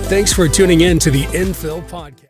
Thanks for tuning in to the Infill Podcast.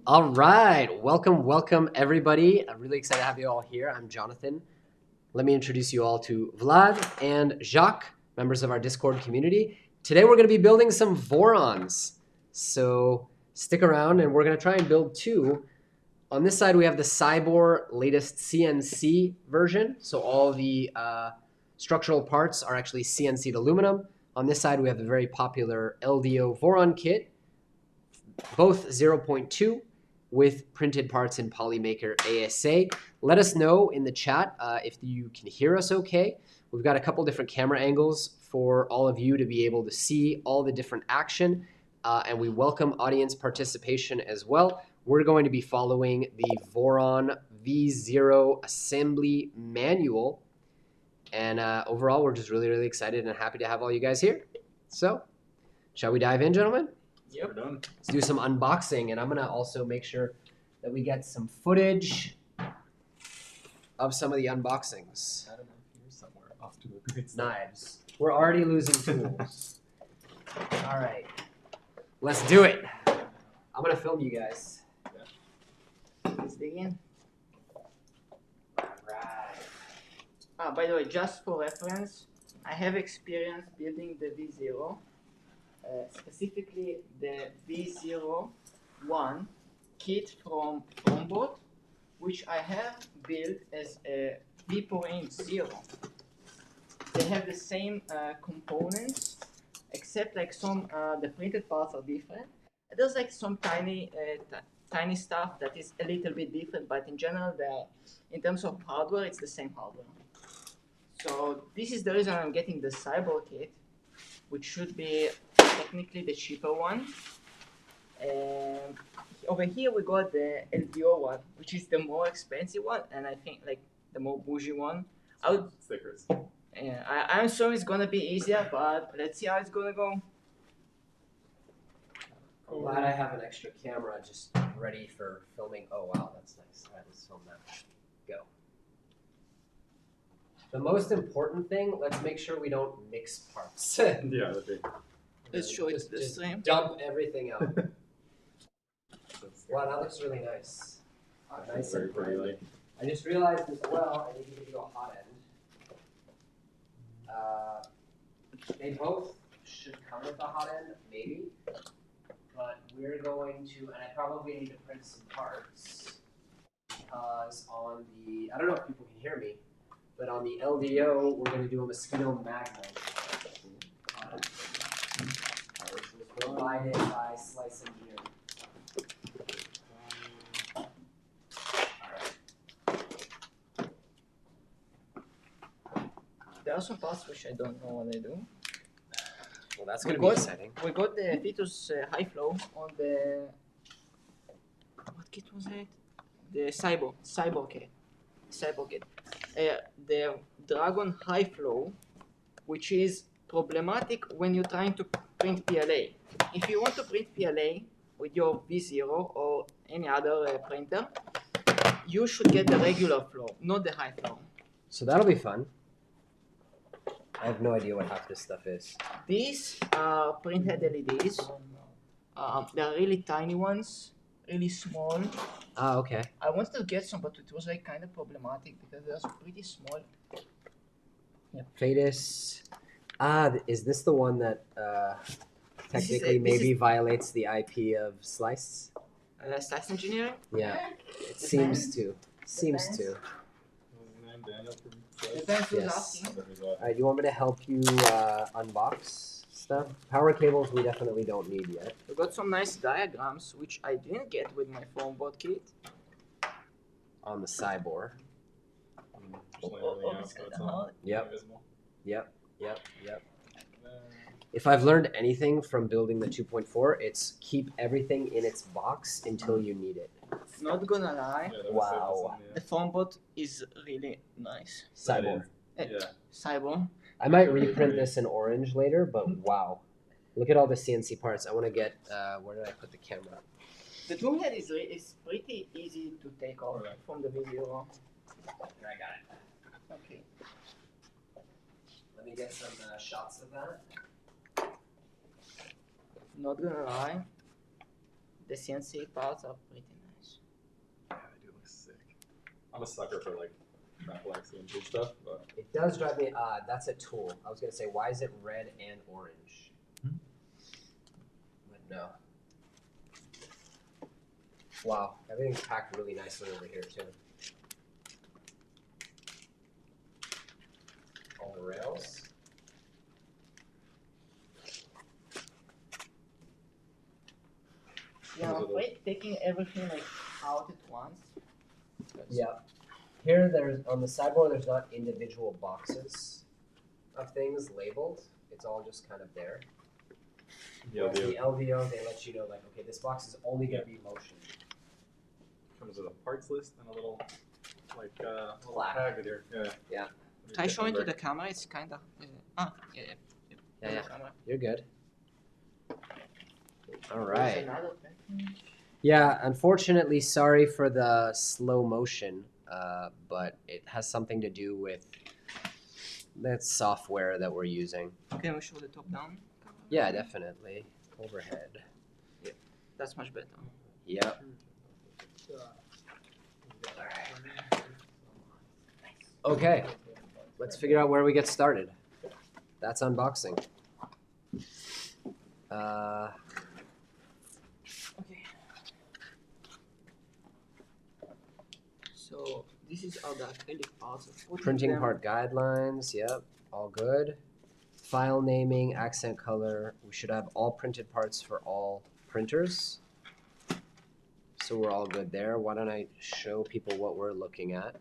All right, welcome everybody. I'm really excited to have you all here. I'm Jonathan. Let me introduce you all to Vlad and Jacques, members of our Discord community. Today we're going to be building some Vorons. So stick around and we're going to try and build two. On this side we have the Siboor latest CNC version. So all the structural parts are actually CNC'd aluminum. On this side we have the very popular LDO Voron kit, both 0.2. with printed parts in Polymaker ASA. Let us know in the chat if you can hear us okay. We've got a couple different camera angles for all of you to be able to see all the different action, and we welcome audience participation as well. We're going to be following the Voron V0 assembly manual, and overall we're just really excited and happy to have all you guys here. So, shall we dive in, gentlemen? Yep, we're done. Let's do some unboxing, and I'm gonna also make sure that we get some footage of some of the unboxings. I don't know if you're somewhere off to a great Knives. We're already losing tools. All right, let's do it. I'm gonna film you guys. Let's dig in. All right. By the way, just for reference, I have experience building the V0, specifically the V01 kit from Bot, which I have built as a V-Point 0. They have the same components, except like some the printed parts are different. There's like some tiny stuff that is a little bit different, but in general, in terms of hardware, it's the same hardware. So this is the reason I'm getting the Siboor kit, which should be technically the cheaper one. And over here we got the LDO one, which is the more expensive one, and I think like the more bougie one. Stickers. Yeah, I'm sure it's gonna be easier, but let's see how it's gonna go. I'm glad I have an extra camera just ready for filming. Oh wow, that's nice. All right, let's film that. Go. The most important thing, let's make sure we don't mix parts. Yeah, that'd be. Let's show it Just this time. dump everything out. Wow, that looks really nice. Nice Very and pretty. bright. I just realized as well, I need to give you a hot end. They both should come with a hot end, maybe. But we're going to, and I probably need to print some parts, because on the, I don't know if people can hear me, but on the LDO, we're going to do a mosquito magnet. provided by Slice Engineering. There are some parts which I don't know what they do. Well, that's We going to be got- exciting. We got the Fetus high flow on the. What kit was it? The Cyber kit. The Dragon high flow, which is problematic when you're trying to print PLA. If you want to print PLA with your V0 or any other printer, you should get the regular flow, not the high flow. So that'll be fun. I have no idea what half this stuff is. These are printhead LEDs. They're really tiny ones, really small. Ah, okay. I wanted to get some, but it was like kind of problematic because they're pretty small. Fetus. Is this the one that technically this maybe violates the IP of Slice? Slice Engineering? Yeah, it Depends. seems to. Seems Depends. to. What was his name? Daniel from Depends who's Yes. asking. All right, you want me to help you unbox stuff? Power cables we definitely don't need yet. We got some nice diagrams, which I didn't get with my foam board kit. On the Siboor. Just laying everything out it's so it's kinda not hard. Yep. invisible. Yep. Uh, If I've learned anything from building the 2.4, it's keep everything in its box until you need it. Not gonna lie, Yeah, that was Wow. safest in the foam board is really nice. That Siboor. Yeah. Cyber. I might reprint this in orange later, but wow. Look at all the CNC parts. I want to get, where did I put the camera? The Toolhead is pretty easy to take off Alright. from the video. I got it. Okay. Let me get some shots of that. Not gonna lie, the CNC parts are pretty nice. Yeah, they do look sick. I'm a sucker for like black CNC stuff, but It does drive me, that's a tool. I was going to say, why is it red and orange? But no. Wow, everything's packed really nicely over here too. All the rails. Yeah, I'm afraid taking everything like out at once. Yeah. Here, there's on the Siboor, there's not individual boxes of things labeled. It's all just kind of there. yeah, Whereas the the LDO, they let you know, like, okay, this box is only going to be motion. comes with a parts list and a little like little Plaque. tag with your Yeah. Try showing to the camera, it's kinda. Yeah. Yeah. Camera. You're good. All There's right. another pattern. Yeah, unfortunately, sorry for the slow motion, but it has something to do with that software that we're using. Can we show the top down? Camera? Yeah, definitely. Overhead. That's much better. Yep. Okay, let's figure out where we get started. That's unboxing. Okay. So this is all the acrylic parts. of putting Printing them- part guidelines, yep, all good. File naming, accent color. We should have all printed parts for all printers. So we're all good there. Why don't I show people what we're looking at?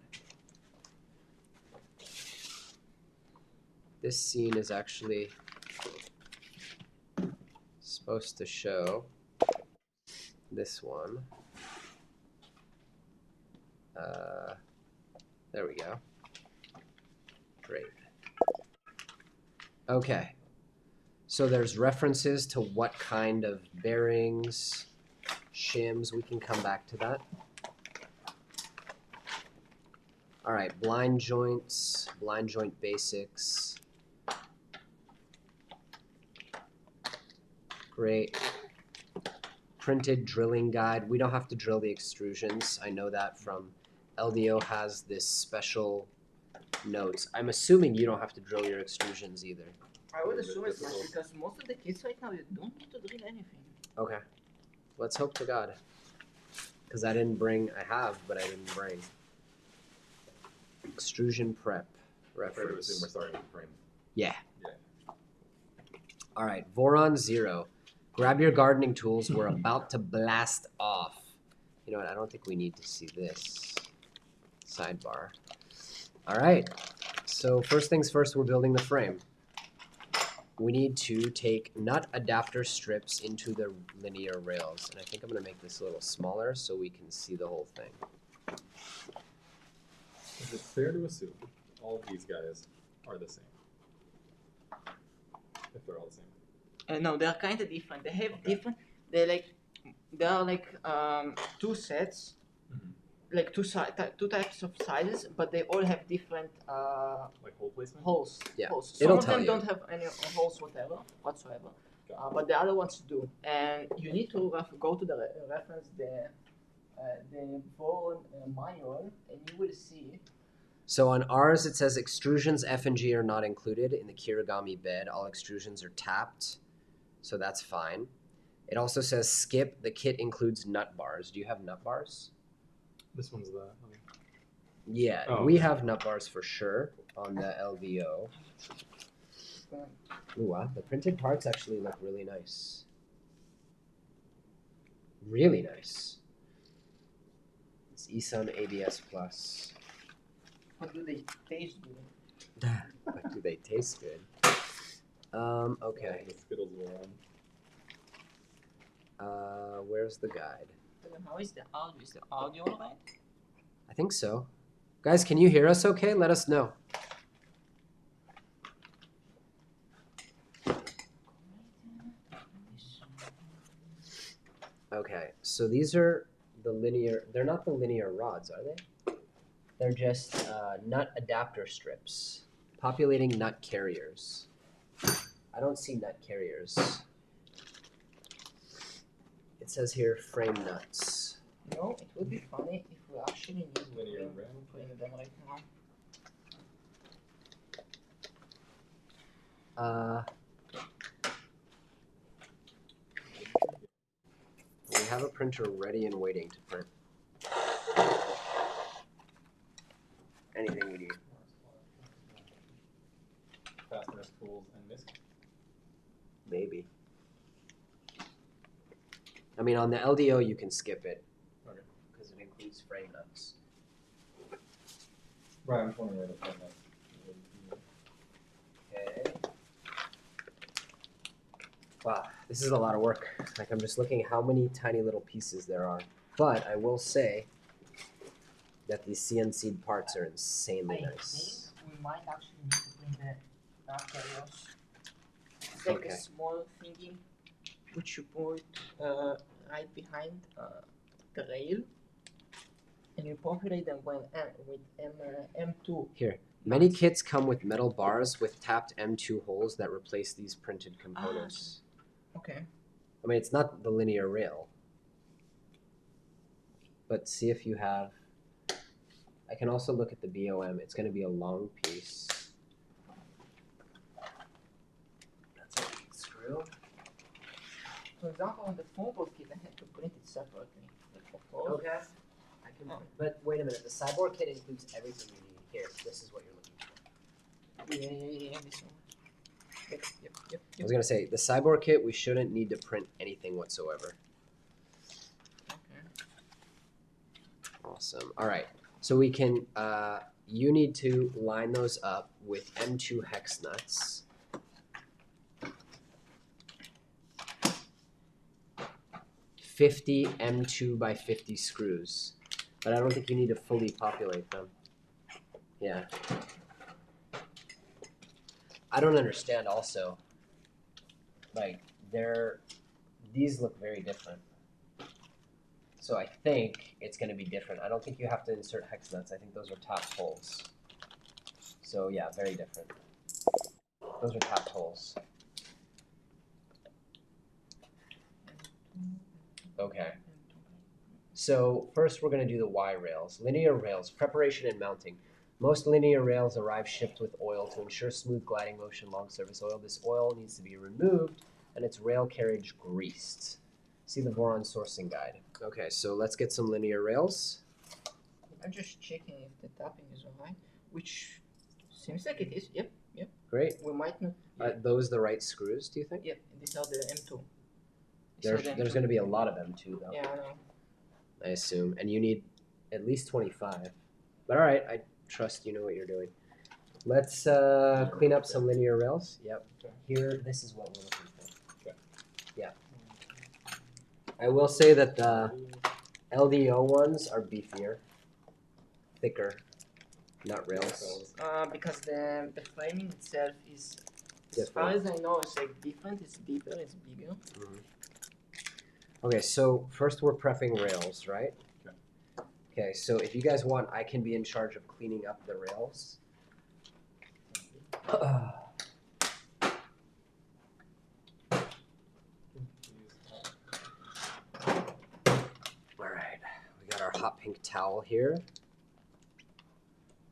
This scene is actually supposed to show this one. There we go. Great. Okay. So there's references to what kind of bearings, shims. We can come back to that. All right, blind joints, blind joint basics. Great. Printed drilling guide. We don't have to drill the extrusions. I know that from LDO has this special notes. I'm assuming you don't have to drill your extrusions either. I would assume it's much Difficult. because most of the kits right now you don't need to drill anything. Okay. Let's hope to God. Because I have, but I didn't bring. Extrusion prep Fair to assume reference. we're starting with frame. Yeah. Yeah. All right, Voron 0. Grab your gardening tools. We're about to blast off. You know what? I don't think we need to see this sidebar. All right. So first things first, we're building the frame. We need to take nut adapter strips into the linear rails. And I think I'm going to make this a little smaller so we can see the whole thing. Is it fair to assume all of these guys are the same? If they're all the same. No, they're kind of different. They have Okay. different. There are like two sets, like two types of sizes, but they all have different Like hole placement? holes. Yeah, Holes. it'll Some of tell them you. don't have any holes whatsoever. But the other ones do. And you need to go to the reference the Voron manual, and you will see. So on ours, it says extrusions F and G are not included. In the Kirigami bed, all extrusions are tapped. So that's fine. It also says skip. The kit includes nut bars. Do you have nut bars? This one's the. Yeah, Oh, we okay. have nut bars for sure on the LDO. Ooh, wow. The printed parts actually look really nice. Really nice. It's eSun ABS Plus. What do they taste good? But do they taste good? Okay. The Skittles were on. Where's the guide? How is the audio? Is the audio alright? I think so. Guys, can you hear us okay? Let us know. Okay, so these are the linear, they're not the linear rods, are they? They're just nut adapter strips, populating nut carriers. I don't see nut carriers. It says here frame nuts. No, it would be funny if we actually need to Linear bring rail. them right now. We have a printer ready and waiting to print anything we need. Fasteners, tools, and misc. Maybe. I mean, on the LDO, you can skip it. Okay. Because it includes frame nuts. Right, I'm just wondering where the frame nuts. Okay. Wow, this is a lot of work. Like, I'm just looking at how many tiny little pieces there are. But I will say that these CNC'd parts are insanely nice. think we might actually need to bring the carriers. It's like Okay. a small thingy which you put right behind the rail, and you populate them with M2. Here, many kits come with metal bars with tapped M2 holes that replace these printed components. Okay. I mean, it's not the linear rail. But see if you have... I can also look at the BOM. It's going to be a long piece. That's a big screw. For example, on the Fombolt kit, I had to print it separately. Like for four. Okay. I can, but wait a minute. The Siboor kit includes everything you need. Here, this is what you're looking for. Yeah, this one. Yep. I was going to say, the Siboor kit, we shouldn't need to print anything whatsoever. Okay. Awesome. All right. So we can, you need to line those up with M2 hex nuts. M2 by 50 screws. But I don't think you need to fully populate them. Yeah. I don't understand also. Like, these look very different. So I think it's going to be different. I don't think you have to insert hex nuts. I think those are tapped holes. So yeah, very different. Those are tapped holes. Okay. So first we're going to do the Y rails. Linear rails, preparation and mounting. Most linear rails arrive shipped with oil to ensure smooth gliding motion long surface oil. This oil needs to be removed and its rail carriage greased. See the Voron sourcing guide. Okay, so let's get some linear rails. I'm just checking if the tapping is alright, which seems like it is. Yep. Great. We might not. Are those the right screws, do you think? Yep, these are the M2. There's going to be a lot of them too, though. Yeah, I know. I assume, and you need at least 25. But all right, I trust you know what you're doing. Let's clean up some linear rails. Yep. Okay. Here, this is what we're looking for. Okay. Yeah. I will say that the LDO ones are beefier, thicker, not rails. Because the framing itself is, as Different. far as I know, it's like different. It's deeper. It's bigger. Mhm. Okay, so first we're prepping rails, right? Okay. Okay, so if you guys want, I can be in charge of cleaning up the rails. All right, we got our hot pink towel here.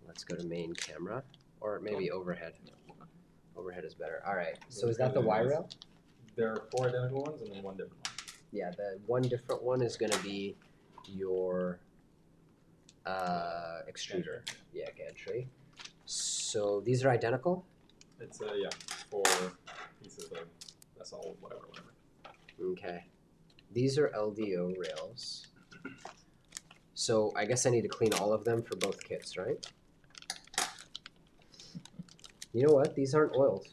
Let's go to main camera, or maybe overhead. Overhead is better. All right, so is that the Y rail? There are 4 identical ones and then 1 different one. Yeah, the one different one is going to be your extruder. Yeah, gantry. So these are identical? It's yeah, 4 pieces of that's all whatever. Okay. These are LDO rails. So I guess I need to clean all of them for both kits, right? You know what? These aren't oiled.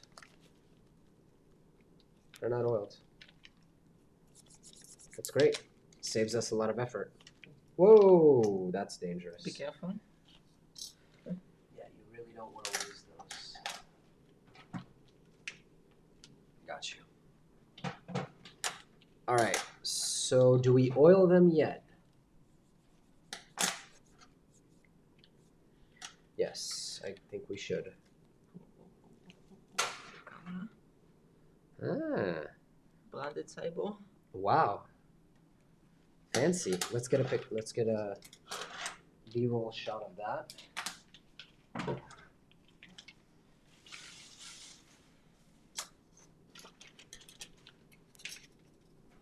They're not oiled. That's great. Saves us a lot of effort. Whoa, that's dangerous. Be careful. Yeah, you really don't want to lose those. Got you. All right, so do we oil them yet? Yes, I think we should. Ah, Branded Siboor. wow. Fancy. Let's get a B-roll shot of that.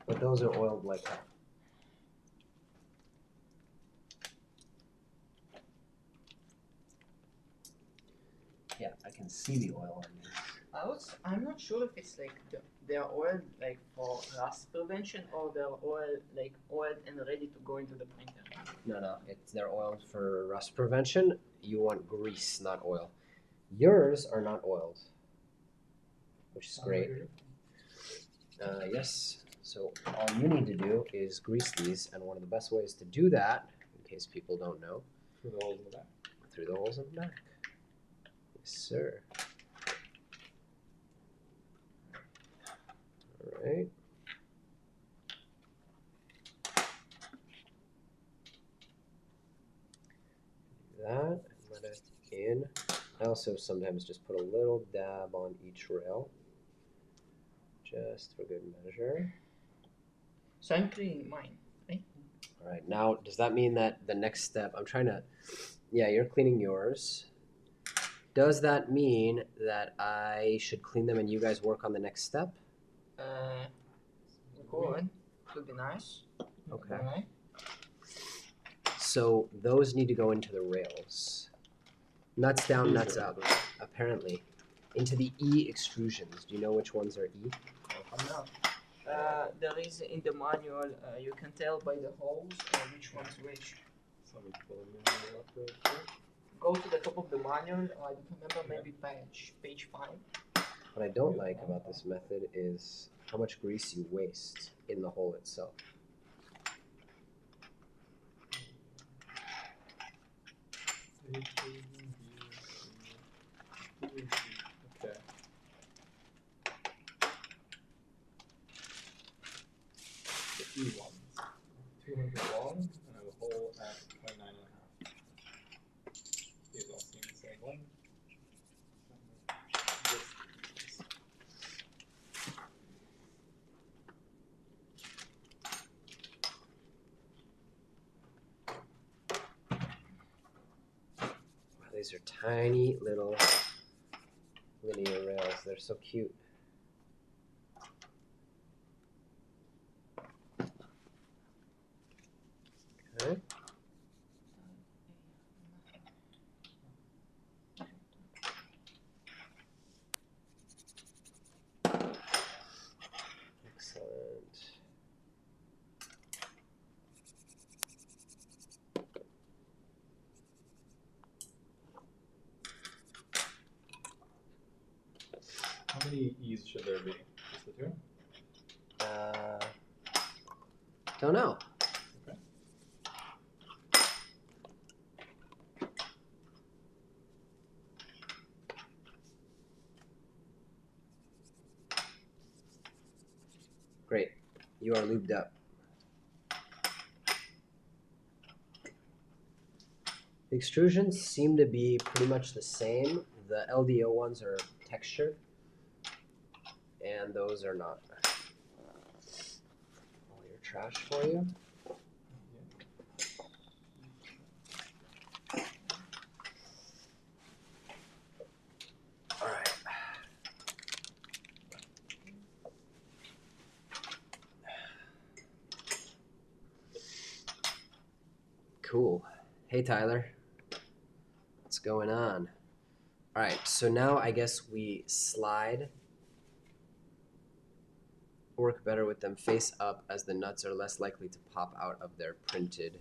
But those are oiled like that. Yeah, I can see the oil on these. I'm not sure if it's like they're oiled like for rust prevention or they're oiled and ready to go into the printer. No, they're oiled for rust prevention. You want grease, not oil. Yours are not oiled, which is great. Yes, so all you need to do is grease these, and one of the best ways to do that, in case people don't know, Through the holes in the back. through the holes in the back. Yes, sir. All right. Do that and let it in. I also sometimes just put a little dab on each rail, just for good measure. So I'm cleaning mine, right? All right, now does that mean that the next step, yeah, you're cleaning yours. Does that mean that I should clean them and you guys work on the next step? Good. Would be nice. Okay. Alright. So those need to go into the rails. Nuts down, nuts up, apparently. Into the E extrusions. Do you know which ones are E? No. There is in the manual, you can tell by the holes which one's which. So let me pull them in up real quick. Go to the top of the manual, I don't remember, maybe page 5. What I don't like about this method is how much grease you waste in the hole itself. Okay. The E ones. 200 long and I have a hole at 29.5. These all seem the same one. Wow, these are tiny little linear rails. They're so cute. Okay. Excellent. How many E's should there be? Just the two? Don't know. Okay. Great. You are lubed up. The extrusions seem to be pretty much the same. The LDO ones are textured, and those are not. All your trash for you. All right. Cool. Hey, Tyler. What's going on? All right, so now I guess we slide, work better with them face up as the nuts are less likely to pop out of their printed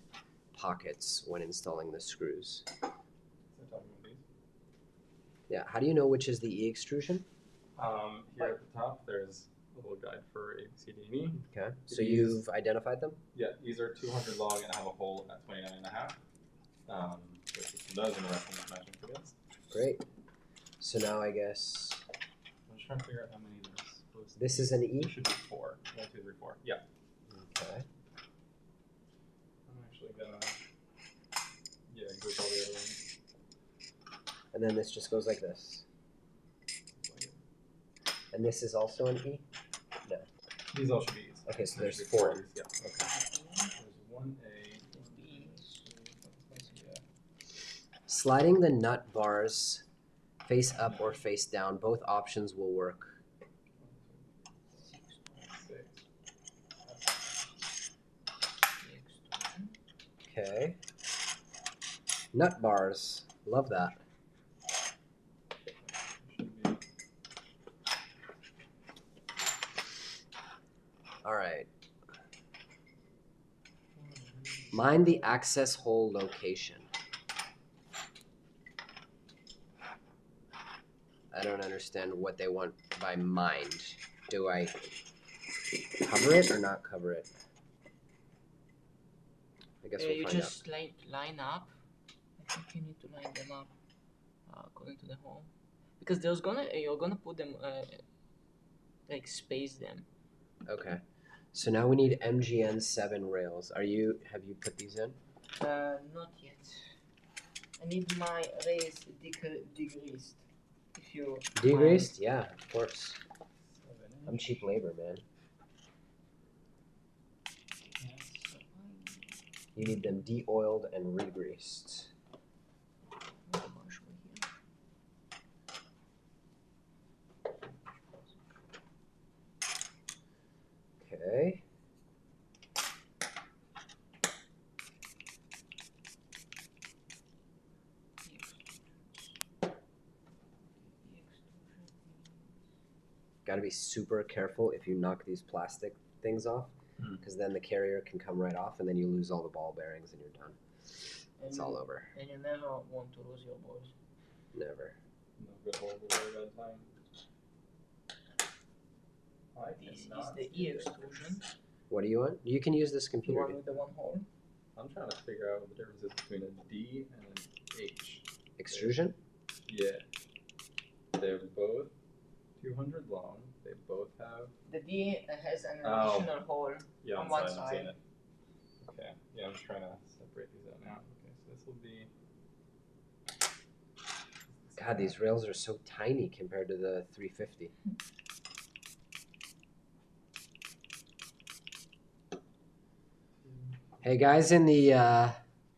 pockets when installing the screws. Is that talking about these? Yeah, how do you know which is the E extrusion? Here at the top, there's a little guide for A, B, C, D, and E. Okay, so These- you've identified them? Yeah, these are 200 long and have a hole at 29 and a half. Which this one does, and the rest of them is matching for this. Great. So now I guess I'm just trying to figure out how many there's supposed to this be. is an E? There should be 4. 1, 2, 3, 4. Yeah. Okay. I'm actually gonna group all the other ones. And then this just goes like this. And this is also an E? No. These all should be E's. Okay, so There there's should be 4. E's, yeah. Okay. There's 1A. Yeah. Sliding the nut bars face up or face down, both options will work. 6. Okay. Nut bars. Love that. Should be. All right. Mind the access hole location. I don't understand what they want by mind. Do I cover it or not cover it? I guess we'll You find out. just line up. I think you need to line them up according to the hole, because you're gonna put them like space them. Okay. So now we need MGN7 rails. Have you put these in? Not yet. I need my rails degreased. If you Degreased? Yeah, of course. 7. I'm cheap labor, man. You need them de-oiled and re-greased. Okay. Got to be super careful if you knock these plastic things off, because then the carrier can come right off, and then you lose all the ball bearings, and you're done. It's all over. And you never want to lose your balls. Never. No good hole, but very bad time. This is the E extrusion. What do you want? You can use this The computer. one with the one hole. I'm trying to figure out what the difference is between a D and an H. Extrusion? Yeah. They're both 200 long. They both have. The D has an Oh. additional hole Yeah, on on one side, I'm seeing side. it. Okay. Yeah, I'm just trying to separate these out now. Okay, so this will be. God, these rails are so tiny compared to the 350. Hey guys in the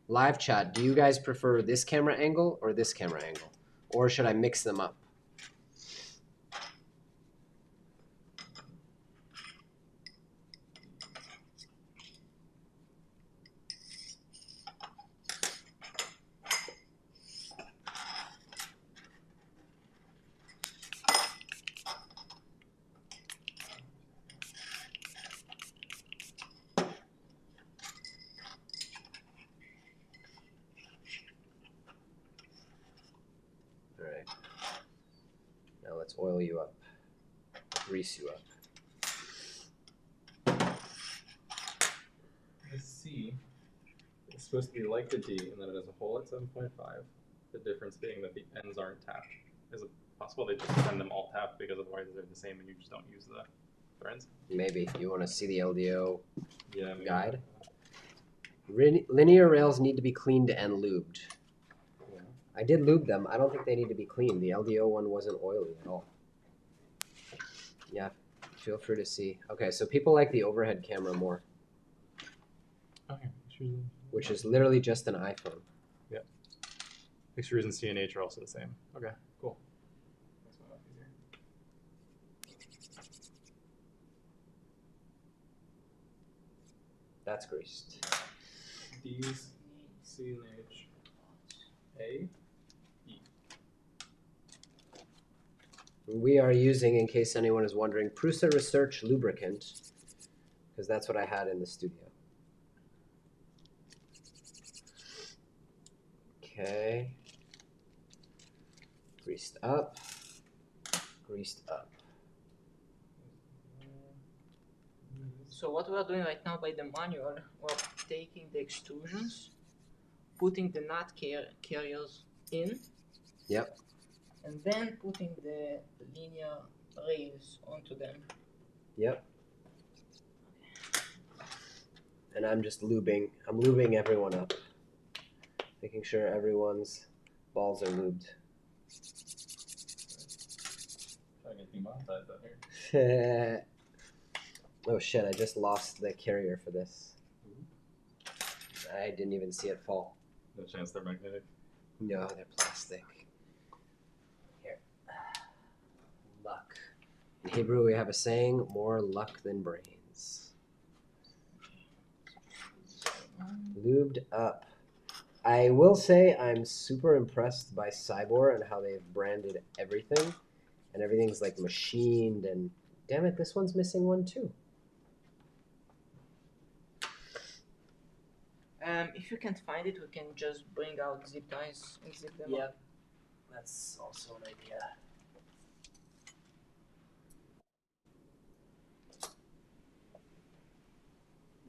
live chat, do you guys prefer this camera angle or this camera angle? Or should I mix them up? All right. Now let's oil you up. grease you up. The C is supposed to be like the D, and then it has a hole at 7.5. The difference being that the ends aren't tapped. Is it possible they just send them all tapped because otherwise they're the same and you just don't use the threads? Maybe. You want to see the LDO Yeah. Maybe. guide? Linear rails need to be cleaned and lubed. Yeah. I did lube them. I don't think they need to be cleaned. The LDO one wasn't oily at all. Yeah, feel free to see. Okay, so people like the overhead camera more, Okay. which is literally just an iPhone. Extrusion C and H are also the same. Okay, cool. Makes my life easier. That's greased. D's, C and H, A, E. We are using, in case anyone is wondering, Prusa Research lubricant, because that's what I had in the studio. Okay. Greased up. Greased up. So what we're doing right now by the manual, we're taking the extrusions, putting the nut carriers in, Yep. and then putting the linear rails onto them. Yep. And I'm just lubing. I'm lubing everyone up. Making sure everyone's balls are lubed. Trying to get demonetized out here. Oh shit, I just lost the carrier for this. I didn't even see it fall. No chance they're magnetic. No, they're plastic. Here. Luck. In Hebrew, we have a saying, more luck than brains. Lubed up. I will say I'm super impressed by Siboor and how they've branded everything. And everything's like machined and damn it, this one's missing one too. If you can't find it, we can just bring out zip ties and zip them up. That's also an idea.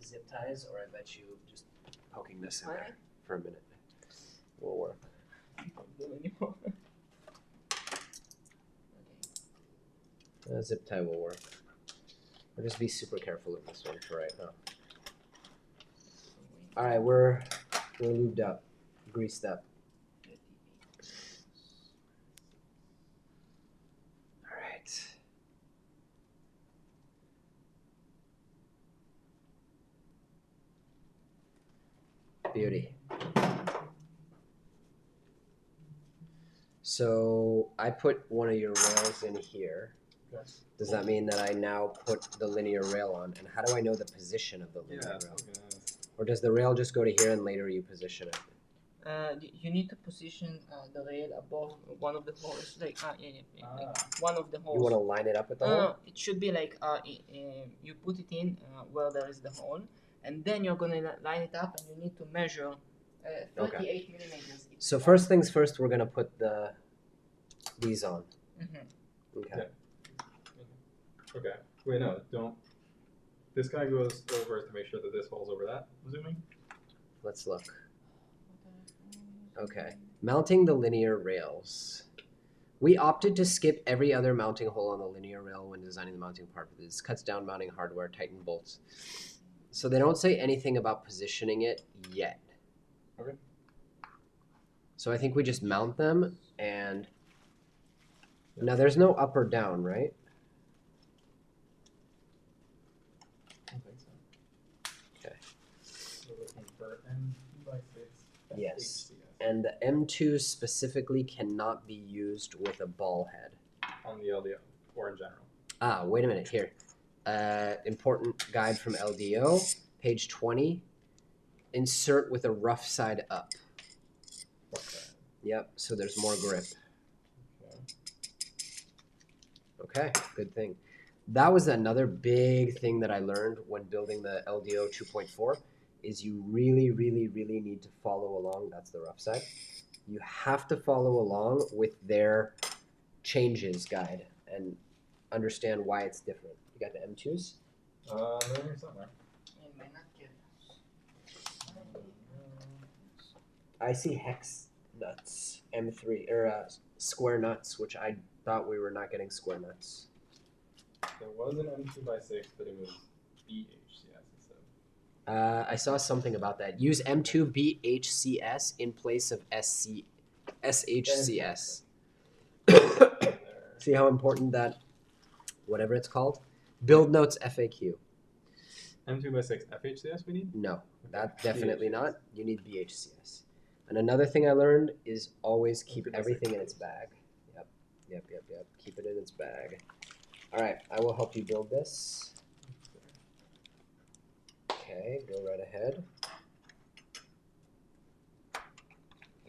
Zip ties, or I bet you just poking this in there for a minute will work. Don't do anymore. A zip tie will work. I'll just be super careful with this one for right now. All right, we're lubed up, greased up. All right. Beauty. So I put one of your rails in here. Okay. Does that mean that I now put the linear rail on? And how do I know the position of the linear Yeah. rail? Okay. Or does the rail just go to here and later you position it? You need to position the rail above one of the holes, like like one of the holes. You want to line it up with the hole? No, it should be like you put it in where there is the hole, and then you're gonna line it up, and you need to measure 38 millimeters. So first things first, we're gonna put these on. Mm-hmm. Okay. Yeah. Okay. Wait, no, don't. This guy goes over to make sure that this hole's over that, I'm assuming? Let's look. Okay. Mounting the linear rails. We opted to skip every other mounting hole on the linear rail when designing the mounting part. This cuts down mounting hardware, tighten bolts. So they don't say anything about positioning it yet. Okay. So I think we just mount them and now there's no up or down, right? I don't think so. Okay. We're looking for M2x6. Yes. And the M2 specifically cannot be used with a ball head. On the LDO, or in general. Ah, wait a minute, here. Important guide from LDO, page 20. Insert with a rough side up. Okay. Yep, so there's more grip. Okay, good thing. That was another big thing that I learned when building the LDO 2.4 is you really, really, really need to follow along. That's the rough side. You have to follow along with their changes guide. And understand why it's different. You got the M2s? They're here somewhere. In my nutcase. I see hex nuts, M3, or square nuts, which I thought we were not getting square nuts. There was an M2x6, but it was BHCS instead. I saw something about that. Use M2 BHCS in place of SHCS. See how important that, whatever it's called? Build notes FAQ. M2x6 FHCS we need? No, that definitely not. You need BHCS. And another thing I learned is always keep everything in its bag. Yep. Keep it in its bag. All right, I will help you build this. Okay, go right ahead.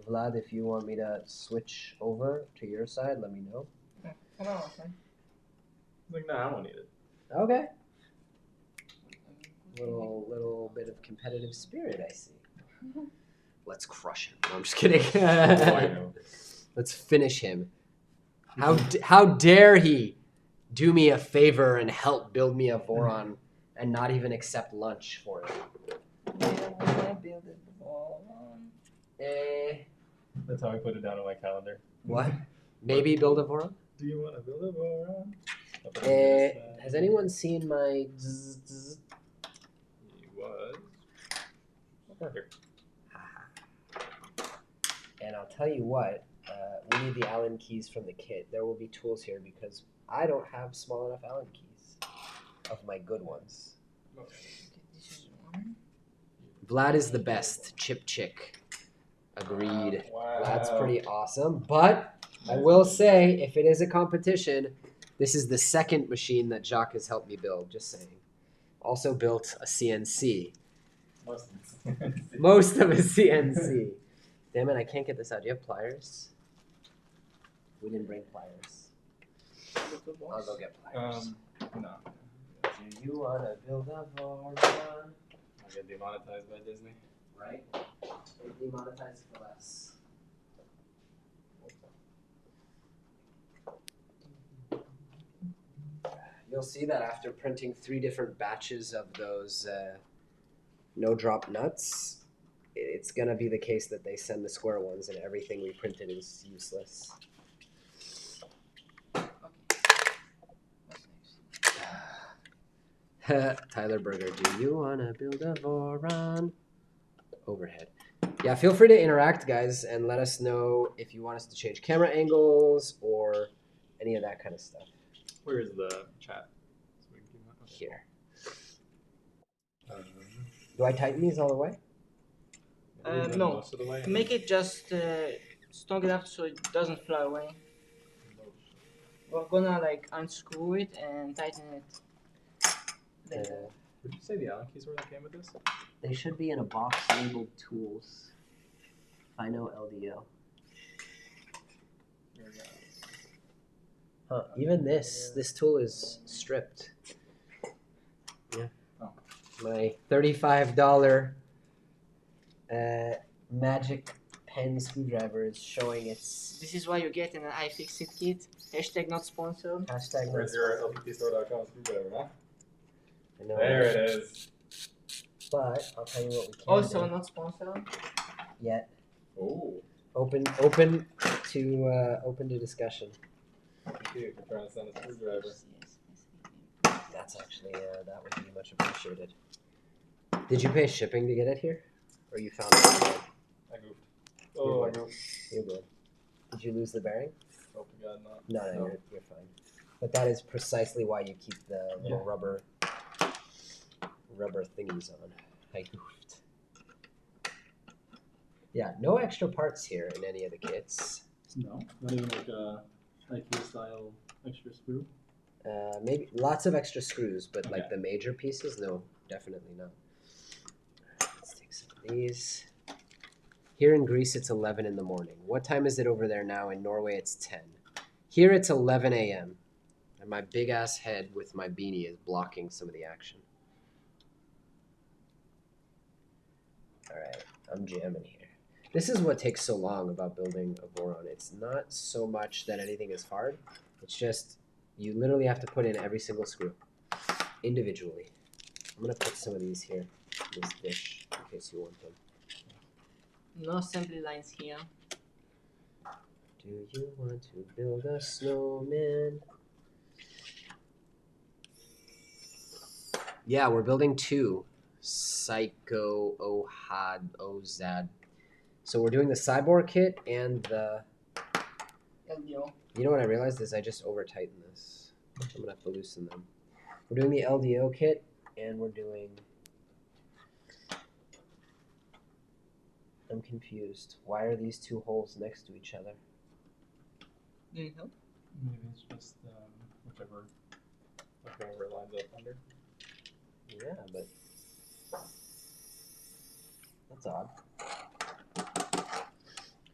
Vlad, if you want me to switch over to your side, let me know. Like, no, I don't need it. Okay. Little bit of competitive spirit, I see. Let's crush him. No, I'm just kidding. Let's finish him. How dare he do me a favor and help build me a Voron and not even accept lunch for it? That's how I put it down on my calendar. What? Maybe build a Voron? Do you want to build a Voron? Has anyone seen my zzz? He was. Here. And I'll tell you what, we need the Allen keys from the kit. There will be tools here because I don't have small enough Allen keys of my good ones. Vlad is the best. Chip chick. Agreed. Wow. That's pretty awesome. But I will say, if it is a competition, this is the second machine that Jacques has helped me build. Just saying. Also built a CNC. Most of a CNC. Damn it, I can't get this out. Do you have pliers? We didn't bring pliers. I'll go get pliers. No. Do you want to build a Voron? I'll get demonetized by Disney. Right? They demonetized for less. You'll see that after printing 3 different batches of those no-drop nuts, it's going to be the case that they send the square ones and everything we printed is useless. Tyler Berger, do you want to build a Voron? Overhead. Yeah, feel free to interact, guys, and let us know if you want us to change camera angles or any of that kind of stuff. Where is the chat? So we can do that. Here. Do I tighten these all the way? No. Most of the way. Make it just strong enough so it doesn't fly away. We're gonna like unscrew it and tighten it. Later. Did you say the Allen keys were that came with this? They should be in a box labeled tools. I know LDO. Huh, even this tool is stripped. Yeah. Oh. My $35 magic pen screwdriver is showing its This is why you get in an iFixit kit. Hashtag not sponsored. hashtag. Where's your lptstore.com screwdriver, huh? I know. There it is. But I'll tell you what we can Also do. not sponsored. Yet. Oh. Open to discussion. Dude, we're trying to send a screwdriver. That's actually that would be much appreciated. Did you pay shipping to get it here, or you found it online? I goofed. Oh, I goofed. You're good. Did you lose the bearing? Hope to God not. No, you're fine. But that is precisely why you keep the little rubber thingies on. I goofed. Yeah, no extra parts here in any of the kits. No, not even like a IKEA style extra screw. Maybe lots of extra screws, but like Okay. the major pieces, no, definitely not. Let's take some of these. Here in Greece, it's 11 in the morning. What time is it over there now? In Norway, it's 10. Here, it's 11 a.m. And my big ass head with my beanie is blocking some of the action. All right, I'm jamming here. This is what takes so long about building a Voron. It's not so much that anything is hard. It's just You literally have to put in every single screw individually. I'm gonna put some of these here, in this dish, in case you want them. No assembly lines here. Do you want to build a snowman? Yeah, we're building 2. Psycho, Ohad, Ozad. So we're doing the Siboor kit and the... LDO. You know what I realized is I just over-tightened this. I'm gonna have to loosen them. We're doing the LDO kit and we're doing... I'm confused. Why are these 2 holes next to each other? Do you help? Maybe it's just whichever. Like wherever it lines up under. Yeah, but... That's odd.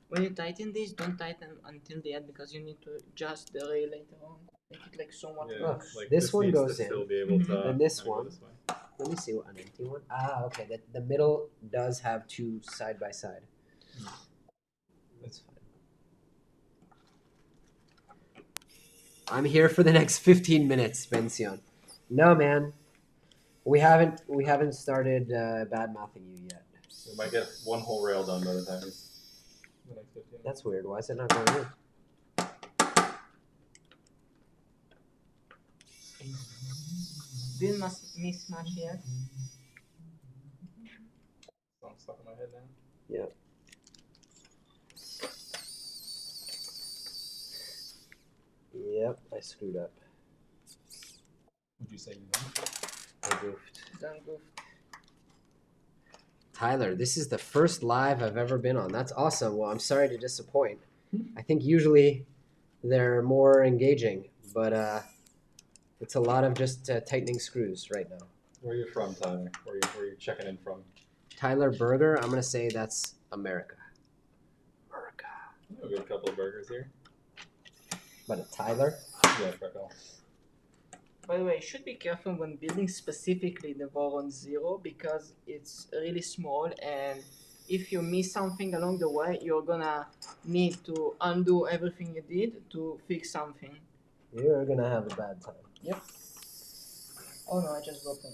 When you tighten this, don't tighten until the end because you need to adjust the rail later on. Make it like somewhat Yeah, loose. like this one needs goes to in. still be able to, And this kinda go one. this way. Let me see what an empty one. Ah, okay. The middle does have 2 side by side. That's fine. I'm here for the next 15 minutes, Bension. No, man. We haven't started bad mouthing you yet. We might get 1 whole rail done by the time it's the next 15. That's weird. Why is it not going in? Didn't mismatch yet. Song's stuck in my head now. Yeah. Yep, I screwed up. Would you say you know? I goofed. Done good. Tyler, this is the first live I've ever been on. That's awesome. Well, I'm sorry to disappoint. I think usually they're more engaging, but it's a lot of just tightening screws right now. Where are you from, Tyler? Where are you checking in from? Tyler Burger, I'm going to say that's America. America. We got a couple of burgers here. But a Tyler? Yeah, freckle. By the way, you should be careful when building specifically the Voron Zero because it's really small and if you miss something along the way, you're gonna need to undo everything you did to fix something. You're going to have a bad time. Yep. Oh no, I just broke them.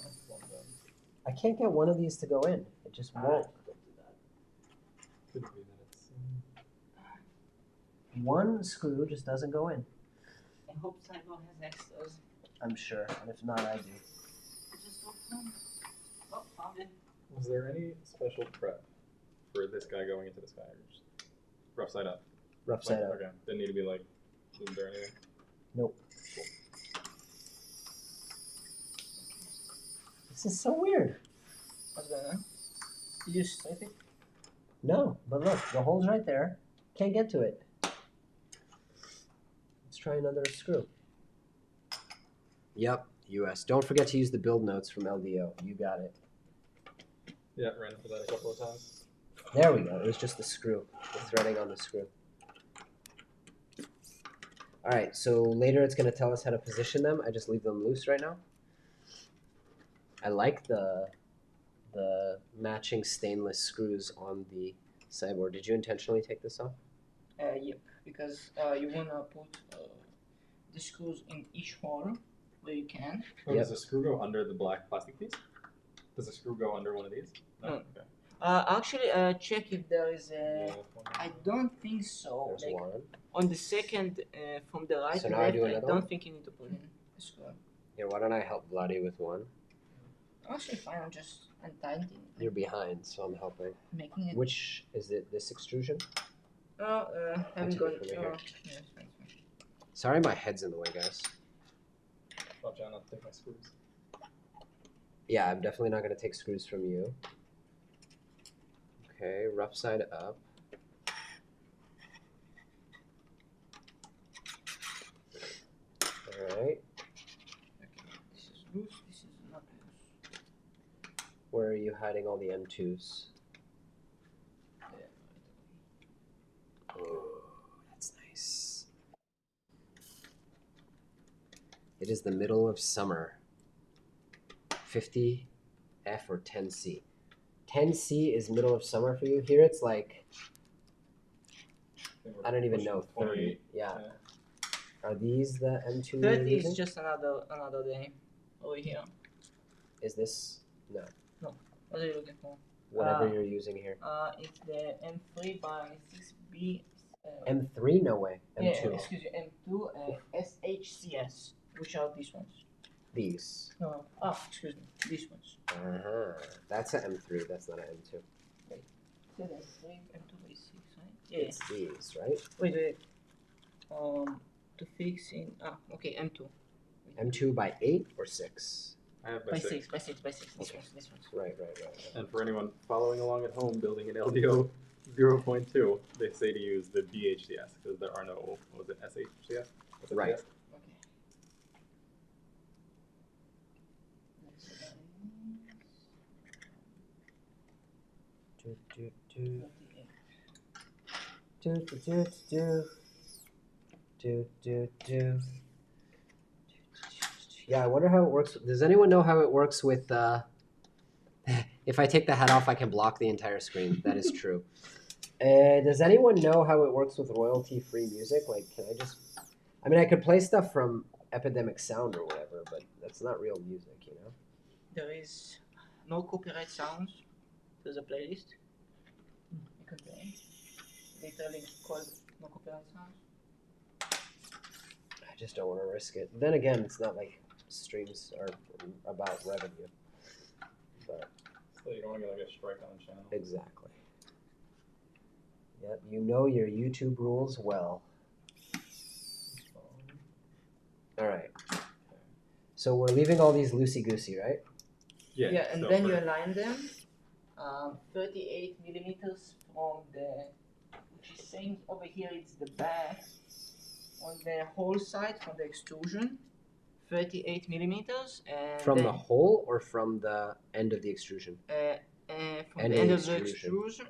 I can't get one of these to go in. It just won't. Could be that it's. One screw just doesn't go in. I hope Siboor has extras. I'm sure. And if not, I do. Just broke them. Oh, found it. Was there any special prep for this guy going into this guy, or just rough side up? Rough side Like, out. Okay, didn't need to be like lubed or anything. Nope. This is so weird. What's going on? Did you straight it? No, but look, the hole's right there. Can't get to it. Let's try another screw. Yep, US. Don't forget to use the build notes from LDO. You got it. Yeah, ran into that a couple of times. There we go. It was just the screw. The threading on the screw. All right, so later it's going to tell us how to position them. I just leave them loose right now. I like the matching stainless screws on the Siboor. Did you intentionally take this off? Yep, because you wanna put the screws in each hole where you can. Oh, Yep. Does the screw go under the black plastic piece? Does the screw go under one of these? No. Okay. Actually, check if there is a. Yeah, one. I don't think so. There's Like, one. on the second from the right So to now I left, do I another don't one? think you need to put in the screw. Here, why don't I help Vladdy with one? Actually, fine. I'm just untightening, You're behind, so I'm helping. making it. Which, is it this extrusion? Haven't took gone. it from here. Yeah, it's fine, it's fine. Sorry my head's in the way, guys. Watch out not to take my screws. Yeah, I'm definitely not going to take screws from you. Okay, rough side up. Alright, Okay, this is loose. This is not loose. where are you hiding all the M2s? Oh, that's nice. It is the middle of summer. 50F or 10C. 10C is middle of summer for you. Here it's like, think we're I don't even pushing know, 30. 28. Yeah. Are these the M2 you're 30 using? is just another day over here. Is this? No. What are you looking for? Whatever you're using here. It's the M3 by 6B. M3? No way. Yeah, M2. excuse me, M2 SHCS. Which are these ones? These. No. Excuse me, these ones. That's an M3. That's not an M2. So that's M3 by 6, right? Yeah. It's these, right? Wait. To fix in okay, M2. M2 by 8 or 6? I have By 6. This Okay. ones. Right. And for anyone following along at home building an LDO 0.2, they say to use the BHDS because there are no, what was it, SHCS? Right. Okay. Yeah, I wonder how it works. Does anyone know how it works with if I take the hat off I can block the entire screen. That is true. Does anyone know how it works with royalty-free music? Like, can I just I could play stuff from Epidemic Sound or whatever, but that's not real music, you know? There is no copyright sounds. There's a playlist. You can play. Literally called no copyright sounds. I just don't want to risk it. Then again, it's not like streams are about revenue. But So you don't want to get like a strike on the channel. exactly. Yep, you know your YouTube rules well. All right. So we're leaving all these loosey-goosey, right? Yeah, and so then for- you align them 38 millimeters from the, which is saying over here it's the back on the whole side from the extrusion, 38 millimeters, and From then, the hole or from the end of the extrusion? from End the of end the of the extrusion.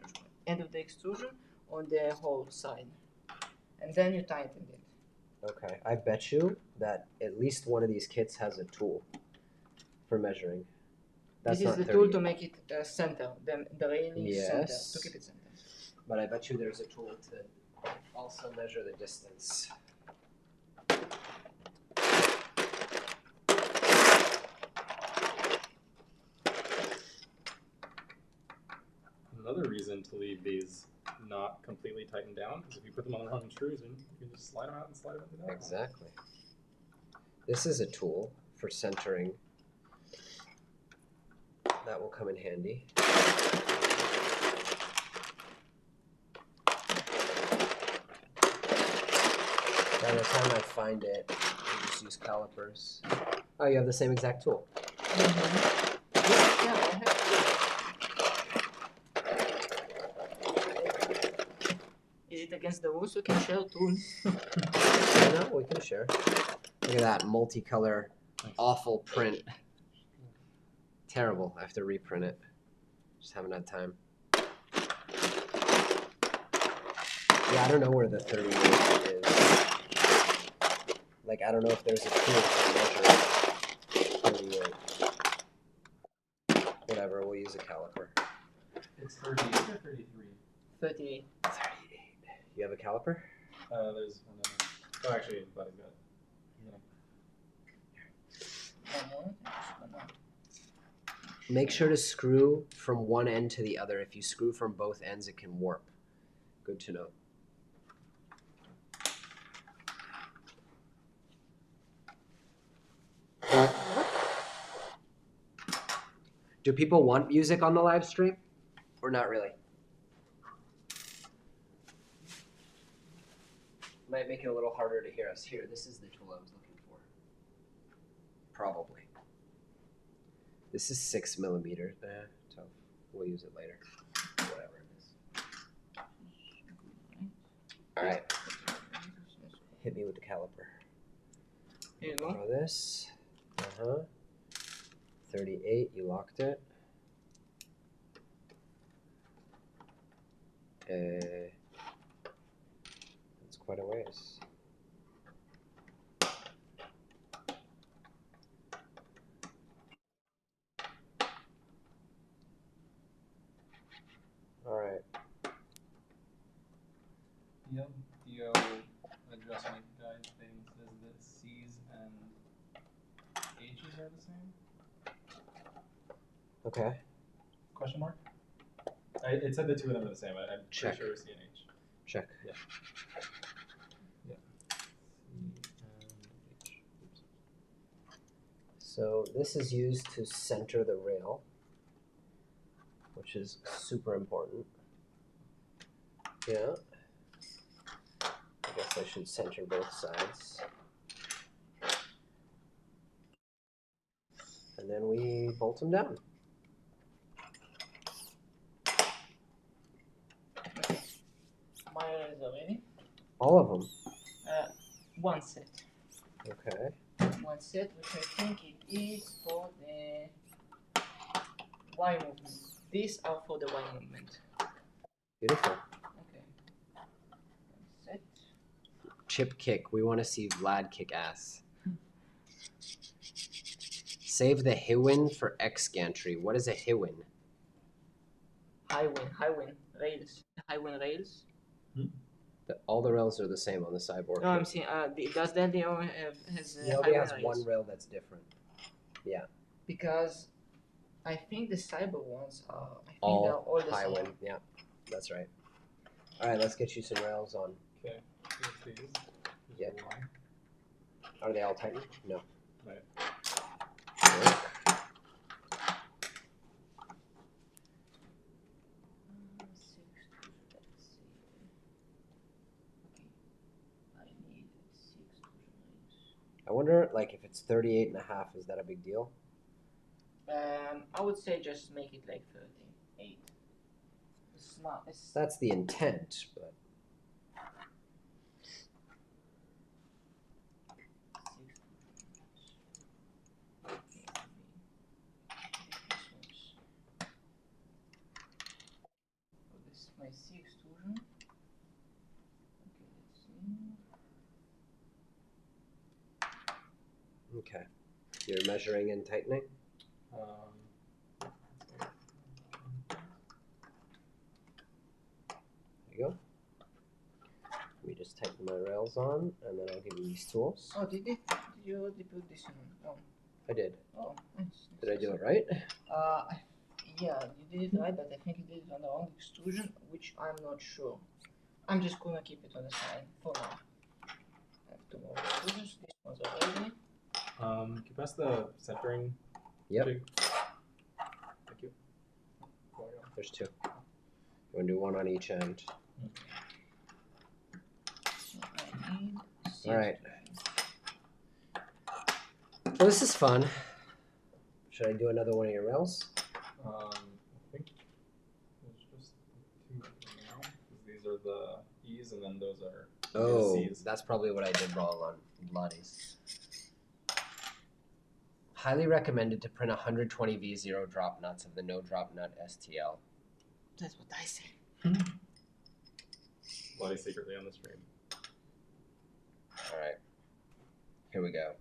extrusion on the whole side, and then you tighten it. Okay, I bet you that at least one of these kits has a tool for measuring. That's This is not the tool 30, to make it center, the railing center, Yes. to keep it center. but I bet you there's a tool to also measure the distance. Another reason to leave these not completely tightened down is if you put them on the wrong extrusion, you can just slide them out and slide them into that. Exactly. This is a tool for centering. That will come in handy. By the time I find it, I just use calipers. Oh, you have the same exact tool. Yeah, I have. Is it against the rules? We can share tools. No, we can share. Look at that multicolor, awful print. Terrible. I have to reprint it. Just haven't had time. Yeah, I don't know where the 38 is. Like, I don't know if there's a tool to measure 38. Whatever, we'll use a caliper. It's 38 or 33? 38. 38. You have a caliper? There's another. Oh, actually, Buddy's got it. Make sure to screw from one end to the other. If you screw from both ends, it can warp. Good to know. Do people want music on the live stream or not really? Might make it a little harder to hear us. Here, this is the tool I was looking for. Probably. This is 6 millimeters. So we'll use it later. Whatever it is. All right. Hit me with the caliper. Here you go. Borrow this. 38. You locked it. It's quite a ways. All right. The LDO adjustment guide thing says are the same? Okay. Question mark? It said the two of them are the same. I'm Check. pretty sure it was CNH. Check. Yeah. Yeah. So this is used to center the rail, which is super important. Yeah. I guess I should center both sides. And then we bolt them down. Okay. My is already. All of them. One set. Okay. One set, which I think it is for the Y movement. These are for the Y movement. Beautiful. Okay. One set. Chip kick. We want to see Vlad kick ass. Save the Hiwin for X gantry. What is a Hiwin? High win rails. High win rails. All the rails are the same on the Siboor. No, I'm saying, does the LDO has The high LDO win has rails? one rail that's different. Because I think the Siboor ones are. I think All they're all the high same. win. Yeah, that's right. All right, let's get you some rails on. Okay. Here's these. Yeah. Here's one. Are they all tightened? No. Right. I wonder, like, if it's 38 and a half, is that a big deal? I would say just make it like 38. It's not. It's That's the intent, but This is my C extrusion. Okay, let's see. okay. You're measuring and tightening? There you go. Let me just tighten my rails on, and then I'll give you these tools. Oh, did you already put this on? I did. Oh, nice. Did I do it right? Yeah, you did it right, but I think you did it on the wrong extrusion, which I'm not sure. I'm just gonna keep it on the side for now. I have two more extrusions. This one's already. Can you pass the centering Yep. jig? Thank you. There's two. You want to do one on each end. So I need C All right. extrusion. Well, this is fun. Should I do another one of your rails? I think there's just two for now. 'Cause these are the E's and then those are Oh, C's. that's probably what I did wrong on Lottie's. Highly recommended to print 120 V0 drop nuts of the no drop nut STL. That's what I say. Bloody secretly on the stream. All right, here we go.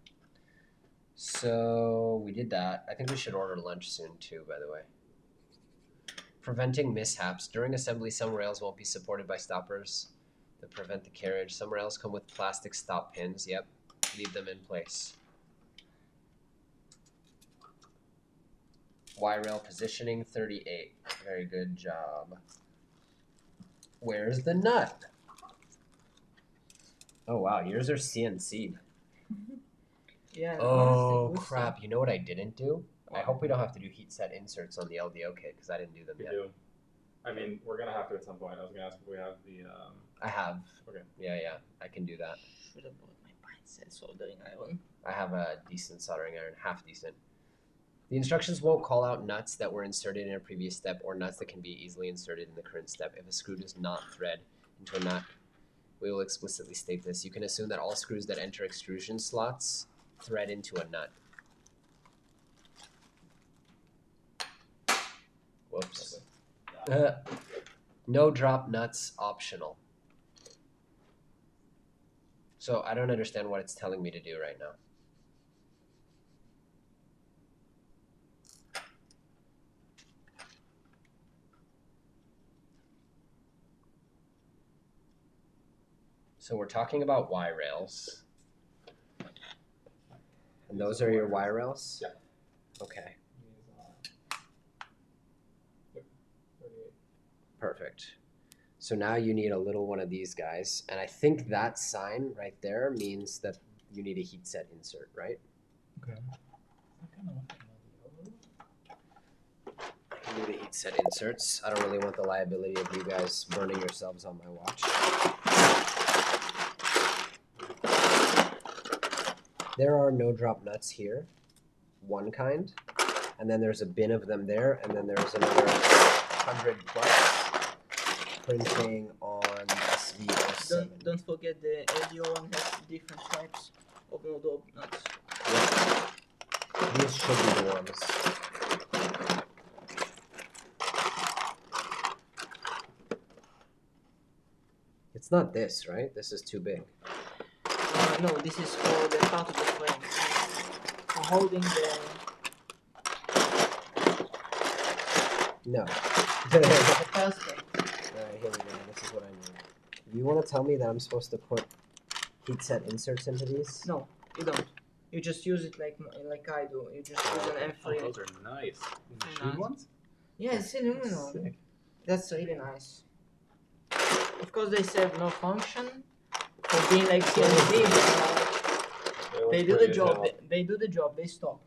So we did that. I think we should order lunch soon too, by the way. Preventing mishaps. During assembly, some rails won't be supported by stoppers that prevent the carriage. Some rails come with plastic stop pins. Yep, leave them in place. Y-rail positioning 38. Very good job. Where's the nut? Oh wow, yours are CNC'd. Yeah. Oh honestly, crap, you know what I didn't do? I hope we don't have to do heat set inserts on the LDO kit because I didn't do them We yet. do. I mean, we're gonna have to at some point. I was gonna ask if we have the. I have. Okay. Yeah, I can do that. Should have bought my pine set soldering iron. I have a decent soldering iron, half decent. The instructions won't call out nuts that were inserted in a previous step or nuts that can be easily inserted in the current step. If a screw does not thread into a nut, we will explicitly state this. You can assume that all screws that enter extrusion slots thread into a nut. Whoops. No drop nuts optional. So I don't understand what it's telling me to do right now. So we're talking about Y rails. And those are your wire rails? Yeah. Okay, These are, yep, 38. perfect. So now you need a little one of these guys. And I think that sign right there means that you need a heat set insert, right? Okay. You need a heat set inserts. I don't really want the liability of you guys burning yourselves on my watch. There are no drop nuts here, one kind, and then there's a bin of them there, and then there's another 100 plus printing on SV07. Don't forget the LDO one has different types of no drop nuts. Yeah. These should be the ones. It's not this, right? This is too big. No, this is for the part of the frame. For holding the. No. The first thing. Alright, here we go. This is what I need. Do you want to tell me that I'm supposed to put heat set inserts into these? No, you don't. You just use it like I do. You just use an Oh, M3. those are nice. The Very machine nice. ones? Yeah, it's aluminum. Sick. That's really nice. Of course, they serve no function for being like CNC, but they do the job. They do the job. They stop.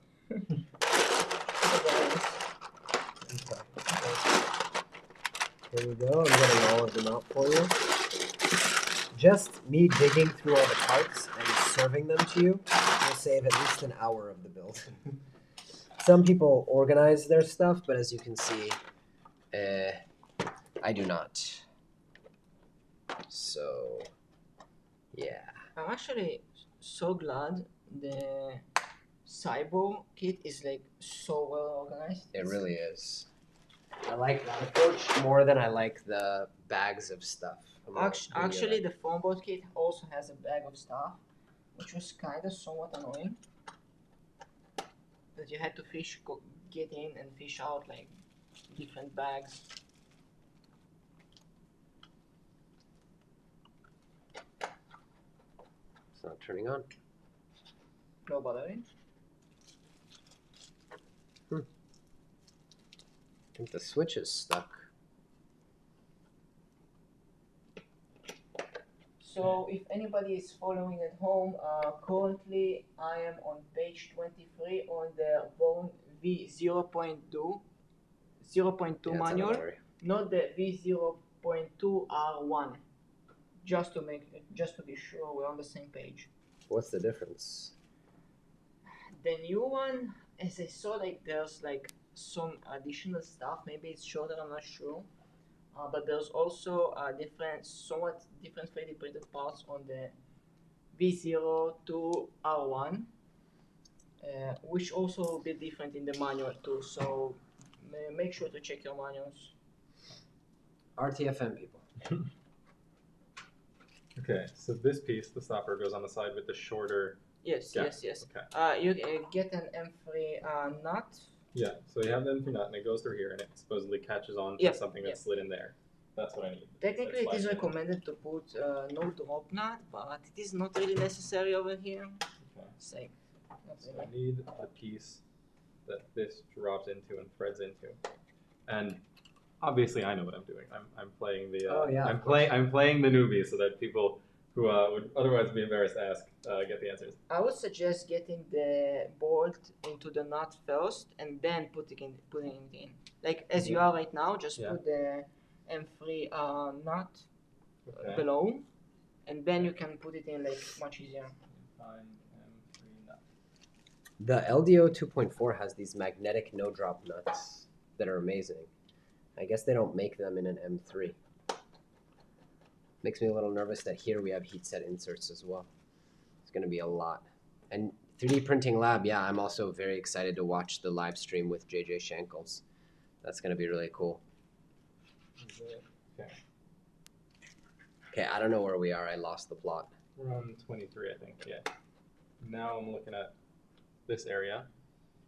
Here we go. I'm getting all of them out for you. Just me digging through all the parts and serving them to you will save at least an hour of the build. Some people organize their stuff, but as you can see, I do not. So, yeah. I'm actually so glad the Siboor kit is like so well organized. It really is. I like that approach more than I like the bags of stuff. Actually, the foam board kit also has a bag of stuff, which was kind of somewhat annoying. That you had to get in and fish out like different bags. It's not turning on. No bothering. I think the switch is stuck. So if anybody is following at home, currently I am on page 23 on the Voron V0.2 0.2 manual, not the V0.2R1. Just to be sure we're on the same page. What's the difference? The new one, as I saw, like there's like some additional stuff. Maybe it's shorter. I'm not sure. But there's also somewhat different 3D printed parts on the V02R1, which also will be different in the manual too. So make sure to check your manuals. RTFM people. Okay, so this piece, the stopper, goes on the side with the shorter. Yes, gap. yes. Okay. You get an M3 nut. Yeah, so you have the M3 nut and it goes through here and it supposedly catches on to something that's slid in there. That's what I need. Technically, it is recommended to put no drop nut, but it is not really necessary over here. Okay. It's like, So I need the piece that this drops into and threads into, and obviously I know what I'm doing. I'm playing the I'm playing the newbie so that people who would otherwise be embarrassed to ask get the answers. I would suggest getting the bolt into the nut first and then putting it in. Like as you are right now, just put the M3 nut below, and then you can put it in like much easier. Find M3 nut. The LDO 2.4 has these magnetic no-drop nuts that are amazing. I guess they don't make them in an M3. Makes me a little nervous that here we have heat set inserts as well. It's going to be a lot. And 3D Printing Lab, yeah, I'm also very excited to watch the live stream with JJ Shankles. That's going to be really cool. Okay. Okay, I don't know where we are. I lost the plot. We're on 23, I think. Yeah. Now I'm looking at this area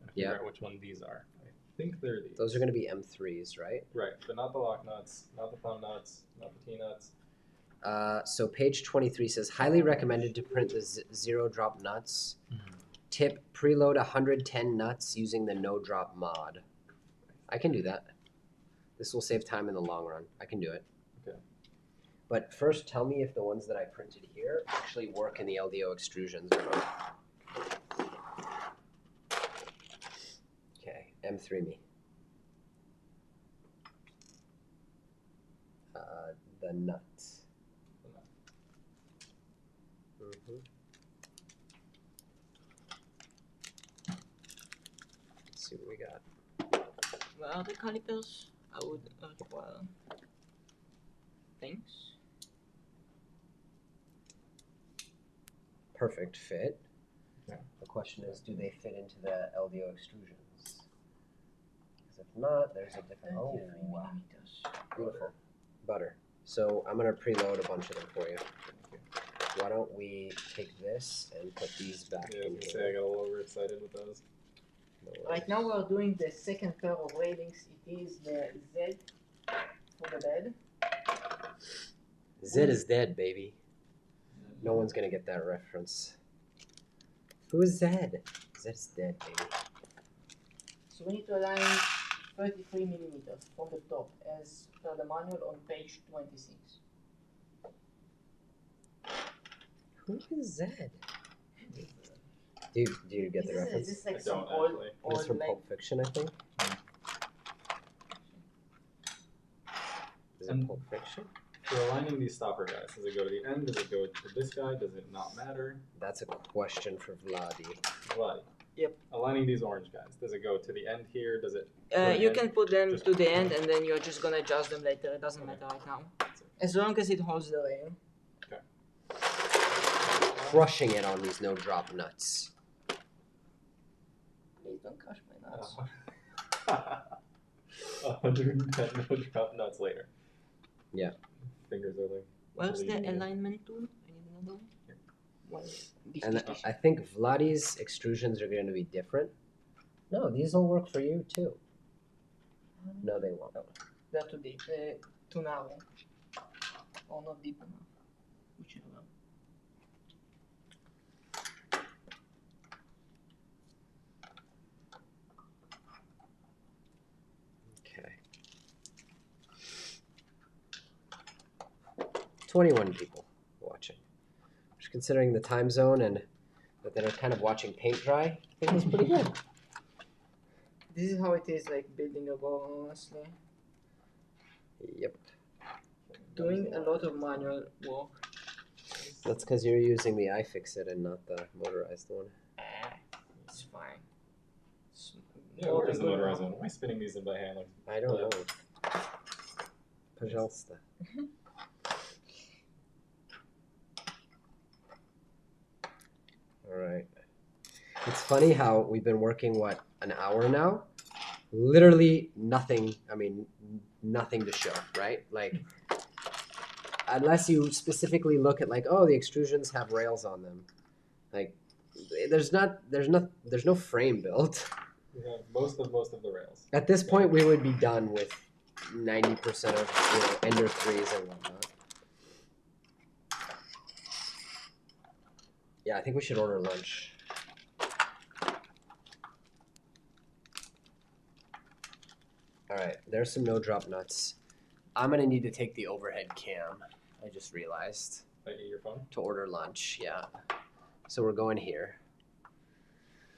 and figure out which one these are. I think they're these. Those are going to be M3s, right? Right, but not the lock nuts, not the thumb nuts, not the T-nuts. So page 23 says, highly recommended to print the zero drop nuts Tip, preload 110 nuts using the no drop mod. I can do that. This will save time in the long run. I can do it. Okay. But first, tell me if the ones that I printed here actually work in the LDO extrusions or not. Okay, M3 me. The nuts. Let's see what we got. Where are the calipers? I would require things. Perfect fit. Yeah. The question is, do they fit into the LDO extrusions? Because if not, there's a different. Oh, 23 wow. millimeters. Beautiful. Butter. So I'm going to preload a bunch of them for you. Why don't we take this and put these back Yeah, I in was gonna say here? I got a little overexcited with those. No Right worries. now we're doing the second pair of railings. It is the Z for the bed. Zed is dead, baby. No one's going to get that reference. Who is Zed? Zed's dead, baby. So we need to align 33 millimeters from the top as per the manual on page 26. Who is Zed? Do you get the reference? Is this like I some don't old, actually. It's old from like Pulp Fiction, I think. Is it And- Pulp Fiction? For aligning these stopper guys, does it go to the end? Does it go to this guy? Does it not matter? That's a question for Vladi. What? Yep. Aligning these orange guys, does it go to the end here? Does it? you end? can put them Just- to the end and then you're just gonna adjust them later. It doesn't Okay. matter right now. As long as it holds the rail. Crushing it on these no drop nuts. Please don't crush my nuts. 110 no drop nuts later. Yeah. Fingers are like. Where's the bleeding. alignment tool? I need another one. Here. One. This, And this, this. I think Vladi's extrusions are going to be different. No, these will work for you too. No, they won't. They're too deep. Too narrow. Or not deep enough. Whichever. Okay. 21 people watching. Just considering the time zone and that they're kind of watching paint dry, I think it's pretty good. This is how it is like building a bow, honestly. Yep. Doing a lot of manual work. That's because you're using the iFixit and not the motorized one. It's fine. It's Yeah, more where's the than good motorized enough. one? Why am I spinning these in by hand? Like, I don't know. Пожалуйста. All right. It's funny how we've been working, what, an hour now? Literally nothing, I mean, nothing to show, right? Like, unless you specifically look at like, oh, the extrusions have rails on them. Like, there's no frame built. we have most of the rails. At this point, we would be done with 90% of Ender 3s and whatnot. Yeah, I think we should order lunch. All right, there's some no drop nuts. I'm gonna need to take the overhead cam. I just realized I eat your phone. to order lunch. Yeah, so we're going here.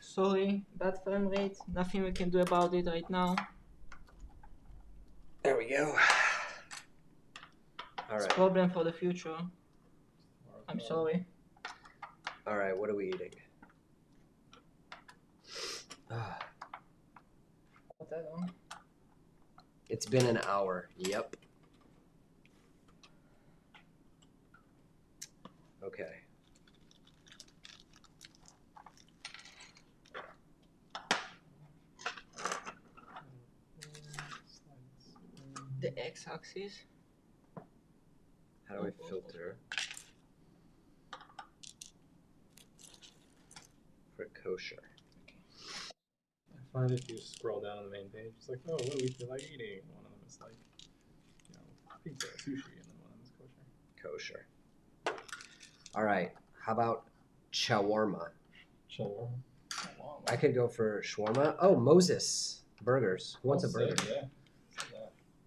Sorry, bad frame rate. Nothing we can do about it right now. There we go. All It's a right, problem for the future. I'm sorry. all right. What are we eating? Ah, Not that long. it's been an hour. Yep. Okay. The x-axis. How do I filter for kosher? I find if you scroll down on the main page, it's like, oh, what do we feel like eating? And one of them is like, you know, pizza, sushi, and then one of them is kosher. Kosher. All right. How about shawarma? Shawarma. Wow. I could go for shawarma. Oh, Moses burgers. Who wants a burger? Yeah.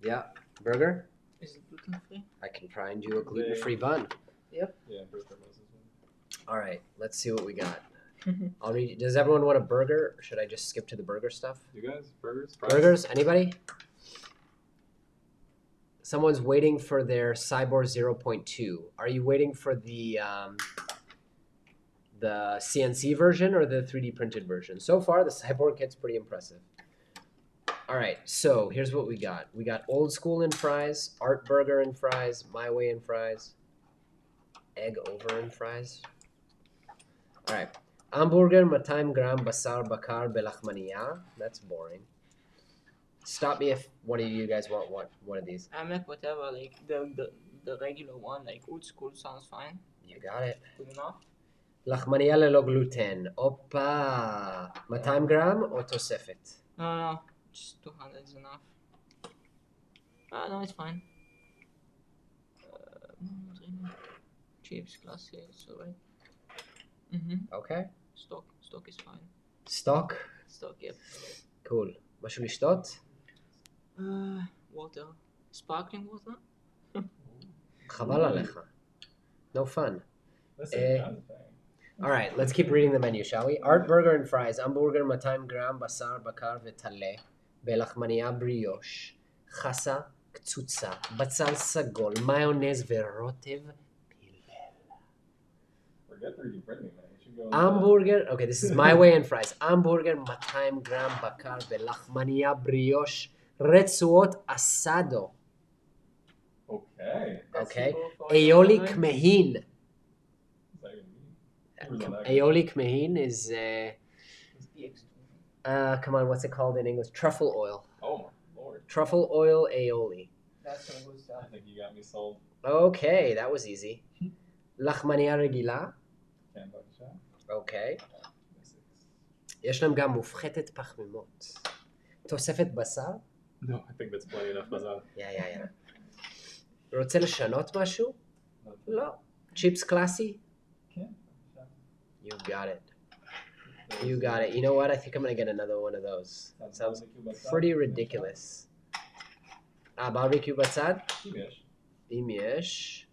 Yeah, burger. Is it gluten free? I can find you a gluten-free bun. Yeah, burger Moses one. All right, let's see what we got. I'll read. Does everyone want a burger? Or should I just skip to the burger stuff? You guys, burgers? Fries? Burgers? Anybody? Someone's waiting for their Siboor 0.2. Are you waiting for the CNC version or the 3D printed version? So far, the Siboor kit's pretty impressive. All right, so here's what we got. We got old school in fries, art burger in fries, my way in fries, egg over in fries. All right, hamburger 200 gram basar bakar belachmaniya. That's boring. Stop me if one of you guys want one of these. I make whatever, like the regular one, like old school sounds fine. You got it. Good enough. לחמניה ללא גלוטן. הופה. 200 גרם או תוספת? No, just 200 is enough. No, it's fine. Not really. Chips, classy, it's alright. אוקיי. Stock is fine. סטוק? Stock, yep. קול. משהו לשתות? Water. Sparkling water? חבל עליך. No fun. Listen, John's thing. All right, let's keep reading the menu, shall we? Art burger and fries. hamburger 200 גרם בשר בקר וטלה. בלחמניה בריאוש. חסה קצוצה. בצל סגול. מיונז ורוטב פילל. Forget 3D printing, man. You should go. Hamburger, okay, this is my way and fries. hamburger 200 גרם בקר בלחמניה בריאוש. רצועות אסדו. Okay. Okay. Siboor Voron. Aioli kmehin. Is that gonna be? Where's all that Aioli kmehin is, It's the extrusion. come on, what's it called in English? Truffle oil. Oh my lord. Truffle oil aioli. That's some good stuff. I think you got me sold. Okay, that was easy. לחמניה רגילה. Can't buy the shop. Okay. יש להם גם מופחתת פחמימות. תוספת בשר? No, I think that's plenty enough bazaar. Yeah. רוצה לשנות משהו? לא. Chips classy? Can't. You got it. You got it. You know what? I think I'm going to get another one of those. Sounds pretty ridiculous. Barbecue בצד? אם יש.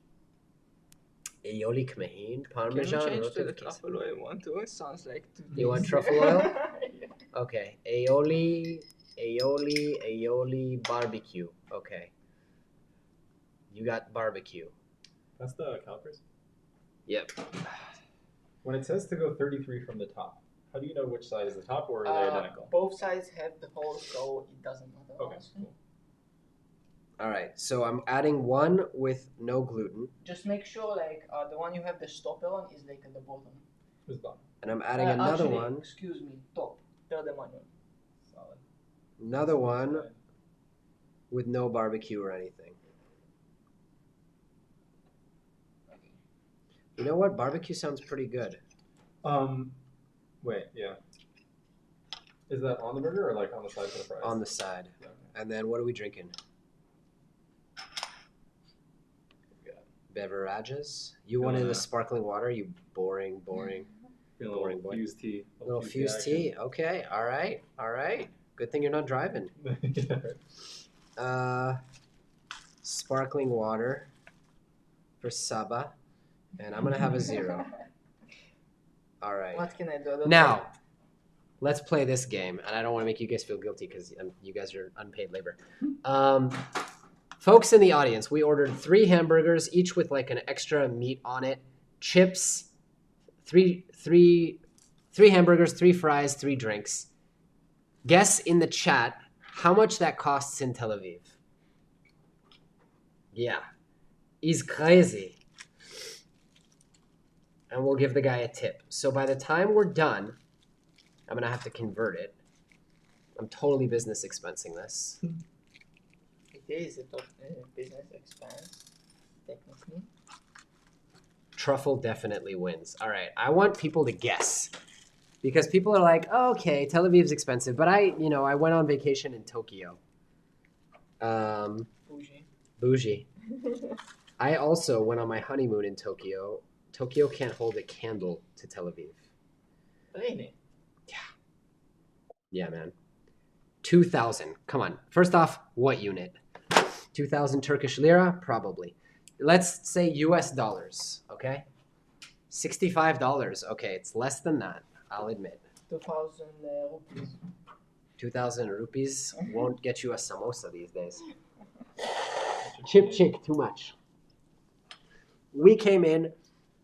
aioli kmehin, Can we parmesan, change to rotel the queso. truffle oil one too? It sounds like too You want tasty. truffle oil? Yeah. Okay. Aioli, barbecue. Okay. You got barbecue. That's the calipers. Yep. When it says to go 33 from the top, how do you know which side is the top, or are they identical? Both sides have the hole, so it doesn't matter. Okay, honestly. cool. All right. So I'm adding one with no gluten, Just make sure, like, the one you have the stopper on is like at the bottom. Who's bottom? and I'm adding another Actually, one. Excuse me, top. Third manual. Solid. Another one with no barbecue or anything. You know what? Barbecue sounds pretty good. Wait, yeah. Is that on the burger or like on the side for the fries? On the side. Okay. And then what are we drinking? Beverages. You wanted Yeah. the sparkling water? You boring. Feeling a Boring little boy. fused tea. Little fused tea. Okay. All right. Good thing you're not driving. Sparkling water for Saba. And I'm going to have a 0. All right. What can I do? I don't Now, let's play this game. And I don't want to make you guys feel guilty because you guys are unpaid labor. Folks in the audience, we ordered 3 hamburgers, each with like an extra meat on it, chips, three hamburgers, 3 fries, 3 drinks. Guess in the chat how much that costs in Tel Aviv. Yeah, he's crazy. And we'll give the guy a tip. So by the time we're done, I'm gonna have to convert it. I'm totally business expensing this. It is a top business expense, technically. Truffle definitely wins. All right, I want people to guess. Because people are like, oh, okay, Tel Aviv's expensive, but I went on vacation in Tokyo. Bougie. I also went on my honeymoon in Tokyo. Tokyo can't hold a candle to Tel Aviv. Really? Yeah. Yeah, man. 2,000. Come on. First off, what unit? 2,000 Turkish lira? Probably. Let's say US dollars, okay? $65. Okay, it's less than that, I'll admit. 2,000 rupees. 2,000 rupees won't get you a samosa these days. Chip chick, too much. We came in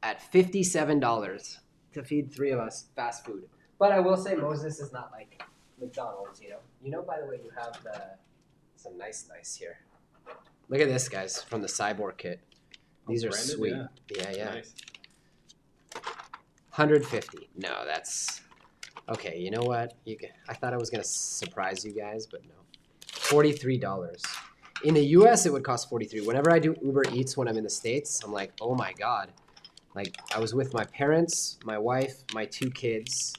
at $57 to feed 3 of us fast food. But I will say Moses is not like McDonald's, you know? You know, by the way, you have some nice here. Look at this, guys, from the Siboor kit. These are branded, sweet. yeah. Yeah. Nice. 150. No, that's... Okay, you know what? I thought I was going to surprise you guys, but no. $43. In the US, it would cost $43. Whenever I do Uber Eats when I'm in the States, I'm like, oh my God. Like, I was with my parents, my wife, my 2 kids.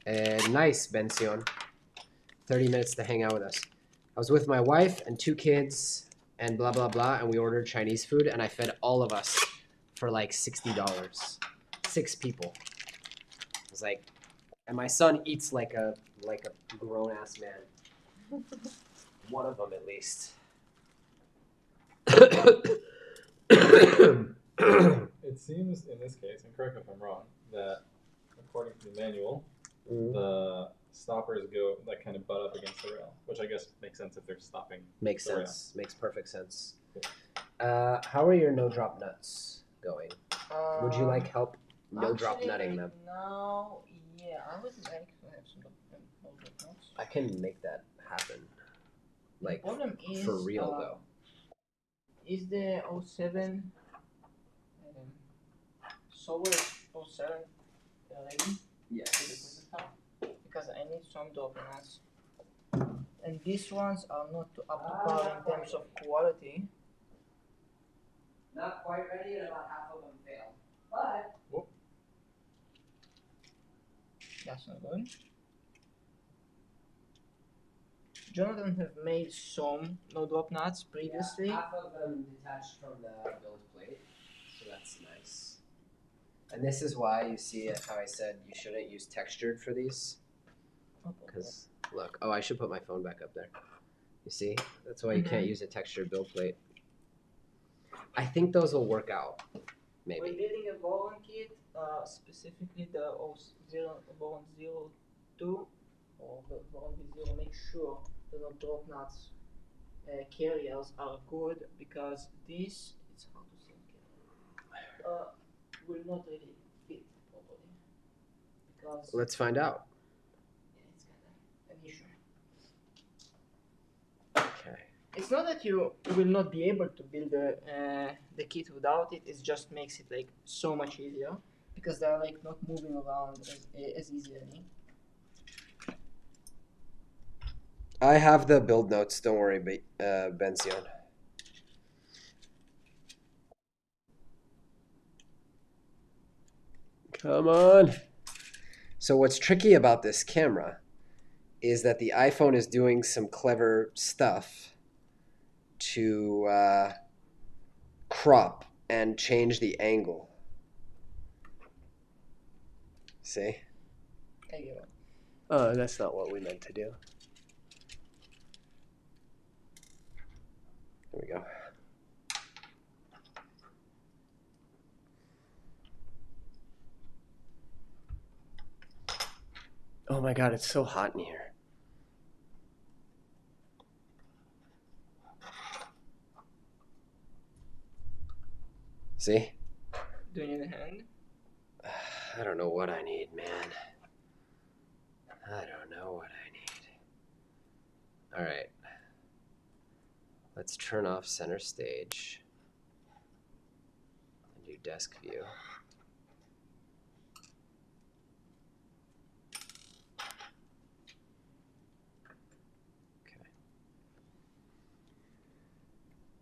Nice, Bension. 30 minutes to hang out with us. I was with my wife and 2 kids and blah, blah, blah, and we ordered Chinese food, and I fed all of us for like $60. 6 people. I was like, and my son eats like a grown-ass man. One of them, at least. It seems in this case, and correct me if I'm wrong, that according to the manual, Mm. the stoppers go like kind of butt up against the rail, which I guess makes sense if they're stopping. Makes the rail. sense. Makes perfect sense. How are your no-drop nuts going? Would you like help no-drop nutting them? Now, yeah, I would like to have some no-drop nuts. I can make that happen. Like, The problem is, for real, though. Is the 07 Solar 07 ready? Yes. Because I need some drop nuts. And these ones are not up to par in terms of quality. Not quite ready, and about half of them failed. But... Whoop. That's not good. Jonathan have made some no drop nuts previously. Yeah, half of them detached from the build plate, so that's nice. And this is why you see how I said you shouldn't use textured for these. Because, look, oh, I should put my phone back up there. You see? That's why you can't use a textured build plate. I think those will work out, maybe. When building a Voron kit, specifically the Voron 02 or the Voron V0, make sure the no drop nuts carriers are good, because this, it's hard to say, will not really fit properly. Because Let's find out. it's kind of an issue. Okay. It's not that you will not be able to build the kit without it. It just makes it like so much easier, because they're like not moving around as easily. I have the build notes. Don't worry, Bension. Come on. So what's tricky about this camera is that the iPhone is doing some clever stuff to crop and change the angle. See? I get it. Oh, that's not what we meant to do. There we go. Oh my God, it's so hot in here. See? Do you need a hand? I don't know what I need, man. I don't know what I need. All right. Let's turn off center stage and do desk view. Okay.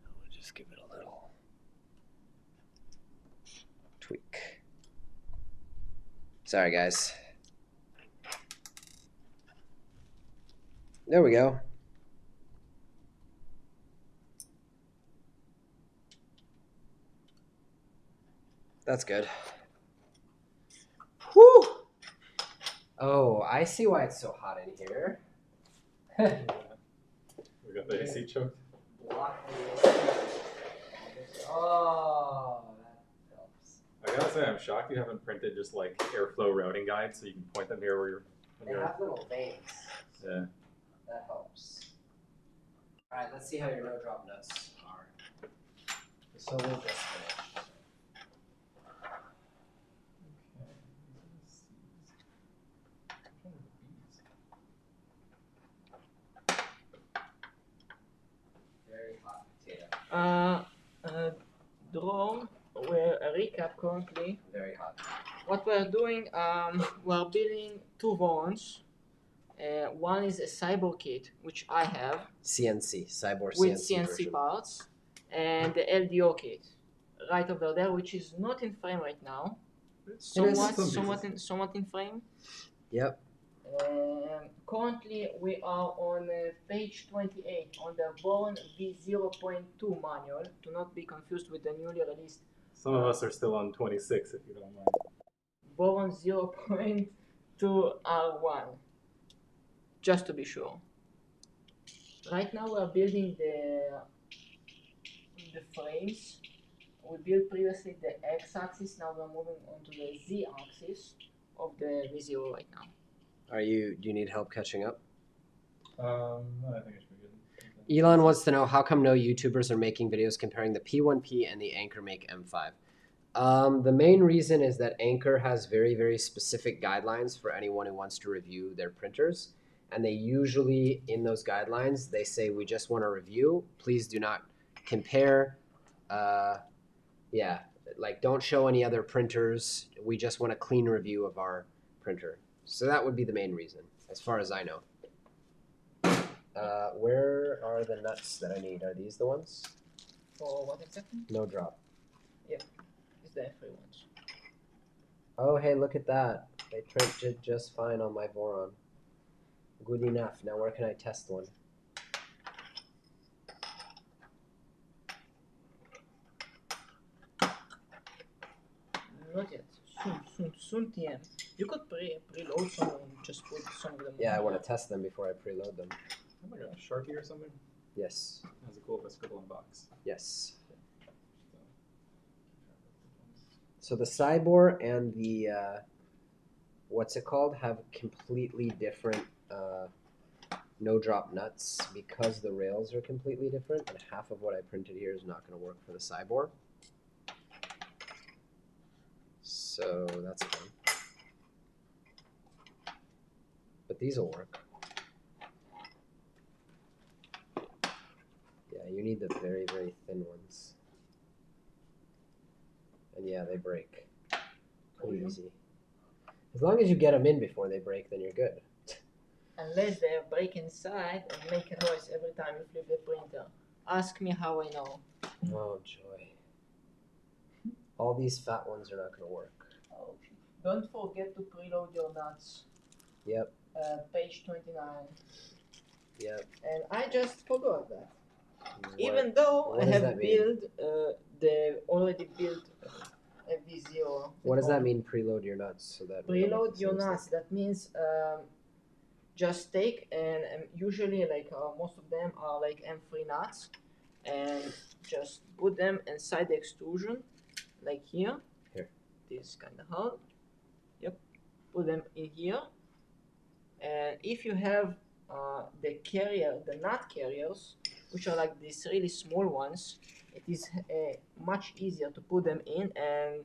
We'll just give it a little tweak. Sorry, guys. There we go. That's good. Whew! Oh, I see why it's so hot in here. We got the AC choked. Oh, that helps. I gotta say, I'm shocked you haven't printed just like airflow routing guides so you can point them here where you're. They have little veins. Yeah. That helps. All right, let's see how your no drop nuts are. So we'll just finish. Very hot potato. Drone, we're a recap currently. Very hot. What we're doing, we're building two Vorons. One is a Siboor kit, which I have, CNC, Siboor with CNC CNC version. parts, and the LDO kit, right over there, which is not in frame right now. Somewhat in frame. Yep. Currently, we are on page 28 on the Voron V0.2 manual. Do not be confused with the newly released Some of us are still on 26, if you don't mind. Voron 0.2 R1. Just to be sure. Right now, we are building the frames. We built previously the X-axis. Now we're moving on to the Z-axis of the V0 right now. Do you need help catching up? No, I think it should be good. Elon wants to know how come no YouTubers are making videos comparing the P1P and the Anker Make M5. The main reason is that Anker has very, very specific guidelines for anyone who wants to review their printers. And they usually, in those guidelines, they say, we just want a review. Please do not compare. Don't show any other printers. We just want a clean review of our printer. So that would be the main reason, as far as I know. Where are the nuts that I need? Are these the ones? For what exactly? No drop. It's the free ones. Oh, hey, look at that. They printed just fine on my Voron. Good enough. Now where can I test one? Not yet. Soon TM. You could preload some and just put some of them. Yeah, I want to test them before I preload them. Oh my god, Sharpie or something? Yes. That's a cool if I scribble in box. Yes. So the Siboor and the what's it called have completely different no drop nuts because the rails are completely different, and half of what I printed here is not going to work for the Siboor. So that's fun. But these will work. Yeah, you need the very, very thin ones. And yeah, they break pretty easy. As long as you get them in before they break, then you're good. Unless they break inside and make a noise every time you flip the printer. Ask me how I know. Oh, joy. All these fat ones are not going to work. Oh, don't forget to preload your nuts. Yep. Page 29. Yep. And I just forgot that. What- Even though I does have that mean? already built a V0. What does that mean, preload your nuts? So that we don't make Preload the your same nuts. mistake? That means just take and usually like most of them are like M3 nuts, and just put them inside the extrusion, like here. Here. This kind of hole. Yep. Put them in here, and if you have the nut carriers, which are like these really small ones, it is much easier to put them in and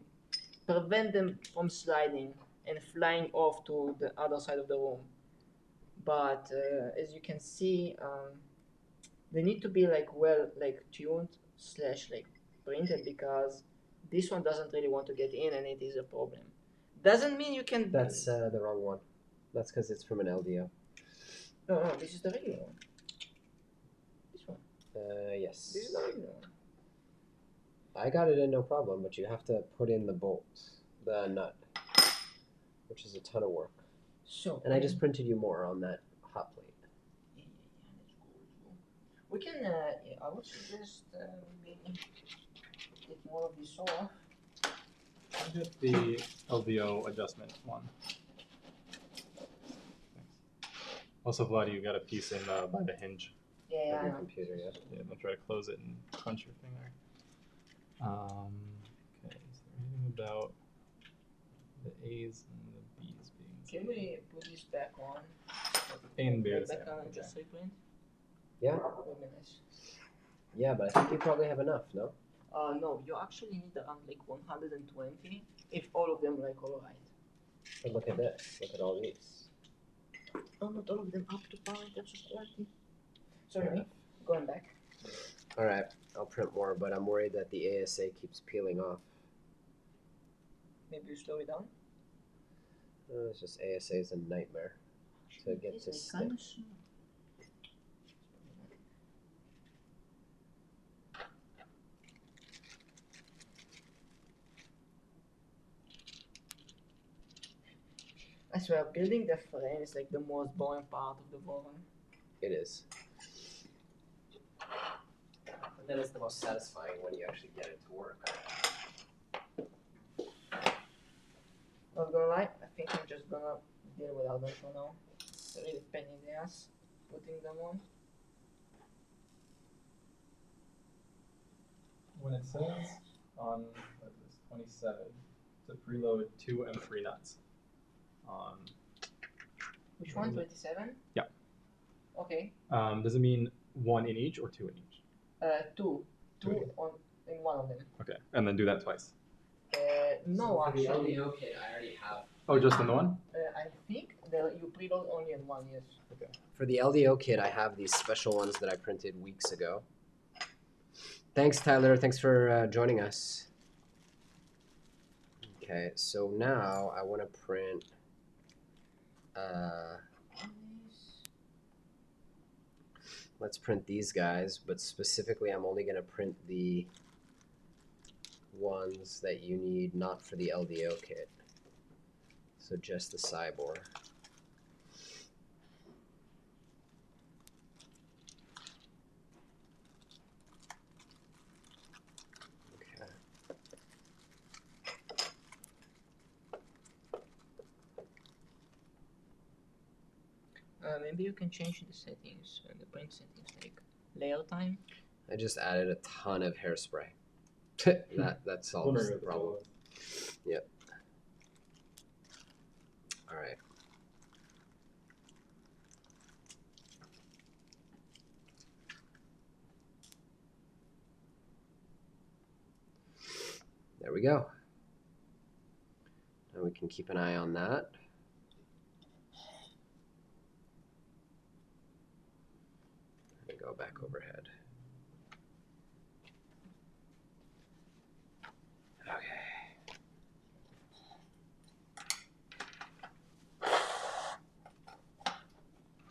prevent them from sliding and flying off to the other side of the room. But as you can see, they need to be like tuned / like printed, because this one doesn't really want to get in, and it is a problem. Doesn't mean you can. That's the wrong one. That's because it's from an LDO. No, this is the regular one. This one. Yes. This is the regular one. I got it in no problem, but you have to put in the bolt, the nut, which is a ton of work. So. And I just printed you more on that hot plate. Yeah, let's go. We can. I would suggest maybe take more of this off. I get the LDO adjustment one. Also, Vlad, you got a piece in by the hinge. Yeah, On yeah, I your know. computer, yeah. Yeah, don't try to close it and punch your thing there. Okay, is there anything about the A's and the B's being Can we put this back on? A and B are the Back same, on and okay. just reprint? Yeah, Would be nice. yeah, but I think you probably have enough, no? No, you actually need around like 120 if all of them like all right. But look at this. Look at all these. Oh, not all of them up to par in terms of quality. Sorry, Yeah. me. Going back. All right, I'll print more, but I'm worried that the ASA keeps peeling off. Maybe you slow it down. It's just ASA is a nightmare to get Yes, to I stick. kinda saw. I swear, building the frame is like the most boring part of the Voron. It is. But then it's the most satisfying when you actually get it to work. Not gonna lie, I think I'm just gonna deal without them for now. It's a really pain in the ass putting them on. When it says on what is this, 27 to preload 2 M3 nuts. Which one? 27? Yeah. Okay. Does it mean 1 in each or 2 in each? Two. Two Two on in one of them. Okay, and then do that twice. No, So for the actually. LDO kit, I already have. Oh, just in the one? I think that you preload only in one, yes. Okay. For the LDO kit, I have these special ones that I printed weeks ago. Thanks, Tyler. Thanks for joining us. Okay, so now I want to print. Let's print these guys, but specifically, I'm only going to print the ones that you need, not for the LDO kit. So just the Siboor. Okay. Maybe you can change the settings, the print settings, like layer time. I just added a ton of hairspray. that solves Wondering the what the problem. tool is. Yep. All right. There we go. Now we can keep an eye on that. And go back overhead. Okay.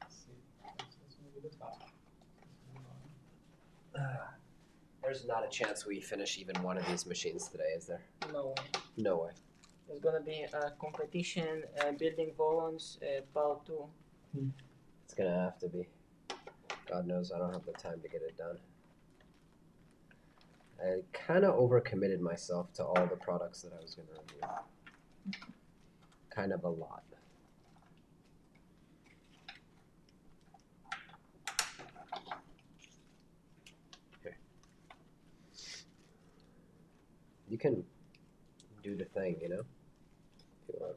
Let's see. This one will be the top. There's not a chance we finish even one of these machines today, is there? No. No way. There's gonna be a competition building Vorons part 2. It's gonna have to be. God knows I don't have the time to get it done. I kind of overcommitted myself to all the products that I was gonna review. Kind of a lot. Here. You can do the thing, you know? If you want.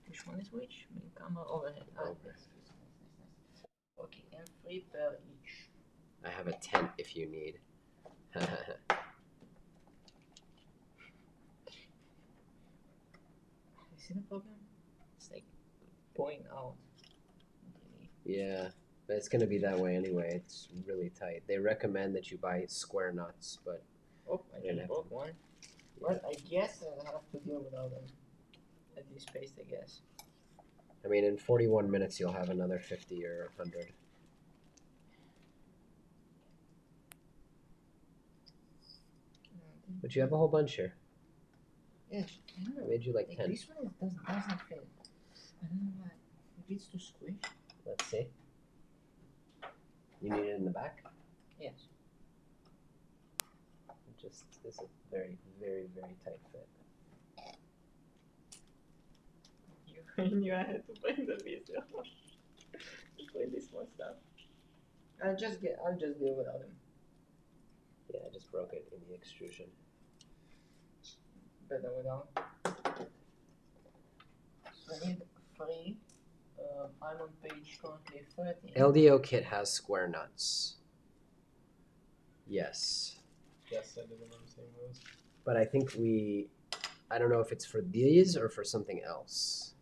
Which one is which? Main camera overhead. Ah, Okay. nice. Okay, and 3 per each. I have a tent if you need. You see the problem? It's like going out. Not really. Yeah, but it's gonna be that way anyway. It's really tight. They recommend that you buy square nuts, but Oh, I Didn't just have broke one. Well, I guess I'll have to deal without them. At this pace, I guess. I mean, in 41 minutes you'll have another 50 or 100. But you have a whole bunch here. Yes, I don't I know. made you like 10. This one doesn't fit. I don't know why. Maybe it's too squished. Let's see. You need it in the back? Yes. It just is a very, very, very tight fit. You I knew I had to bring the video. Play this more stuff. I'll just deal without him. Yeah, I just broke it in the extrusion. Better without. So I need 3. I'm on page currently 13. LDO kit has square nuts. Yes. Yes, I did remember seeing those. But I think I don't know if it's for these or for something else.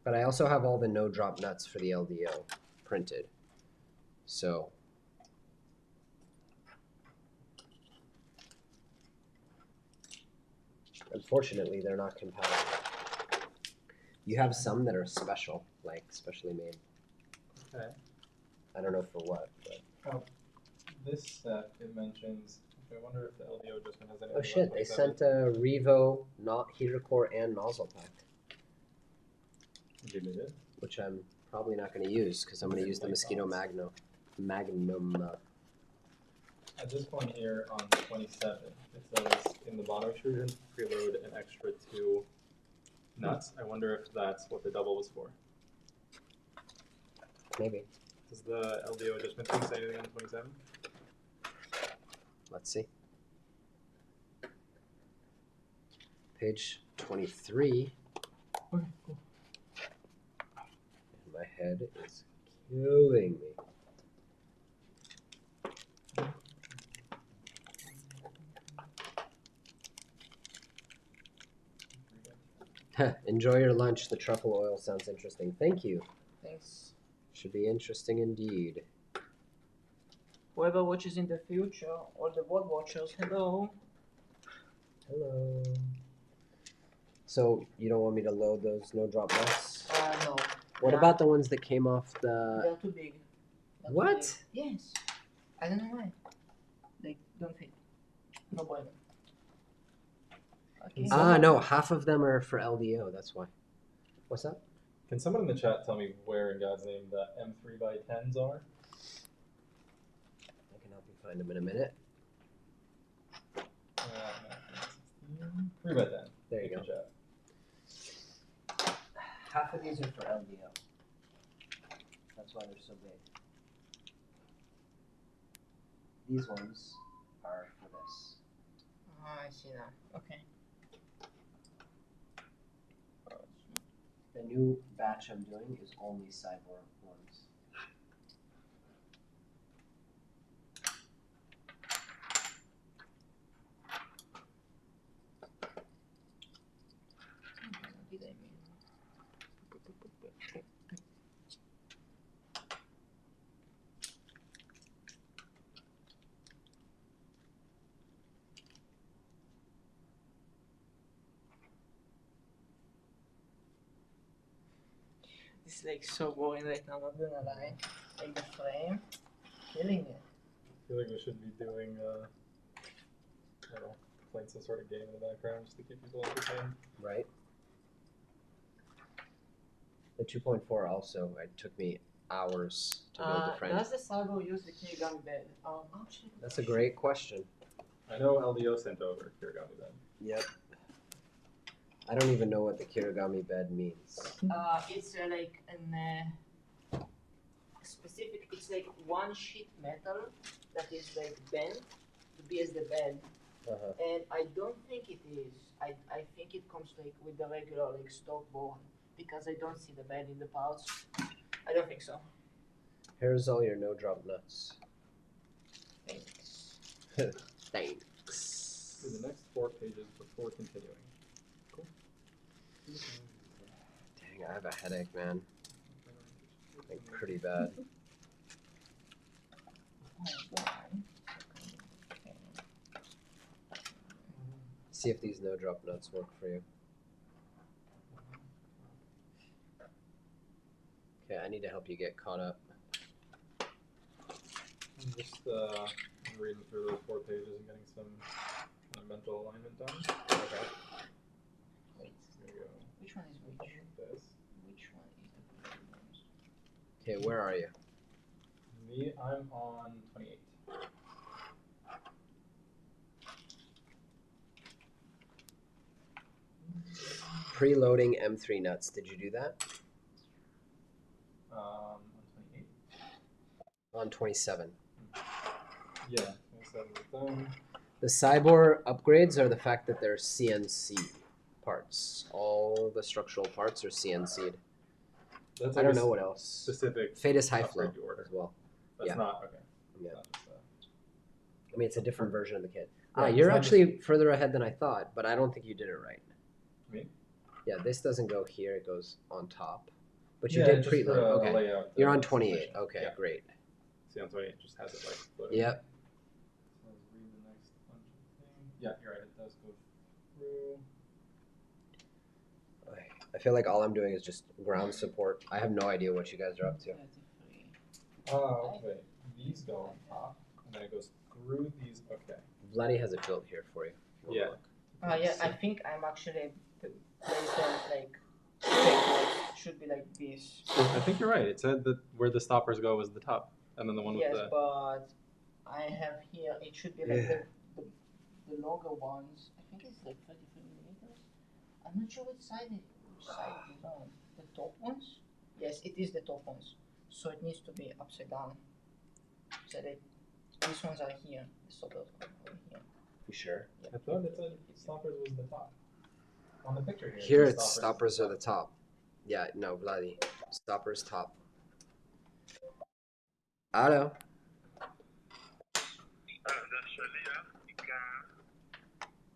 But I also have all the no drop nuts for the LDO printed. So unfortunately they're not compatible. You have some that are special, like specially made. Okay. I don't know for what, but This set, it mentions, I wonder if the LDO adjustment has anything. oh shit, they sent a Revo heater core and nozzle pack, Did you need it? which I'm probably not going to use because I'm going to use the Mosquito Magnum. At this point here on 27, it says in the bottom extrusion, preload an extra 2 nuts. I wonder if that's what the double was for. Maybe. Does the LDO adjustment thing say anything on 27? Let's see. Page 23. Okay, cool. And my head is killing me. Enjoy your lunch. The truffle oil sounds interesting. Thank you. Thanks. Should be interesting indeed. Whoever watches in the future, all the world watchers, hello. Hello. So you don't want me to load those no drop nuts? No. What Nah. about the ones that came off the? They're too big. They're too What? big. Yes. I don't know why. They don't fit. No bueno. Okay. No, half of them are for LDO. That's why. What's that? Can someone in the chat tell me where in God's name the M3x10s are? I can help you find them in a minute. 3x10. There you go. Chat. Half of these are for LDO. That's why they're so big. These ones are for this. Oh, I see now. Okay. The new batch I'm doing is only Siboor ones. What did I mean? It's like so boring right now, not gonna lie. Like the frame, killing it. I feel like we should be doing, I don't know, playing some sort of game in the background just to keep people entertained. Right. The 2.4 also, it took me hours to build the frame. Does the Sabo use the Kirigami bed? Actually, That's a great question. I know LDO sent over Kirigami Bed. Yep. I don't even know what the Kirigami bed means. It's like an specific. It's like one sheet metal that is like bent to be as the bed, and I don't think it is. I think it comes like with the regular like stock bone because I don't see the bed in the parts. I don't think so. Here's all your no drop nuts. Thanks. Thanks. Do the next 4 pages before continuing. Cool. Dang, I have a headache, man. Like pretty bad. See if these no drop nuts work for you. Okay, I need to help you get caught up. I'm just reading through those 4 pages and getting some kind of mental alignment done. Okay. Wait, There you go. which one is which? This. Which one is the good ones? Okay, where are you? Me, I'm on 28. Preloading M3 nuts. Did you do that? 128. On 27. Yeah, 27 is done. The Siboor upgrades are the fact that they're CNC parts. All the structural parts are CNC'd. That's I like don't a know what else. specific. Fade is high flow upgrade you order. as well. That's Yeah. not okay. Yeah. Not just, I mean, it's a different version of the kit. Right, it's You're not actually further ahead than I thought, but I don't think you did it right. Me? Yeah, this doesn't go here. It goes on top. But you yeah, did just for, preload. Okay. layout, You're on 28. position. Okay, Yeah. great. See, on 28 just has it like floating. Yep. So let's read the next bunch of things. Yeah, you're right. It does go through. I feel like all I'm doing is just ground support. I have no idea what you guys are up to. 33. Oh, okay. These go on top, and then it goes through these. Okay. Vladdy has it built here for you. if you wanna Yeah. look. Yeah, I think I'm actually place them like it should be like this. I think you're right. It said that where the stoppers go was the top, and then the one Yes, with the. but I have here. It should be like Yeah. the longer ones. I think it's like 33 millimeters. I'm not sure which side is on. The top ones. Yes, it is the top ones. So it needs to be upside down. So that these ones are here. The stoppers are over here. You sure? I thought it said stoppers was the top. On the picture here. Here says it's stoppers are the top. Yeah, no, Vladdy. Stoppers top. Hello.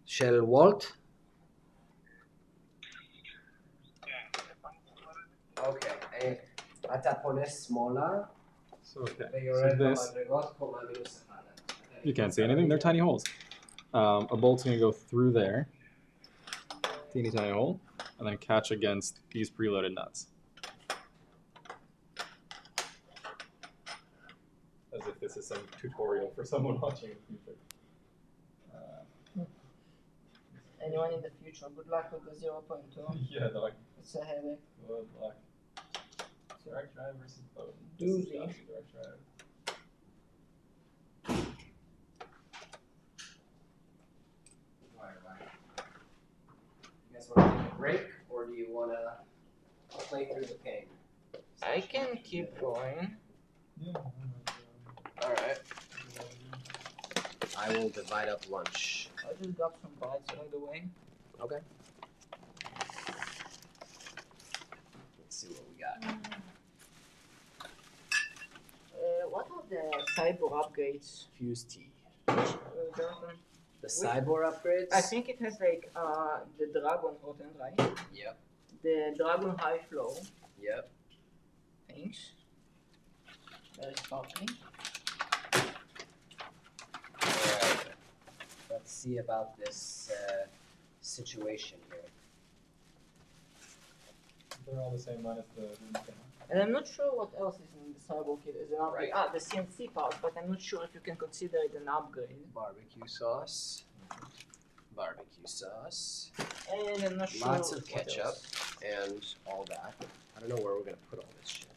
Shell Walt? Okay. אתה פונס שמאלה, So okay. So ויורד this, במדרגות קומה מינוס אחד. you can't see anything. They're tiny holes. A bolt's gonna go through there, teeny tiny hole, and then catch against these preloaded nuts. As if this is some tutorial for someone watching in the future. Anyone in the future, good luck with the 0.2. Yeah, dog. It's a headache. Good luck. Direct drive versus boat. Doozy. Direct drive. You guys want to take a break, or do you want to play through the pain? I can keep going. Yeah. All right. I will divide up lunch. I just got some bites along the way. Okay. Let's see what we got. What are the Siboor upgrades, Fuse T. Jonathan? The Siboor upgrades? I think it has like the Dragon Rotten, right? Yep. The Dragon High Flow Yep. things. Very sparkling. Alright. Let's see about this situation here. They're all the same minus the wooden thing. And I'm not sure what else is in the Siboor kit as an upgrade. Right. The CNC part, but I'm not sure if you can consider it an upgrade. Barbecue sauce. Barbecue sauce. And I'm not sure. Lots of what ketchup else. and all that. I don't know where we're gonna put all this shit.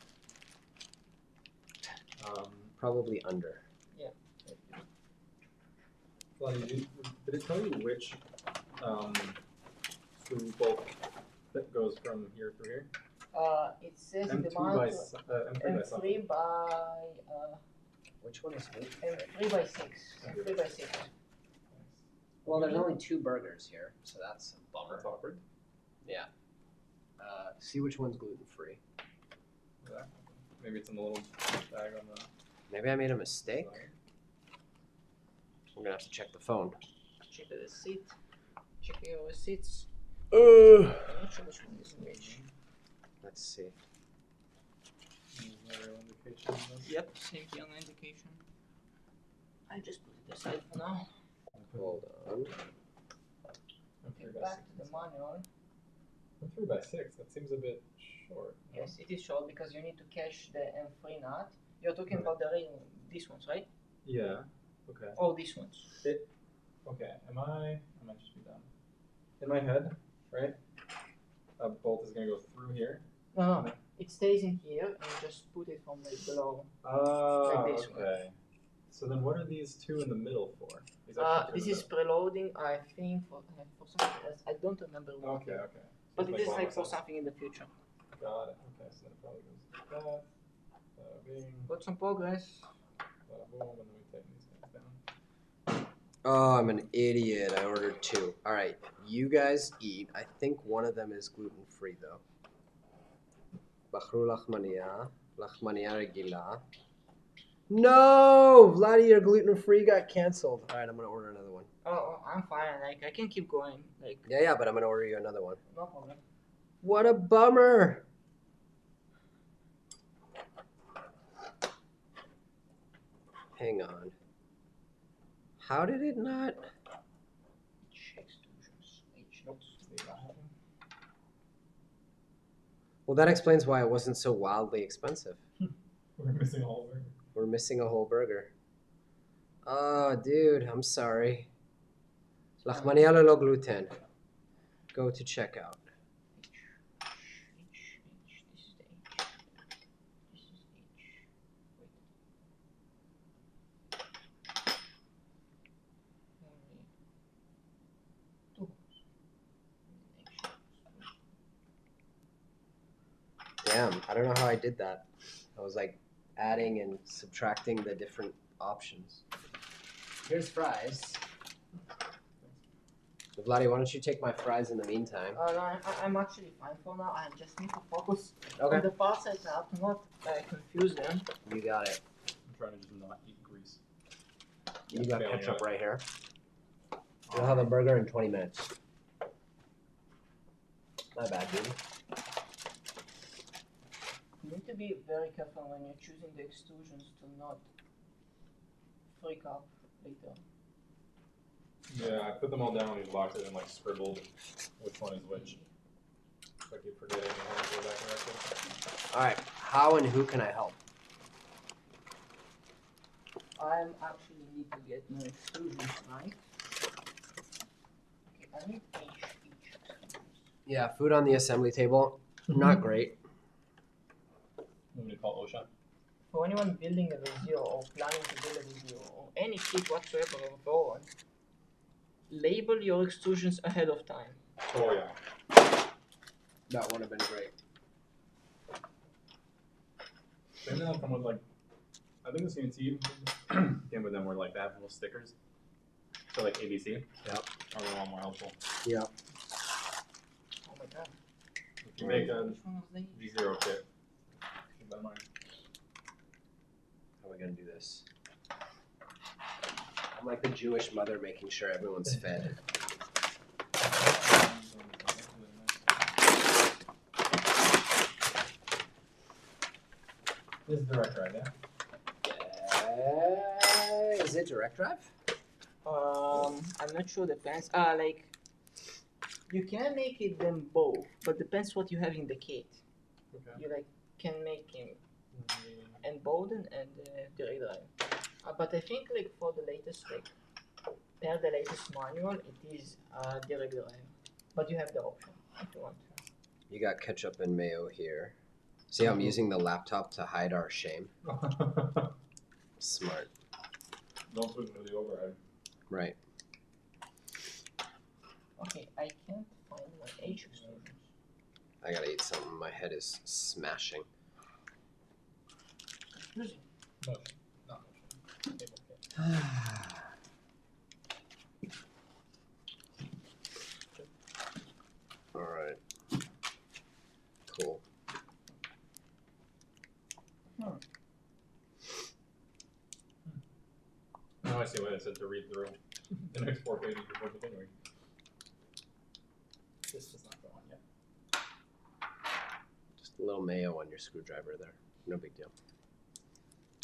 Probably under. Well, did it tell you which screw bolt that goes from here through here? It says in the M2 by manual M3 by something. M3 by Which one is which? M3 by 6. M3 by 6. Well, there's only 2 burgers here, so that's a bummer. That's awkward. Yeah. See which one's gluten free. Yeah. Maybe it's in the little bag on the Maybe I made a mistake. side. I'm gonna have to check the phone. Check the receipt. Check your receipts. Uh, I'm not sure which one is which. let's see. There's no real indication of this. Yep, same here, no indication. I'll just put it aside for now. Hold on. M3 by Back 6. to the manual. M3 by 6. That seems a bit short. no? Yes, it is short because you need to cache the M3 nut. You're talking Right. about the ring, these ones, right? Yeah. Okay. All these ones. Okay. I might just be dumb. In my head, right? A bolt is gonna go through here. No, no, it stays in here and you just put it from like below. Oh, Like this one. okay. So then, what are these two in the middle for? These This extra two in is the middle. preloading, I think, for something else. I don't remember what. Okay. Okay. But it Make is a lot like more for sense. something in the future. Got it. Okay, so that probably goes like that. Bing, Got some progress. boom, and then we take these guys down. Oh, I'm an idiot. I ordered 2. All right, you guys eat. I think one of them is gluten free though. Bachru lachmania, lachmania regila. No, Vladi, your gluten free got canceled. All right, I'm gonna order another one. Oh, I'm fine. Like I can keep going. Like Yeah, but I'm gonna order you another one. no problem. What a bummer. Hang on. How did it not? Nope. Well, that explains why it wasn't so wildly expensive. We're missing a whole burger. We're missing a whole burger. Oh, dude, I'm sorry. Lachmania lelo gluten. Go to checkout. This is the H. This is H. Wait. Damn, I don't know how I did that. I was like adding and subtracting the different options. Here's fries. Vladi, why don't you take my fries in the meantime? No, I'm actually fine for now. I just need to focus Okay. on the parts I have to not confuse them. You got it. I'm trying to just not eat grease. You got Failing ketchup at it. right here. You'll have a burger in 20 minutes. Not bad, dude. You need to be very careful when you're choosing the extrusions to not freak out later. Yeah, I put them all down in these boxes and like scribbled which one is which. So I keep forgetting and I have to go back and rest All right, how and who can I help? I'm actually need to get my extrusions right. Okay, I need each extrusions. Yeah, food on the assembly table, not great. I'm gonna call OSHA. For anyone building a V0 or planning to build a V0 or any kit whatsoever of Voron, label your extrusions ahead of time. Oh yeah. That would have been great. They now come with like, I think the CNC came with them where like they have little stickers. So like ABC. Yep. Are a lot more helpful. Yeah. Oh my god. If you make a Which one was they? V0 kit, keep that in mind. How are we gonna do this? I'm like the Jewish mother making sure everyone's fed. This is direct drive, yeah? Is it direct drive? I'm not sure. Depends. Like you can make it them both, but depends what you have in the kit. Okay. You like can make him embolden and direct drive. But I think like for the latest like per the latest manual, it is direct drive. But you have the option if you want to. You got ketchup and mayo here. See how I'm using the laptop to hide our shame? Smart. Don't put it into the overhead. Right. Okay, I can't find my H extrusions. I gotta eat something. My head is smashing. Excuse me. No, not much. Table kit. All right. Cool. Now I see why it said to read through the next 4 pages before continuing. This does not go on yet. Just a little mayo on your screwdriver there. No big deal.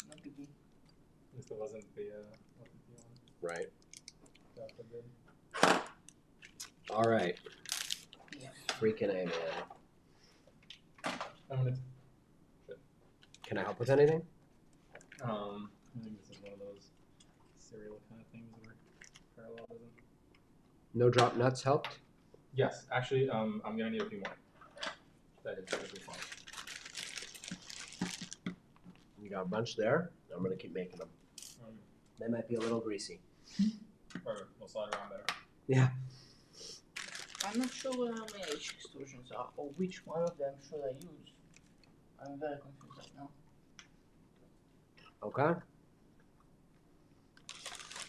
No biggie. At least it wasn't the one. Right. That's a good. All right. Yeah. Freaking A, man. I'm gonna. Can I help with anything? I think this is one of those serial kind of things where parallel doesn't. No drop nuts helped? Yes, actually, I'm gonna need a few more. That is perfectly fine. You got a bunch there. I'm gonna keep making them. They might be a little greasy. Or we'll slide around better. Yeah. I'm not sure where my H extrusions are, or which one of them should I use. I'm very confused right now. Okay.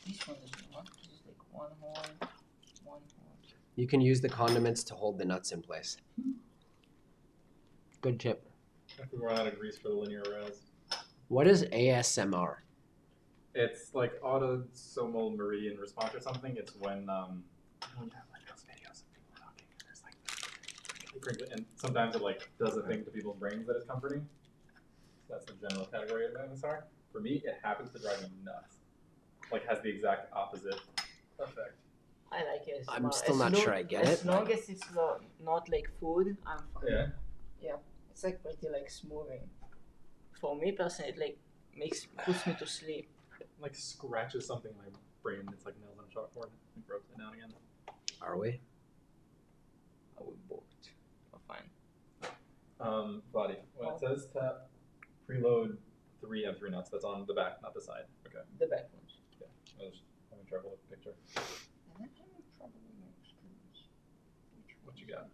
This one is not. This is like one hole, one hole. You can use the condiments to hold the nuts in place. Good tip. If we run out of grease for the linear rails. What is ASMR? It's like autosomal meridian response or something. It's when you have like those videos of people talking and there's like crinkly, and sometimes it like does a thing to people's brains that is comforting. So that's the general category of MSR. For me, it happens to drive me nuts. Like has the exact opposite effect. I like it. I'm still not sure I get it. As long as it's not like food, I'm fine. Yeah. Yeah, it's like pretty like smoothing. For me personally, it like puts me to sleep. Like scratches something in my brain. It's like nails on a chalkboard. It broke it down again. Are we? I would booked. Oh, fine. Body. When it says to preload 3 M3 nuts, that's on the back, not the side. Okay. The back ones. Yeah. I was having trouble with the picture. And I'm having trouble with my extrusions. What you got?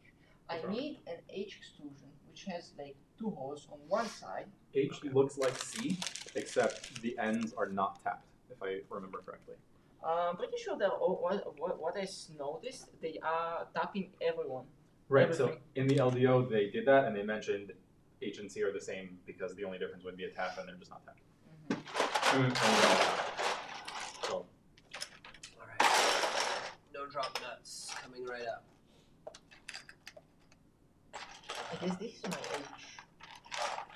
I need an H extrusion which has like 2 holes on one side. H looks like C, except the ends are not tapped, if I remember correctly. I'm pretty sure that what I noticed, they are tapping everyone. Right, so Everything. in the LDO they did that, and they mentioned H and C are the same because the only difference would be a tap, and they're just not tapped. So, Alright. No drop nuts coming right up. I guess this is my H.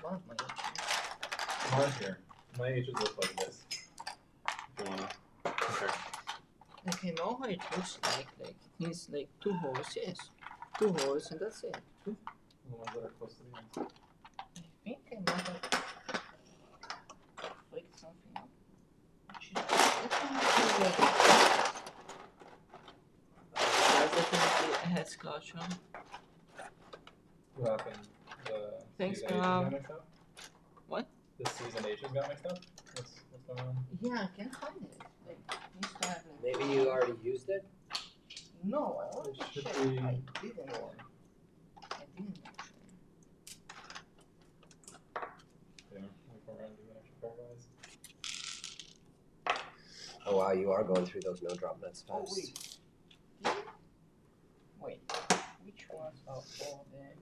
One of my H's. mine here. My H's look like this. If you wanna compare. Like I know how it looks like it needs like 2 holes, yes. 2 holes and that's it. The ones that are close to the ends. I think I might have freaked something up. Which is that's definitely a head scratch on. What happened? The Thanks, C's and H's got mixed up? What? The C's and H's got mixed up? What's going on? Yeah, I can't find it. Like, needs to have like. Maybe you already used it? No, I already It should checked. be- I didn't. I didn't actually. Yeah, like around doing extra pairwise. Oh wow, you are going through those no drop nuts Oh fast. wait. Wait. Which ones are all there?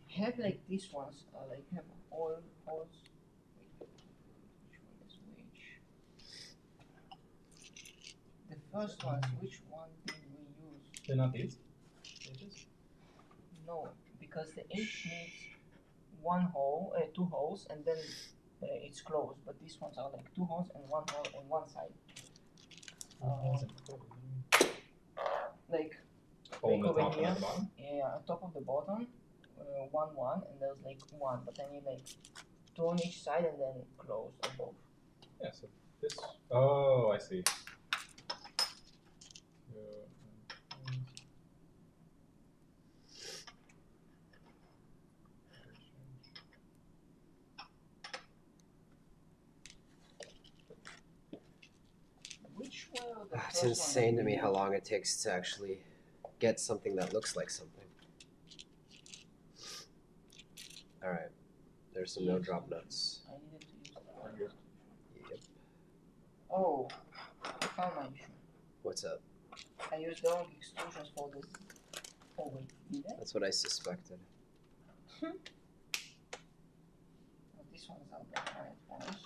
Have like these ones like have all holes. Wait. Which one is which? The first ones. Which one did we use? They're not these? H's? No, because the H needs 1 hole, 2 holes, and then it's closed. But these ones are like 2 holes and 1 hole on one side. Like Hole in the over top and here. at the bottom? yeah, on top of the bottom, 1, and there's like 1, but I need like 2 on each side and then close on both. Yeah, so this. Oh, I see. Which were the It's first one insane that to we me how used? long it takes to actually get something that looks like something. Alright. There's some no drop nuts. I needed to use Very good. Yep. Oh, I found my issue. What's up? I used the wrong extrusions for this. Oh wait, did I? That's what I suspected. Oh, this one's are the right ones.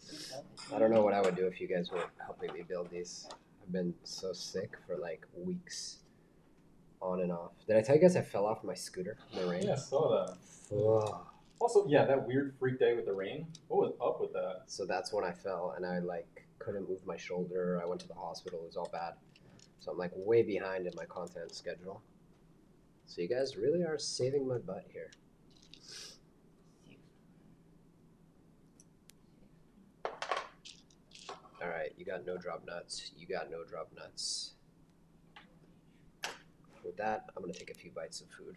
This one is- I don't know what I would do if you guys were helping me build these. I've been so sick for like weeks. On and off. Did I tell you guys I fell off my scooter in the rain? Yeah, I saw that. Ugh. Also, yeah, that weird freak day with the rain. What was up with that? So that's when I fell and I like couldn't move my shoulder. I went to the hospital. It was all bad. So I'm like way behind in my content schedule. So you guys really are saving my butt here. All right, you got no drop nuts. You got no drop nuts. With that, I'm gonna take a few bites of food.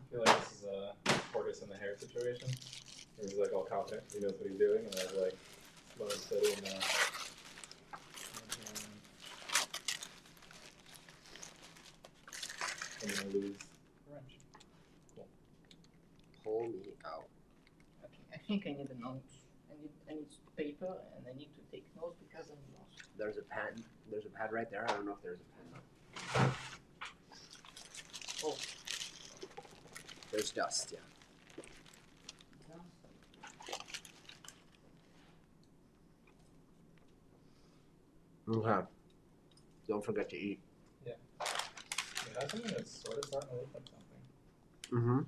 I feel like this is a tortoise in the hare situation. Where he's like all confident he knows what he's doing, and I was like, slow and steady, and I'm gonna lose the wrench. Cool. Pull me out. Okay, I think I need a note. I need paper and I need to take notes because I'm lost. There's a pen. There's a pad right there. I don't know if there's a pen. Oh, There's dust, yeah. Okay. Don't forget to eat. Yeah. It has something that's sort of starting to look like something. Mm-hmm.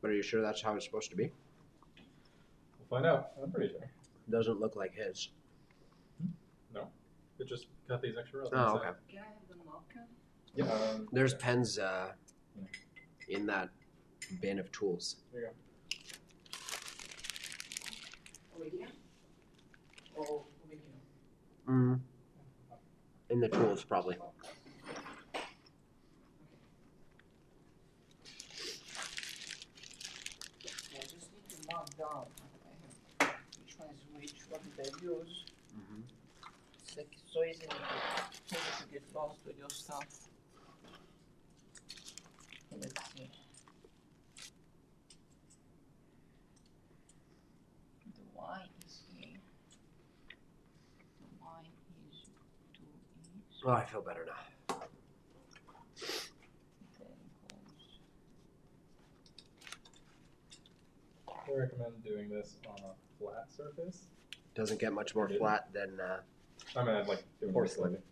But are you sure that's how it's supposed to be? We'll find out. I'm pretty sure. Doesn't look like his. No. It just got these extra rows. Oh, okay. can I have the marker? Yeah. There's yeah. pens in that bin of tools. There you Over here? Or over here? Mm. In the tools, probably. I just need to mark down which one is which, what did I use. Mm-hmm. It's like so easy to get lost with your stuff. Let's see. The Y is here. The Y is 2 Oh, I feel better now. Then goes. I recommend doing this on a flat surface. Doesn't get much more flat than I mean, I'd like doing porcelain. it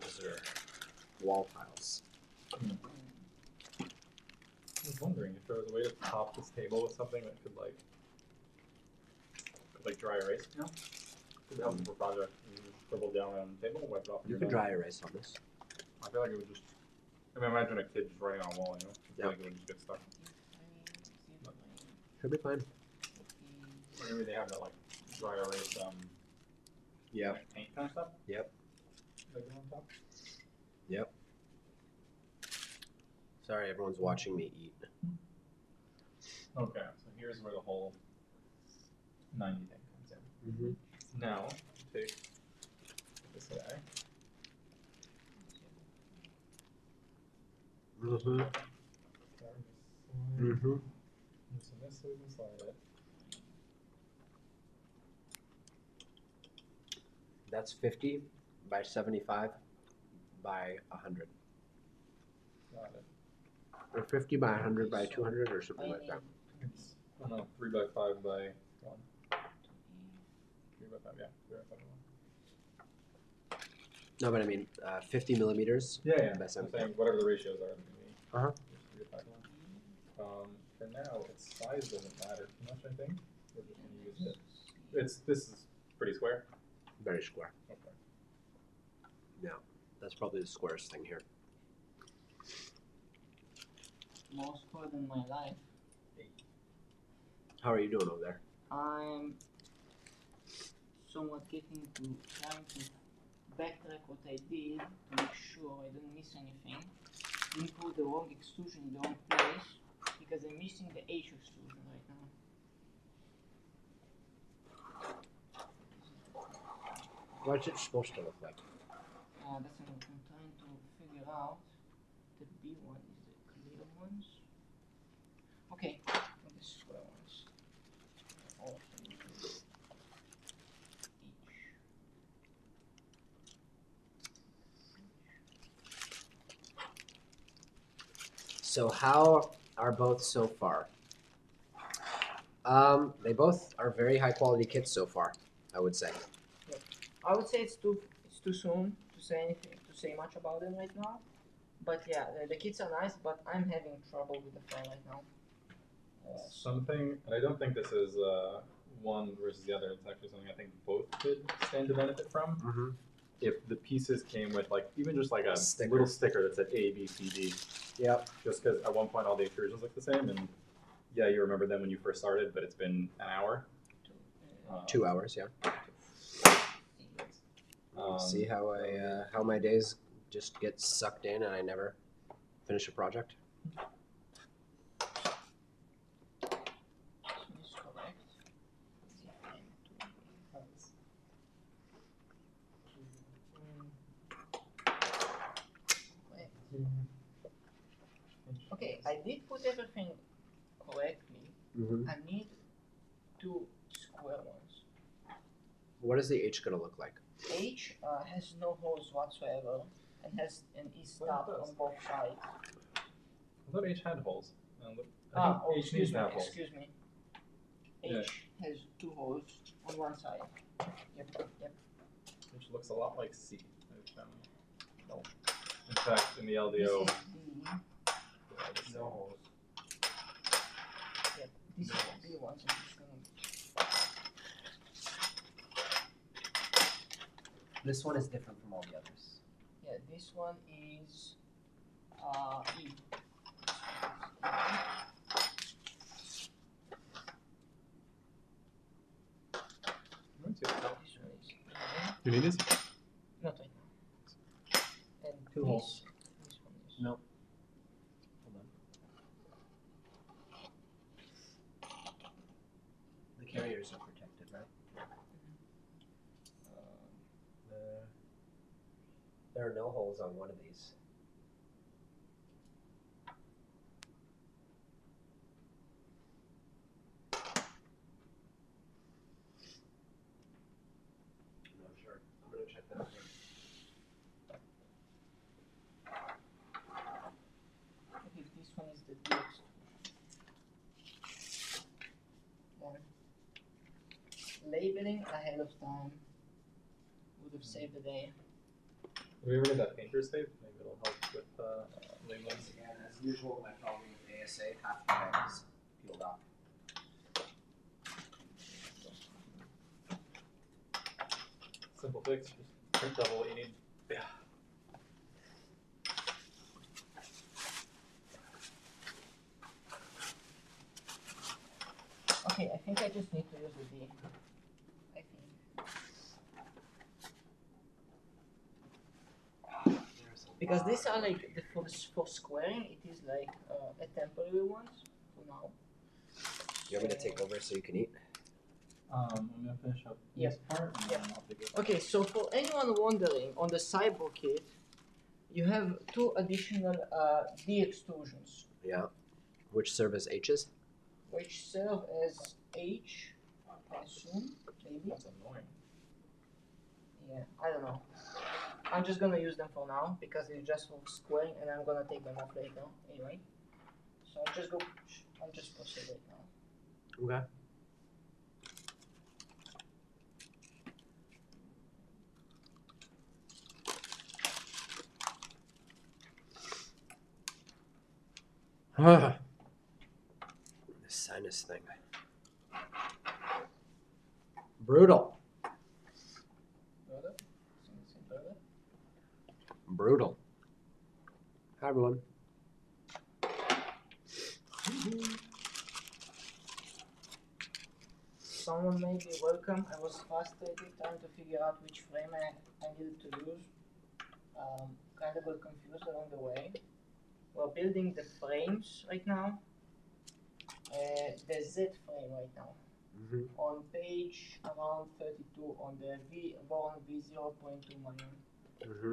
Those are wall tiles. I was wondering if there was a way to top this table with something that could dry erase. Yeah. Could help for project. You just scribble down on the table, wipe it off. You could dry erase on this. I feel like it would just. I mean, imagine a kid just writing on a wall. You know, I feel Yeah. like it would just get stuck. Should be fine. Maybe they have that like dry erase Yep. paint kind of stuff. Yep. Like on top. Yep. Sorry, everyone's watching me eat. Okay, so here's where the whole 90 thing comes in. Mm-hmm. Now, take this guy. Mm-hmm. Mm-hmm. So this so we can slide it. That's 50 by 75 by 100. Got it. Or 50 by 100 by 200 or something like that. It's, I don't know, 3 by 5 by 1. 3 by 5, yeah. 3 by 5 by 1. No, but I mean 50 millimeters. Yeah, yeah. By I'm 75. saying whatever the ratios are going to be. Uh-huh. Just 3 by 5 by 1. For now, its size doesn't matter too much, I think. We're just going to use it. This is pretty square. Very square. Okay. Yeah, that's probably the squarest thing here. More square than my life. How are you doing over there? I'm somewhat getting to trying to backtrack what I did to make sure I don't miss anything. Didn't put the wrong extrusion in the wrong place because I'm missing the H extrusion right now. What's it supposed to look like? That's what I'm trying to figure out. The B one is the clear ones. Okay, the square ones. All of them. Each. So how are both so far? They both are very high quality kits so far, I would say. I would say it's too soon to say anything, to say much about them right now. But yeah, the kits are nice, but I'm having trouble with the phone right now. Something, and I don't think this is one versus the other. It's actually something I think both could stand to benefit from. Mm-hmm. If the pieces came with like even just like a Sticker. little sticker that said A, B, C, D. Yep. Just because at one point all the extrusions look the same, and yeah, you remember them when you first started, but it's been an hour. 2 hours, yeah. See how how my days just get sucked in and I never finish a project? Okay, I did put everything correctly. Mm-hmm. I need 2 square ones. What is the H gonna look like? H has no holes whatsoever and has an E stop does. on both sides. I thought H had holes. I think H needs to have holes. Excuse me. Yeah. H has 2 holes on one side. Yep. Which looks a lot like C. I've found. No. In fact, in the LDO, This is D. they're the same. No holes. Yep. This is the B ones. I'm just gonna. This one is different from all the others. Yeah, this one is E. This one is E. Do you need this? Not right now. And 2 holes. This one is. Nope. Hold on. The carriers are protected, right? There are no holes on one of these. I'm not sure. I'm gonna check that out. Okay, this one is the DX. Labeling ahead of time would have saved the day. Have we ever get that painter's tape? Maybe it'll help with labeling. Once again, as usual, my problem with ASA, half the bag is peeled off. Simple fix, just print double what you need. Yeah. Okay, I think I just need to use the D. I think. Because these are like, for squaring, it is like a temporary ones for now. You want me to take over so you can eat? I'm gonna finish up Yep. this part and then I'll take it. Okay, so for anyone wondering, on the Siboor kit, you have 2 additional D extrusions, Yeah. Which serve as H's? which serve as H, I assume, maybe. That's annoying. Yeah, I don't know. I'm just gonna use them for now because it's just for squaring, and I'm gonna take them off later anyway. So I'll just proceed right now. Okay. This sinus thing. Brutal. Brother? Someone say brother? Brutal. Hi, everyone. Someone may be welcome. I was frustrated trying to figure out which frame I needed to use. Kind of got confused along the way. We're building the frames right now. The Z frame right now. Mm-hmm. On page around 32 on the Voron V0.2 manual.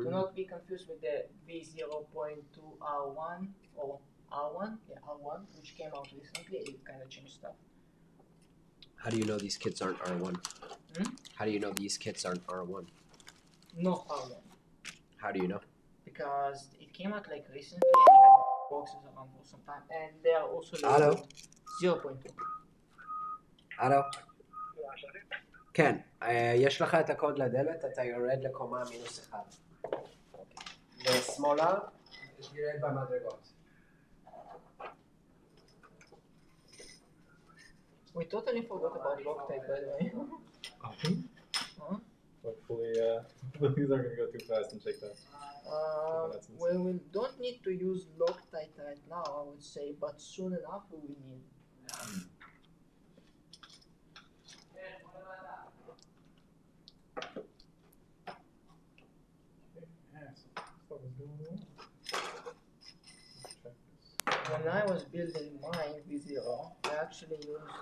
Do not be confused with the V0.2 R1 or R1, yeah, R1, which came out recently. It kind of changed stuff. How do you know these kits aren't R1? How do you know these kits aren't R1? Not R1, How do you know? because it came out like recently and it had boxes around for some time, and they are also labeled 0.2. הלו? כן, יש לך את הקוד לדלת, אתה יורד לקומה -1. לשמאלה, תרד במדרגות. We totally forgot about Loctite, by the way. Huh? Hopefully, these aren't gonna go too fast and shake that. Well, we don't need to use Loctite right now, I would say, but soon enough we will need. When I was building mine V0, I actually used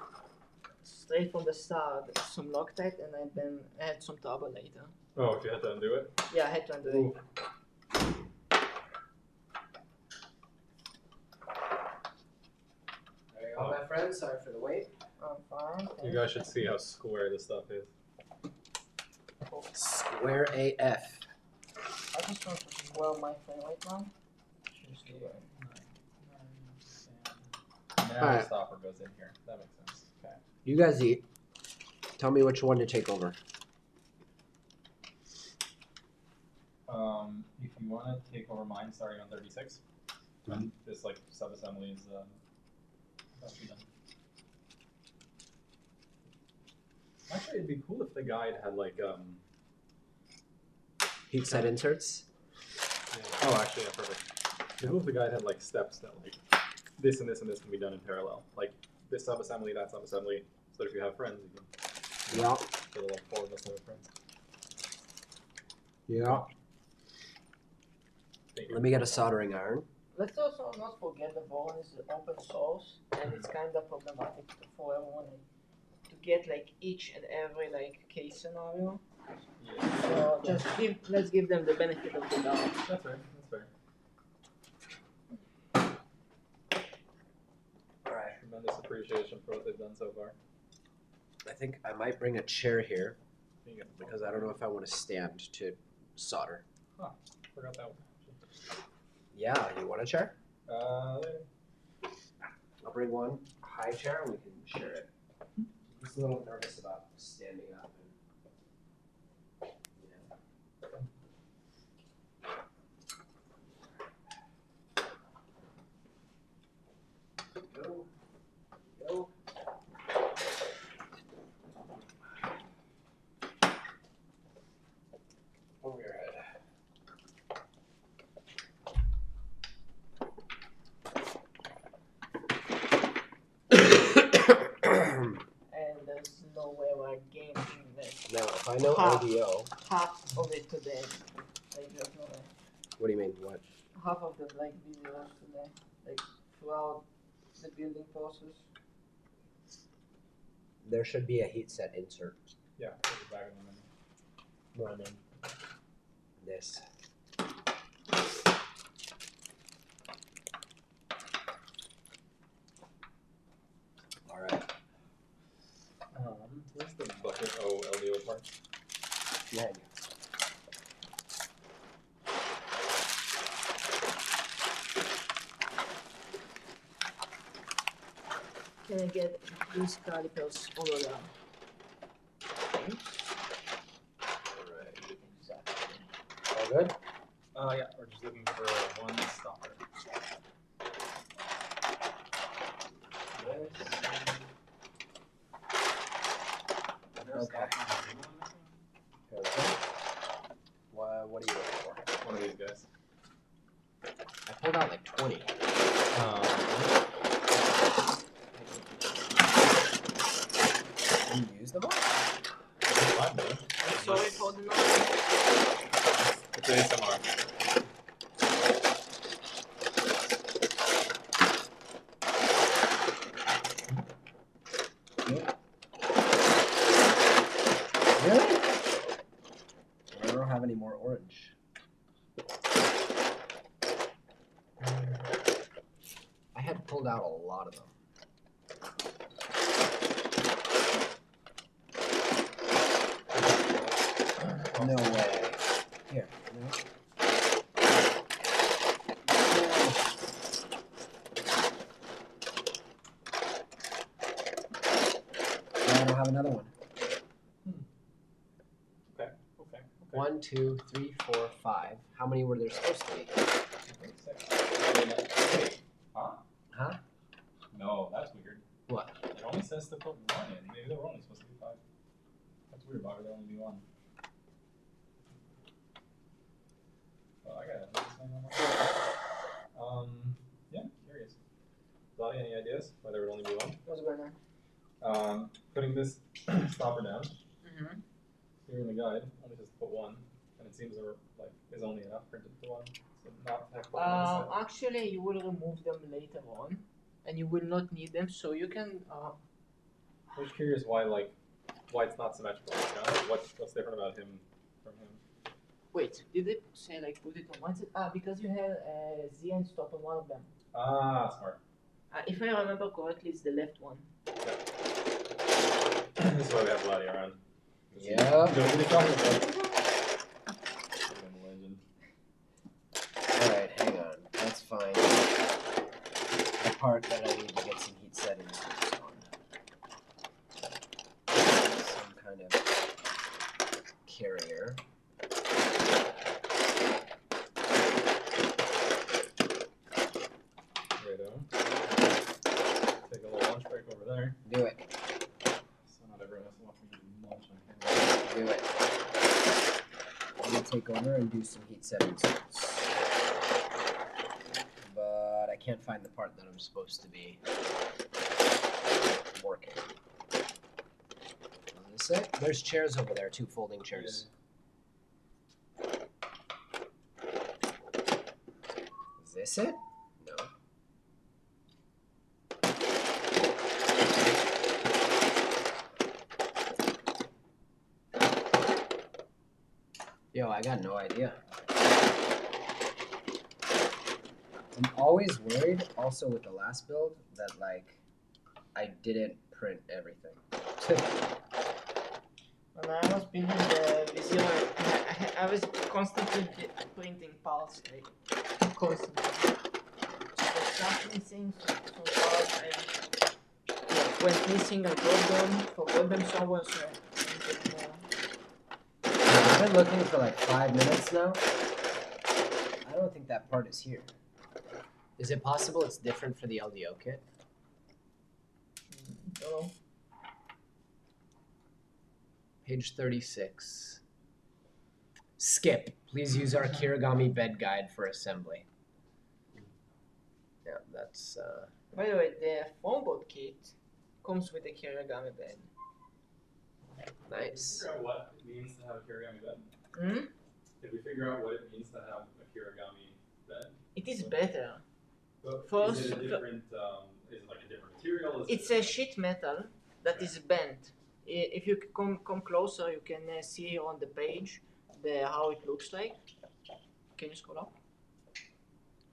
straight from the start some Loctite, and then I had some trouble later. Oh, if you had to undo it? Yeah, I had to undo it. doing? Sorry for the wait. I'm fine. You guys should see how square this stuff is. Square AF. I just want to square my phone right now. Now Alright. the stopper goes in here. That makes sense. Okay. You guys eat. Tell me which one to take over. If you want to take over mine starting on 36, and this like sub-assembly is about to be done. Actually, it'd be cool if the guide had like Heat set inserts. yeah. Oh, actually, yeah, perfect. It'd be cool if the guide had like steps that like this and this and this can be done in parallel. Like this sub-assembly, that sub-assembly, so that if you have friends, you can Yeah. get like 4 of us have friends. Yeah. Let me get a soldering iron. Let's also not forget the Voron is open source and it's kind of problematic for everyone to get like each and every like case scenario. Yeah. So just let's give them the benefit of the doubt. That's fair. That's fair. Alright. Tremendous appreciation for what they've done so far. I think I might bring a chair here You get the because I don't know if I want to stand to solder. Forgot that one. Yeah, you want a chair? Later. I'll bring one high chair and we can share it. I'm just a little nervous about standing up and Go. Go. Over your head. And there's no way we're gaining like Now, if I know Half. LDO, half of it today. Like there's no way. what do you mean? What? Half of the like videos today. Like throughout the building process. There should be a heat set insert. Yeah, put it back in the menu. Running this. Alright. Where's the bucket? Oh, LDO part. Yeah. Can I get these calipers all around? Alright. Exactly. All good? Yeah, we're just looking for one stopper. Okay. What are you looking for? One of these guys. I pulled out like 20. You use them all? Fine, man. I'm sorry for the noise. It's ASMR. Really? I don't have any more orange. I had pulled out a lot of them. No way. Here. No. I don't have another one. Okay. 1, 2, 3, 4, 5. How many were there supposed to be? 6. Huh? Huh? No, that's weird. What? It only says to put 1 in. Maybe there were only supposed to be 5. That's weird. Why would there only be 1? Well, I got it. Yeah, curious. Lottie, any ideas why there would only be 1? What's going on? Putting this stopper down. Mm-hmm. Here in the guide, only says to put 1, and it seems like is only enough printed to 1. So not to have put 1 instead. Actually, you will remove them later on, and you will not need them, so you can. I'm just curious why it's not symmetrical. You know? What's different about him from him? Wait, did they say like put it on one side? Because you had a ZN stop on one of them. Ah, smart. If I remember correctly, it's the left one. This is why we have Vladdy around. Yeah. Don't get me talking about. Legend. Alright, hang on. Let's find the part that I need to get some heat settings on. Some kind of carrier. Righto. Take a little lunch break over there. Do it. So not everyone has to watch me eat lunch on camera. Do it. I'm gonna take over and do some heat settings. But I can't find the part that I'm supposed to be working. Is this it? There's chairs over there, 2 folding chairs. Is this it? No. Yo, I got no idea. I'm always worried, also with the last build, that like I didn't print everything. When I was building the Visio, I was constantly printing parts, like constantly. There's something missing, some parts I went missing, I got them, forgot them somewhere, so I've been looking for like 5 minutes now. I don't think that part is here. Is it possible it's different for the LDO kit? don't know. Page 36. Skip. Please use our Kirigami bed guide for assembly. Yeah, that's By the way, the phone board kit comes with a Kirigami bed. nice. Did we figure out what it means to have a Kirigami bed? Hmm? Did we figure out what it means to have a Kirigami bed? It is better. But First- is it a different, is it like a different material? Is It's it a sheet metal that is bent. If you come closer, you can see here on the page how it looks like. Can you scroll up?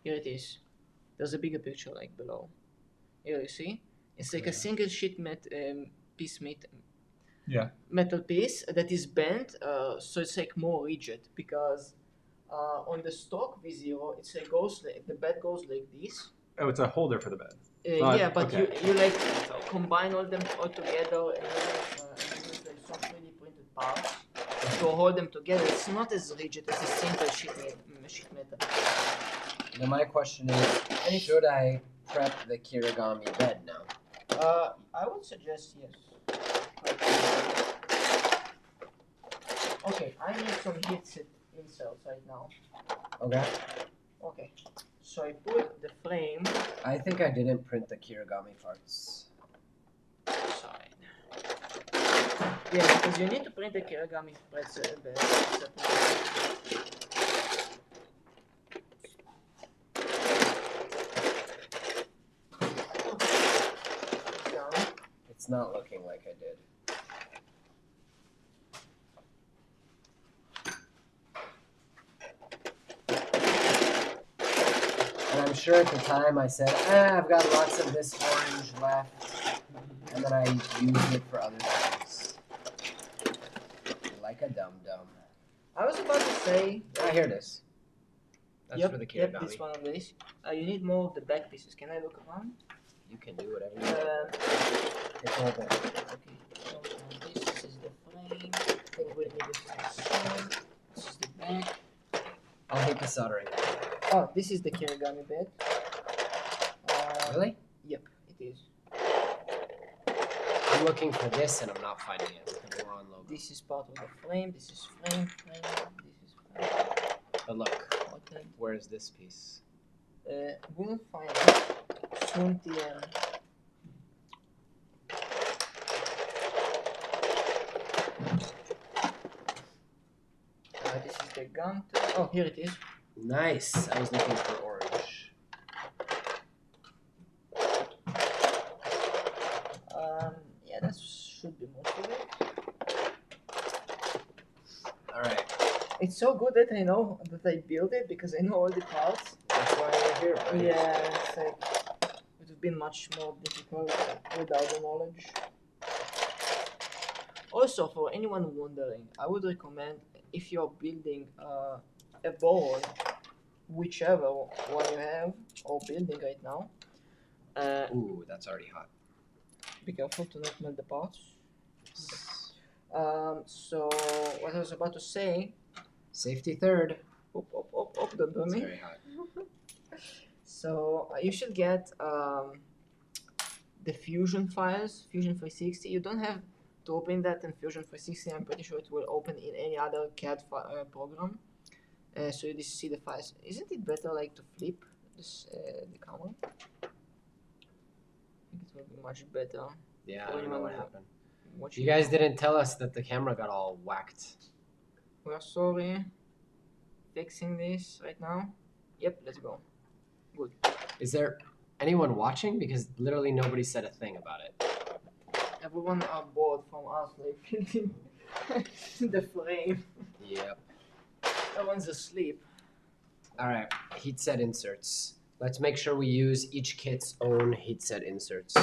Here it is. There's a bigger picture like below. Here you see. It's like a single sheet piece metal piece that is bent, so it's like more rigid because on the stock V0 it's like the bed goes like this. Oh, it's a holder for the bed. Yeah, but okay. you like combine all them all together and use like some 3D printed parts to hold them together. It's not as rigid as a simple sheet metal. Now my question is, should I prep the Kirigami bed now? I would suggest yes. Okay, I need some heat set inserts right now. Okay. Okay, so I put the frame I think I didn't print the Kirigami parts. aside. Yeah, because you need to print the Kirigami parts separately. It's not looking like I did. And I'm sure at the time I said, I've got lots of this orange left. And then I used it for other things. Like a dum-dum. I was about to say. Ah, here it is. That's Yep, for the yep, Kirigami. this one on this. You need more of the back pieces. Can I look around? You can do whatever you want. It's all there. Okay, so this is the frame. This is the back. I'll hit the soldering. Oh, this is the Kirigami bed. Really? Yep, it is. I'm looking for this and I'm not finding it with the Voron logo. This is part of the frame. This is frame. This is frame. But look, Okay. where is this piece? We'll find it soon. TM. This is the gun. Oh, here it is. Nice. I was looking for orange. Yeah, that should be most of it. Alright. It's so good that I know that I built it because I know all the parts. That's why you're here, buddy. Yeah, it's like it would have been much more difficult without the knowledge. Also, for anyone wondering, I would recommend if you're building a board, whichever one you have or building right now, Ooh, that's already hot. be careful to not melt the parts. So what I was about to say, Safety third. don't do It's me. very hot. So you should get the Fusion files, Fusion 360. You don't have to open that in Fusion 360. I'm pretty sure it will open in any other CAD program. So you just see the files. Isn't it better like to flip this the camera? I think it will be much better. Yeah, For I don't know anyone what happened. watching. You guys didn't tell us that the camera got all whacked. We're sorry. Fixing this right now. Yep, let's go. Good. Is there anyone watching? Because literally nobody said a thing about it. Everyone are bored from us like building the frame. Yep. Everyone's asleep. All right, heat set inserts. Let's make sure we use each kit's own heat set inserts.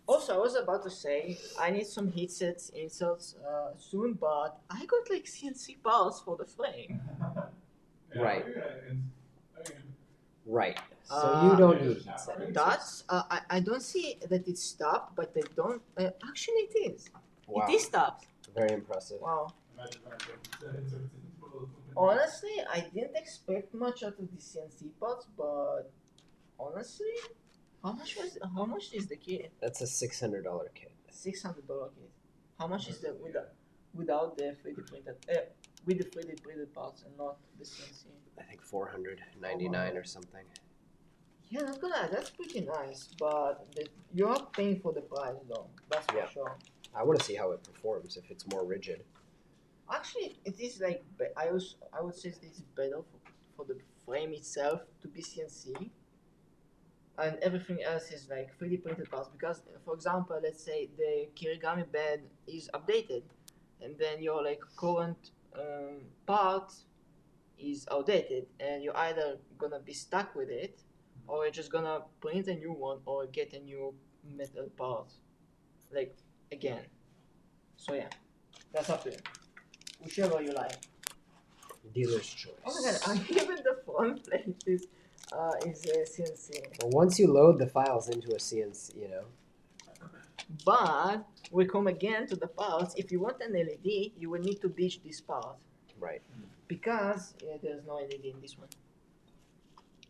Also, I was about to say I need some heat sets inserts soon, but I got like CNC parts for the frame. Right. Right. So you don't need heat set inserts. That's I don't see that it's stopped, but they don't. Actually, it is. Wow. It is stopped. Very impressive. Wow. Honestly, I didn't expect much out of the CNC parts, but honestly, how much is the kit? That's a $600 kit. $600 kit. How much is the without the 3D printed with the 3D printed parts and not the CNC? I think $499 or something. Yeah, not gonna lie, that's pretty nice, but you are paying for the price though. That's for Yeah. sure. I want to see how it performs if it's more rigid. Actually, it is like I would say it's better for the frame itself to be CNC, and everything else is like 3D printed parts. Because, for example, let's say the Kirigami bed is updated, and then your like current part is outdated, and you're either gonna be stuck with it, or you're just gonna print a new one or get a new metal part, like again. So yeah, that's up to you. Whichever you like. Dealer's choice. Oh my god, even the front plate is CNC. Well, once you load the files into a CNC, you know. But we come again to the parts. If you want an LED, you will need to ditch this part. Right. Because there's no LED in this one.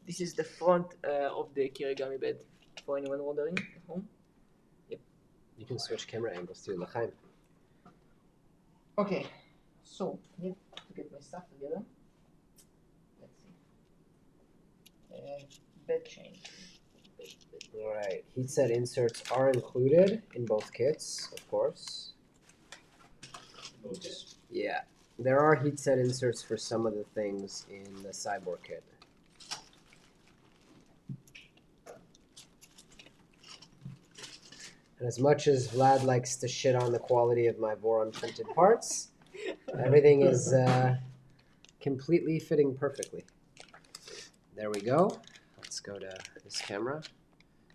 This is the front of the Kirigami bed. For anyone wondering at home. You can switch camera angles too, L'chaim. Okay, so need to get my stuff together. Let's see. Bed change. Alright, heat set inserts are included in both kits, of course. Yeah, there are heat set inserts for some of the things in the Siboor kit. And as much as Vlad likes to shit on the quality of my Voron printed parts, everything is completely fitting perfectly. There we go. Let's go to this camera.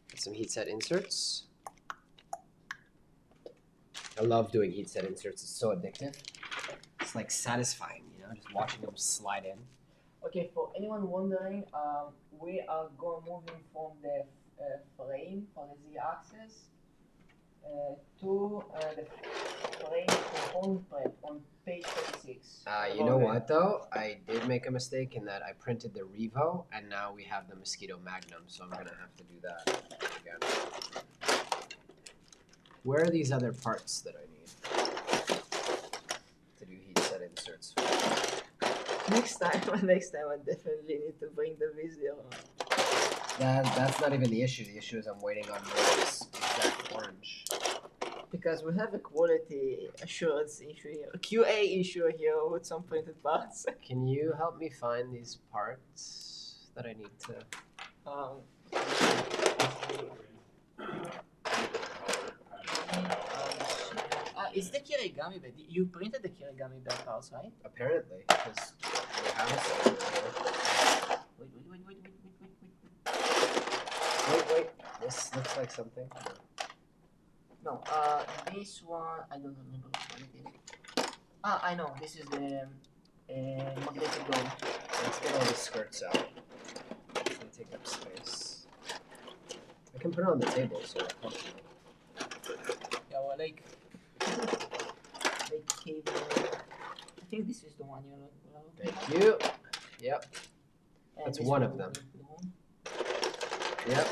Get some heat set inserts. I love doing heat set inserts. It's so addictive. It's like satisfying, you know, just watching them slide in. Okay, for anyone wondering, we are moving from the frame for the Z-axis to the frame component prep on page 36. You know what though? I did make a mistake in that I printed the Revo and now we have the Mosquito Magnum, so I'm gonna have to do that again. Where are these other parts that I need to do heat set inserts for? Next time I definitely need to bring the V0. That's not even the issue. The issue is I'm waiting on this exact orange. Because we have a quality assurance issue here, a QA issue here with some printed parts. Can you help me find these parts that I need to? It's the Kirigami bed. You printed the Kirigami bed parts, right? Apparently, because we have it. Wait. Wait. This looks like something. No, this one, I don't remember what it is. Ah, I know, this is the magnetic door. Let's get all the skirts out. They take up space. I can put it on the table so it's comfortable. Yeah, well, like cable. I think this is the one you're looking at. Thank you. Yep. And That's this one is of the them. you put on. Yep.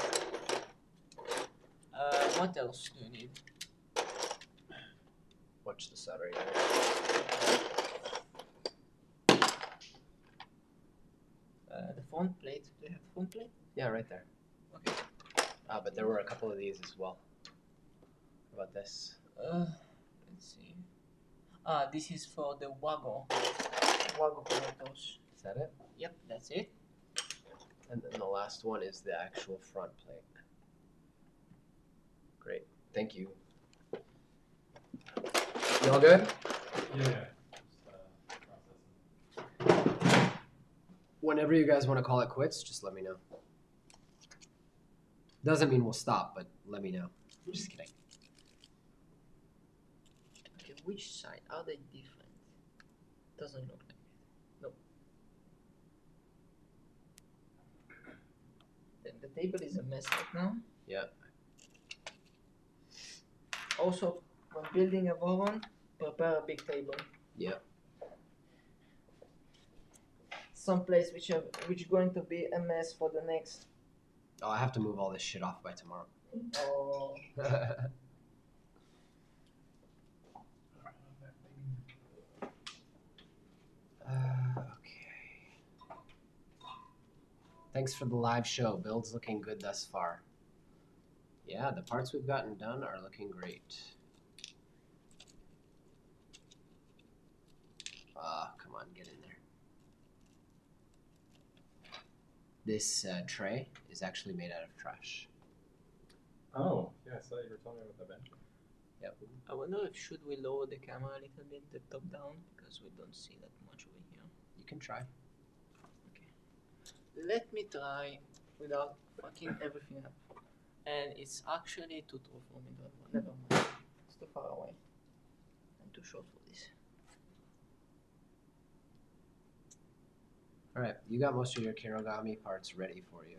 What else do you need? Watch the soldering iron. The front plate. Do you have the front plate? Yeah, right there. Okay. But there were a couple of these as well. How about this? Let's see. This is for the Wago connectors. Is that it? Yep, that's it. And then the last one is the actual front plate. Great. Thank you. You all good? Yeah. Whenever you guys want to call it quits, just let me know. Doesn't mean we'll stop, but let me know. Just kidding. Okay, which side? Are they different? Doesn't look like it. Nope. The table is a mess right now. Yeah. Also, when building a Voron, prepare a big table. Yep. Some place which going to be a mess for the next. Oh, I have to move all this shit off by tomorrow. Oh, Okay. Thanks for the live show. Build's looking good thus far. Yeah, the parts we've gotten done are looking great. Come on, get in there. This tray is actually made out of trash. Oh, yeah, I saw you were telling me about the bench. Yep. I wonder if should we lower the camera a little bit, the top down, because we don't see that much over here. You can try. Let me try without fucking everything up. And it's actually too tall for me. Never mind. It's too far away. I'm too short for this. All right, you got most of your Kirigami parts ready for you.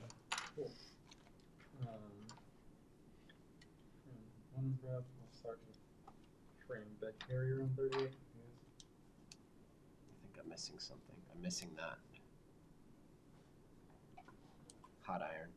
One wrap, we'll start with frame bed carrier on 38. I think I'm missing something. I'm missing that. Hot iron.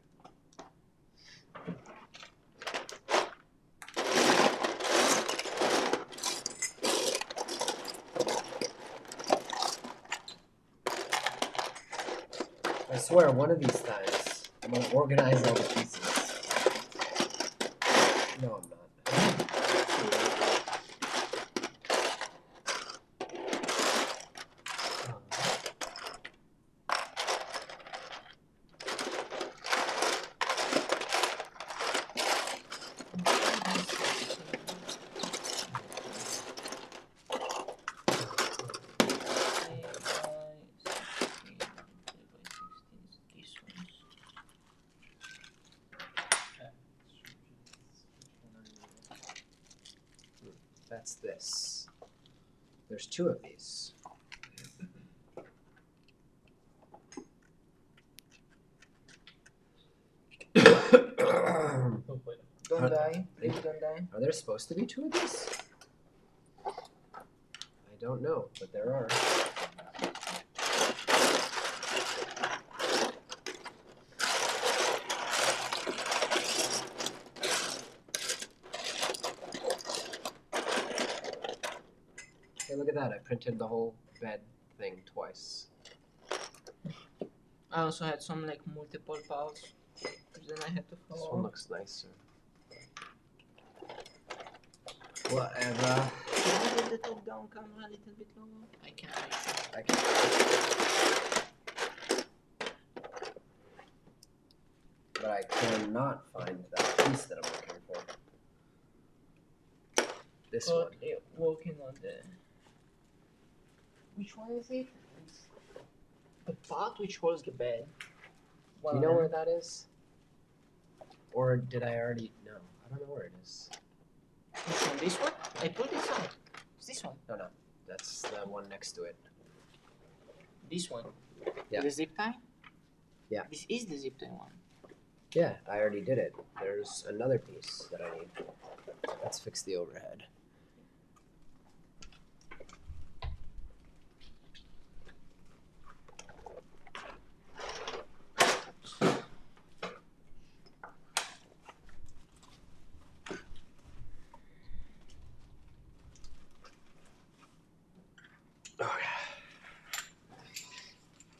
I swear, one of these times, I'm gonna organize all the pieces. No, I'm not. That's this. There's two of these. Don't die. Please don't die. Are there supposed to be two of these? I don't know, but there are. Hey, look at that. I printed the whole bed thing twice. I also had some like multiple parts. Then I had to This follow. one looks nicer. Whatever. Can you get the top down camera a little bit lower? I can't. I can. But I cannot find that piece that I'm looking for. This one. Working on the. Which one is it? It's the part which holds the bed. Do you know where that is? Or did I already? No, I don't know where it is. Which one? This one? I put this on. It's this one. No, that's the one next to it. This one. Yeah. The zip tie? Yeah. This is the zip tie one. Yeah, I already did it. There's another piece that I need. Let's fix the overhead.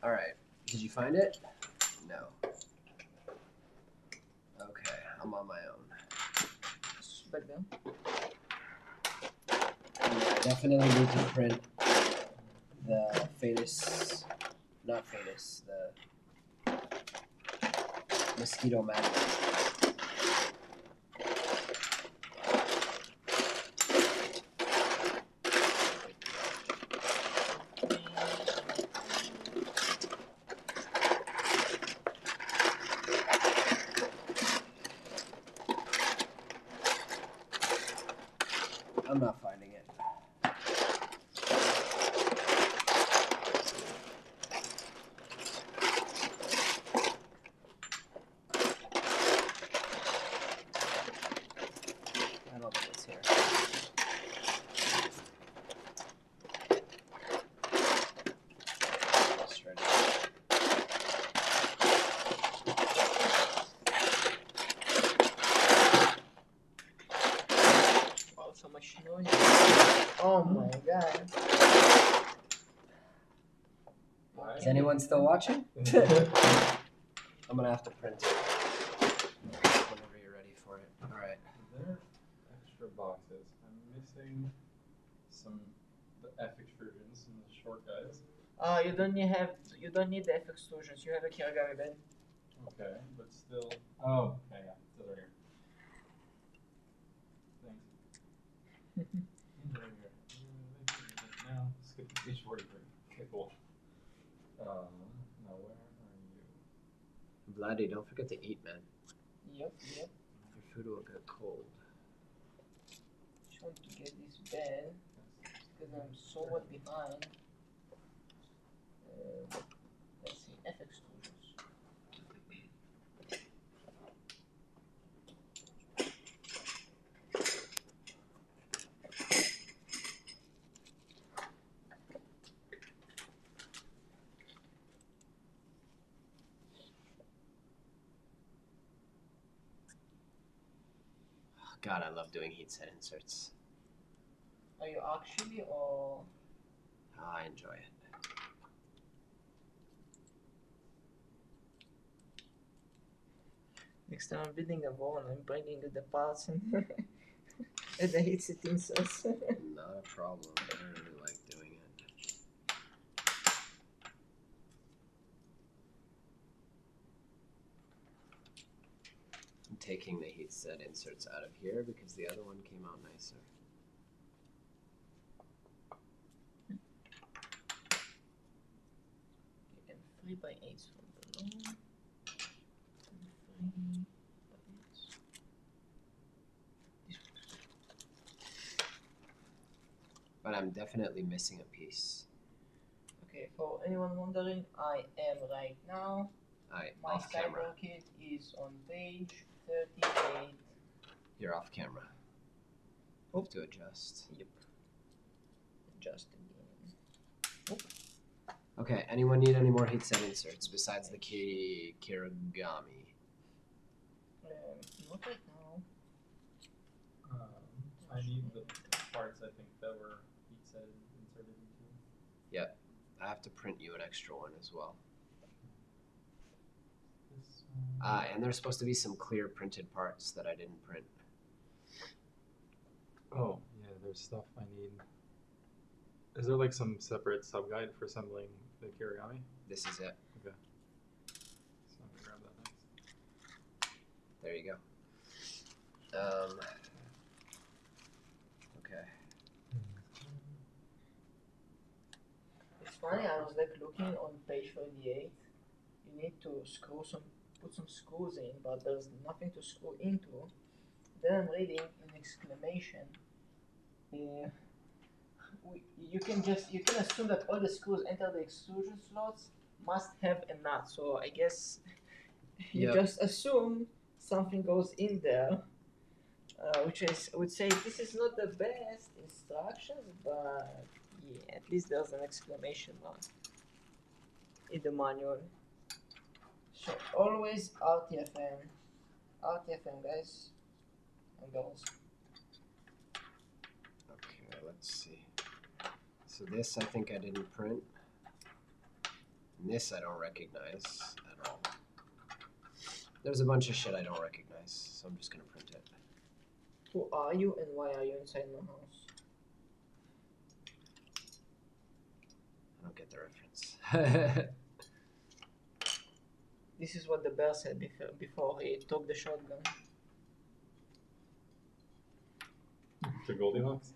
All right. Did you find it? No. Okay, I'm on my own. It's back then. Yeah, I definitely need to print the not Famous, the mosquito magnet. I'm not finding it. I don't think it's here. Just ready. Wow, so much noise. Oh my god. Is anyone still watching? I'm gonna have to print it whenever you're ready for it. All right. There are extra boxes. I'm missing the F extrusions and the short guys. You don't need the F extrusions. You have a Kirigami bed. Okay, but still. Oh, okay, yeah, it's over here. Thanks. Right here. Now, skip to page 43. Okay, cool. Now where are you? Vladdy, don't forget to eat, man. Yep. Your food will get cold. Just want to get this bed because I'm somewhat behind. Let's see, F extrusions. God, I love doing heat set inserts. Are you actually or? Oh, I enjoy it. Next time I'm building a Voron, I'm bringing the parts and and the heat set inserts. Not a problem. I really like doing it. I'm taking the heat set inserts out of here because the other one came out nicer. And 3x8s from below. And 3x8s. But I'm definitely missing a piece. Okay, for anyone wondering, I am right now. Alright, My off camera. cyber kit is on page 38. You're off camera. Have to adjust. Yep. Just again. Okay, anyone need any more heat set inserts besides the Kirigami? Not right now. I need the parts I think that were heat set inserted into. Yep. I have to print you an extra one as well. This one. And there's supposed to be some clear printed parts that I didn't print. Oh, yeah, there's stuff I need. Is there like some separate sub-guide for assembling the Kirigami? This is it. Okay. So I'm gonna grab that next. There you go. Okay. It's funny, I was like looking on page 38. You need to screw some put some screws in, but there's nothing to screw into. Then I'm reading an exclamation. You can assume that all the screws enter the extrusion slots must have a nut. So I guess you Yep. just assume something goes in there, which I would say this is not the best instructions, but yeah, at least there's an exclamation mark in the manual. So always RTFM guys and girls. Okay, let's see. So this I think I didn't print. And this I don't recognize at all. There's a bunch of shit I don't recognize, so I'm just gonna print it. Who are you and why are you inside my house? I don't get the reference. This is what the bear said before he took the shotgun. To Goldilocks?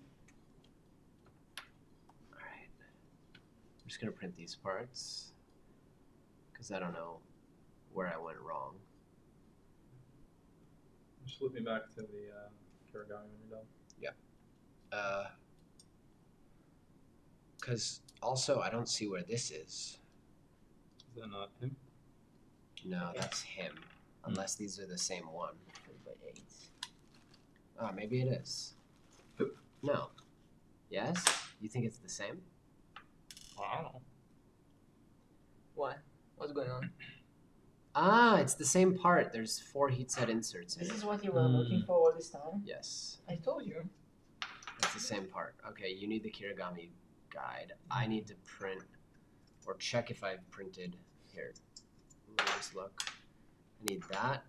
Alright. I'm just gonna print these parts. Because I don't know where I went wrong. Just flip me back to the Kirigami when you're done. Because also I don't see where this is. Is that not him? No, Okay. that's him. Unless these are the same one. 3x8. Ah, maybe it is. No. Yes? You think it's the same? I don't know. What? What's going on? Ah, it's the same part. There's 4 heat set inserts in This it. is what you were looking for all this time? Yes, I told you. it's the same part. Okay, you need the Kirigami guide. I need to print or check if I've printed. Here, let me just look. I need that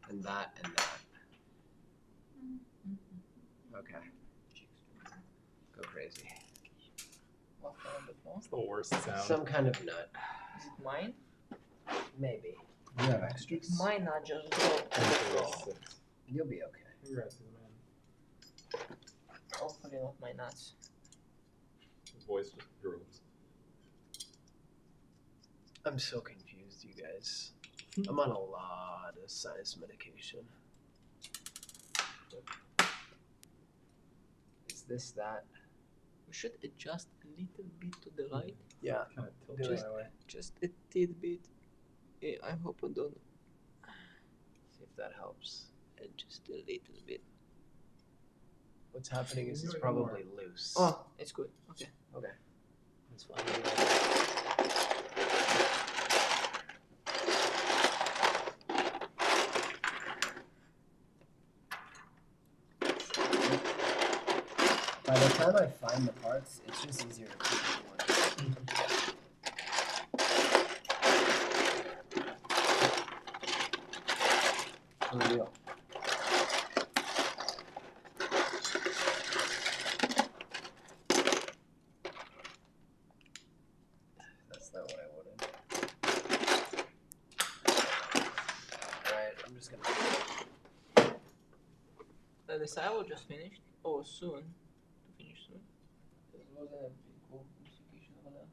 and that and that. Okay, go crazy. What on the phone? That's the worst sound. Some kind of nut. Is it mine? Maybe. You have extras. If mine not just go. You'll be okay. Congrats to the man. Hopefully not my nuts. His voice just drools. I'm so confused, you guys. I'm on a lot of sinus medication. Is this that? We should adjust a little bit to the right. Yeah. Kind of Do tilted it. my way. Just a tidbit. I hope I don't. See if that helps. Just a little bit. What's happening is Do it's it probably loose. Oh, it's good. Okay. Okay. That's fine. By the time I find the parts, it's just easier to keep it one. No deal. That's not what I wanted. Alright, I'm just gonna. The silo just finished. Oh, soon. To finish soon. There wasn't a big goal notification over there.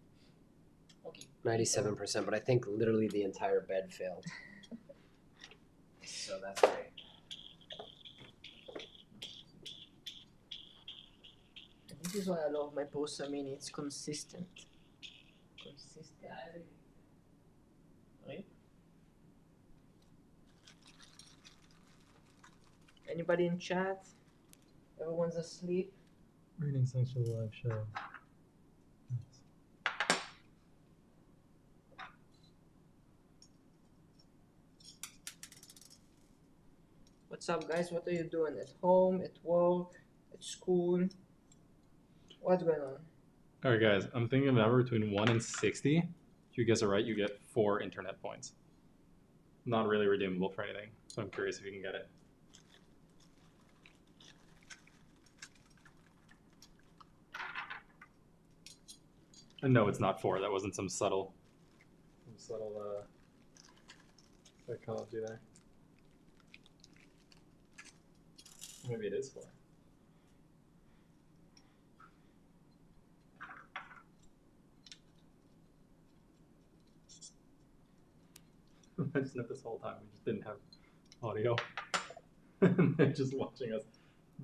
Okay. 97%, but I think literally the entire bed failed. So that's great. And this is why I love my posts. I mean, it's consistent. Consistent. Right? Anybody in chat? Everyone's asleep. Reading thanks for the live show. What's up, guys? What are you doing? At home, at work, at school? What's going on? Alright guys, I'm thinking of a number between 1 and 60. If you guess it right, you get 4 internet points. Not really redeemable for anything, so I'm curious if you can get it. And no, it's not 4. That wasn't some subtle psychology there. Maybe it is 4. Imagine if this whole time we just didn't have audio. And they're just watching us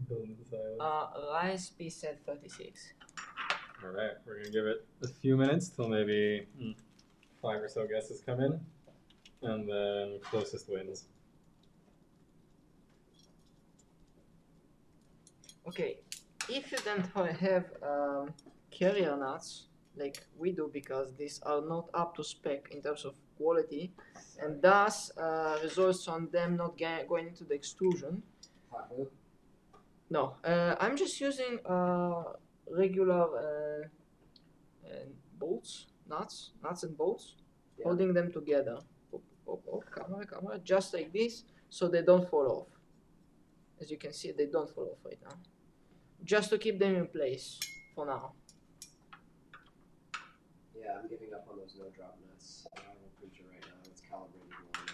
build the silo. Rice piece at 36. Alright, we're gonna give it a few minutes till maybe 5 or so guesses come in. And then closest wins. Okay, if you don't have carrier nuts like we do, because these are not up to spec in terms of quality, and thus results on them not going into the extrusion. No, I'm just using regular bolts, nuts and bolts, Yeah. holding them together. Camera, just like this, so they don't fall off. As you can see, they don't fall off right now. Just to keep them in place for now. Yeah, I'm giving up on those no drop nuts. I have a printer right now. It's calibrated one.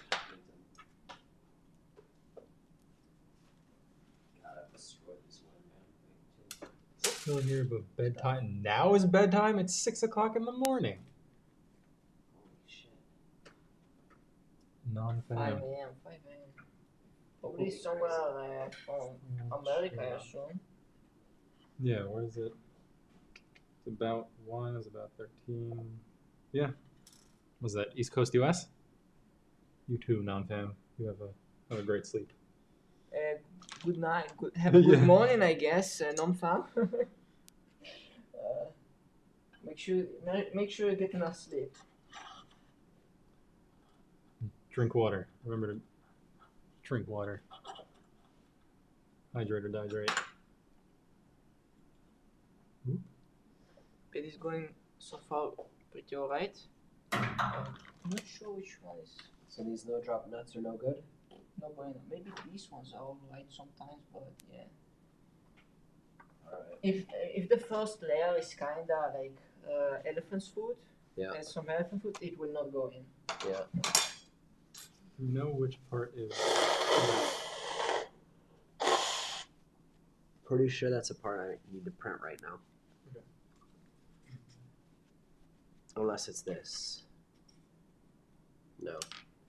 God, I've destroyed this one, man. Still here, but bedtime. Now is bedtime? It's 6 o'clock in the morning. Holy shit. 5 Non-fam. a.m. Probably somewhere from America, I assume. Yeah, where is it? It's about 1, it's about 13. Yeah. Was that East Coast US? You too, non-fam. You have a great sleep. Good night. Have a good Yeah. morning, I guess. Non-fam. Make sure you get enough sleep. Drink water. Remember to drink water. Hydrate or dihydrate. It is going so far pretty alright. I'm not sure which one is. So these no drop nuts are no good? No bueno. Maybe these ones are alright sometimes, but yeah. Alright. If the first layer is kinda like elephant's food, Yeah. and some elephant food, it will not go in. Yeah. You know which part is. Pretty sure that's a part I need to print right now. Okay. Unless it's this. No,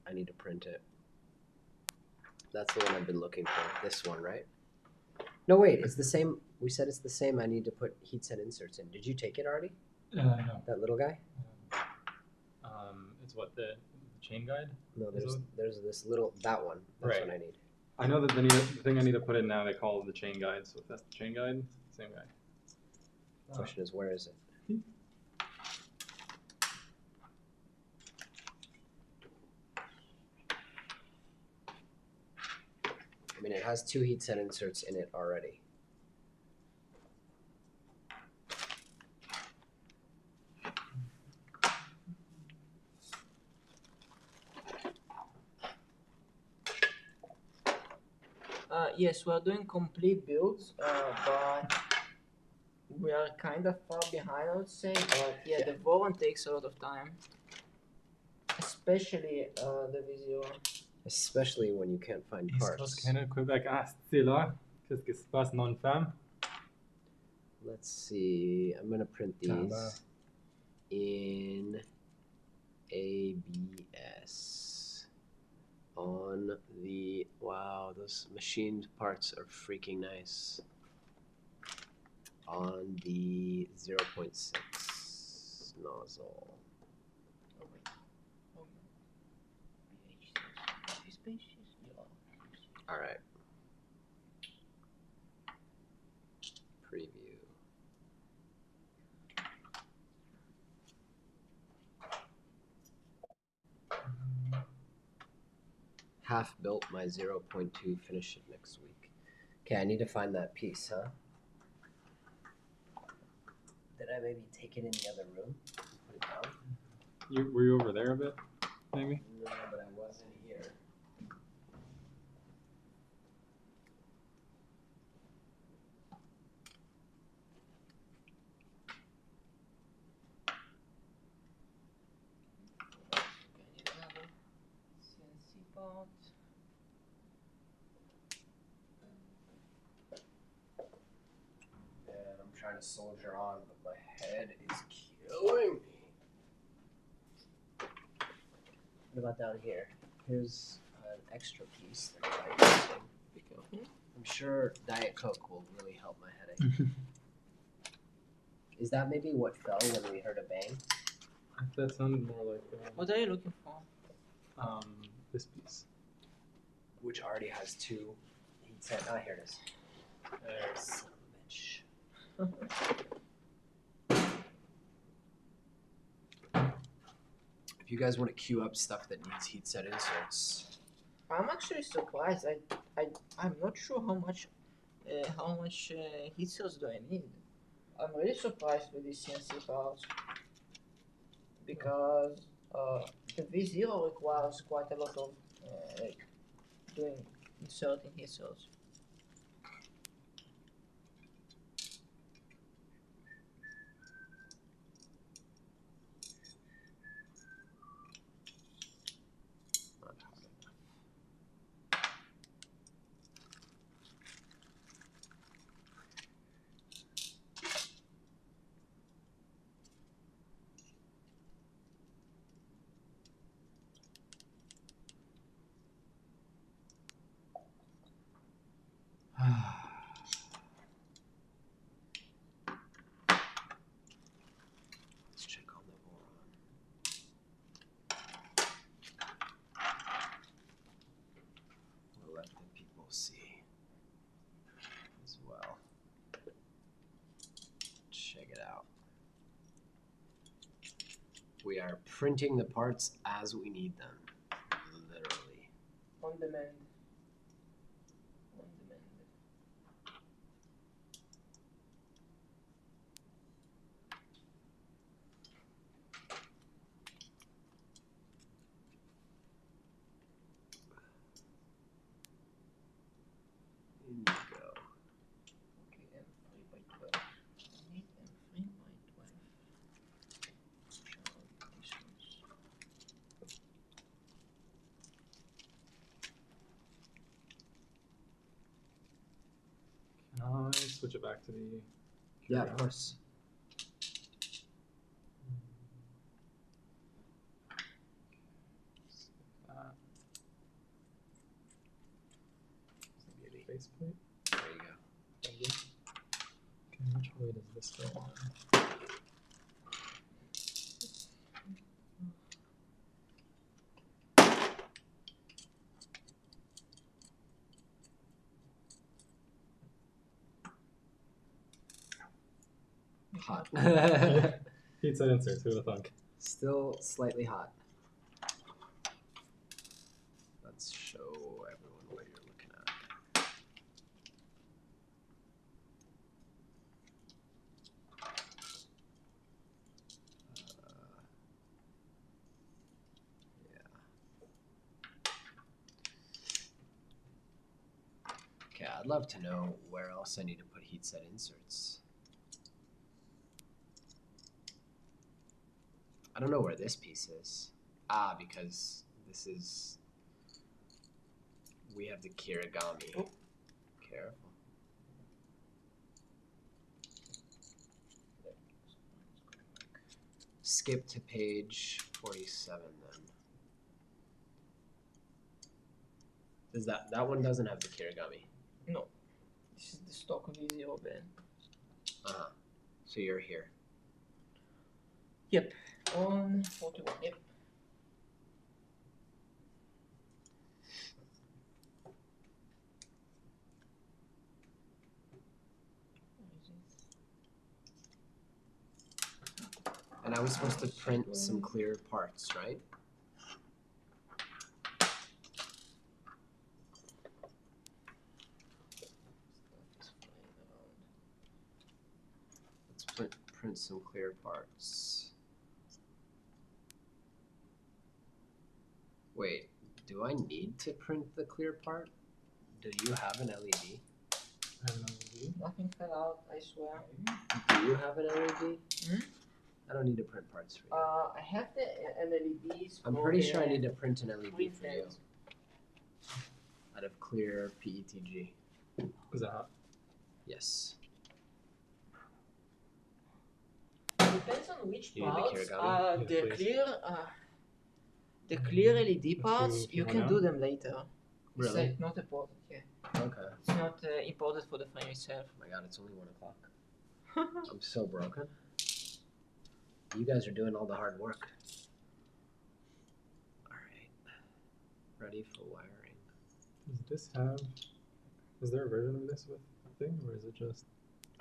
I need to print it. That's the one I've been looking for. This one, right? No, wait, it's the same. We said it's the same. I need to put heat set inserts in. Did you take it already? No. That little guy? It's what the chain guide. No, there's this little, that one. That's Right. what I need. I know that the thing I need to put in now they call the chain guide. So if that's the chain guide, same guy. Question is, where is it? I mean, it has 2 heat set inserts in it already. Yes, we are doing complete builds, but we are kind of far behind, I would say. But yeah, the Voron takes a lot of time, especially the V0. Especially when you can't find East parts. Coast, Canada, Quebec. Ah, c'est là. Qu'est-ce qui se passe, non-femme? Let's see. I'm going to print these Tabac. in ABS on the, wow, those machined parts are freaking nice. On the 0.6 nozzle. Oh wait. Oh no. All right. Preview. Half built my 0.2, finish it next week. Okay, I need to find that piece, huh? Did I maybe take it in the other room and put it down? Were you over there a bit, maybe? No, but I wasn't here. Another CNC part. And I'm trying to soldier on, but my head is killing me. What about down here? Here's an extra piece that I like using. Be careful. I'm sure Diet Coke will really help my headache. Is that maybe what fell when we heard a bang? That sounded more like What are you looking for? this piece. Which already has two heat set. Ah, here it is. Son of a bitch. If you guys want to queue up stuff that needs heat set inserts, I'm actually surprised. I'm not sure how much heat cells do I need. I'm really surprised with these CNC parts because the V0 requires quite a lot of inserting heat cells. not hard enough. Let's check on the Voron. We'll let the people see as well. Check it out. We are printing the parts as we need them, literally. On demand. On demand. In you go. Okay, M3 by 12. I need M3 by 12. Distance. Can I switch it back to the? Yeah, of course. That Beauty. faceplate. There you go. Thank you. Okay, which way does this go on? Hot. Heat set inserts. Who would have thunk? Still slightly hot. Let's show everyone what you're looking at. Okay, I'd love to know where else I need to put heat set inserts. I don't know where this piece is. Ah, because this is, we have the Kirigami. Oh. Careful. Skip to page 47 then. Does that one doesn't have the Kirigami? No. This is the stock V0 bed. Uh-huh. So you're here. Yep. On 41, yep. And I was supposed to print some clear parts, right? Let's print some clear parts. Wait, do I need to print the clear part? Do you have an LED? I have no idea. Nothing fell out, I swear. Do you have an LED? Hmm? I don't need to print parts for you. I have the LEDs. I'm for pretty the sure I need to print an LED for you printhead. out of clear PETG. Is that hot? Yes. Depends on which You need the parts. Kirigami? Yes, The please. clear, The clear LED parts, few you more can down. do them later. It's Really? like not important here. Okay. It's not important for the frame itself. Oh my god, it's only 1 o'clock. I'm so broken. You guys are doing all the hard work. Alright. Ready for wiring. Does this have? Is there a version of this with a thing, or is it just?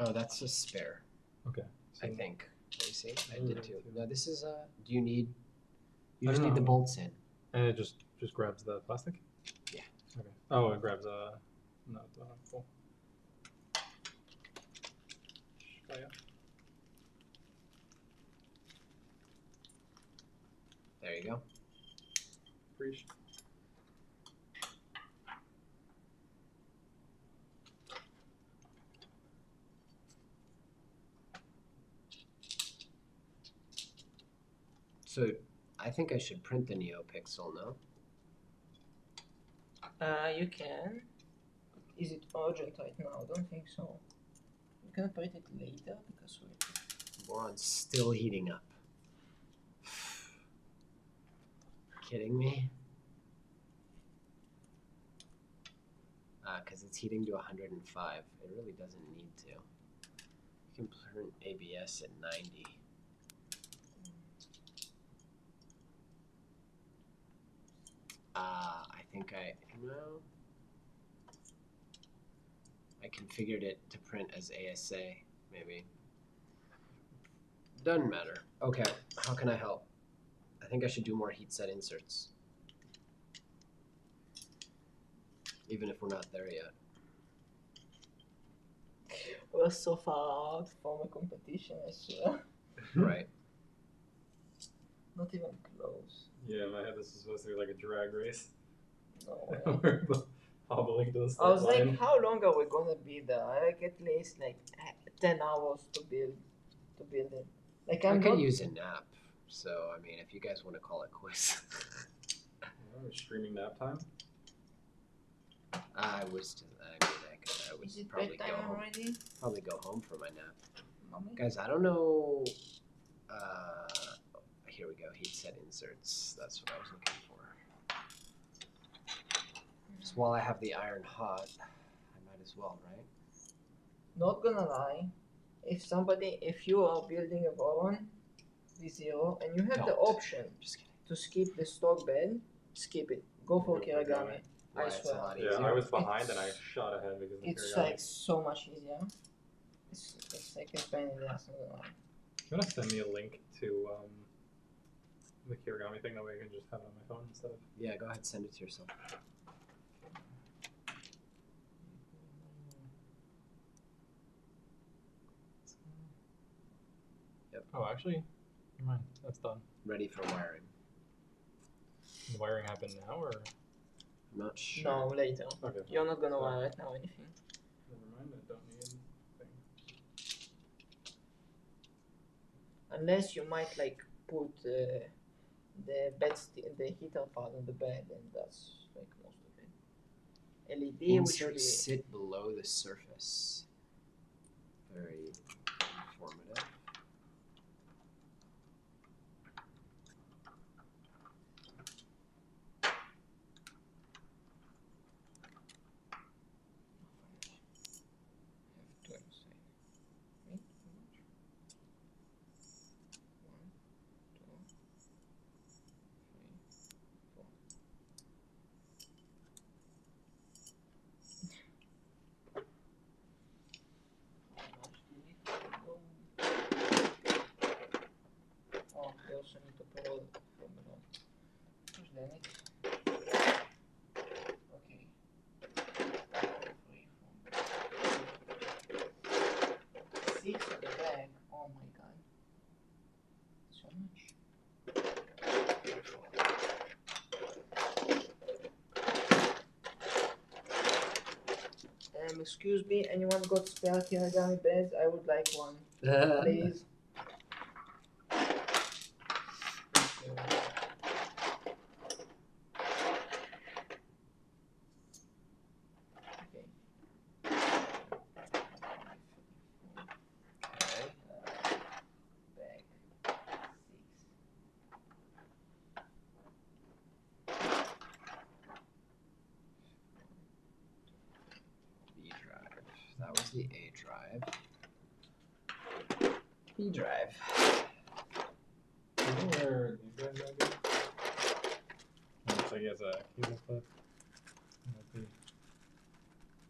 Oh, that's a spare, Okay. I think. Let me see. I Oh, did right, too. too. No, this is do you need you I just don't need the know. bolts in. And it just grabs the plastic. Yeah. Okay. Oh, it grabs a. No, cool. Oh yeah. There you go. Preach. So I think I should print the NeoPixel, no? You can. Is it urgent right now? I don't think so. You can operate it later because we. Voron's still heating up. Kidding me? Because it's heating to 105. It really doesn't need to. You can print ABS at 90. I think I configured it to print as ASA, maybe. Doesn't matter. Okay, how can I help? I think I should do more heat set inserts. Even if we're not there yet. We're so far out from a competition, I swear. Right. Not even close. Yeah, in my head this is supposed to be like a drag race. No way. We're hobbling to the I start was line. like, how long are we gonna be there? Like at least like 10 hours to build it. Like I I'm could not. use a nap. So, I mean, if you guys want to call it quits. We're streaming nap time. I was I would Is it probably bedtime go home. already? Probably go home for my nap. Mommy? Guys, I don't know. Here we go. Heat set inserts. That's what I was looking for. Just while I have the iron hot, I might as well, right? Not gonna lie, if you are building a Voron V0 and you have the Don't. option Just kidding. to skip the stock bed, skip it. Go for Go for Kirigami. Why, I it's a swear. lot Yeah, easier. I was behind and I shot ahead because of the It's Kirigami. like so much easier. It's like a pain in the ass. Not gonna lie. You wanna send me a link to the Kirigami thing? That way I can just have it on my phone instead of. Yeah, go ahead, send it to yourself. Oh, actually, never mind. That's done. Ready for wiring. The wiring happened now, or I'm not sure. No, later. okay. You're not gonna So, wire right now anything. Never mind. I don't need anything. Unless you might like put the the heater part on the bed, and that's like most of it. LED, which will Inserts be sit below the surface. Very informative. have two inside. Wait, how much? 1, 2, 3, 4. How much do you need to go? Oh, we also need to put all from below. Where's Lennox? Okay. 3, 4. 6 at the back. Oh my god. So much. Excuse me, anyone got spare Kirigami beds? I would like one, please. Okay. Okay. Back 6. the A drive. B drive. Do you know where these guys might be? Looks like he has a cable clip. Might be.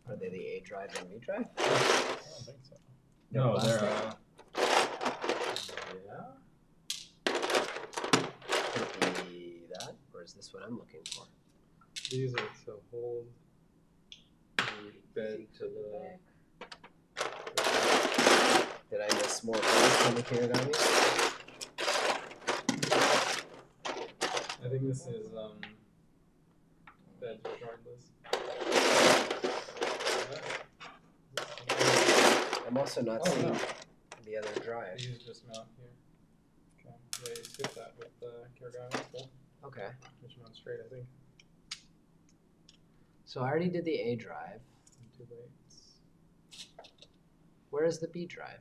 Are they the A drive and B drive? I don't think so. They're No, they're plastic. yeah. Could it be that, or is this what I'm looking for? These are to hold the bed to the. Did I miss more parts from the Kirigami? I think this is beds regardless. I'm also not Oh, seeing no. the other drive. These just mount here. Okay. Yeah, you skip that with the Kirigami stuff. Okay. Which mount straight, I think. So I already did the A drive. And 2 weights. Where is the B drive?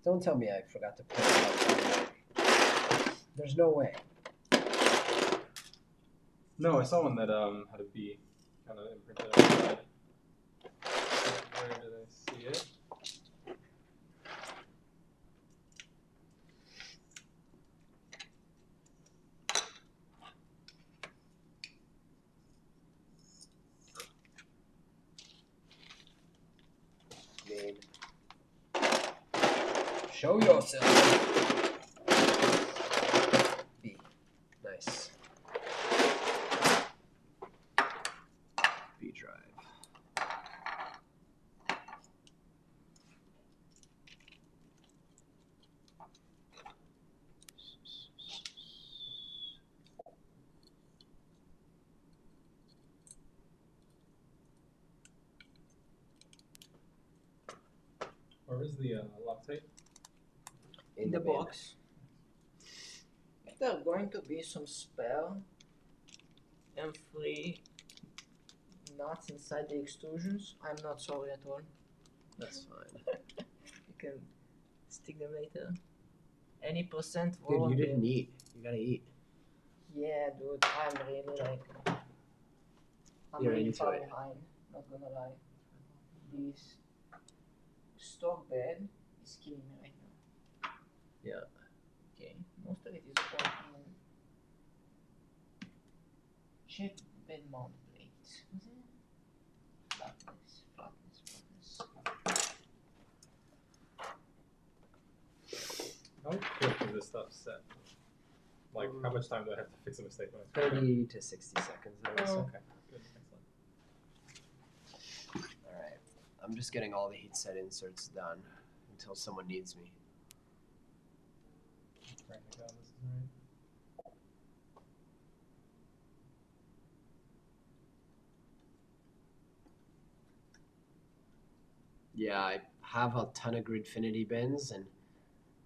Don't tell me I forgot to put it up. There's no way. No, I saw one that had a B kind of imprinted on the side. Where did I see it? Made. Show yourself. B. Nice. B drive. Where is the Loctite? In the bin. box. If there are going to be some spare and free nuts inside the extrusions, I'm not sorry at all. That's fine. You can stick them later. Any percent Dude, Voron you didn't bill. eat. You gotta eat. Yeah, dude, I'm really like. I'm You're really into far it. behind, not gonna lie. This stock bed is killing me right now. Yeah. Okay, most of it is working. Check bed mount plate. Was it? Flatness, flatness, flatness. How quick is this stuff set? Like, how much time do I have to fix a mistake when it's 30 to 60 seconds, I would say. okay. Good, excellent. Alright. I'm just getting all the heat set inserts done until someone needs me. Right, I got this is right. Yeah, I have a ton of Gridfinity bins, and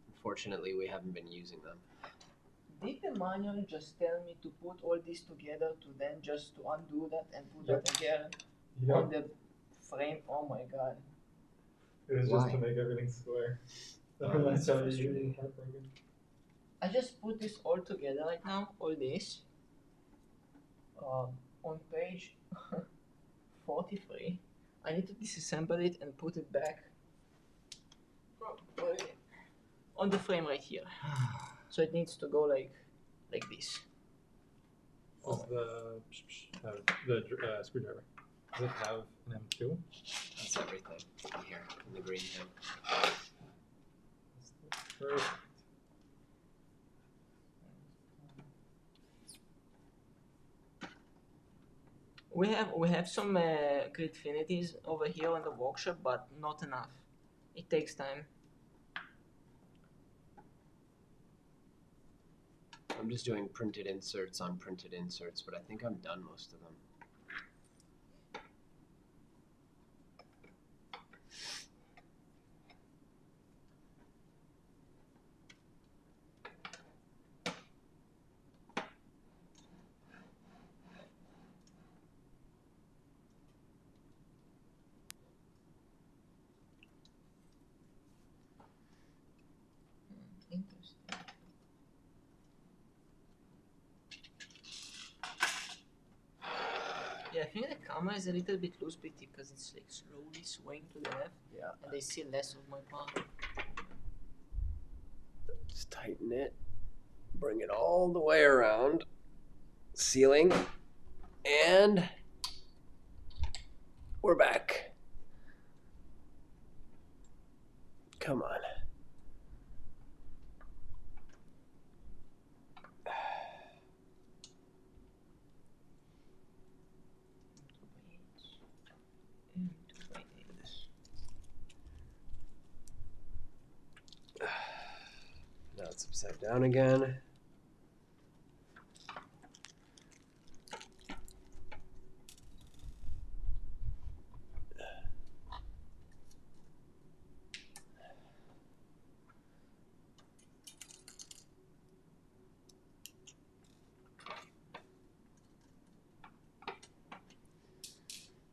unfortunately we haven't been using them. Did the manual just tell me to put all this together to then just to undo that and put Yep. that again Yep. on the frame? Oh my god. It was just Why? to make everything square. Oh, that's That's how you're frustrating. getting heartbroken. I just put this all together right now, all this, on page 43. I need to disassemble it and put it back on the frame right here. So it needs to go like this. Does the screwdriver, does it have an M2? That's everything in here, in the green thing. Perfect. We have some Gridfinities over here in the workshop, but not enough. It takes time. I'm just doing printed inserts on printed inserts, but I think I'm done most of them. Interesting. think the camera is a little bit loose because it's like slowly swaying to the left. Yeah. And I see less of my palm. Just tighten it. Bring it all the way around. Sealing. And we're back. Come on. Now it's upside down again.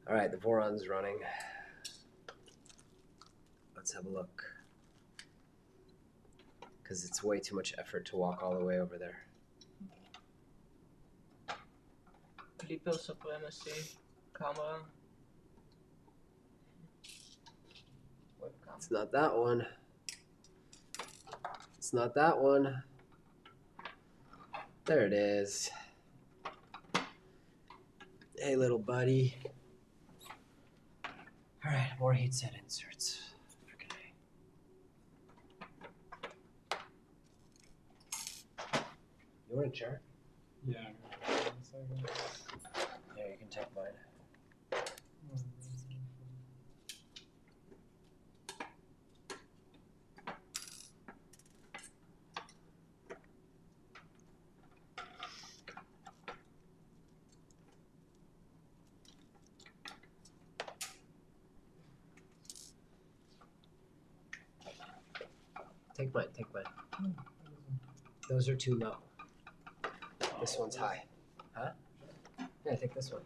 All right, the Voron's running. Let's have a look. Because it's way too much effort to walk all the way over there. Clipper supremacy, camera, webcam. It's not that one. It's not that one. There it is. Hey, little buddy. All right, more heat set inserts. Freaking A. You want a chair? Yeah. One second. Yeah, you can take mine. Take mine, take mine. Those are too low. This one's high. Huh? Yeah, take this one.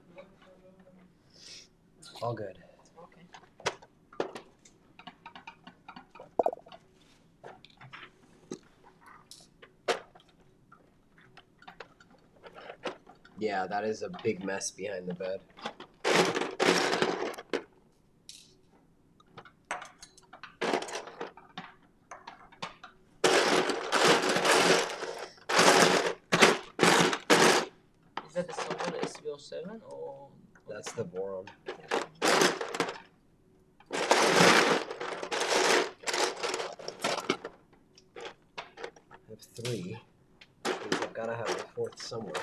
All good. Okay. Yeah, that is a big mess behind the bed. Is that the Siboor SV07 or? That's the Voron. I have 3. Means I've got to have the 4th somewhere.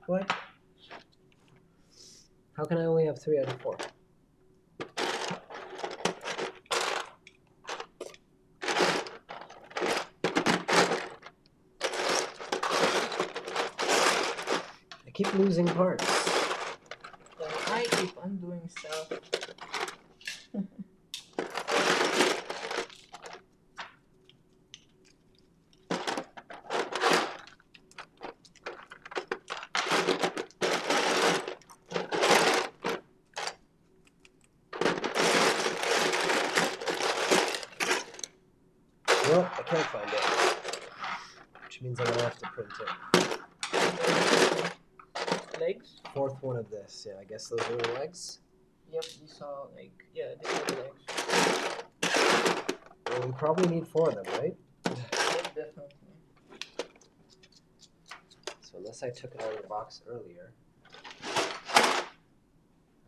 What? How can I only have 3 out of 4? I keep losing parts. I keep undoing stuff. Well, I can't find it. Which means I'm going to have to print it. Legs? 4th one of this. Yeah, I guess those are the legs. Yep, these are like, yeah, these are the legs. Well, we probably need 4 of them, right? Yep, definitely. So unless I took it out of the box earlier,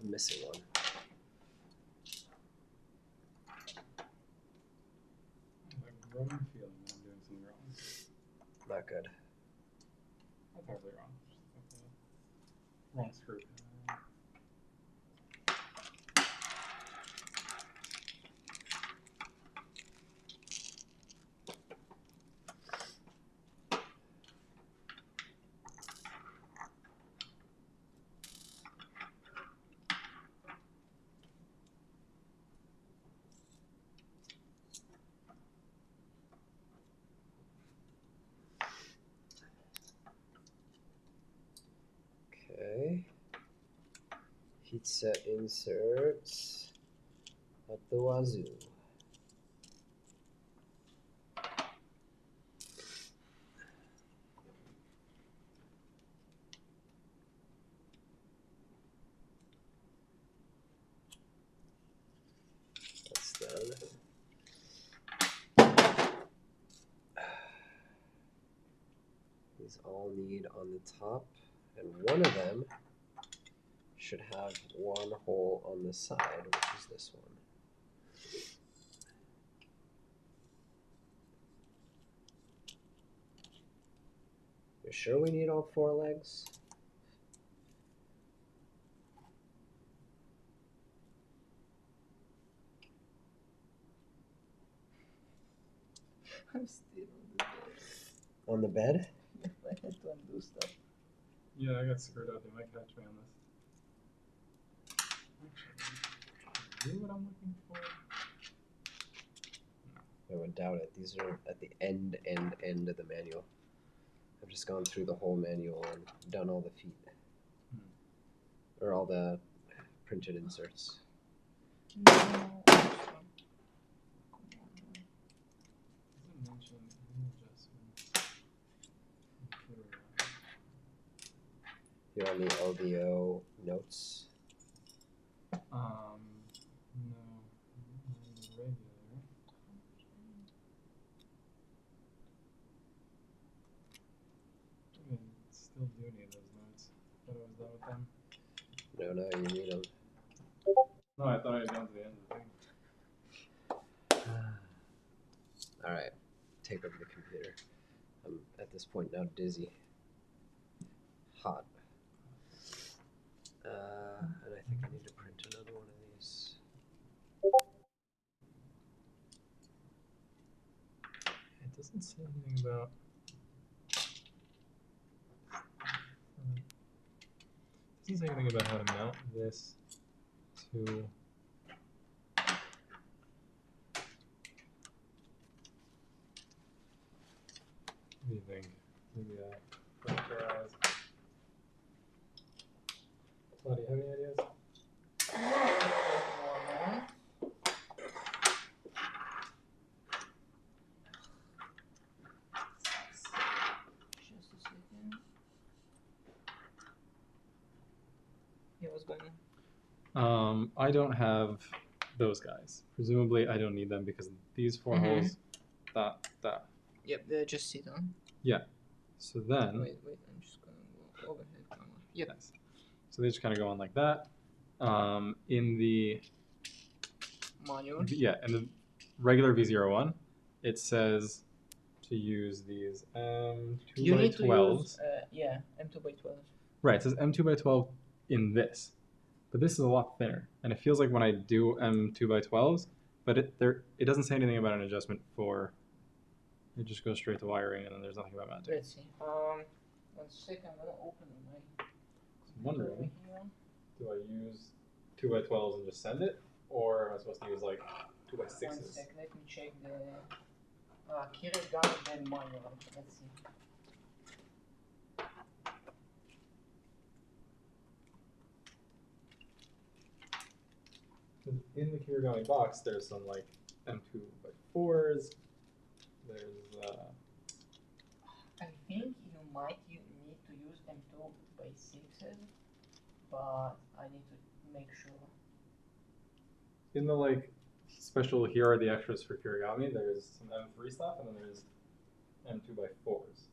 I'm missing one. Like a growing feeling that I'm doing something wrong. Not good. Not terribly wrong. Just like wrong screw. Okay. Heat set inserts at the wazoo. These all need on the top, and one of them should have one hole on the side, which is this one. You sure we need all 4 legs? I'm still On the bed? if I had to undo stuff. Yeah, I got screwed up. You might catch me on this. Actually, what I'm looking for? I would doubt it. These are at the end of the manual. I've just gone through the whole manual and done all the feet. Or all the printed inserts. No. Doesn't mention any adjustments. Here on the LDO notes. No, regular. I still do need those notes. Thought I was done with them. No, you need them. No, I thought I had gone to the end of the thing. All right, take over the computer. I'm at this point now dizzy. Hot. And I think I need to print another one of these. It doesn't say anything about. It doesn't say anything about how to mount this to. What do you think? Maybe close your eyes. Claudia, do you have any ideas? Just a second. Yeah, what's going on? I don't have those guys. Presumably, I don't need them because these 4 holes, that. Yep, they just sit on. Yeah. So then. Wait, I'm just gonna go overhead camera. Yep. Nice. So they just kind of go on like that. In the Manual. in the regular V01, it says to use these M2 You by need to 12s. use, M2 by 12. Right, it says M2 by 12 in this, but this is a lot thinner, and it feels like when I do M2 by 12s, but it doesn't say anything about an adjustment for. It just goes straight to wiring, and then there's nothing about mounting. Let's see. 1 second, I'm gonna open my. I'm wondering, do I use 2 by 12s and just send it, or am I supposed to use like 2 by 6s? 1 sec, let me check the Kirigami Bed manual. Let's see. In the Kirigami box, there's some like M2 by 4s. There's I think you might need to use M2 by 6s, but I need to make sure. in the like special here are the extras for Kirigami. There's some M3 stuff, and then there's M2 by 4s.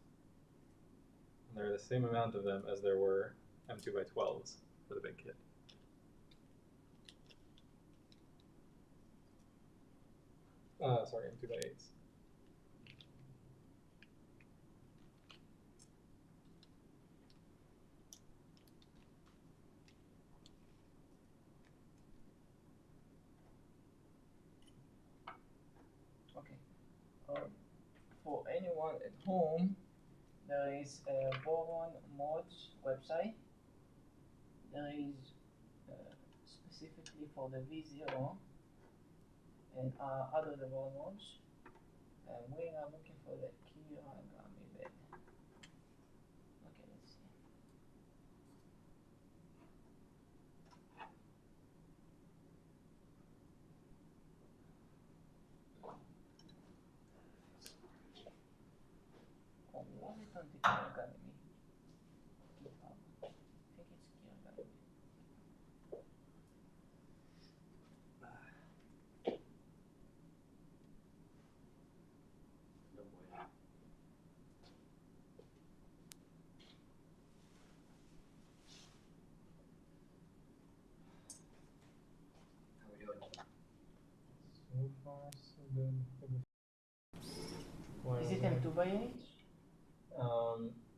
And there are the same amount of them as there were M2 by 12s for the big kit. Sorry, M2 by 8s. Okay. For anyone at home, there is a Voron mods website. There is specifically for the V0 and other Voron mods. And we are looking for the Kirigami Bed. Okay, let's see. Oh, was it on the Kirigami? I think it's Kirigami. Is it M2 by 8?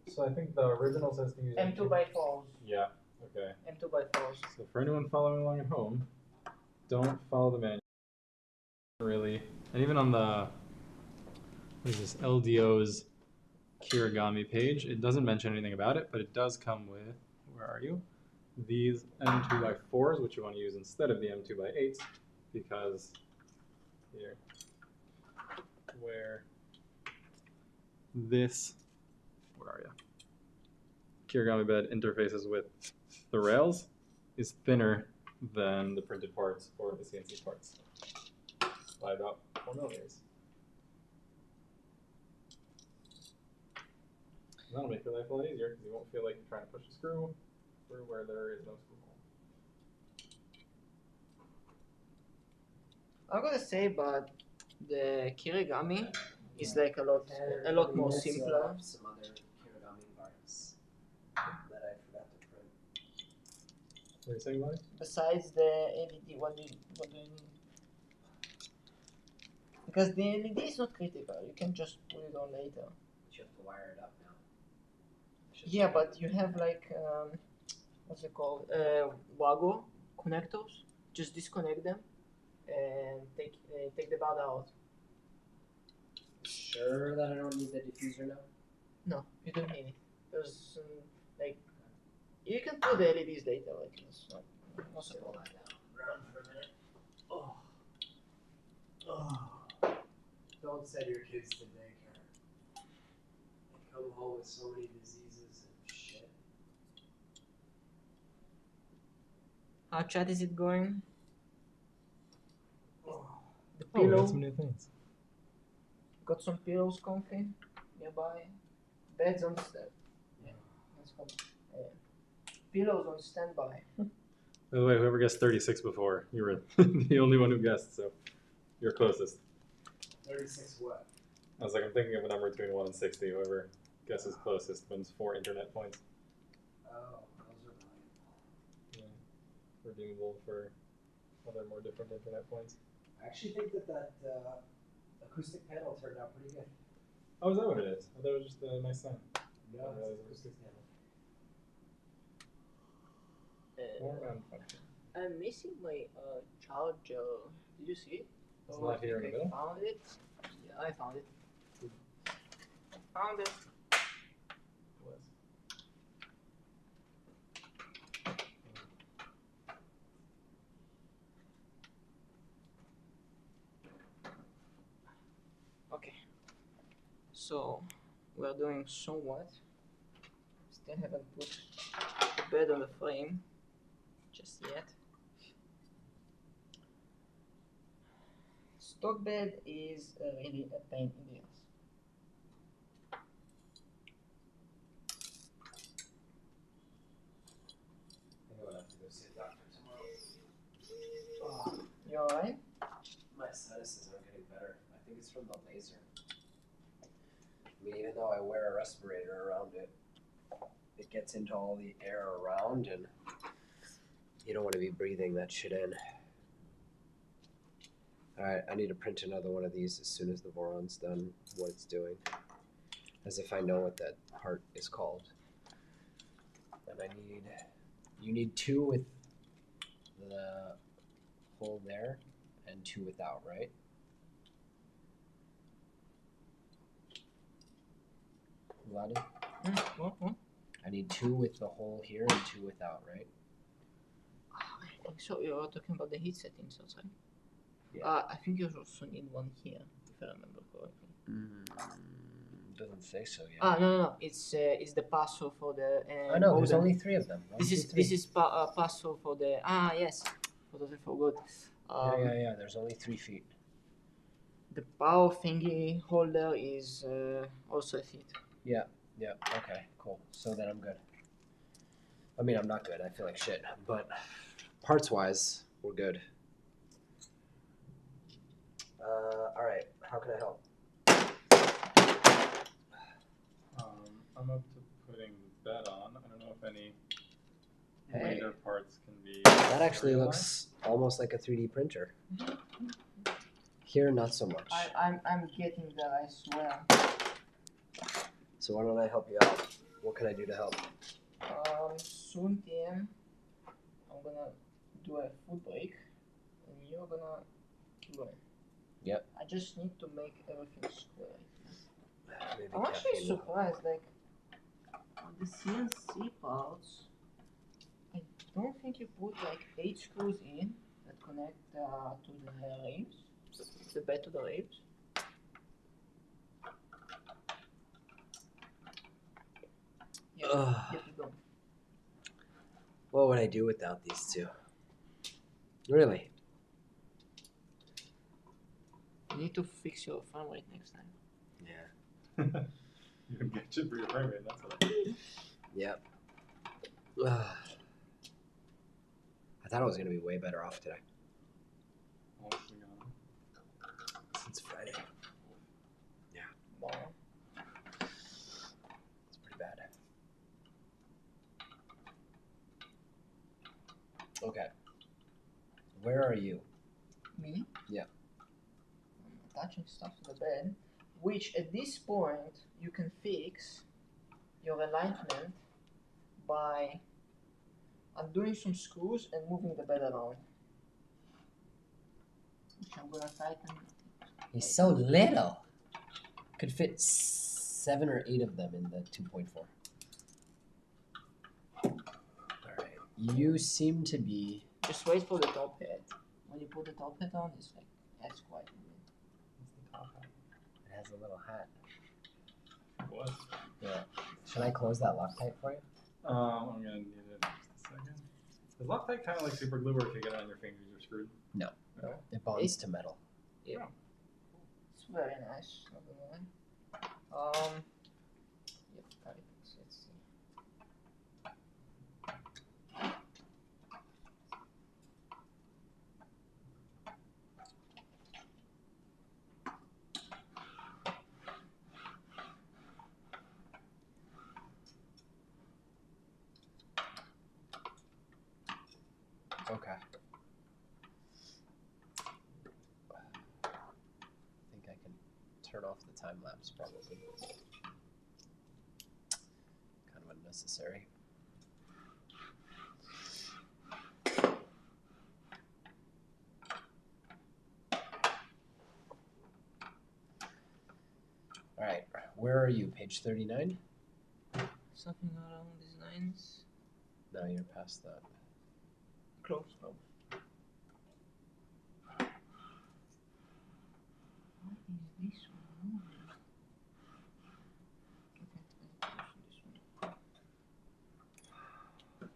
So I think the original says to use M2 by 4s. Yeah. Okay. M2 by 4s. So for anyone following along at home, don't follow the manual. Really, and even on the what is this LDO's Kirigami page, it doesn't mention anything about it, but it does come with, where are you? These M2 by 4s, which you want to use instead of the M2 by 8s, because here, where this, where are you? Kirigami bed interfaces with the rails is thinner than the printed parts or the CNC parts by about 4 millimeters. And that'll make your life a lot easier because you won't feel like you're trying to push a screw through where there is no screw hole. I'm gonna say, but the Kirigami is like a lot more simpler. Some other Kirigami parts that I forgot to print. What are you saying, buddy? Besides the LED, what do you need? Because the LED is not critical. You can just put it on later. But you have to wire it up now. Yeah, but you have like what's it called? Wago connectors. Just disconnect them and take the bud out. Sure that I don't need the diffuser now? No, you don't need it. There's like you can put the LEDs later. Like it's not Sit all that down. Around for a minute. Oh. Don't send your kids to daycare. They come home with so many diseases and shit. How chat is it going? The Oh, we pillow. got some new things. Got some pillows comfy nearby. Beds on stand. Yeah, that's cool. Pillows on standby. By the way, whoever guessed 36 before, you were the only one who guessed, so you're closest. 36 what? I was like, I'm thinking of a number between 1 and 60. Whoever guesses closest wins 4 internet points. Oh, those are valuable. Yeah. Redeemable for other more different internet points. I actually think that acoustic panel turned out pretty good. Oh, is that what it is? I thought it was just a nice sign. No, Oh, really? it's acoustic panel. Form and function. I'm missing my charger. Did you see it? It's Oh, not here in the middle? I found it. Yeah, I found it. Found it. Was. Okay. So we're doing somewhat. Still haven't put the bed on the frame just yet. Stock bed is really a pain in the ass. I think I'm gonna have to go see a doctor tomorrow. Oh, You alright? my sinuses aren't getting better. I think it's from the laser. I mean, even though I wear a respirator around it, it gets into all the air around, and you don't want to be breathing that shit in. Alright, I need to print another one of these as soon as the Voron's done what it's doing. As if I know what that part is called. And you need 2 with the hole there and 2 without, right? Vladi? What? I need 2 with the hole here and 2 without, right? I think so. You're talking about the heat settings outside. Yeah. I think you also need one here, if I remember correctly. Doesn't say so yet. No. It's the password for the. I know, there's modem. only 3 of them. This is password for the. Yes. What was I forgot? Yeah, there's only 3 feet. The power thingy holder is also a feet. Yeah, okay, cool. So then I'm good. I mean, I'm not good. I feel like shit. But parts-wise, we're good. Alright, how can I help? I'm up to putting the bed on. I don't know if any Hey. later parts can be. That actually looks almost like a 3D printer. Here, not so much. I'm getting there, I swear. So why don't I help you out? What can I do to help? Soon, TM, I'm gonna do a food break, and you're gonna keep going. Yep. I just need to make everything square. Maybe I'm actually caffeine will help. surprised, like, the CNC parts, I don't think you put like 8 screws in that connect to the ribs, the bed to the ribs. Yeah, Ugh. you have to go. What would I do without these two? Really? You need to fix your frame rate next time. Yeah. You can get you for your frame rate, that's what. Yep. Ugh. I thought I was gonna be way better off today. Honestly, gone. Since Friday. Wow. It's pretty bad. Okay. Where are you? Me? Yeah. I'm attaching stuff to the bed, which at this point you can fix your alignment by undoing some screws and moving the bed around. Which I'm gonna tighten. He's so little. Could fit 7 or 8 of them in the 2.4. Alright. You seem to be... Just wait for the top head. When you put the top head on, it's like, that's quite weird. What's the top hat? It has a little hat. What? Yeah. Should I close that Loctite for you? I'm gonna need it in just a second. Is Loctite kind of like super glue, or if you get it on your fingers, you're screwed? No. No? It bonds to metal. Yeah. It's very nice, not gonna lie. Yep, got it. Let's see. Okay. I think I can turn off the time lapse probably. Kind of unnecessary. All right, where are you? Page 39? Something around these lines. No, you're past that. Close. Oh. What is this one moving? Okay, let's do this one.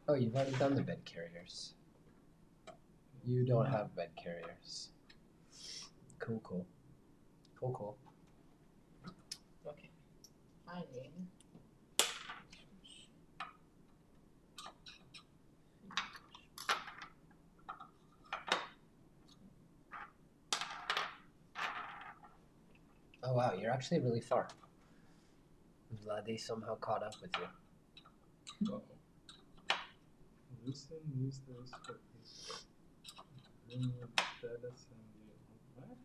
Oh, you've already done the bed carriers. You don't have bed carriers. Cool, cool. Cool, cool. Okay. I need. Oh wow, you're actually really far. I'm glad they somehow caught up with you. Uh-oh. Loosen these things quickly. Remove bed assembly. What?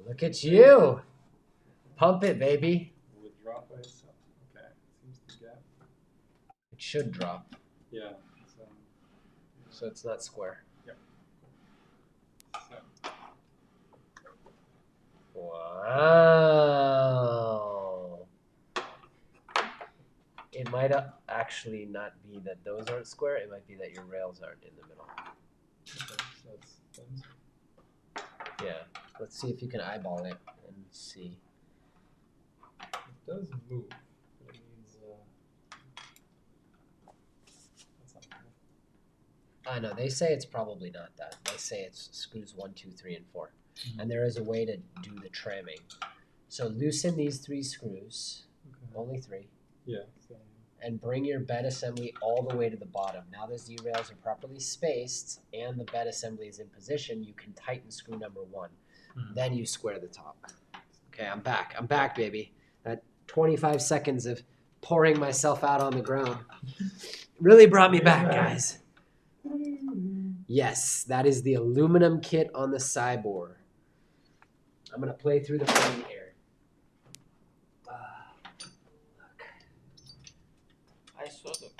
Look at you! Pump it, baby. Will it drop by itself? Okay. Seems to get. It should drop, Yeah. so it's not square. So, Wow. It might actually not be that those aren't square, it might be that your rails aren't in the middle. okay, so that's thumbs. Yeah, let's see if you can eyeball it and see. It does move, but it needs. That's not cool. I know, they say it's probably not that. They say it's screws 1, 2, 3, and 4. And there is a way to do the tramming. So loosen these 3 screws, Okay. only 3, Yeah. So, and bring your bed assembly all the way to the bottom. Now the Z-rails are properly spaced and the bed assembly is in position, you can tighten screw number 1. Then you square the top. Okay, I'm back. I'm back, baby. That 25 seconds of pouring myself out on the ground really brought me back, guys. Yes, that is the aluminum kit on the Siboor. I'm going to play through the frame here. Look. I sort of.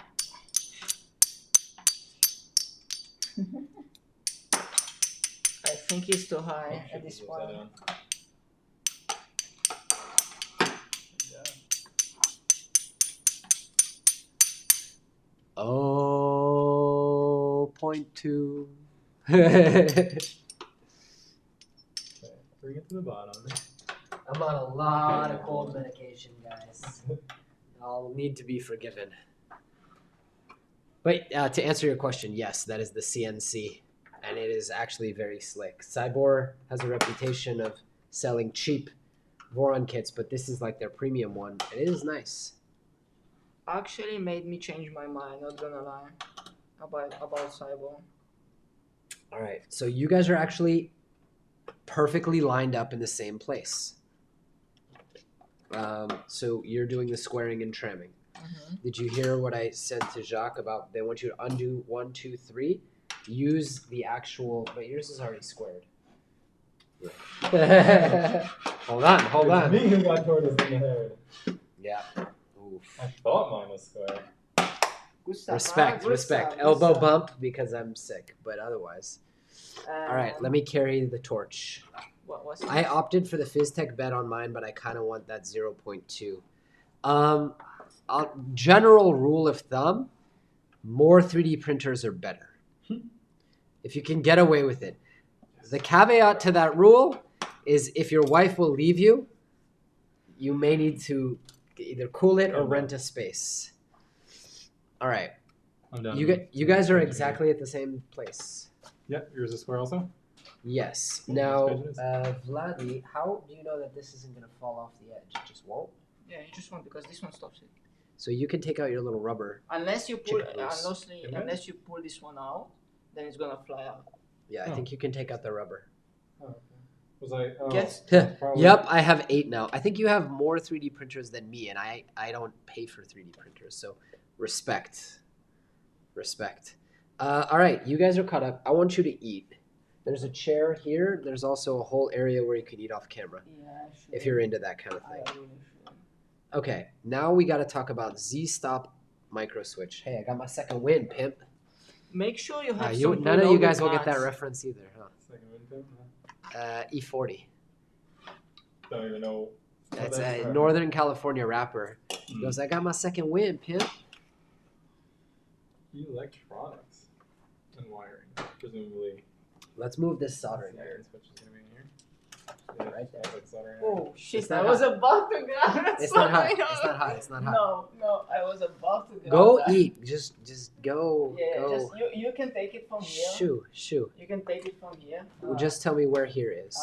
I think it's too high at this point. Oh, 0.2. Bring it to the bottom. I'm on a lot of cold medication, guys. I'll need to be forgiven. But to answer your question, yes, that is the CNC, and it is actually very slick. Siboor has a reputation of selling cheap Voron kits, but this is like their premium one, and it is nice. Actually made me change my mind, not gonna lie, about Siboor. All right, so you guys are actually perfectly lined up in the same place. So you're doing the squaring and trimming. Did you hear what I said to Jacques about they want you to undo 1, 2, 3? Use the actual, but yours is already squared. Hold on. It's me who got tortoise in the head. Yeah. Oof. I thought mine was square. Good stuff. Respect. Good Elbow stuff. bump because I'm sick, but otherwise. All right, let me carry the torch. What's I opted for the PhysTech bed on mine, but I kind of want that 0.2. General rule of thumb, more 3D printers are better. If you can get away with it. The caveat to that rule is if your wife will leave you, you may need to either cool it or rent a space. All right. I'm done. You guys are exactly at the same place. Yeah, yours is square also? Yes. Cool, Now, that's good. Vladdy, how do you know that this isn't going to fall off the edge? It just won't? Yeah, you just want because this one stops it. So you can take out your little rubber. Unless you pull, Chicken loose. unless you pull this one out, then it's gonna fly out. Yeah, I think you can take out the rubber. Oh, okay. Was I? Oh, Guess- probably- Yep, I have 8 now. I think you have more 3D printers than me, and I don't pay for 3D printers, so respect. All right, you guys are caught up. I want you to eat. There's a chair here. There's also a whole area where you can eat off camera Yeah, sure. if you're into that kind of thing. I really should. Okay, now we got to talk about Z-Stop micro switch. Hey, I got my second win, pimp. Make sure you have None of you guys will get that reference. reference either, huh? Second win too? E40. Don't even know. That's that's a right. Northern California rapper. He goes, I got my second win, pimp. Electronics and wiring, presumably. Let's move this soldering The iron. iron switch is gonna be in here. Yeah, Right there. like soldering iron. Oh shit! It's not I was hot. about to grab it. It's not hot. Sorry. It's not hot. It's not hot. No, I was about to grab Go that. eat. Just go. Yeah, go. just you can take it from here. Shoo. You can take it from here. Well, just tell me where here is.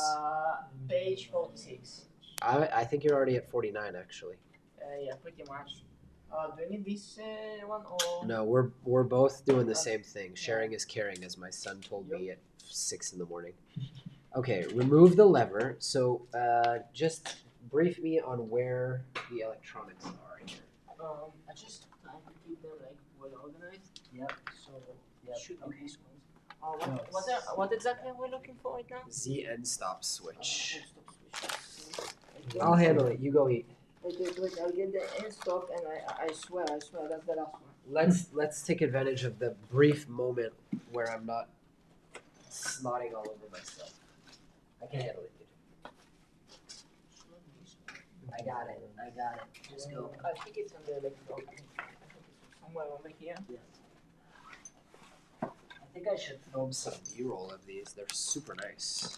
Page 46. I think you're already at 49, actually. Yeah, pretty much. Do you need this one or? No, we're both doing the same thing. Sharing is caring, as my son told me at 6 in the morning. Okay, remove the lever. So just brief me on where the electronics are here. I just try to keep them like well organized. Yep. So Yep. should be Okay. these ones. What exactly are we looking for right now? Z end stop switch. Stop switch. I'll handle it. You go eat. Wait, I'll get the end stop and I swear, that's the last one. Let's take advantage of the brief moment where I'm not snotting all over myself. I can handle it, dude. I got it. Just go. I think it's on the electrode. I think it's somewhere over here. I think I should film some B-roll of these. They're super nice.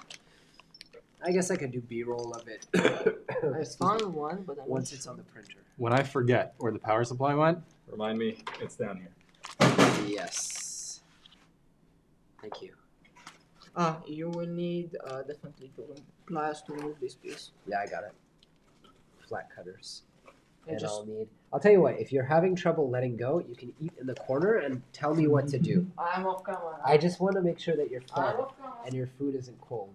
I guess I could do B-roll of it. I found one, but I'm once it's on the printer. When I forget where the power supply went, remind me it's down here. Yes. Thank you. You will need definitely pliers to remove this piece. Yeah, I got it. Flat cutters. And just- I'll tell you what, if you're having trouble letting go, you can eat in the corner and tell me what to do. I'm off camera. I just want to make sure that you're fed I'm off camera. and your food isn't cold.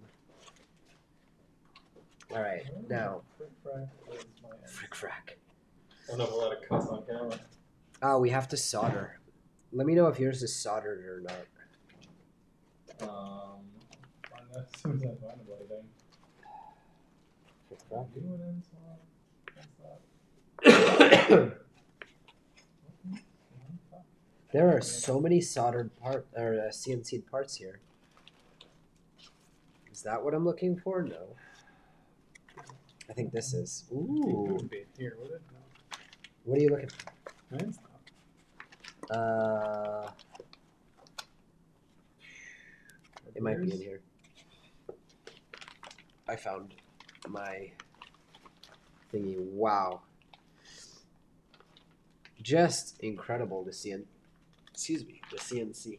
All right, now, frick frack. I don't have a lot of cuts on camera. Oh, we have to solder. Let me know if yours is soldered or not. Find that as soon as I find it, buddy. Frick frack. There are so many soldered CNC'd parts here. Is that what I'm looking for? No. I think this is. It Ooh. wouldn't be here, would it? No. What are you looking for? Right? Stop. It might be in here. I found my thingy. Wow. Just incredible to see. Excuse me, the CNC.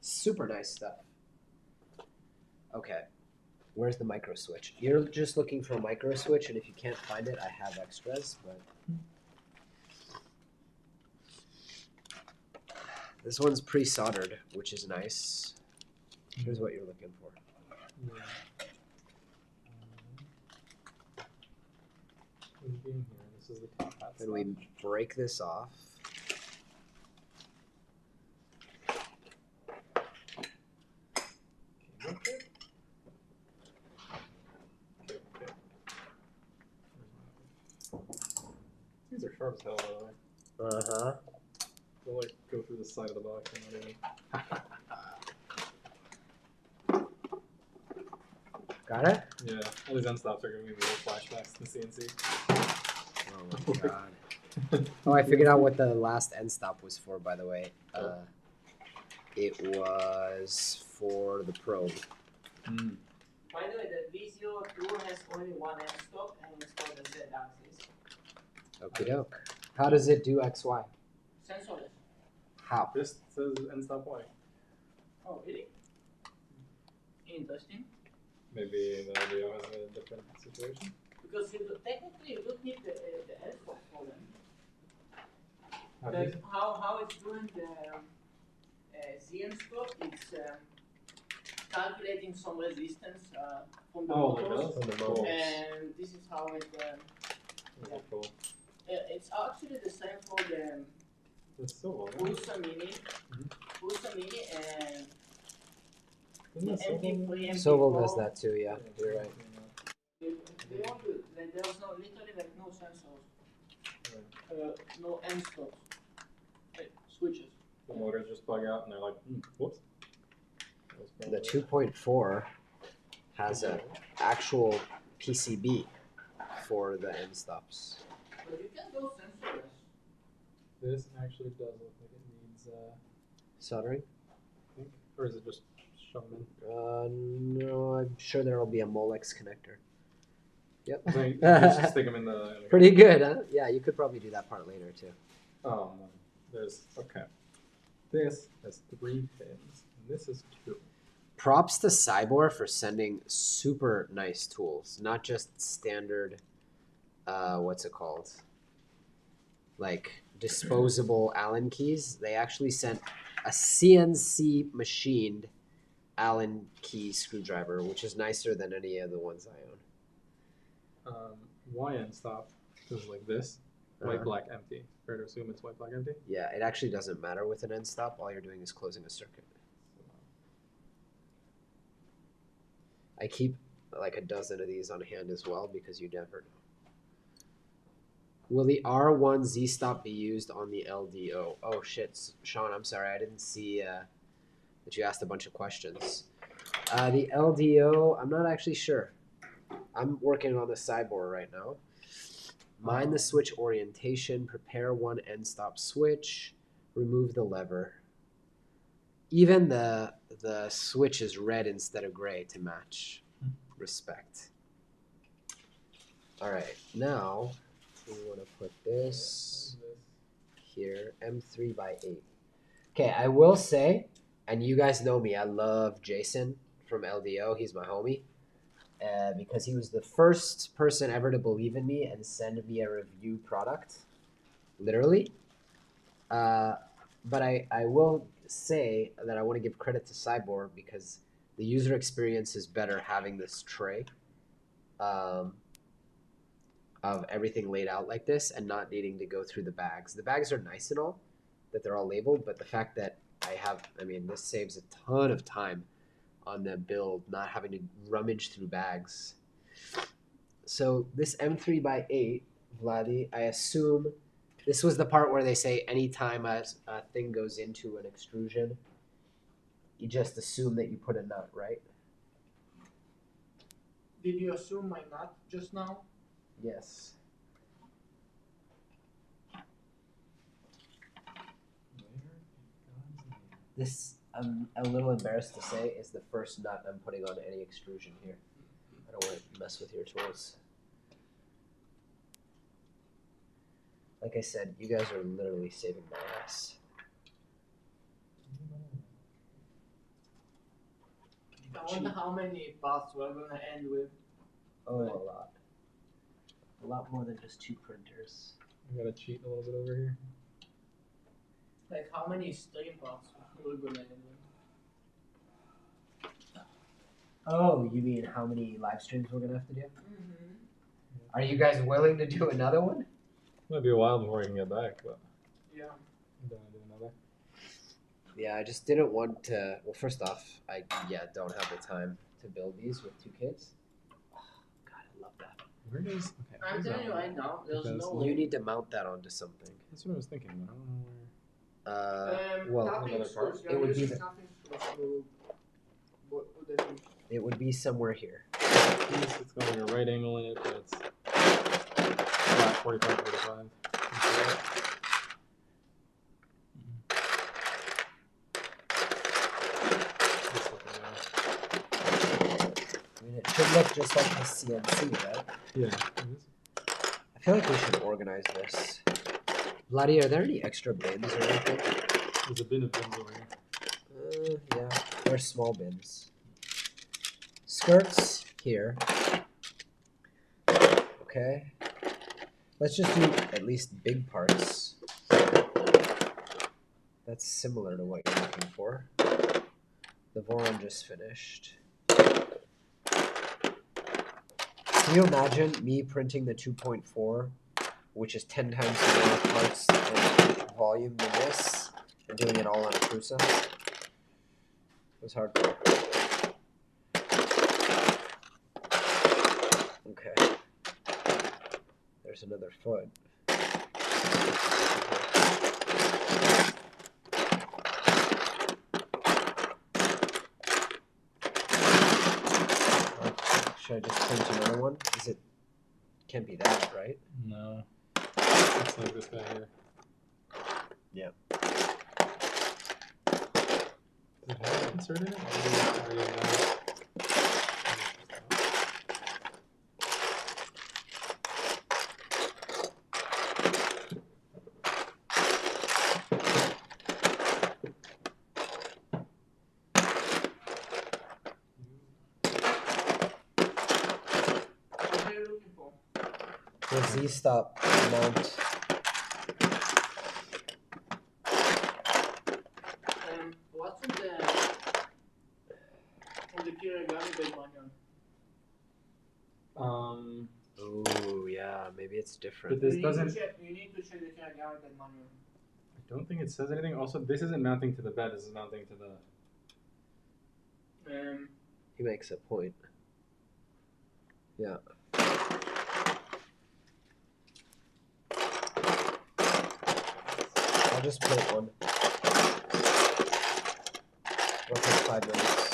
Super nice stuff. Okay. Where's the micro switch? You're just looking for a micro switch, and if you can't find it, I have extras, but this one's pre-soldered, which is nice. Here's what you're looking for. This is the top hat Then we break this off. These are sharp as hell, by the way. Uh-huh. They'll like go through the side of the box and not even. Got it? Yeah, all these end stops are giving me the old flashbacks to CNC. Oh my god. Oh, I figured out what the last end stop was for, by the way. It was for the probe. By the way, the V02 has only one end stop and it's called the Z-axis. Okie doke. How does it do XY? Sensorless. How? This says end stop Y. Oh, really? Interesting. Maybe the LDO has a different situation. Because technically you don't need the end stop for them. How do But you- how it's doing the ZN stop, it's calculating some resistance from the Oh, like motors. that? Cool. And this is how it. Really cool. It's actually the same for the It's so well. Pulsar Mini, Pulsar Mini, and Isn't the it so MP3, well? MP4. Soval does that too, yeah. You're right. They all do. There's no literally like no sensors, no end stops, switches. The motors just bug out and they're like, whoops. The 2.4 has an actual PCB for the end stops. But you can go sensorless. This actually does look like it needs, Soldering? I think, or is it just shoved in? No, I'm sure there will be a Molex connector. Yep. So you just stick them in the. Pretty good, huh? Yeah, you could probably do that part later too. Oh, no. There's, okay. This has 3 pins, and this is 2. Props to Siboor for sending super nice tools, not just standard, what's it called? Like disposable Allen keys. They actually sent a CNC machined Allen key screwdriver, which is nicer than any of the ones I own. Y end stop is like this, white, Uh-huh. black, empty. Fair to assume it's white, black, empty? Yeah, it actually doesn't matter with an end stop. All you're doing is closing a circuit. I keep like a dozen of these on hand as well because you never know. Will the R1 Z stop be used on the LDO? Oh shit, Sean, I'm sorry, I didn't see that you asked a bunch of questions. The LDO, I'm not actually sure. I'm working on the Siboor right now. Mind the switch orientation, prepare one end stop switch, remove the lever. Even the switch is red instead of gray to match. Respect. All right, now we want to put this here, M3 by 8. Okay, I will say, and you guys know me, I love Jason from LDO. He's my homie. because he was the first person ever to believe in me and send me a review product, literally. But I will say that I want to give credit to Siboor because the user experience is better having this tray of everything laid out like this and not needing to go through the bags. The bags are nice and all, that they're all labeled, but the fact that this saves a ton of time on the build, not having to rummage through bags. So this M3x8, Vladi, I assume this was the part where they say anytime a thing goes into an extrusion, you just assume that you put a nut, right? Did you assume my nut just now? Yes. This, I'm a little embarrassed to say, is the first nut I'm putting on any extrusion here. I don't want to mess with your tools. Like I said, you guys are literally saving my ass. I wonder how many parts we're gonna end with. Oh, a lot. A lot more than just 2 printers. I gotta cheat a little bit over here. Like how many stream parts we're gonna end with. Oh, you mean how many live streams we're gonna have to do? Mm-hmm. Are you guys willing to do another one? Might be a while before I can get back, but Yeah. I'm gonna do another. Yeah, I just didn't want to. Well, first off, I don't have the time to build these with 2 kids. Oh, God, I love that. Where does okay? I'm where's telling that you one? right now, there's Because no You way. need to mount that onto something. That's what I was thinking, but I don't know where. Well, Tapping another part? screws, It would be using the- tapping screws to- what would that be? it would be somewhere here. It's got like a right angle in it, but it's flat 45, 45. I mean, it should look just like the CNC, right? Yeah, it is. I feel like we should organize this. Vladi, are there any extra bins or anything? There's a bin of bins over here. Yeah, they're small bins. Skirts here. Okay. Let's just do at least big parts. That's similar to what you're looking for. The Voron just finished. Can you imagine me printing the 2.4, which is 10 times more parts and volume than this, and doing it all on a Prusa? It was hardcore. Okay. There's another foot. Should I just print another one? Can't be that, right? No. It's like this guy here. Yep. Does it have an insert in it? Or is it already in there? What are you looking for? The Z-stop mount. What's on the Kirigami Bed manual? Oh yeah, maybe it's different. But this You need to doesn't. check- You need to check the Kirigami Bed manual. I don't think it says anything. Also, this isn't mounting to the bed. This is mounting to the. He makes a point. Yeah. I'll just put one. It'll take 5 minutes.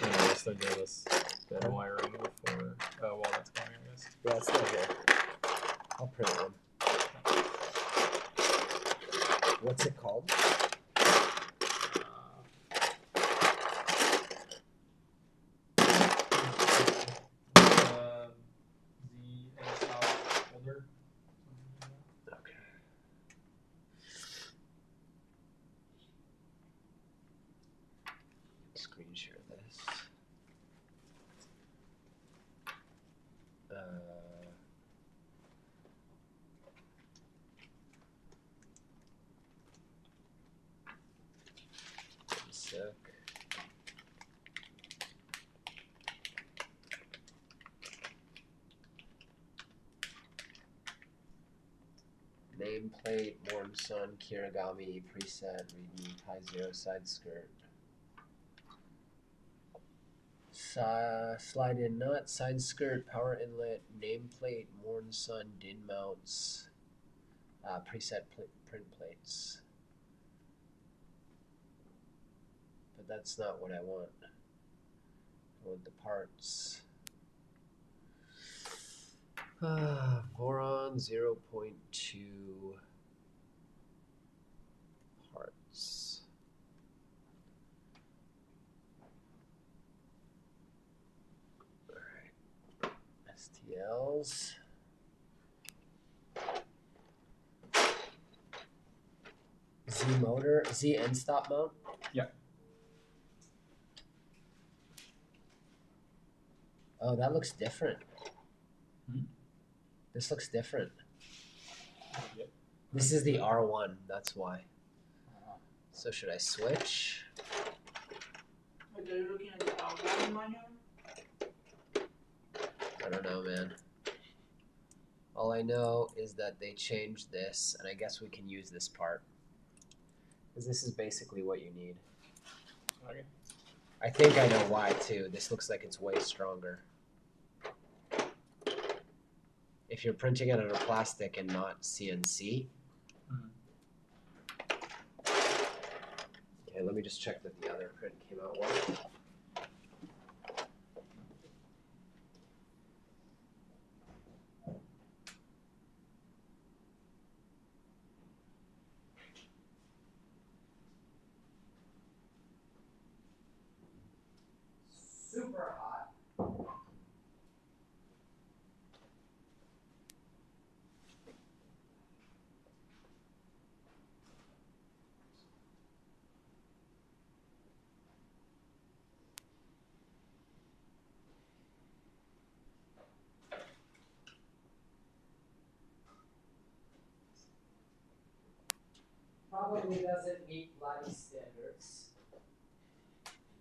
Anyways, they gave us bed wiring before. While that's going, I guess. Yeah, it's not here. I'll print one. What's it called? Holder. Okay. screen share this. One sec. Nameplate, warm sun, Kirigami, preset, readme, high zero, side skirt. Slide in nut, side skirt, power inlet, nameplate, Morn Sun, DIN mounts, preset print plates. But that's not what I want. I want the parts. Voron 0.2 parts. Alright. STLs. Z motor, Z end stop mount? Yeah. Oh, that looks different. Hmm? This looks different. Yep. This is the R1, that's why. So should I switch? Are you looking at the R1 manual? I don't know, man. All I know is that they changed this, and I guess we can use this part. Because this is basically what you need. Okay. I think I know why, too. This looks like it's way stronger. If you're printing it out of plastic and not CNC. Okay, let me just check that the other print came out well. Super hot. Probably doesn't meet bloody standards,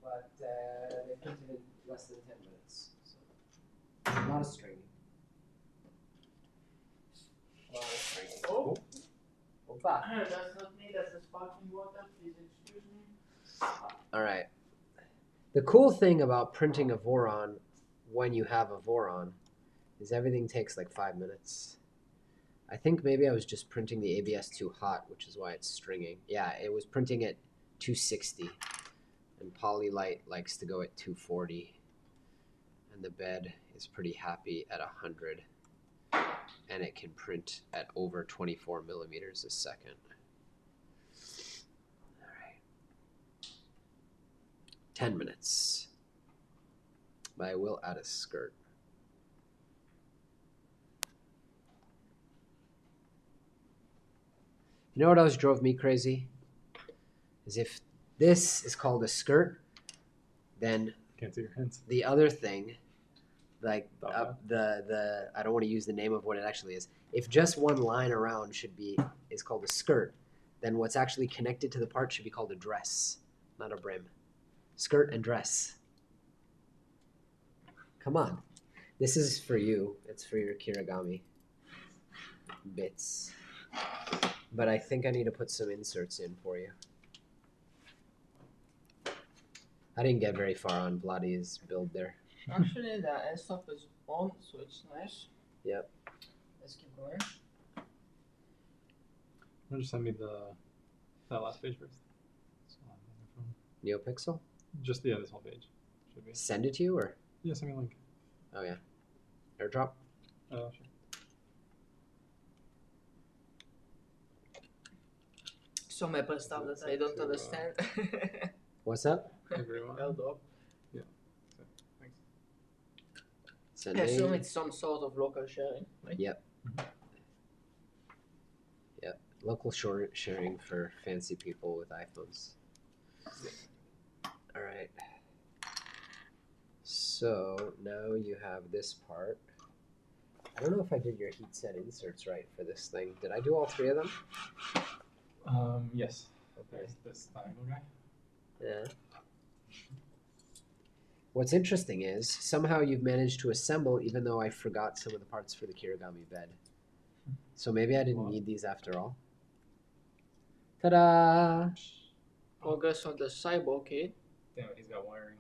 but they printed in less than 10 minutes. So. A lot of stringing. A lot of stringing. Oh, Opa. that's not me, that's the sparkling water, please excuse me. All right. The cool thing about printing a Voron when you have a Voron is everything takes like 5 minutes. I think maybe I was just printing the ABS too hot, which is why it's stringing. Yeah, it was printing at 260, and Polylite likes to go at 240, and the bed is pretty happy at 100, and it can print at over 24 millimeters a second. All right. 10 minutes. But I will add a skirt. You know what else drove me crazy? Is if this is called a skirt, then Can't see your hands. the other thing, like Dot the I don't want to use the name of what it actually is. If just one line around is called a skirt, then what's actually connected to the part should be called a dress, not a brim. Skirt and dress. Come on. This is for you. It's for your Kirigami bits. But I think I need to put some inserts in for you. I didn't get very far on Vladdy's build there. Actually, the end stop is on, so it's nice. Yep. Let's keep going. Just send me that last page first. So on my phone. NeoPixel? Just this whole page should be. Send it to you or? Yeah, send me a link. Oh yeah. AirDrop? Sure. So my stuff that I don't understand. What's up? Everyone. LDO. Yeah. So, thanks. Send I assume me. it's some sort of local sharing, right? Yep. Yep. Local sharing for fancy people with iPhones. All right. So now you have this part. I don't know if I did your heat set inserts right for this thing. Did I do all three of them? Yes. Okay. There's this diagonal guy. Yeah. What's interesting is somehow you've managed to assemble even though I forgot some of the parts for the Kirigami bed. So maybe I didn't need these after all. Ta-da! Progress on the Siboor kit. Damn it, he's got wiring.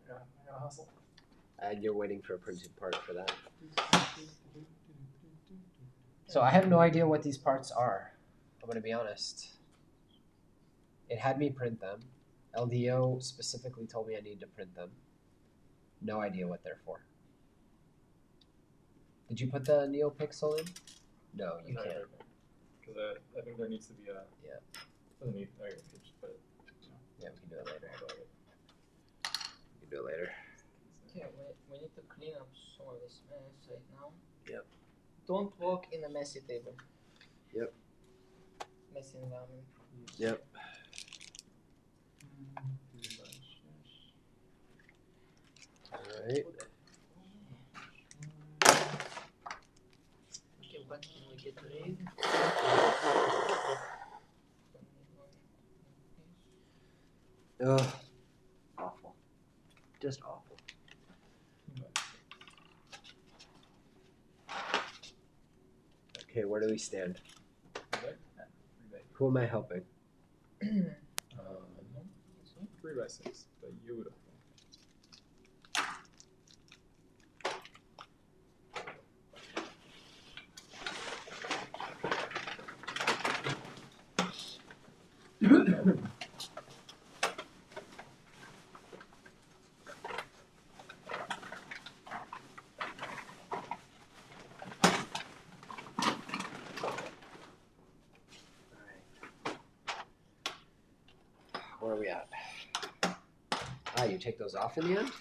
I gotta hustle. And you're waiting for a printed part for that. So I have no idea what these parts are. I'm going to be honest. It had me print them. LDO specifically told me I need to print them. No idea what they're for. Did you put the NeoPixel in? No, you can't. Because I think there needs to be a... Yeah. Doesn't need... Oh, you just put it. Yeah, we can do it later. We can do it later. Okay, we need to clean up some of this mess right now. Yep. Don't work in a messy table. Yep. Messy environment. Yep. Alright. Okay, what can we get rid? Ugh. Awful. Just awful. Okay, where do we stand? Who am I helping? 3x6, but beautiful. Where are we at? Ah, you take those off in the end?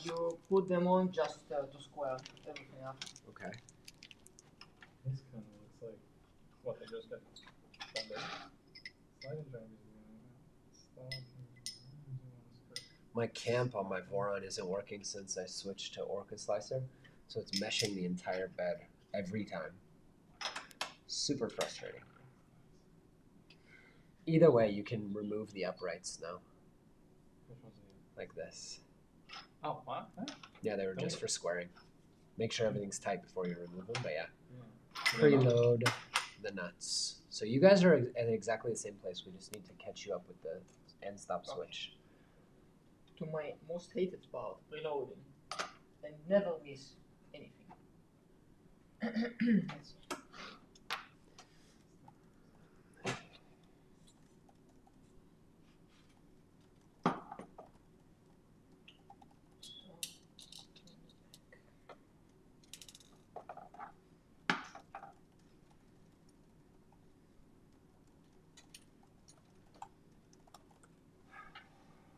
You put them on just to square everything up. Okay. This kind of looks like what they just got Sunday. Sliding drivers. My camp on my Voron isn't working since I switched to Orca Slicer, so it's meshing the entire bed every time. Super frustrating. Either way, you can remove the uprights now, Which one's it? like this. Oh, what? Huh? Yeah, they were just for squaring. Make sure everything's tight before you remove them, but yeah. Yeah. Preload the nuts. So you guys are at exactly the same place. We just need to catch you up with the end stop switch. To my most hated part, reloading. And never miss anything. Let's see.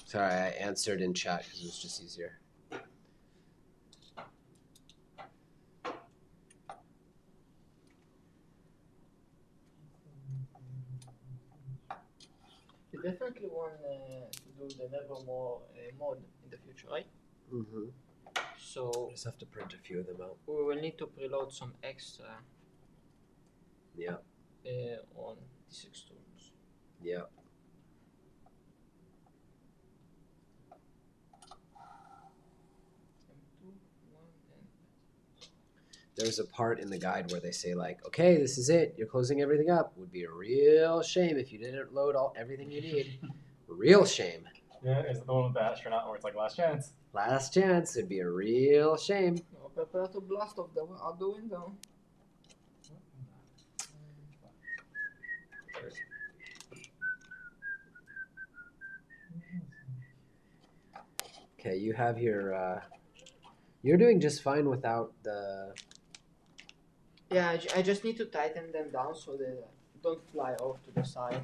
Sorry, I answered in chat because it was just easier. You definitely want to do the Nevermore mod in the future, right? Mm-hmm. So Just have to print a few of them out. we will need to preload some extra Yeah, on these extrusions. yeah. There's a part in the guide where they say like, okay, this is it. You're closing everything up. Would be a real shame if you didn't load everything you need. Real shame. Yeah, is it the one with the astronaut where it's like last chance? Last chance. It'd be a real shame. No, prepare to blast off out the window. Okay, you have your. You're doing just fine without the. Yeah, I just need to tighten them down so they don't fly off to the side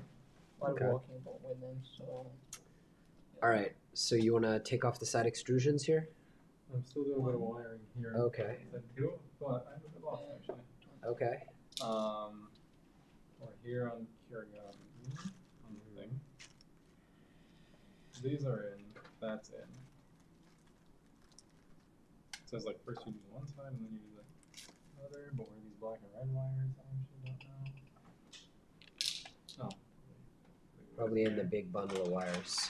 while Okay. walking with them. So. All right. So you want to take off the side extrusions here? I'm still doing a bit of wiring here. Okay. Is that two? But I'm a bit lost actually. Okay. Or here on Kirigami on the thing. These are in. That's in. says like first you do one side and then you do the other, but where are these black and red wires? I actually don't know. Oh. Probably in the big bundle of wires.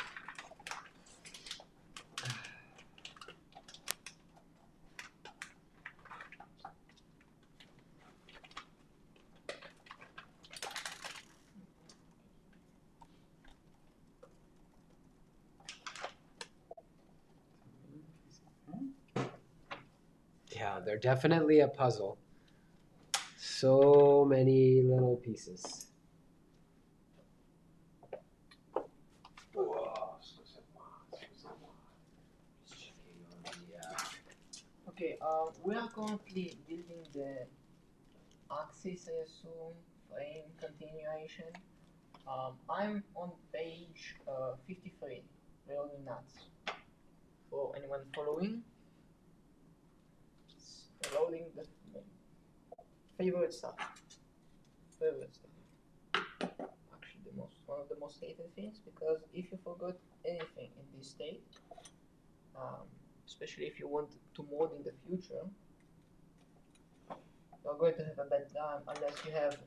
Yeah, they're definitely a puzzle. So many little pieces. Okay, we are currently building the axis, I assume, frame continuation. I'm on page 53, welding nuts. For anyone following, it's loading the favorite stuff. Actually, one of the most hated things, because if you forgot anything in this state, especially if you want to mod in the future, you're going to have a bad time unless you have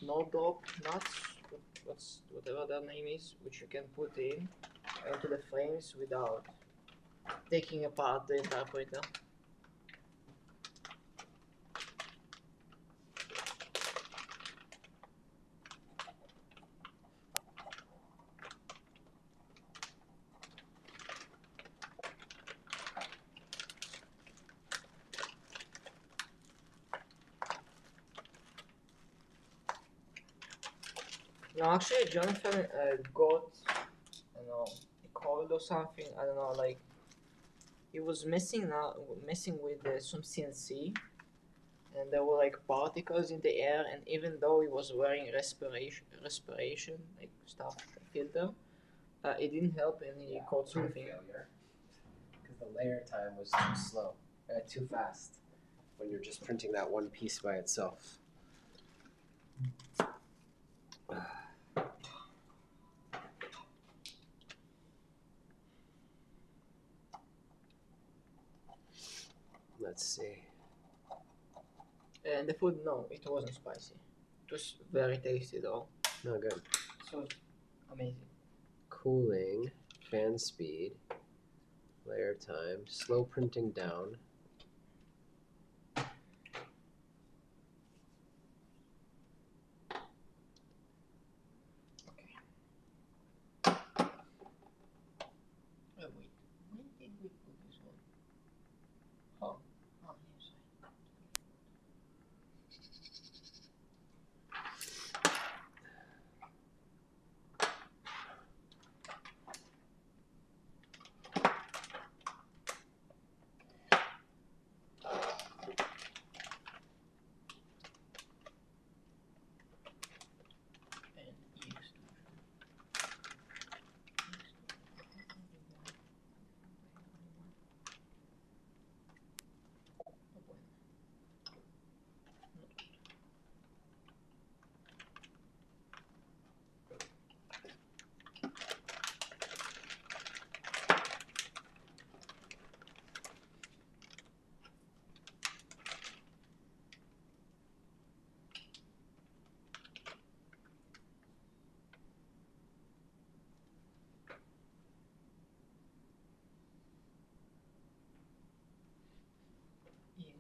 no drop nuts, whatever their name is, which you can put in into the frames without taking apart the interpreter. No, actually, Jonathan got, I don't know, a cold or something. I don't know, like he was messing with some CNC, and there were like particles in the air. And even though he was wearing respiration like stuff filter, it didn't help, and he caught something. Because the layer time was too slow, too fast when you're just printing that one piece by itself. Let's see. And the food, no, it wasn't spicy. It was very tasty though. No good. So amazing. Cooling, fan speed, layer time, slow printing down. Okay. Oh, wait, when did we put this one? Oh, yes.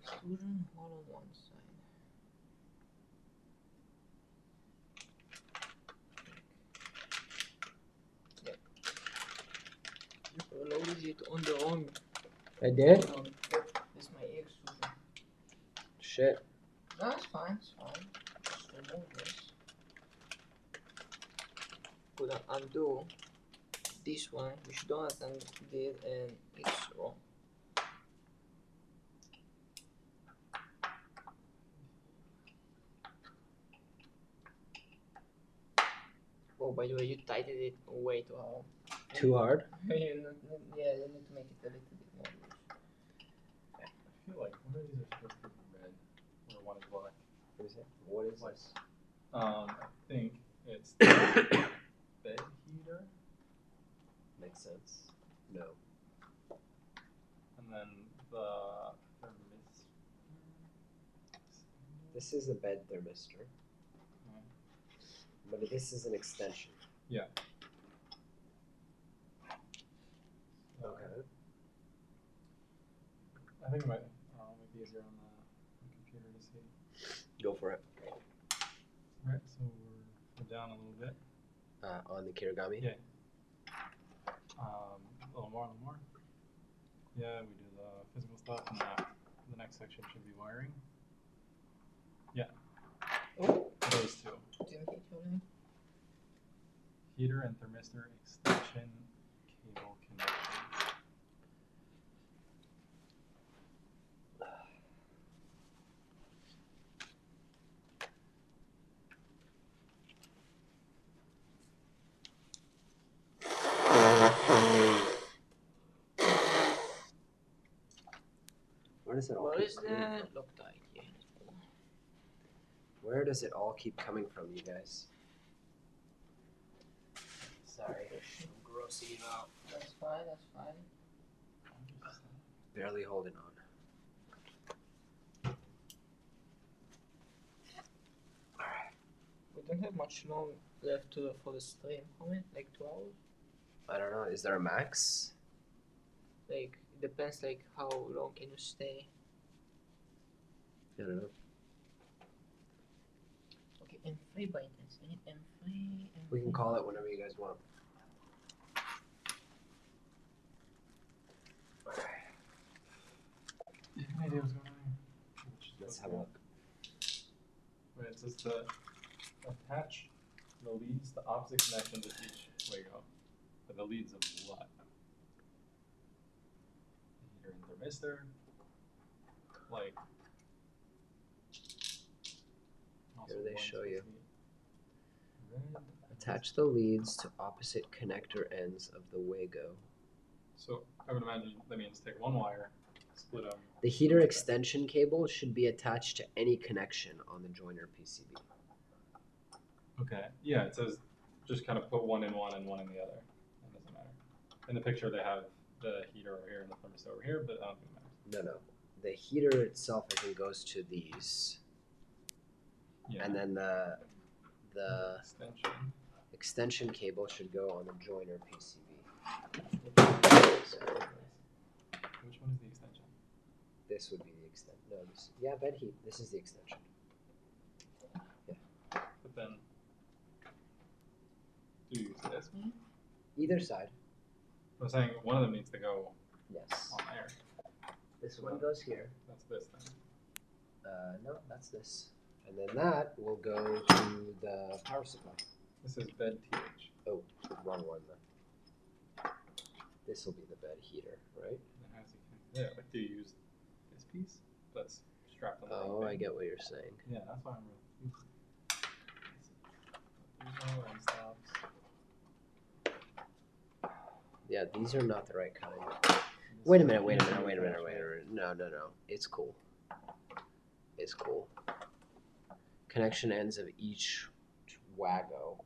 Extrusion hole on one side. Yep. You loaded it on the wrong. I did? This is my extrusion. Shit. No, it's fine, it's fine. Just remove this. Gonna undo this one, which Jonathan did, and it's wrong. Oh, by the way, you tightened it way too hard. Too hard? Yeah, you need to make it a little bit more loose. I feel like one of these are supposed to be red, or one is black. What is it? What is Like, this? I think it's the bed heater, Makes sense. No. and then the thermos. This is a bed thermistor, but this is an extension. Yeah. Okay. I think it might be easier on the computer to see. Go for it. Alright, so we're down a little bit. On the Kirigami? Yeah. A little more. Yeah, we do the physical stuff, and the next section should be wiring. Yeah. Oh, Those two. didn't hit your leg. Heater and thermistor extension cable connections. Where does it all What keep is coming the from? Loctite here? Where does it all keep coming from, you guys? Sorry, I'm grossing you out. That's fine, that's fine. Barely holding on. We don't have much long left for the stream. How many? Like 2 hours? I don't know. Is there a max? Like, it depends like how long can you stay. I don't know. Okay, M3 by intense. I need M3. We can call it whenever you guys want. You have any idea what's going on here? Let's have a look. Wait, it says to attach the leads to opposite connections of each Lego. But the leads of what? The heater and thermistor. Like. Here they show you. Red. Attach the leads to opposite connector ends of the Wago. So I would imagine that means take one wire, split them. The heater extension cable should be attached to any connection on the joiner PCB. Okay. Yeah, it says just kind of put one in one and one in the other. It doesn't matter. In the picture, they have the heater over here and the thermostat over here, but I don't think it matters. No. The heater itself, I think, goes to these. Yeah. And then the extension. extension cable should go on the joiner PCB. Which one is the extension? This would be the extension. No, yeah, bed heat. This is the extension. But then, do you use this? Either side. I'm saying one of them needs to go Yes. on there. This one goes here. That's this then. No, that's this. And then that will go to the power supply. This is bed TH. Oh, wrong one then. This will be the bed heater, right? And how does it connect there? Like, do you use this piece that's strapped on the Oh, wrong I thing? get what you're saying. Yeah, that's why I'm really confused. End stops. Yeah, these are not the right kind. Wait a minute. No. It's cool. It's cool. Connection ends of each Wago.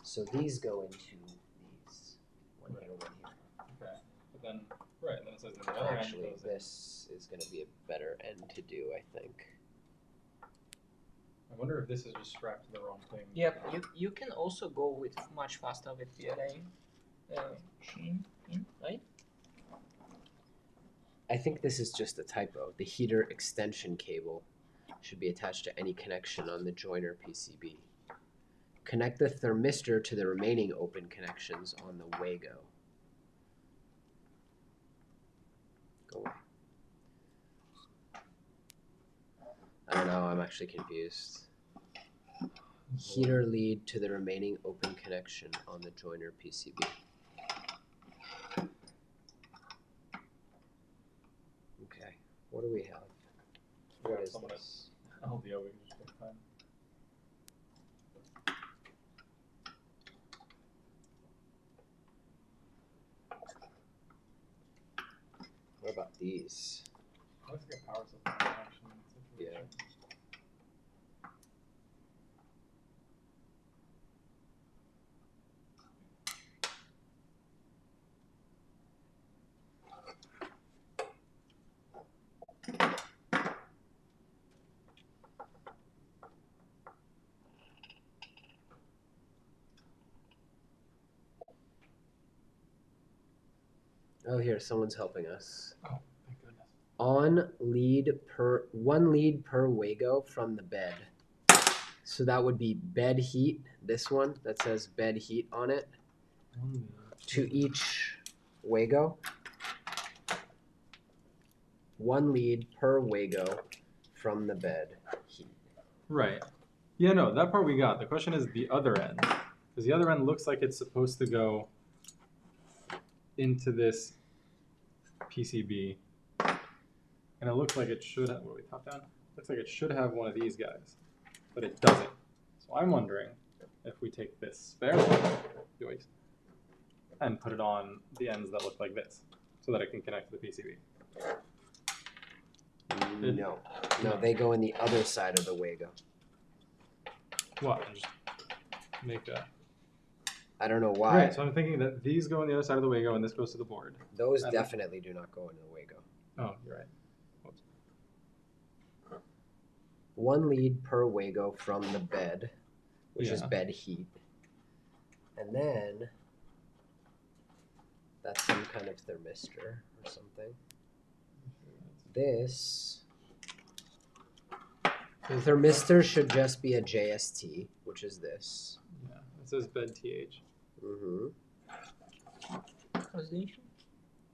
So these go into these. One here, one here. Okay, but then, right, then it says the other end Actually, goes in. this is going to be a better end to do, I think. I wonder if this is just strapped to the wrong thing. Yeah, you can also go with much faster with PLA machine in, right? I think this is just a typo. The heater extension cable should be attached to any connection on the joiner PCB. Connect the thermistor to the remaining open connections on the Wago. Go away. I don't know, I'm actually confused. Heater lead to the remaining open connection on the joiner PCB. Okay, what do we have? Where is Someone this? LDO, we can just go find. What about these? Let's get power supply connection situation. Yeah. Oh, here, someone's helping us. Oh, thank goodness. One lead per Wago from the bed. So that would be bed heat, this one that says bed heat on it, to each Wago. One lead per Wago from the bed heat. Right. Yeah, no, that part we got. The question is the other end. Because the other end looks like it's supposed to go into this PCB. And it looks like it should have, what we top down? Looks like it should have one of these guys, but it doesn't. So I'm wondering if we take this spare one, and put it on the ends that look like this, so that it can connect to the PCB. No, they go in the other side of the Wago. What? Just make that. I don't know why. Right, so I'm thinking that these go on the other side of the Wago and this goes to the board. Those definitely do not go into the Wago. Oh, you're right. Whoops. One lead per Wago from the bed, which is bed heat. And then that's some kind of thermistor or something. This the thermistor should just be a JST, which is this. Yeah, it says bed TH. Mm-hmm. What's the issue?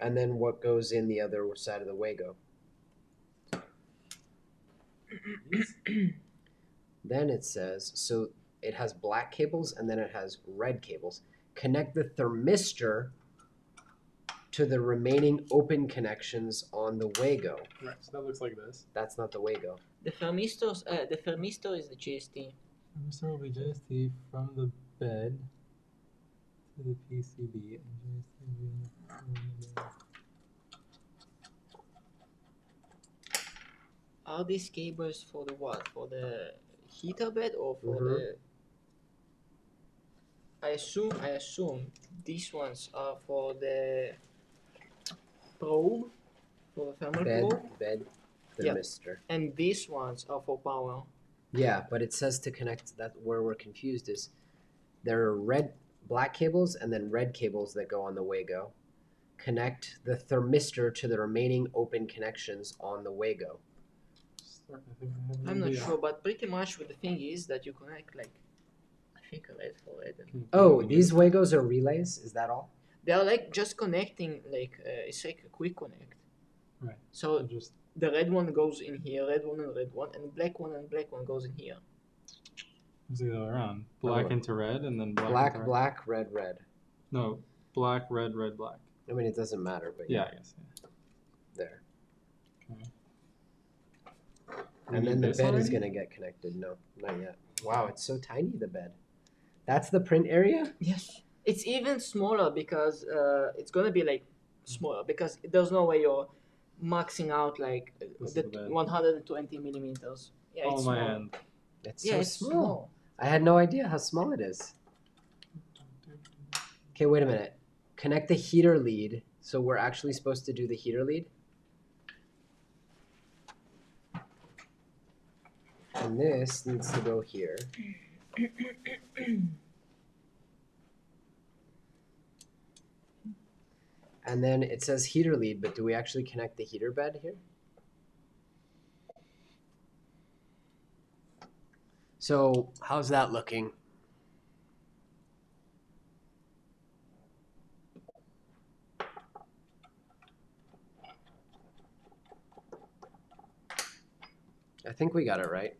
And then what goes in the other side of the Wago? Then it says, so it has black cables and then it has red cables. Connect the thermistor to the remaining open connections on the Wago. Right, so that looks like this. That's not the Wago. The thermistor is the GST. Thermistor will be JST from the bed to the PCB and JST. Are these cables for the what? For the heater bed or for the? I assume these ones are for the probe, for the thermal probe, Bed thermistor. and these ones are for power. Yeah, but it says to connect. That where we're confused is there are black cables and then red cables that go on the Wago. Connect the thermistor to the remaining open connections on the Wago. I'm not sure, but pretty much what the thing is that you connect like, I think a red for red. Oh, these Wagos are relays? Is that all? They are like just connecting, like it's like a quick connect. Right. So Just the red one goes in here, red one and red one, and the black one and black one goes in here. it's the other way around. Black into red and then black into red. Black, red, red. No, black, red, red, black. I mean, it doesn't matter, but Yeah, I guess. Yeah. there. Okay. And then the bed is going to get connected. No, not yet. Wow, it's so tiny, the bed. That's the print area? Yes. It's even smaller because it's gonna be like smaller because there's no way you're maxing out like the 120 millimeters. Yeah, Oh, it's my small. hand. It's Yeah, so it's small. I had no idea how small it is. Okay, wait a minute. Connect the heater lead. So we're actually supposed to do the heater lead? And this needs to go here. And then it says heater lead, but do we actually connect the heater bed here? So how's that looking? I think we got it right.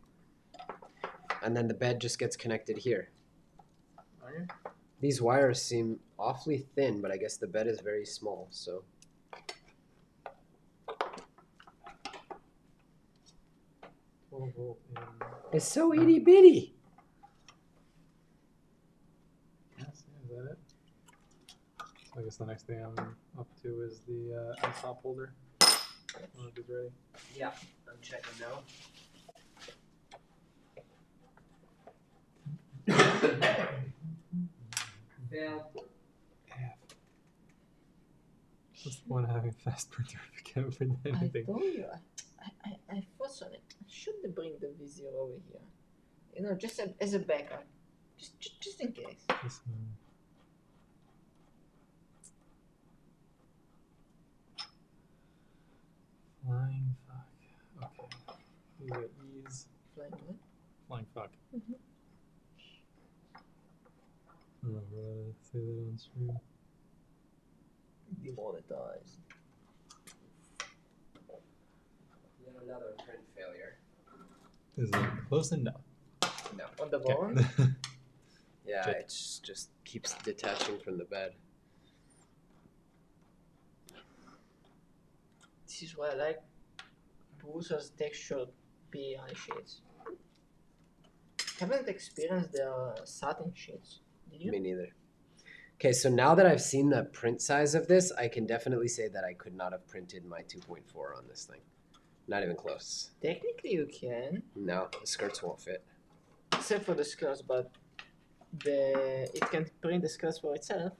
And then the bed just gets connected here. Okay. These wires seem awfully thin, but I guess the bed is very small, so. It's so itty bitty. Yes, is that it? So I guess the next thing I'm up to is the end stop holder. When it is ready. Yeah, I'm checking now. Fail. What's the point of having fast printer if you can't print I anything? told you. I thought so. I should bring the V0 over here. You know, just as a backup, just in case. This, got ease. Flying what? Flying fuck. Mhm. I don't know how to say that on stream. Demonetized. Yet another print failure. Is it close enough? No. On the Okay. bone? Yeah, Shit. it just keeps detaching from the bed. This is why I like Bruce's textured PI sheets. Haven't experienced the satin sheets. Did you? Me neither. Okay, so now that I've seen the print size of this, I can definitely say that I could not have printed my 2.4 on this thing. Not even close. Technically you can, No, the skirts won't fit. except for the skirts, but it can print the skirts for itself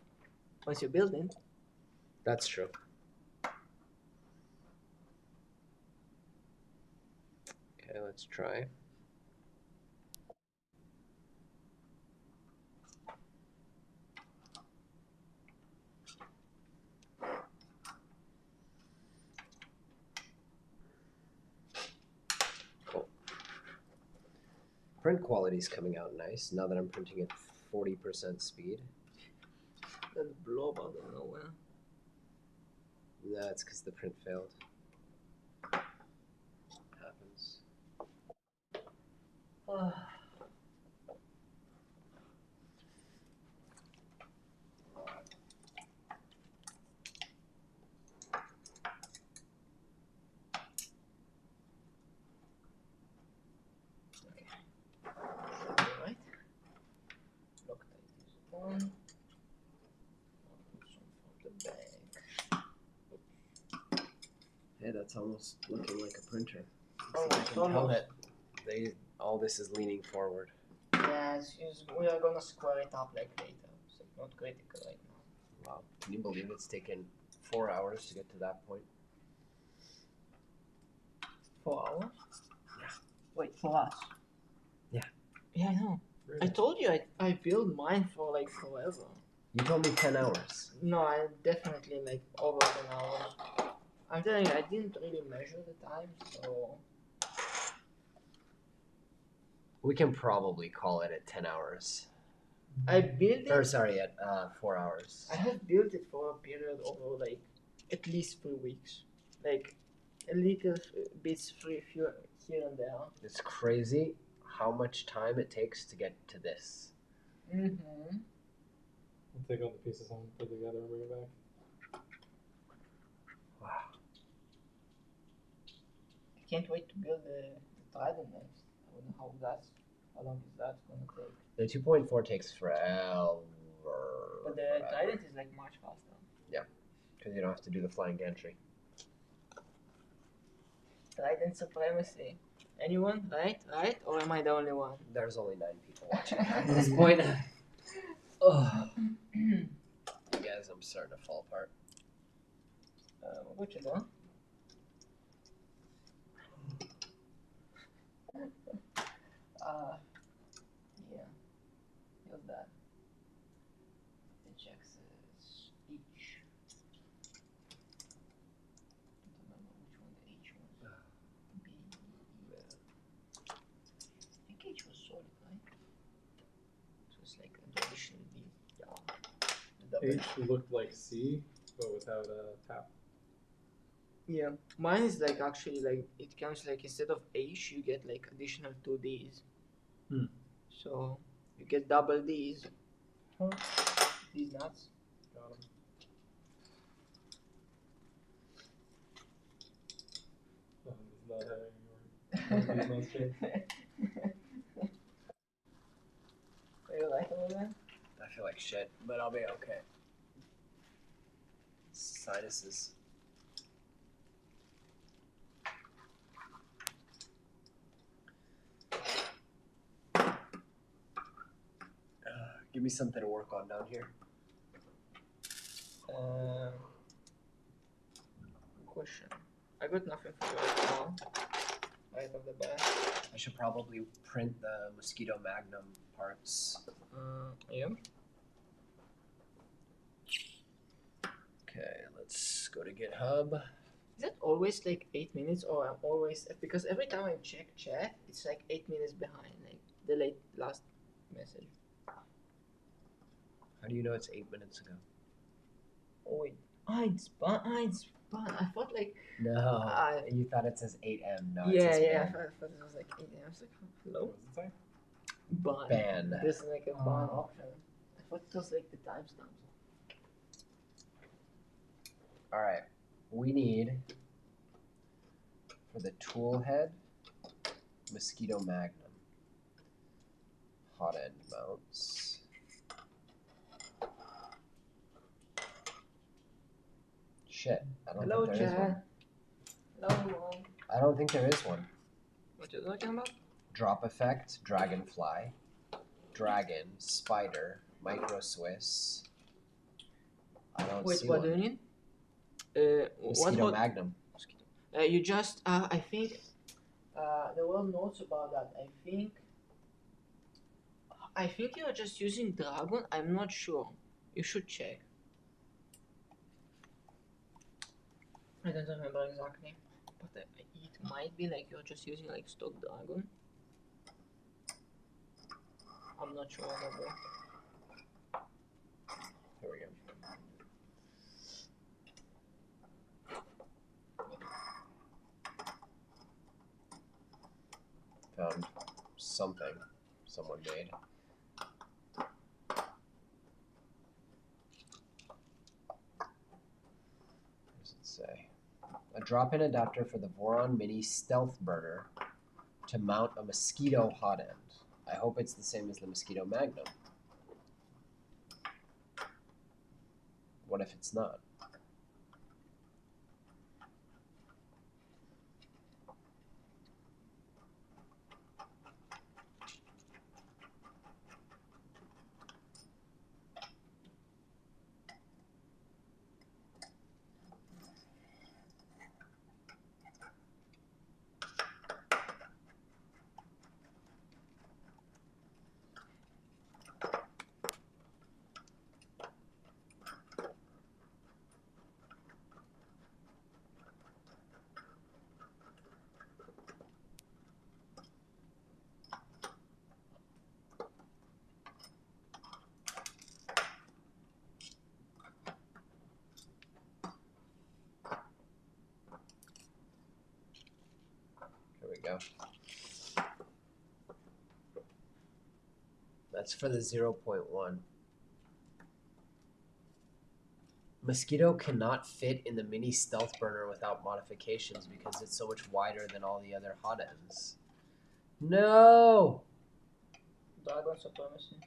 once you build it. That's true. Okay, let's try. Cool. Print quality is coming out nice now that I'm printing at 40% speed. That blob out of nowhere. That's because the print failed. Happens. Alright. Loctite is on. I'll put some from the back. Hey, that's almost looking like a printer. Oh, I can tell almost. that all this is leaning forward. Yes, we are gonna square it up like later. So not critical right now. Wow, can you believe it's taken 4 hours to get to that point? 4 hours? Yeah. Wait, for us? Yeah. Yeah, I know. I told you I built mine for like forever. You told me 10 hours. No, I definitely like over 10 hours. I'm telling you, I didn't really measure the time, so We can probably call it at 10 hours. I built Or it. sorry, at 4 hours. I have built it for a period over like at least 3 weeks, like a little bits free here and there. It's crazy how much time it takes to get to this. Mm-hmm. I'll take all the pieces home, put it together, and bring it back. Wow. I can't wait to build the trident next. I don't know how long is that gonna take. The 2.4 takes forever. But the trident is like much faster. Because you don't have to do the flying gantry. Trident supremacy. Anyone? Right? Or am I the only one? There's only 9 people watching at this point. Oh. You guys, I'm starting to fall apart. What you doing? Yeah. Here's that. It checks each. I don't remember which one the H was. B, E. I think H was solid, right? So it's like an additional D. Yeah. The double. H looked like C, but without a tap. Yeah, mine is like actually like it comes like instead of H you get like additional 2 D's. Hmm. So you get double D's. Huh? These nuts. Got him. It's not having your change. Are you like over there? I feel like shit, but I'll be okay. Sinuses. Give me something to work on down here. Question. I got nothing for you right now. Right off the bat. I should probably print the Mosquito Magnum parts. Yeah. Okay, let's go to GitHub. Is that always like 8 minutes, or I'm always, because every time I check chat, it's like 8 minutes behind, like the last message. How do you know it's 8 minutes ago? Oh wait, it's fun. I thought like No, I- you thought it says 8M. No, it yeah, says yeah. I ban. thought it was like 8 a.m. I was like, What hello, does it say? ban. Ban. There's like a ban option. I thought it was like the timestamp. All right, we need for the tool head, Mosquito Magnum, hot end mounts. Shit, I don't Hello, think there is one. chat. Hello. I don't think there is one. What you talking about? Drop effect, dragonfly, dragon, spider, micro Swiss. I don't Wait, see what one. do you need? Mosquito what? Magnum. You just, I think, there were notes about that. I think you're just using Dragon. I'm not sure. You should check. I don't remember exactly, but it might be like you're just using like stock Dragon. I'm not sure about that. Here we go. Found something someone made. What does it say? A drop-in adapter for the Voron Mini Stealth Burner to mount a Mosquito hot end. I hope it's the same as the Mosquito Magnum. What if it's not? Here we go. That's for the 0.1. Mosquito cannot fit in the Mini Stealth Burner without modifications because it's so much wider than all the other hot ends. No! Dragon supremacy.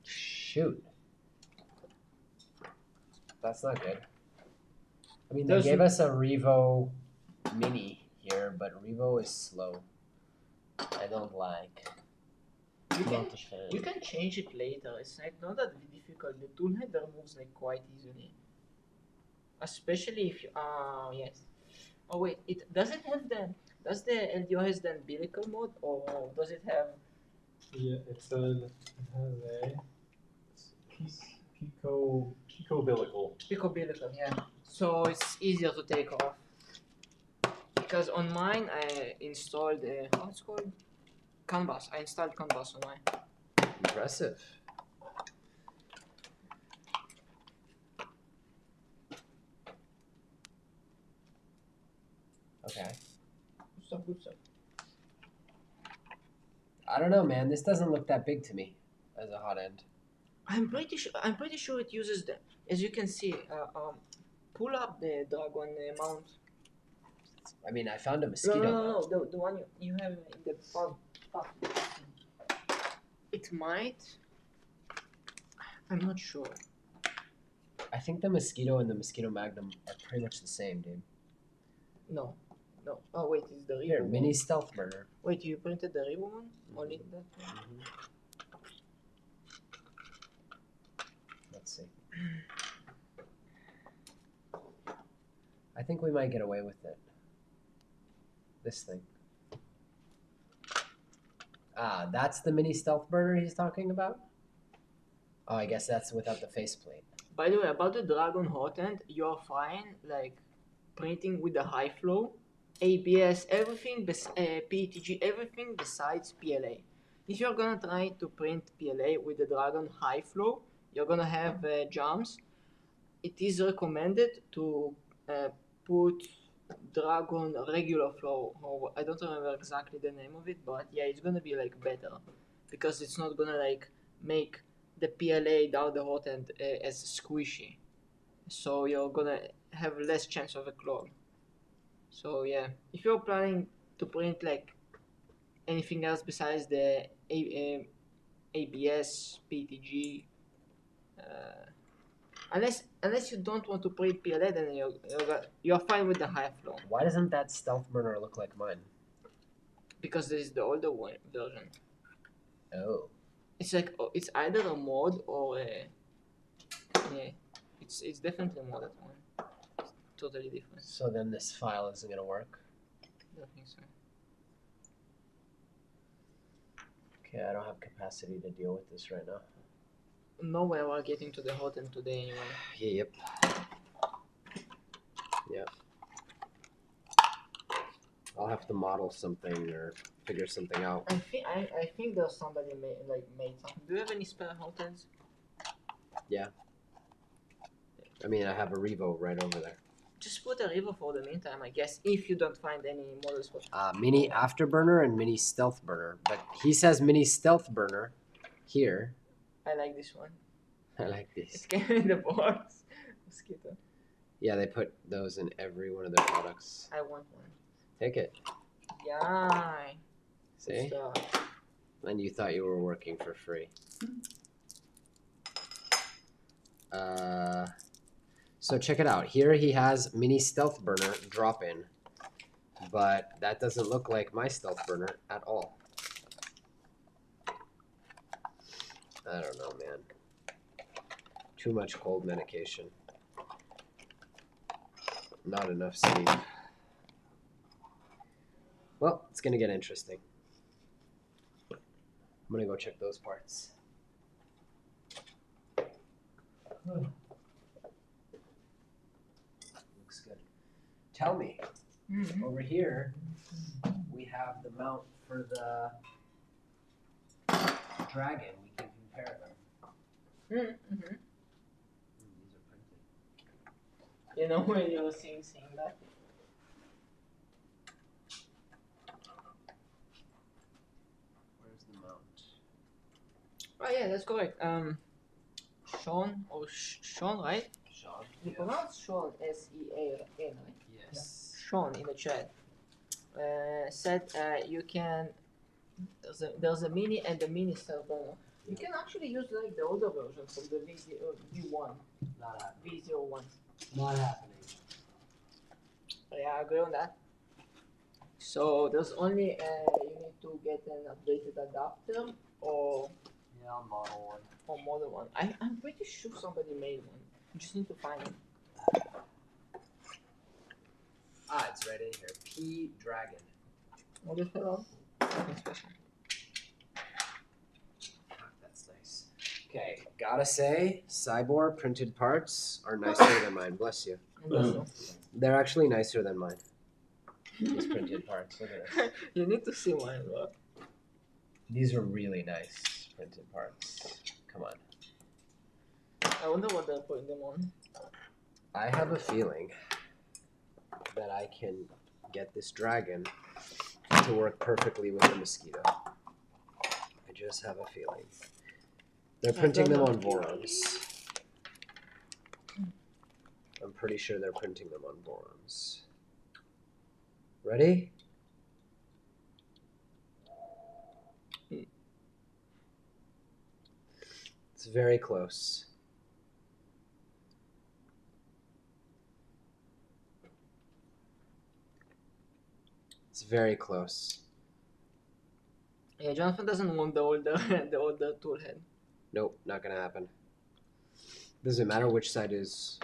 Shoot. That's not good. I mean, they Doesn't- gave us a Revo Mini here, but Revo is slow. I don't like. You can, Not a fan. you can change it later. It's like not that difficult. The toolhead removes like quite easily. Especially if you yes. Oh wait, does the LDO has the umbilical mode, or does it have Yeah, it said it has a pico-bilical. umbilical? Yeah. So it's easier to take off. Because on mine I installed how it's called? Canvas. I installed Canvas on mine. Impressive. Okay. Good stuff. I don't know, man. This doesn't look that big to me as a hot end. I'm pretty sure it uses the, as you can see, pull up the Dragon mount. I mean, I found a No, mosquito. no, the one you have in the front. It might. I'm not sure. I think the mosquito and the Mosquito Magnum are pretty much the same, dude. No. Oh wait, it's the Revo Here, one. Mini Stealth Burner. Wait, you printed the Revo one? Only that one? Let's see. I think we might get away with it. This thing. Ah, that's the mini stealth burner he's talking about? Oh, I guess that's without the faceplate. By the way, about the Dragon hot end, you're fine, like printing with the high flow, ABS, everything, PETG, everything besides PLA. If you're gonna try to print PLA with the Dragon high flow, you're gonna have jumps. It is recommended to put Dragon regular flow, or I don't remember exactly the name of it, but yeah, it's gonna be like better because it's not gonna like make the PLA down the hot end as squishy, so you're gonna have less chance of a clog. So yeah, if you're planning to print like anything else besides the ABS, PTG, unless you don't want to print PLA, then you're fine with the high flow Why doesn't that stealth burner look like mine? because this is the older one version. Oh. It's like it's either a mod or a yeah. It's definitely a modded one. It's totally different. So then this file isn't going to work? I don't think so. Okay, I don't have capacity to deal with this right now. No way we're getting to the hot end today anyway. Yep. Yep. I'll have to model something or figure something out. I think there's somebody made something. Do you have any spare hot ends? Yeah. I mean, I have a Revo right over there. Just put a Revo for the meantime, I guess, if you don't find any models for. Mini afterburner and mini stealth burner. But he says mini stealth burner here. I like this one. I like this. It's came in the box. Mosquito. Yeah, they put those in every one of their products. I want one. Take it. Yeah. See? And you thought you were working for free. So check it out. Here he has mini stealth burner drop-in, but that doesn't look like my stealth burner at all. I don't know, man. Too much cold medication. Not enough sleep. Well, it's gonna get interesting. I'm gonna go check those parts. Looks good. Tell me, over here, we have the mount for the Dragon. We can compare them. Mm-hmm. These are printed. You know when you were seeing that? Where's the mount? Oh yeah, that's correct. Sean or Sean, right? Sean? You pronounce Sean S-E-A-N, right? Yes. Sean in the chat said you can. There's a mini and the mini stealth burner. You can actually use like the older version from the V1, Not happening. V01. Not happening. Yeah, I agree on that. So there's only you need to get an updated adapter or Yeah, I'll model one. or model one. I'm pretty sure somebody made one. You just need to find it. Ah, it's right in here. P Dragon. What the hell? Nothing special. That's nice. Okay, gotta say, Siboor printed parts are nicer than mine. Bless you. They're actually nicer than mine. These printed parts. Look at this. You need to see mine, bro. These are really nice printed parts. Come on. I wonder what they're putting them on. I have a feeling that I can get this Dragon to work perfectly with the Mosquito. I just have a feeling. They're printing them on Vorons. I'm pretty sure they're printing them on Vorons. Ready? It's very close. It's very close. Yeah, Jonathan doesn't want the older the older tool head. Nope, not gonna happen. Doesn't matter which side is.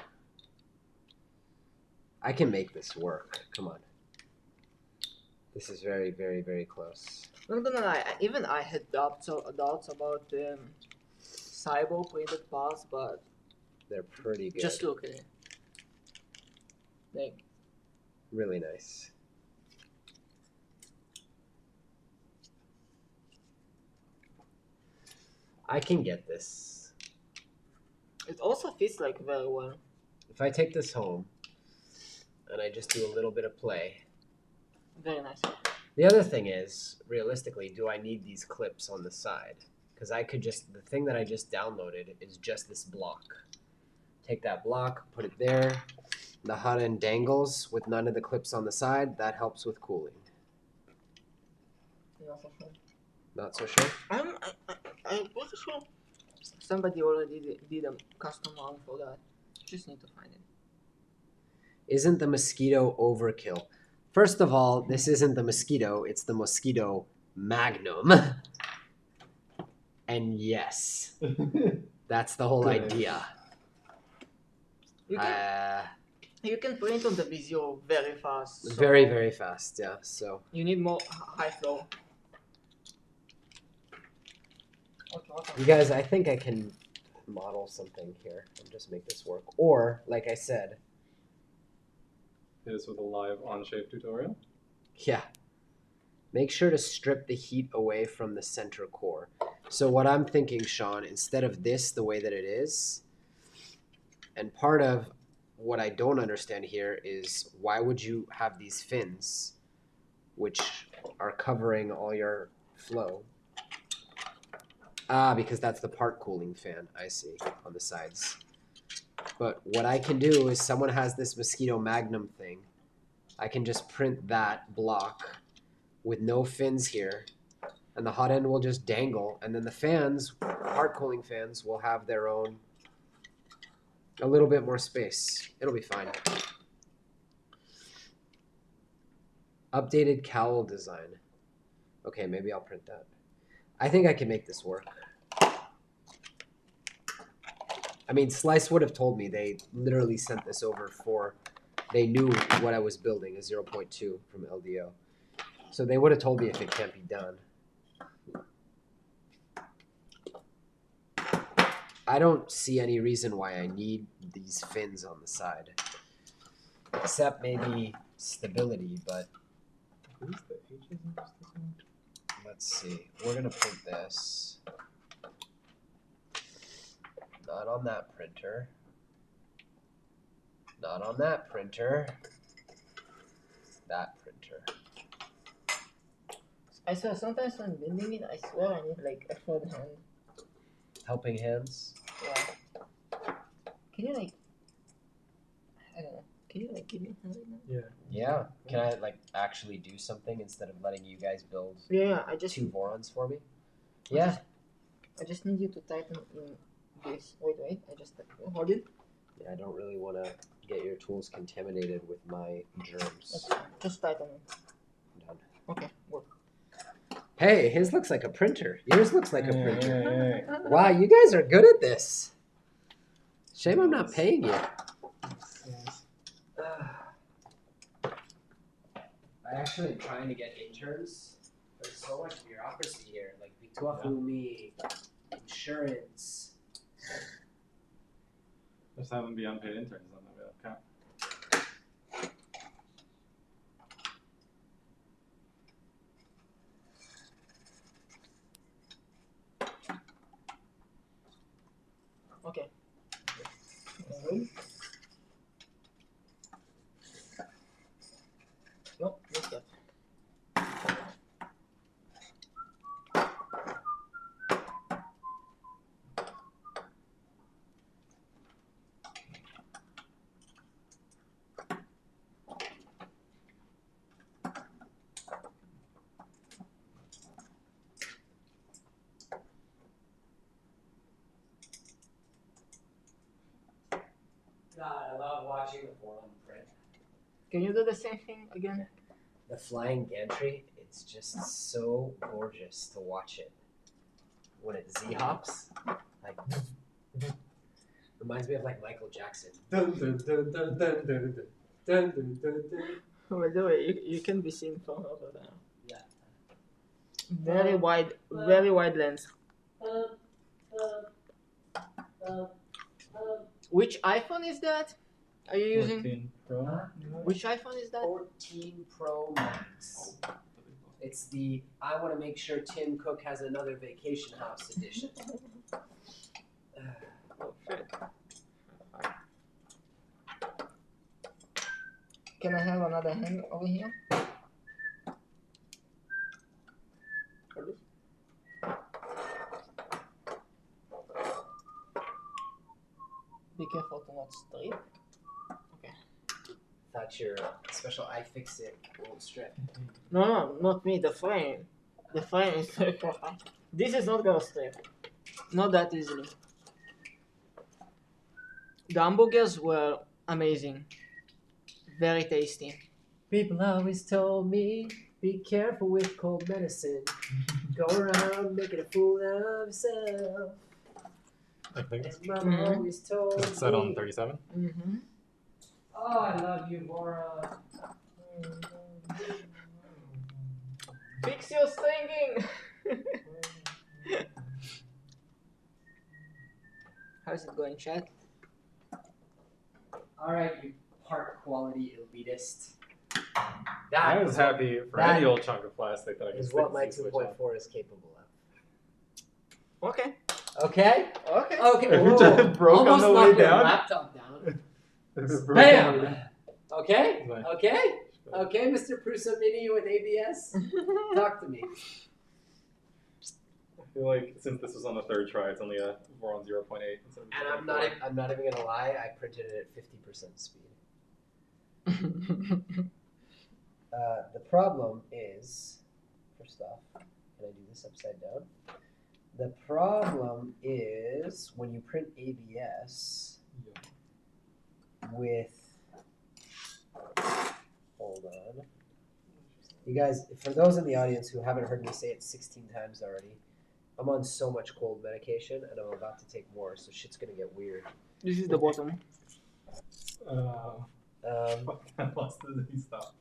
I can make this work. Come on. This is very, very, very close. Not gonna lie, even I had doubts about Siboor printed parts, but They're pretty good. just look at it. Like, Really nice. I can get this. it also fits like very well. If I take this home and I just do a little bit of play. Very nice. The other thing is, realistically, do I need these clips on the side? Because I could just, the thing that I just downloaded is just this block. Take that block, put it there. The hot end dangles with none of the clips on the side. That helps with cooling. Not so sure. Not so sure? I'm pretty sure somebody already did a custom one for that. Just need to find it. Isn't the mosquito overkill? First of all, this isn't the mosquito, it's the mosquito Magnum. And yes, that's the whole Good. idea. You can print on the V0 very fast. So Very, very fast, yeah. So You need more high flow. Okay. you guys, I think I can model something here and just make this work. Or, like I said, Hit us with a live on-shape tutorial. yeah, make sure to strip the heat away from the center core. So what I'm thinking, Sean, instead of this the way that it is, and part of what I don't understand here is why would you have these fins which are covering all your flow? Ah, because that's the part cooling fan, I see, on the sides. But what I can do is someone has this Mosquito Magnum thing. I can just print that block with no fins here, and the hot end will just dangle, and then the fans, part cooling fans, will have their own, a little bit more space. It'll be fine. Updated cowl design. Okay, maybe I'll print that. I think I can make this work. I mean, Slice would have told me. They literally sent this over for, they knew what I was building, a 0.2 from LDO. So they would have told me if it can't be done. I don't see any reason why I need these fins on the side. Except maybe stability, but Who's the H's in this one? let's see. We're going to print this. Not on that printer. Not on that printer. That printer. I swear, sometimes when bending it, I swear I need like a third hand. Helping hands. Yeah. Can you like, I don't know. Can you like give me a hand right now? Yeah. Yeah. Can I like actually do something instead of letting you guys build Yeah, I just 2 Vorons for me? Yeah. I just need you to tighten in this. Wait, I just hold it. Yeah, I don't really want to get your tools contaminated with my germs. That's fine. Just tighten it. Done. Okay, work. Hey, his looks like a printer. Yours looks like a printer. Wow, you guys are good at this. Shame I'm not paying you. I actually am trying to get interns. There's so much bureaucracy here, like Bituafumi, insurance. Just have them be unpaid interns, then that way they'll count. Okay. Good. No, not yet. God, I love watching the Voron print. Can you do the same thing again? The flying gantry, it's just so gorgeous to watch it. When it Z-hops, like, reminds me of like Michael Jackson. Dun, dun, dun, dun, dun, dun, dun, dun, dun, dun, dun. By the way, you can be seen from over there. Yeah. Very wide lens. Which iPhone is that? Are you using? 14 Pro. Which iPhone is that? 14 Pro Max. It's the I want to make sure Tim Cook has another vacation house edition. Oh shit. Can I have another hand over here? Be careful to not strip. Thought your special iFixit won't strip. No, not me. The frame. The frame is This is not gonna strip. Not that easily. The hamburgers were amazing. Very tasty. People always told me, be careful with cold medicine. Go around making a fool of yourself. I think And Mama always told it's set on me. 37. Mm-hmm. Oh, I love you, Voron. Fix your stringing. How's it going, Chad? All right, you part quality elitist. I That was happy for that any old chunk of plastic that I could is stick what the my switch on. 2.4 is capable of. Okay. Okay? Okay. Okay. If it Whoa. just broke on Almost the way knocked your down. laptop down. If it broke on the way Bam! down. Okay? Nice. Okay? Okay, Mr. Prusa Mini with ABS? Talk to me. I feel like since this was on the third try, it's only a Voron 0.8 instead of And 0.4. I'm not even gonna lie, I printed it at 50% speed. The problem is, first off, can I do this upside down? The problem is when you print ABS with, hold on. You guys, for those in the audience who haven't heard me say it 16 times already, I'm on so much cold medication and I'm about to take more, so shit's gonna get weird. This is the bottom. I lost the Z stop.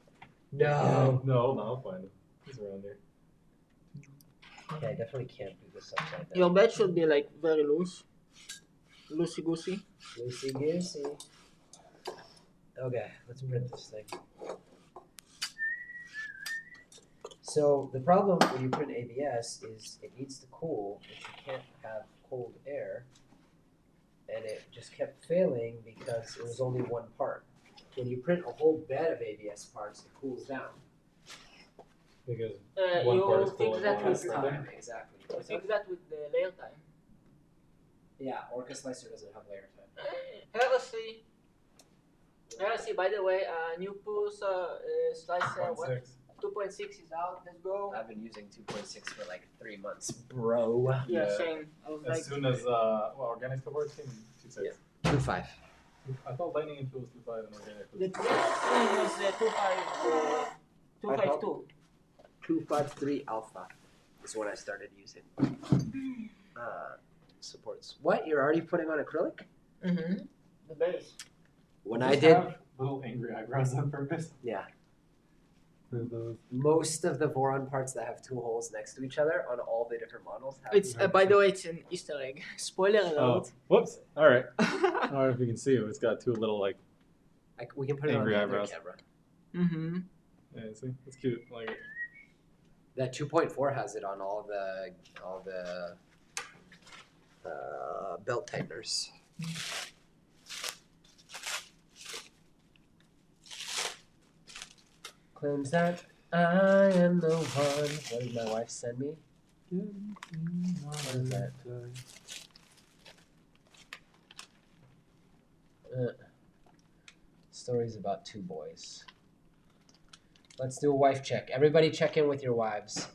No. No, hold on, I'll find him. He's around here. Okay, I definitely can't do this upside down. Your bed should be like very loose. Loosey goosey. Loosey goosey. Okay, let's print this thing. So the problem when you print ABS is it needs to cool, but you can't have cold air. And it just kept failing because it was only one part. When you print a whole bed of ABS parts, it cools down. Because one You part is fix cooling that one with less than Time, exactly. You fix that with the layer time. Yeah, Orca Slicer doesn't have layer time. Heresy. Heresy, by the way, new Pulse slicer, what? 0.6. 2.6 is out. Let's go. I've been using 2.6 for like 3 months, bro. Yeah, Yeah. same. I was As like, soon as organic support came, 2.6. Yeah. 2.5. I thought lightning and fuel was 2.5 and organic the was next one was 252. 253 Alpha is what I started using. Supports. What? You're already putting on acrylic? Mm-hmm. The base. When Does I this did, have little angry eyebrows on purpose. yeah. Those. Most of the Voron parts that have two holes next to each other on all the different models have. It's by the way, it's an Easter egg. Spoiler Oh, alert. whoops! All right. I don't know if you can see it. It's got two little like. We can put it Angry on the eyebrows. other camera. Mm-hmm. Yeah, see, it's cute. Like That 2.4 has it on all the belt tighteners. Claims that I am the one. What did my wife send me? What is that? Stories about two boys. Let's do a wife check. Everybody check in with your wives.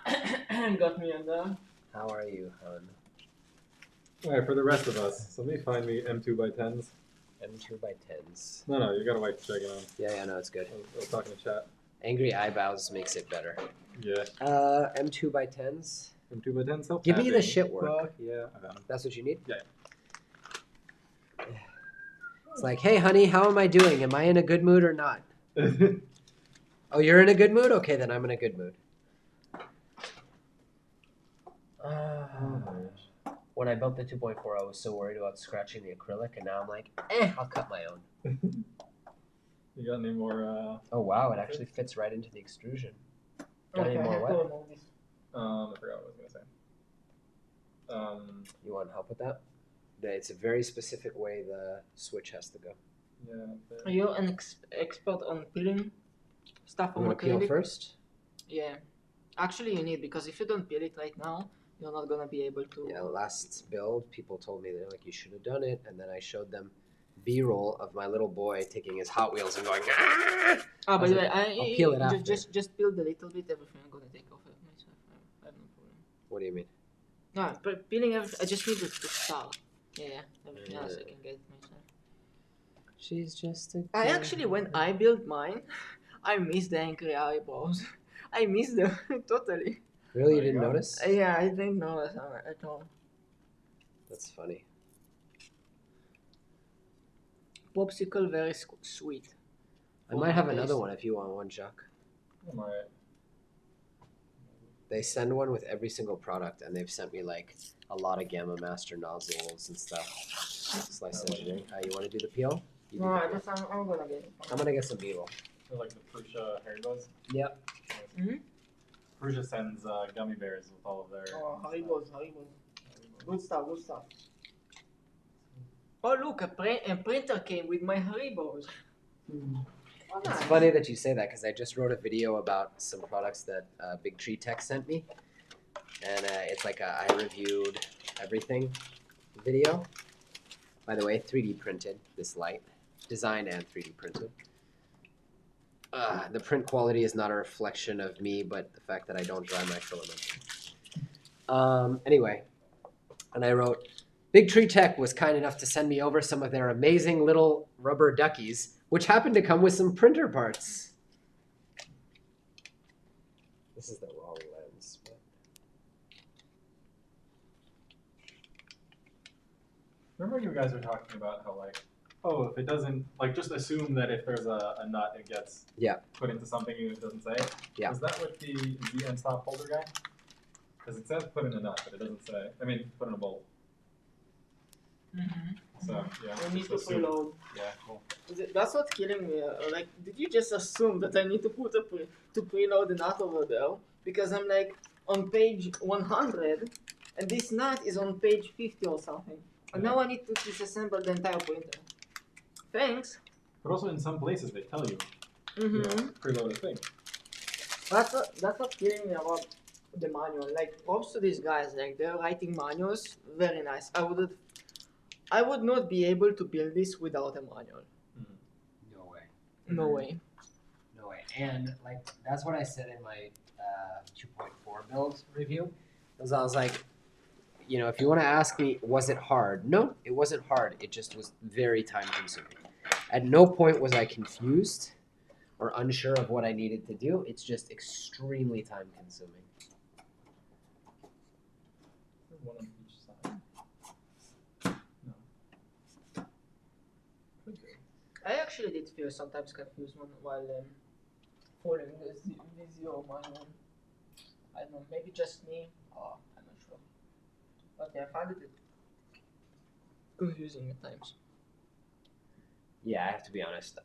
Got me on that. How are you, hon? all right for the rest of us. Somebody find me M2 by 10s. M2 by 10s. No, you got a wife checking on. Yeah, no, it's good. I was talking to chat. Angry eyebrows makes it better. Yeah. M2 by 10s. M2 by 10 still. Give me the tapping. shit work. Fuck yeah, I got him. That's what you need? Yeah. It's like, hey, honey, how am I doing? Am I in a good mood or not? Oh, you're in a good mood? Okay, then I'm in a good mood. When I built the 2.4, I was so worried about scratching the acrylic, and now I'm like, I'll cut my own. You got any more? Oh wow, it actually fits right into the extrusion. Got any more what? I forgot what I was gonna say. You want help with that? It's a very specific way the switch has to go. Yeah. Are you an expert on peeling stuff I'm on gonna peel acrylic? first. Yeah. Actually, you need, because if you don't peel it right now, you're not gonna be able to. Yeah, last build, people told me, they're like, you should have done it, and then I showed them B-roll of my little boy taking his Hot Wheels and going, ah! Ah, by was the way, like, I'll peel it after. just peel the little bit. Everything I'm gonna take off it myself. I have no problem. What do you mean? No, but peeling everything. I just need to start. Yeah, everything else I can get it myself. She's just a I actually, when I built mine, I missed the angry eyebrows. I missed them totally. Really, you There you didn't go. notice? Yeah, I didn't know that at all. That's funny. Popsicle, very sweet. I might have another one if you want one, Jacques. I'm alright. They send one with every single product, and they've sent me like a lot of Gamma Master nozzles and stuff. Slice engineering. You want to do the peel? You do No, the I peel. just I'm gonna get it. I'm gonna get some B-roll. I like the Prusa Haribos. Yep. Mhm. Prusa sends gummy bears with all of their. Oh, Haribos. Good stuff, good stuff. Oh look, a printer came with my Haribos. Oh, It's nice. funny that you say that because I just wrote a video about some products that Big Tree Tech sent me, and it's like a I reviewed everything video. By the way, 3D printed this light, designed and 3D printed. The print quality is not a reflection of me, but the fact that I don't dry my filament. Anyway, and I wrote, Big Tree Tech was kind enough to send me over some of their amazing little rubber duckies, which happened to come with some printer parts. This is the wrong lens. But... Remember you guys were talking about how like, oh, if it doesn't, like just assume that if there's a nut, it gets put into something and it doesn't say. Yeah. Is that what the Z end stop holder guy? Because it says put in a nut, but it doesn't say. I mean, put in a bolt. Mm-hmm. So yeah. I need to just assume. preload. Yeah, cool. That's what's killing me. Like, did you just assume that I need to put to preload a nut over there? Because I'm like on page 100, and this nut is on page 50 or something. And now I need to disassemble the entire printer. Thanks. But also in some places they tell you, Mm-hmm. preload a thing. That's what's killing me about the manual. Like, props to these guys. Like, they're writing manuals. Very nice. I would not be able to build this without a manual. No way. No way. No way. And like that's what I said in my 2.4 build review. Because I was like, you know, if you want to ask me, was it hard? No, it wasn't hard. It just was very time consuming. At no point was I confused or unsure of what I needed to do. It's just extremely time consuming. One on each side. No. I actually did feel sometimes confused while following the Visio manual. I don't know, maybe just me. Oh, I'm not sure. But yeah, I found it confusing at times. Yeah, I have to be honest.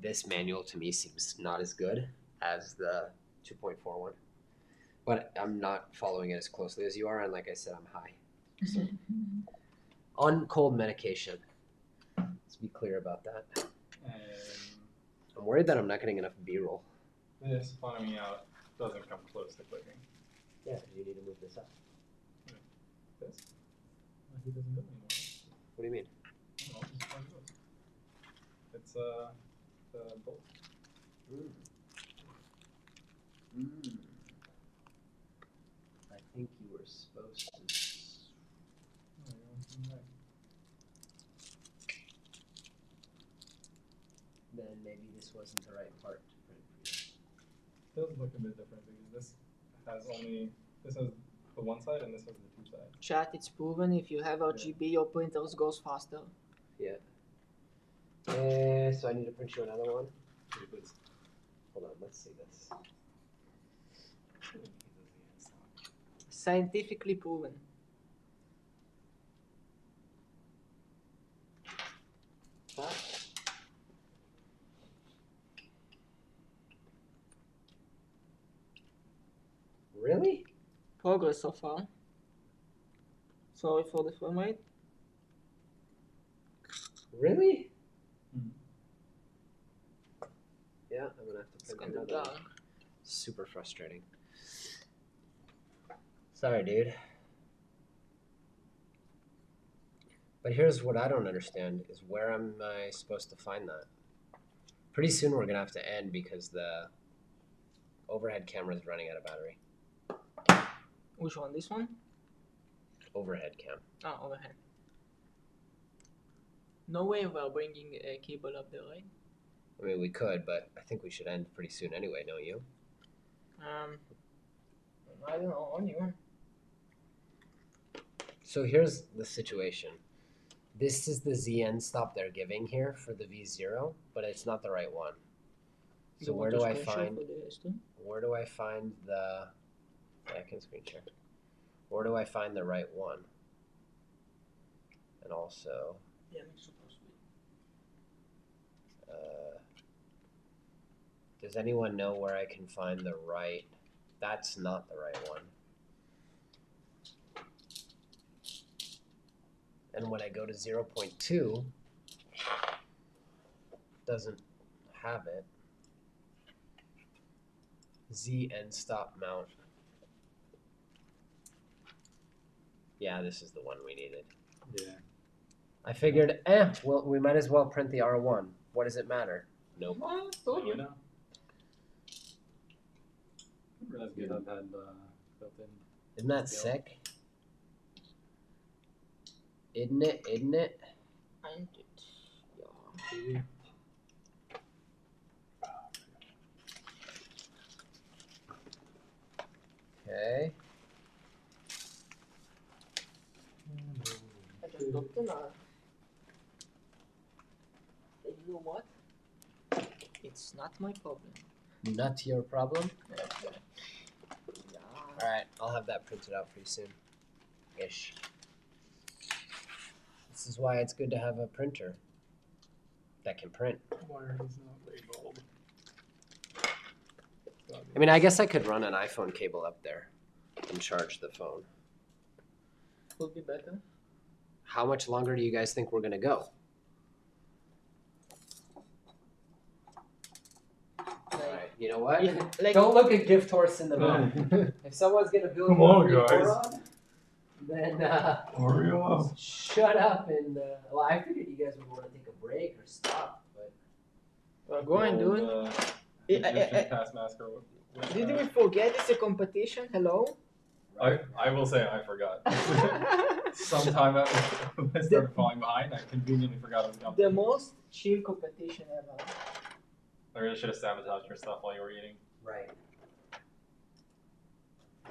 This manual to me seems not as good as the 2.4 one. But I'm not following it as closely as you are, and like I said, I'm high. So. On cold medication. Let's be clear about that. I'm worried that I'm not getting enough B-roll. This finding out doesn't come close to clicking. Yeah, you need to move this up. This? Well, he doesn't do it anymore. What do you mean? I don't know, just find those. It's the bolt. I think you were supposed to. Oh, you're on the right. Then maybe this wasn't the right part to print for you. It does look a bit different because this has the one side and this has the two sides. Chat, it's proven if you have RGB, your printers goes faster. Yeah. So I need to print you another one. please. Hold on, let's see this. Scientifically proven. Really? Progress so far. Sorry for the frame rate. Really? Hmm. Yeah, I'm gonna have to It's print kind of another dark. one. Super frustrating. Sorry, dude. But here's what I don't understand is where am I supposed to find that? Pretty soon we're gonna have to end because the overhead camera is running out of battery. Which one? This one? Overhead cam. Ah, overhead. No way we're bringing a cable up there, right? I mean, we could, but I think we should end pretty soon anyway, don't you? I don't know, on you. So here's the situation. This is the ZN stop they're giving here for the V0, but it's not the right one. So where do I find the? Yeah, I can screen share. Where do I find the right one? And also, Yeah, it's supposed to be. does anyone know where I can find the right? That's not the right one. And when I go to 0.2, doesn't have it. Z end stop mount. Yeah, this is the one we needed. Yeah. I figured, well, we might as well print the R1. What does it matter? Nope. What? Told you. I know. I didn't realize GitHub had built in. Isn't that sick? Isn't it? Isn't it? Ain't it? Yeah. Okay. I just dropped an you know what? It's not my problem. Not your problem. Yeah. All right, I'll have that printed out pretty soon. Ish. This is why it's good to have a printer that can print. Why are these not labeled? I mean, I guess I could run an iPhone cable up there and charge the phone. Would be better. How much longer do you guys think we're gonna go? Alright, you know what? Yeah, like- Don't look a gift horse in the mouth. If someone's gonna build Come you a on, free guys. Voron, then Hurry up. shut up and well, I figured you guys would want to take a break or stop, but We're going, dude. Egyptian taskmaster. Did we forget it's a competition? Hello? I will say I forgot. Sometime after I started falling behind, I conveniently forgot it was coming. The most chill competition ever. I really should have sabotaged your stuff while you were eating. right.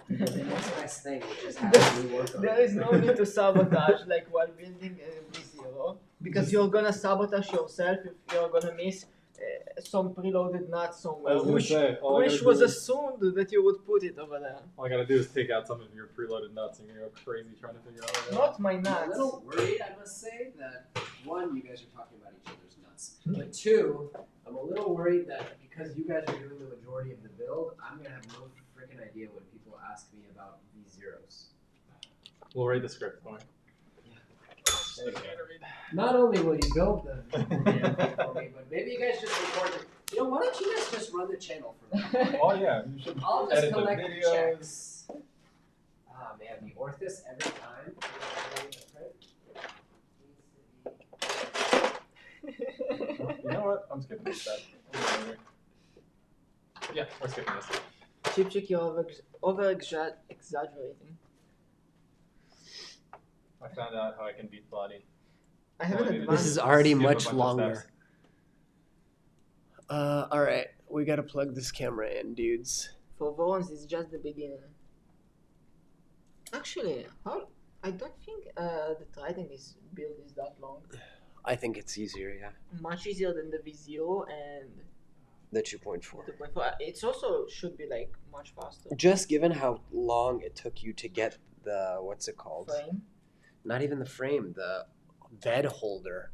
The next best thing, which is having me work on There it. is no need to sabotage like while building a V0 because you're gonna sabotage yourself if you're gonna miss some preloaded nuts somewhere, which was assumed that you would put it over there. All I gotta do is take out some of your preloaded nuts and you're gonna go crazy trying to figure out what Not my I'm a nuts. little worried, I must say, that one, you guys are talking about each other's nuts. But two, I'm a little worried that because you guys are doing the majority of the build, I'm gonna have no freaking idea when people ask me about V0s. We'll read the script for me. Not only will you build the damn thing for me, but maybe you guys just record it. You know, why don't you guys just run the channel for me? Oh yeah, you should I'll just edit the collect videos. checks. Ah man, the Orthis every time. You know what? I'm skipping this step. Yeah, we're skipping this. Chip check, you're over exaggerating. I found out how I can beat Bloody. I have an This advanced. This is already Skip a bunch much of longer. steps. Alright, we gotta plug this camera in, dudes. For Vorons, it's just the beginning. Actually, I don't think the Trident build is that long. I think it's easier, yeah. Much easier than the V0 and The 2.4. 2.4. It's also should be like much faster. Just given how long it took you to get the, what's it called? Frame. Not even the frame, the bed holder.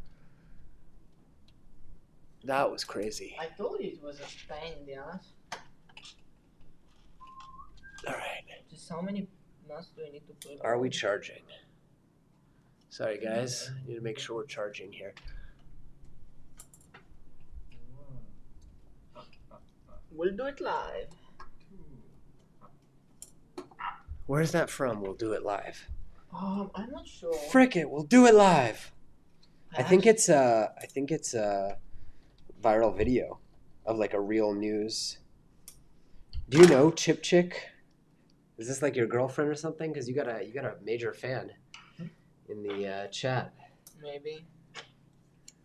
That was crazy. I told you it was a pain in the ass. All right. Just how many nuts do I need to put? Are we charging? Sorry, guys. I need to make sure we're charging here. We'll do it live. Where's that from? We'll do it live. I'm not sure. Frick it, we'll do it live. I think it's a viral video of like a real news. Do you know Chip Chick? Is this like your girlfriend or something? Because you got a major fan in the chat. Maybe.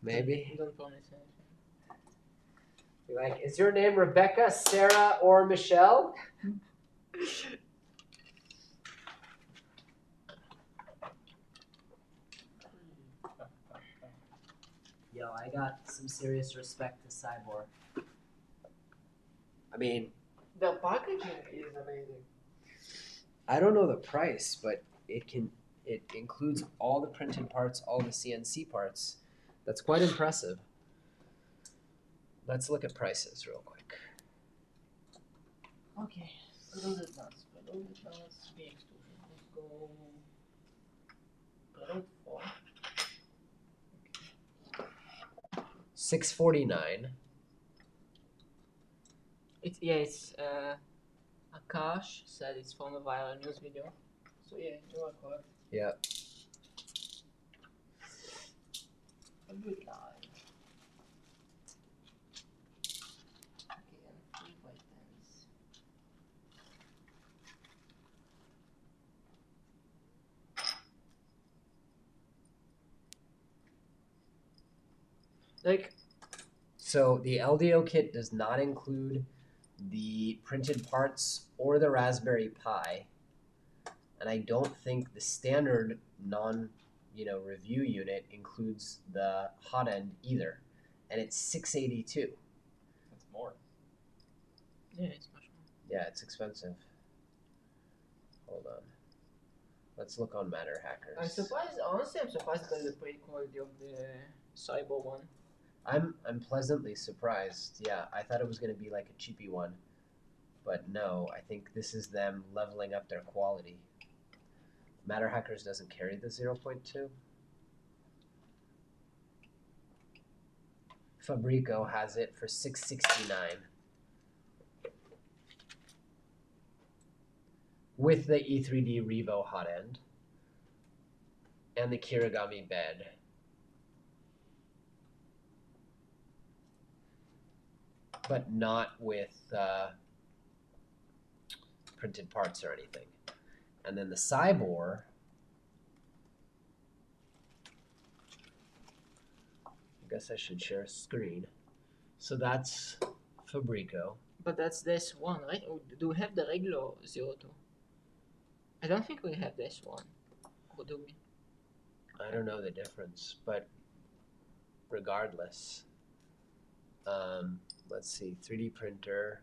Maybe. Don't promise anything. Be like, is your name Rebecca, Sarah, or Michelle? Yo, I got some serious respect to Siboor. I mean, The packaging is amazing. I don't know the price, but it includes all the printed parts, all the CNC parts. That's quite impressive. Let's look at prices real quick. Okay, put all the nuts. Put all the nuts. Big extrusion. Let's go. Put out 4. $6.49. It's Akash said it's from a viral news video. So yeah, you are correct. Yeah. I'll do it live. Okay, and 3x10s. Like, So the LDO kit does not include the printed parts or the Raspberry Pi, and I don't think the standard review unit includes the hot end either, and it's $682. That's more. yeah, it's much more. Yeah, it's expensive. Hold on, let's look on Matter Hackers. I'm surprised, honestly, I'm surprised by the print quality of the Siboor one. I'm pleasantly surprised. Yeah, I thought it was going to be like a cheapy one, but no, I think this is them leveling up their quality. Matter Hackers doesn't carry the 0.2. Fabrico has it for $669 with the E3D Revo hot end and the Kirigami bed. But not with printed parts or anything. And then the Siboor, I guess I should share a screen. So that's Fabrico. But that's this one, right? Or do we have the regular 02? I don't think we have this one. Or do we? I don't know the difference, but regardless, let's see, 3D printer,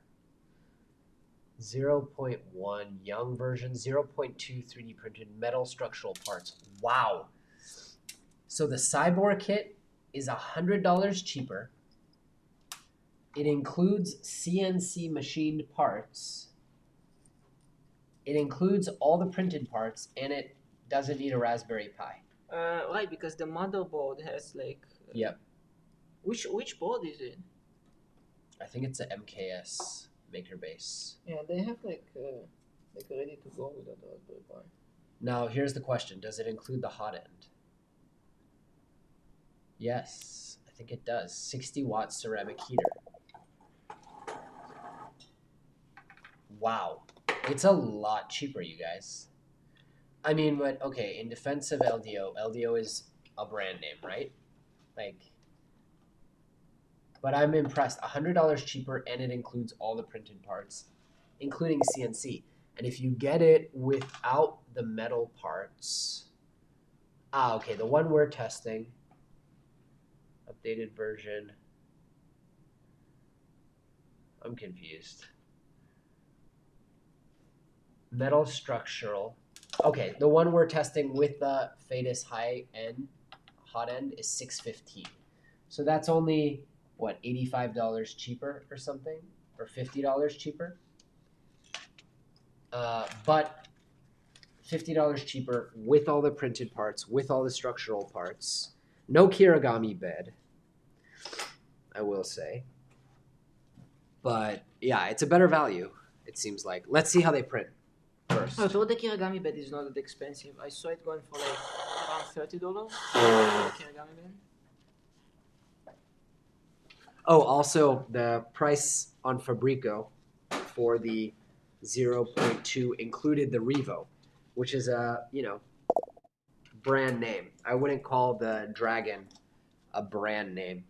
0.1 young version, 0.2 3D printed metal structural parts. Wow. So the Siboor kit is $100 cheaper. It includes CNC machined parts. It includes all the printed parts, and it doesn't need a Raspberry Pi. Right, because the motherboard has like. Yep. Which board is it? I think it's a MKS MakerBase. Yeah, they have like ready to go without the Raspberry Pi. Now, here's the question. Does it include the hot end? Yes, I think it does. 60-watt ceramic heater. Wow. It's a lot cheaper, you guys. I mean, but okay, in defense of LDO, LDO is a brand name, right? Like, but I'm impressed. $100 cheaper, and it includes all the printed parts, including CNC. And if you get it without the metal parts, okay, the one we're testing, updated version, I'm confused. Metal structural. Okay, the one we're testing with the Fadis high end, hot end is 615. So that's only what, $85 cheaper or something, or $50 cheaper. But $50 cheaper with all the printed parts, with all the structural parts. No Kirigami bed, I will say. But yeah, it's a better value, it seems like. Let's see how they print first. Oh, so the Kirigami bed is not that expensive. I saw it going for like around $30. The Kirigami bed. Oh, also the price on Fabrico for the 0.2 included the Revo, which is a, brand name. I wouldn't call the Dragon a brand name.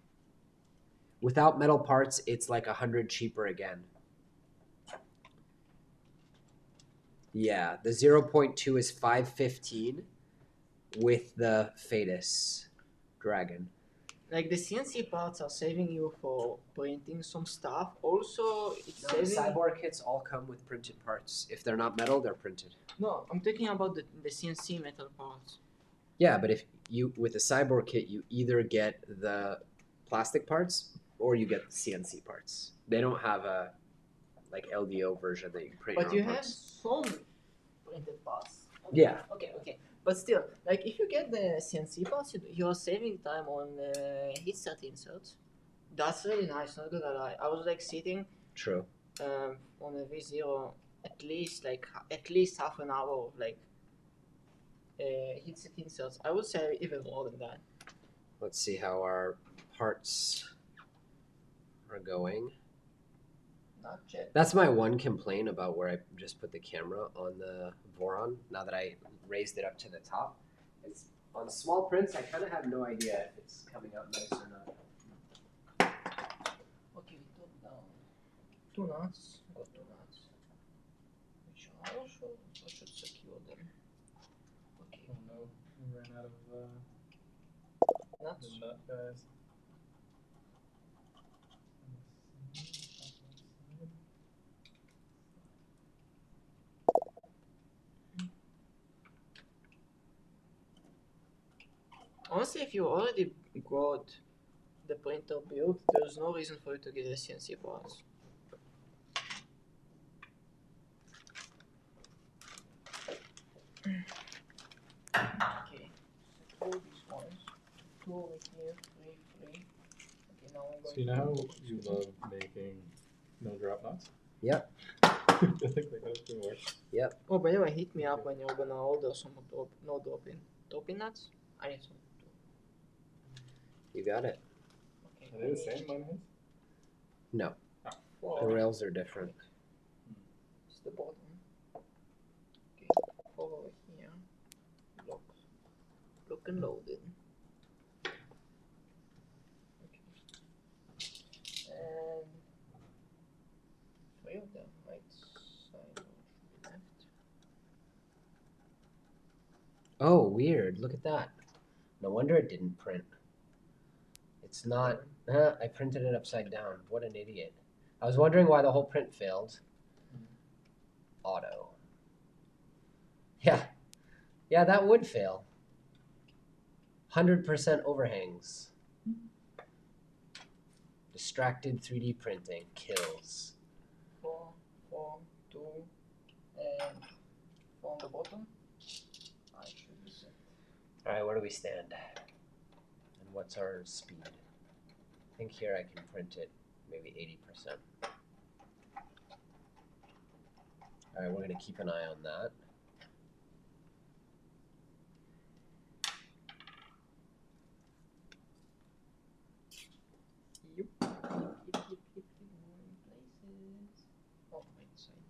Without metal parts, it's like 100 cheaper again. Yeah, the 0.2 is 515 with the Fadis Dragon. Like the CNC parts are saving you for printing some stuff. Also, it's No, the saving. Siboor kits all come with printed parts. If they're not metal, they're printed. No, I'm talking about the CNC metal parts. Yeah, but if you with the Siboor kit, you either get the plastic parts or you get the CNC parts. They don't have a like LDO version that you can print But your you own have parts. some printed parts. Okay. Yeah. Okay. But still, like if you get the CNC parts, you're saving time on heat set inserts. That's really nice. Not gonna lie. I was like sitting True. on a V0 at least half an hour of like heat set inserts. I would say even more than that. Let's see how our parts are going. Not yet. That's my one complaint about where I just put the camera on the Voron. Now that I raised it up to the top, it's on small prints. I kind of have no idea if it's coming out nice or not. Okay, we took down 2 nuts. Got 2 nuts. Which I should secure them. Okay, Oh no, we ran out of nuts. the nut guys. Honestly, if you already got the printer built, there's no reason for you to get the CNC parts. Okay, secure these ones. 2 over here, 3. Okay, now I'm So going you know how you love making no drop nuts? Yep. I think they gotta do work. Oh, by the way, hit me up when you're gonna order some no dropping nuts. I need some. You got it. Okay. Are they the same, mine is? No, Four. the rails are different. It's the bottom. Okay, 4 over here. Lock and loaded. Okay. And 3 of them right side or left. Oh, weird. Look at that. No wonder it didn't print. It's not. I printed it upside down. What an idiot. I was wondering why the whole print failed. Auto. Yeah. Yeah, that would fail. 100% overhangs. Distracted 3D printing kills. 4, 4, 2, and 4 on the bottom. I should be set. All right, where do we stand? And what's our speed? I think here I can print it maybe 80%. All right, we're going to keep an eye on that. Yep. More places. Oh, wait, side.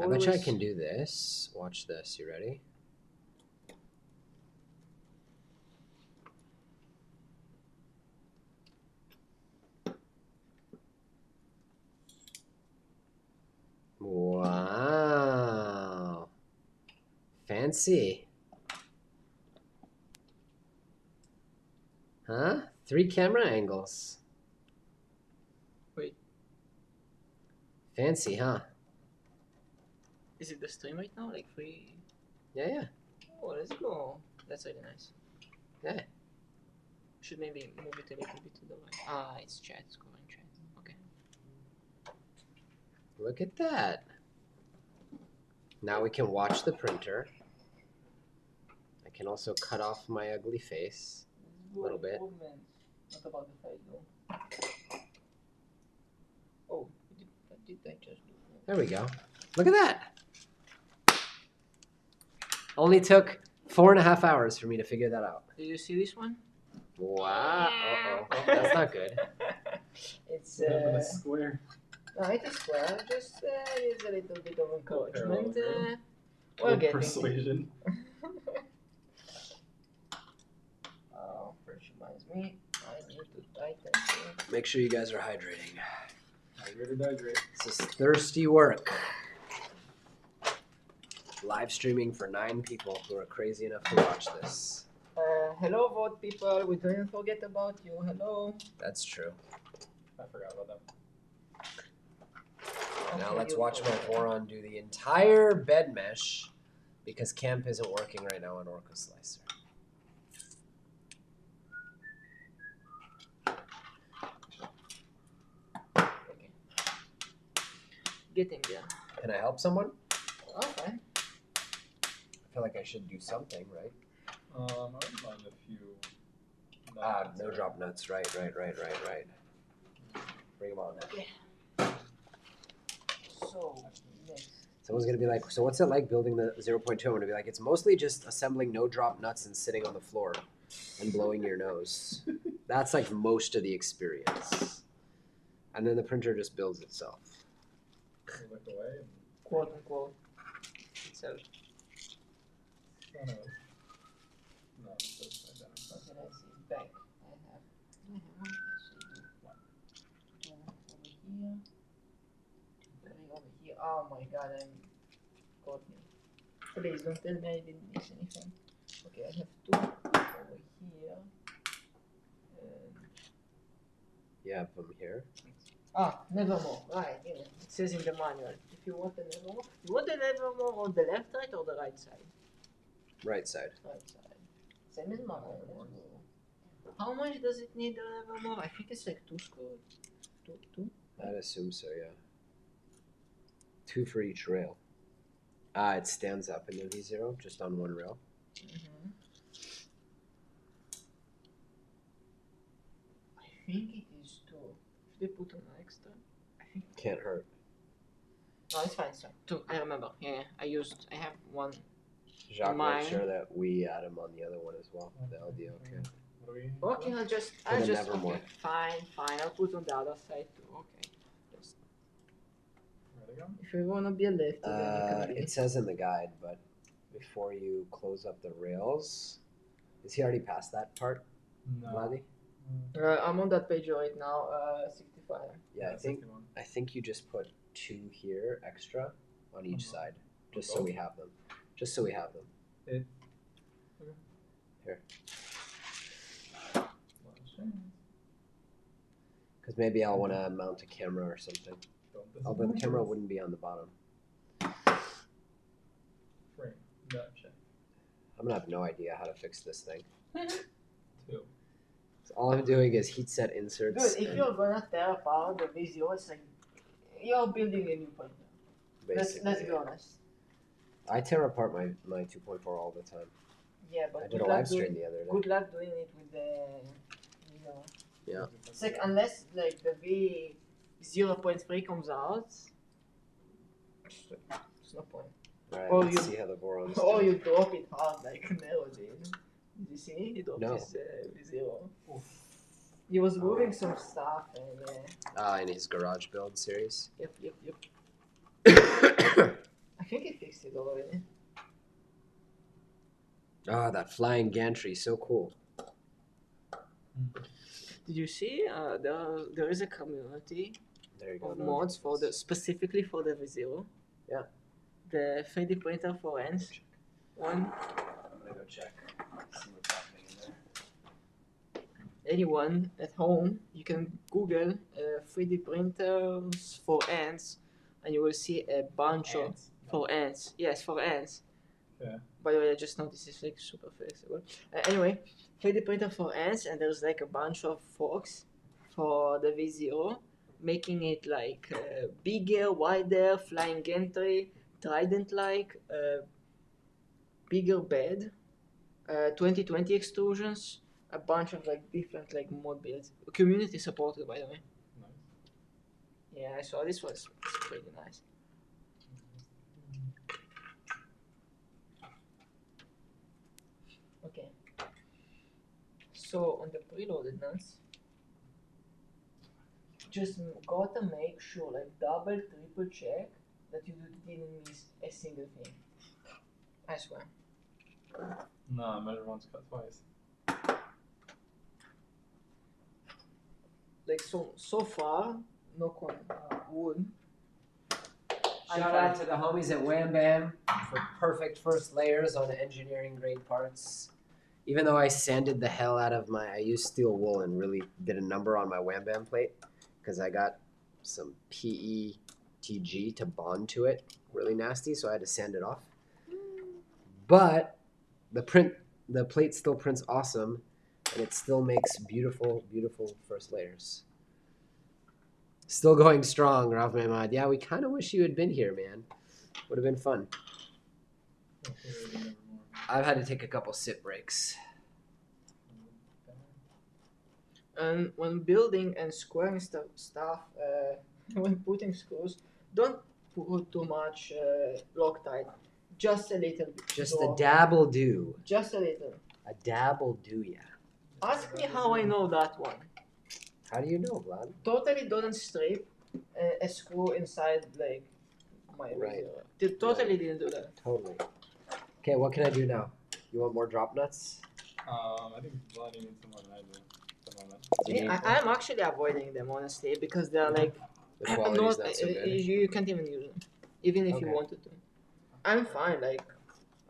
I bet you I can do this. Watch this. You ready? Wow. Fancy. 3 camera angles. Wait. Fancy, huh? Is it the stream right now? Like free? Yeah. Oh, let's go. That's really nice. Yeah. Should maybe move it a little bit to the right. Ah, it's chat. It's going chat. Okay. Look at that. Now we can watch the printer. I can also cut off my ugly face. A little bit. Not about the fight though. Oh, what did I just do? There we go. Look at that. Only took 4.5 hours for me to figure that out. Did you see this one? Wow. Uh-oh. That's not good. It's A square. no, it is square. Just needs a little bit of encouragement. Parallelogram. We're getting Persuasion. Oh, first reminds me, I need to tighten it. Make sure you guys are hydrating. Hydrate. This is thirsty work. Live streaming for 9 people who are crazy enough to watch this. Hello, vote people. We didn't forget about you. Hello. That's true. I forgot about that. Now Okay, let's you watch my go. Voron do the entire bed mesh because Camp isn't working right now on Orca Slicer. Okay. Getting there. Can I help someone? Okay. I feel like I should do something, right? I wouldn't mind a few. No drop nuts. Right. Bring them on. Okay. So next. Someone's gonna be like, so what's it like building the 0.2? I'm gonna be like, it's mostly just assembling no drop nuts and sitting on the floor and blowing your nose. That's like most of the experience. And then the printer just builds itself. You look away. Quote unquote. Itself. No, it's just identical. Okay, let's see. Back. I have one. Let's see. Two over here. Three over here. Oh my god, I'm caught me. Please don't tell me I didn't miss anything. Okay, I have 2 over here. And You have them here. nevermore. Right, yeah. It says in the manual. If you want the nevermore, you want the nevermore on the left side or the right side? Right side. Right side. Same as manual. How much does it need the nevermore? I think it's like 2 screws. Two? I'd assume so, yeah. 2 for each rail. It stands up in the V0, just on one rail. Mm-hmm. I think it is 2. Should they put an extra? I think. Can't hurt. No, it's fine. It's fine. 2. I remember. Yeah, I have 1. Jacques, Mine. make sure that we add him on the other one as well, the LDO kit. What do we? Okay, I'll just. Nevermore. Okay, fine. I'll put on the other side too. Okay. Just, Where they go? if you wanna be a lefty, then you can be. It says in the guide, but before you close up the rails, is he already past that part, Vladi? I'm on that page right now. 65. Yeah, I think you just put 2 here extra on each side, just so we have them. Just so we have them. Here. Because maybe I'll want to mount a camera or something. Although the camera wouldn't be on the bottom. Frame. Gotcha. I'm gonna have no idea how to fix this thing. 2. So all I'm doing is heat set inserts. Dude, if you're gonna tear apart the VZO, it's like you're building a new printer. Let's be honest. I tear apart my 2.4 all the time. Yeah, but I did a live stream the other day. good luck doing it with the, Yeah. It's like unless like the V 0.3 comes out, it's no point. Alright, Or let's you- see how the Voron's Or doing. you drop it hard like Nero did. Did you see? He dropped No. his V0. He was moving some stuff and In his garage build series. yep. I think he fixed it already. That flying gantry, so cool. Did you see? There is a community There you go. of mods for specifically for the V0. Yeah. The 3D printer for hands. One. I'm gonna go check. See what's happening in there. anyone at home, you can Google 3D printers for ants, and you will see a bunch of for ants. Yes, for ants. Yeah. By the way, I just noticed it's like super flexible. Anyway, 3D printer for ants, and there's like a bunch of forks for the V0, making it like bigger, wider, flying entry, trident-like, bigger bed, 2020 extrusions, a bunch of like different like mod builds. Community supported, by the way. Nice. Yeah, I saw this was pretty nice. Okay. So on the preloaded nuts, just gotta make sure, like double, triple check that you didn't miss a single thing. I swear. No, I measured once, cut twice. Like so far, knock on wood. Shout out to the homies at Wham Bam for perfect first layers on engineering grade parts. Even though I sanded the hell out of I used steel wool and really did a number on my Wham Bam plate because I got some PETG to bond to it really nasty, so I had to sand it off. But the plate still prints awesome, and it still makes beautiful, beautiful first layers. Still going strong, Rav Mehmad. Yeah, we kind of wish you had been here, man. Would have been fun. I've had to take a couple sit breaks. And when building and squaring stuff, when putting screws, don't put too much Loctite. Just a little bit. Just a dab will do. Just a little. A dab will do, yeah. Ask me how I know that one. How do you know, Vlad? Totally doesn't strip a screw inside like my Right. Totally didn't do that. Totally. Okay, what can I do now? You want more drop nuts? I think Vlad needs some more than I do at the moment. Do you need more? I'm actually avoiding them honestly because they're like The quality's not so good. you can't even use them, even if you Okay. wanted to. I'm fine. Like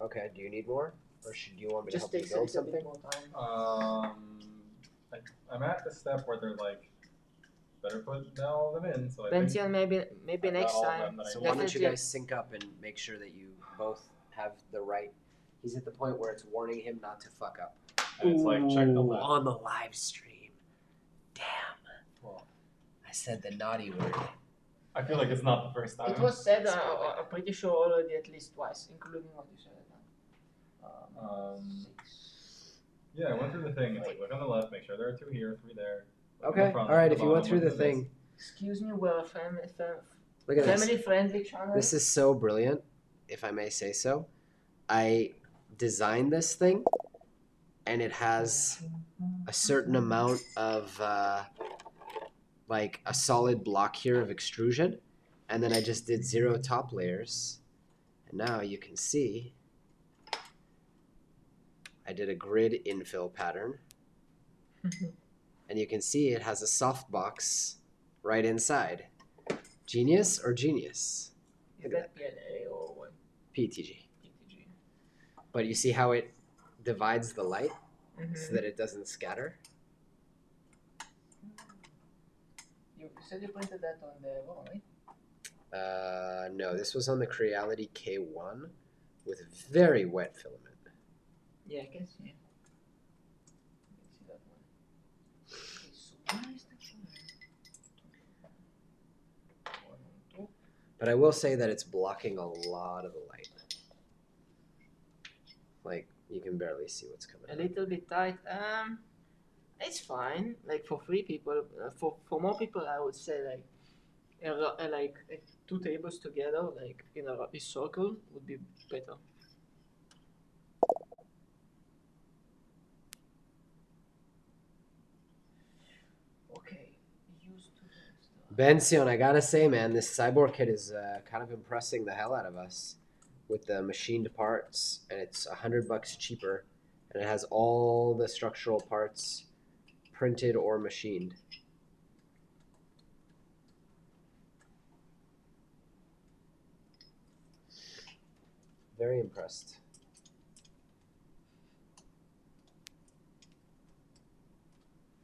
Okay, do you need more? Or do you want me to just help you takes a build little bit something? more time. I'm at the step where they're like, better put all of them in. So I Benzion, maybe I've got next all of time. them that I So need. why don't you Definitely. guys sync up and make sure that you both have the right... He's at the point where it's warning him not to fuck up. And it's like, check the Ooh, left. on the live stream. Damn. Well, I said the naughty word. I feel like it's not the first time. It was said, I'm pretty sure already at least twice, including what you said. Yeah, I went through the thing. It's like, look on the left, make sure there are 2 here, 3 there. Look on the Okay, front, alright, look if at you went bottom, through the look at this. thing... Excuse me, we're a Look at this. family-friendly channel. This is so brilliant, if I may say so. I designed this thing, and it has a certain amount of, like, a solid block here of extrusion, and then I just did 0 top layers, and now you can see I did a grid infill pattern, and you can see it has a softbox right inside. Genius or genius? Is that PLA or what? PTG. PTG. But you see how it divides the light Mm-hmm. so that it doesn't scatter? You said you printed that on the wall, right? No, this was on the Creality K1 with very wet filament. Yeah, I can see. I can see that one. Okay, so where is the color? 1 and 2. But I will say that it's blocking a lot of the light. Like, you can barely see what's coming A out. little bit tight. It's fine. Like for 3 people, for more people, I would say like 2 tables together, like in a circle, would be better. Okay, used to Benzion, I gotta say, man, this Siboor kit is kind of impressing the hell out of us with the machined parts, and it's $100 cheaper, and it has all the structural parts printed or machined. Very impressed.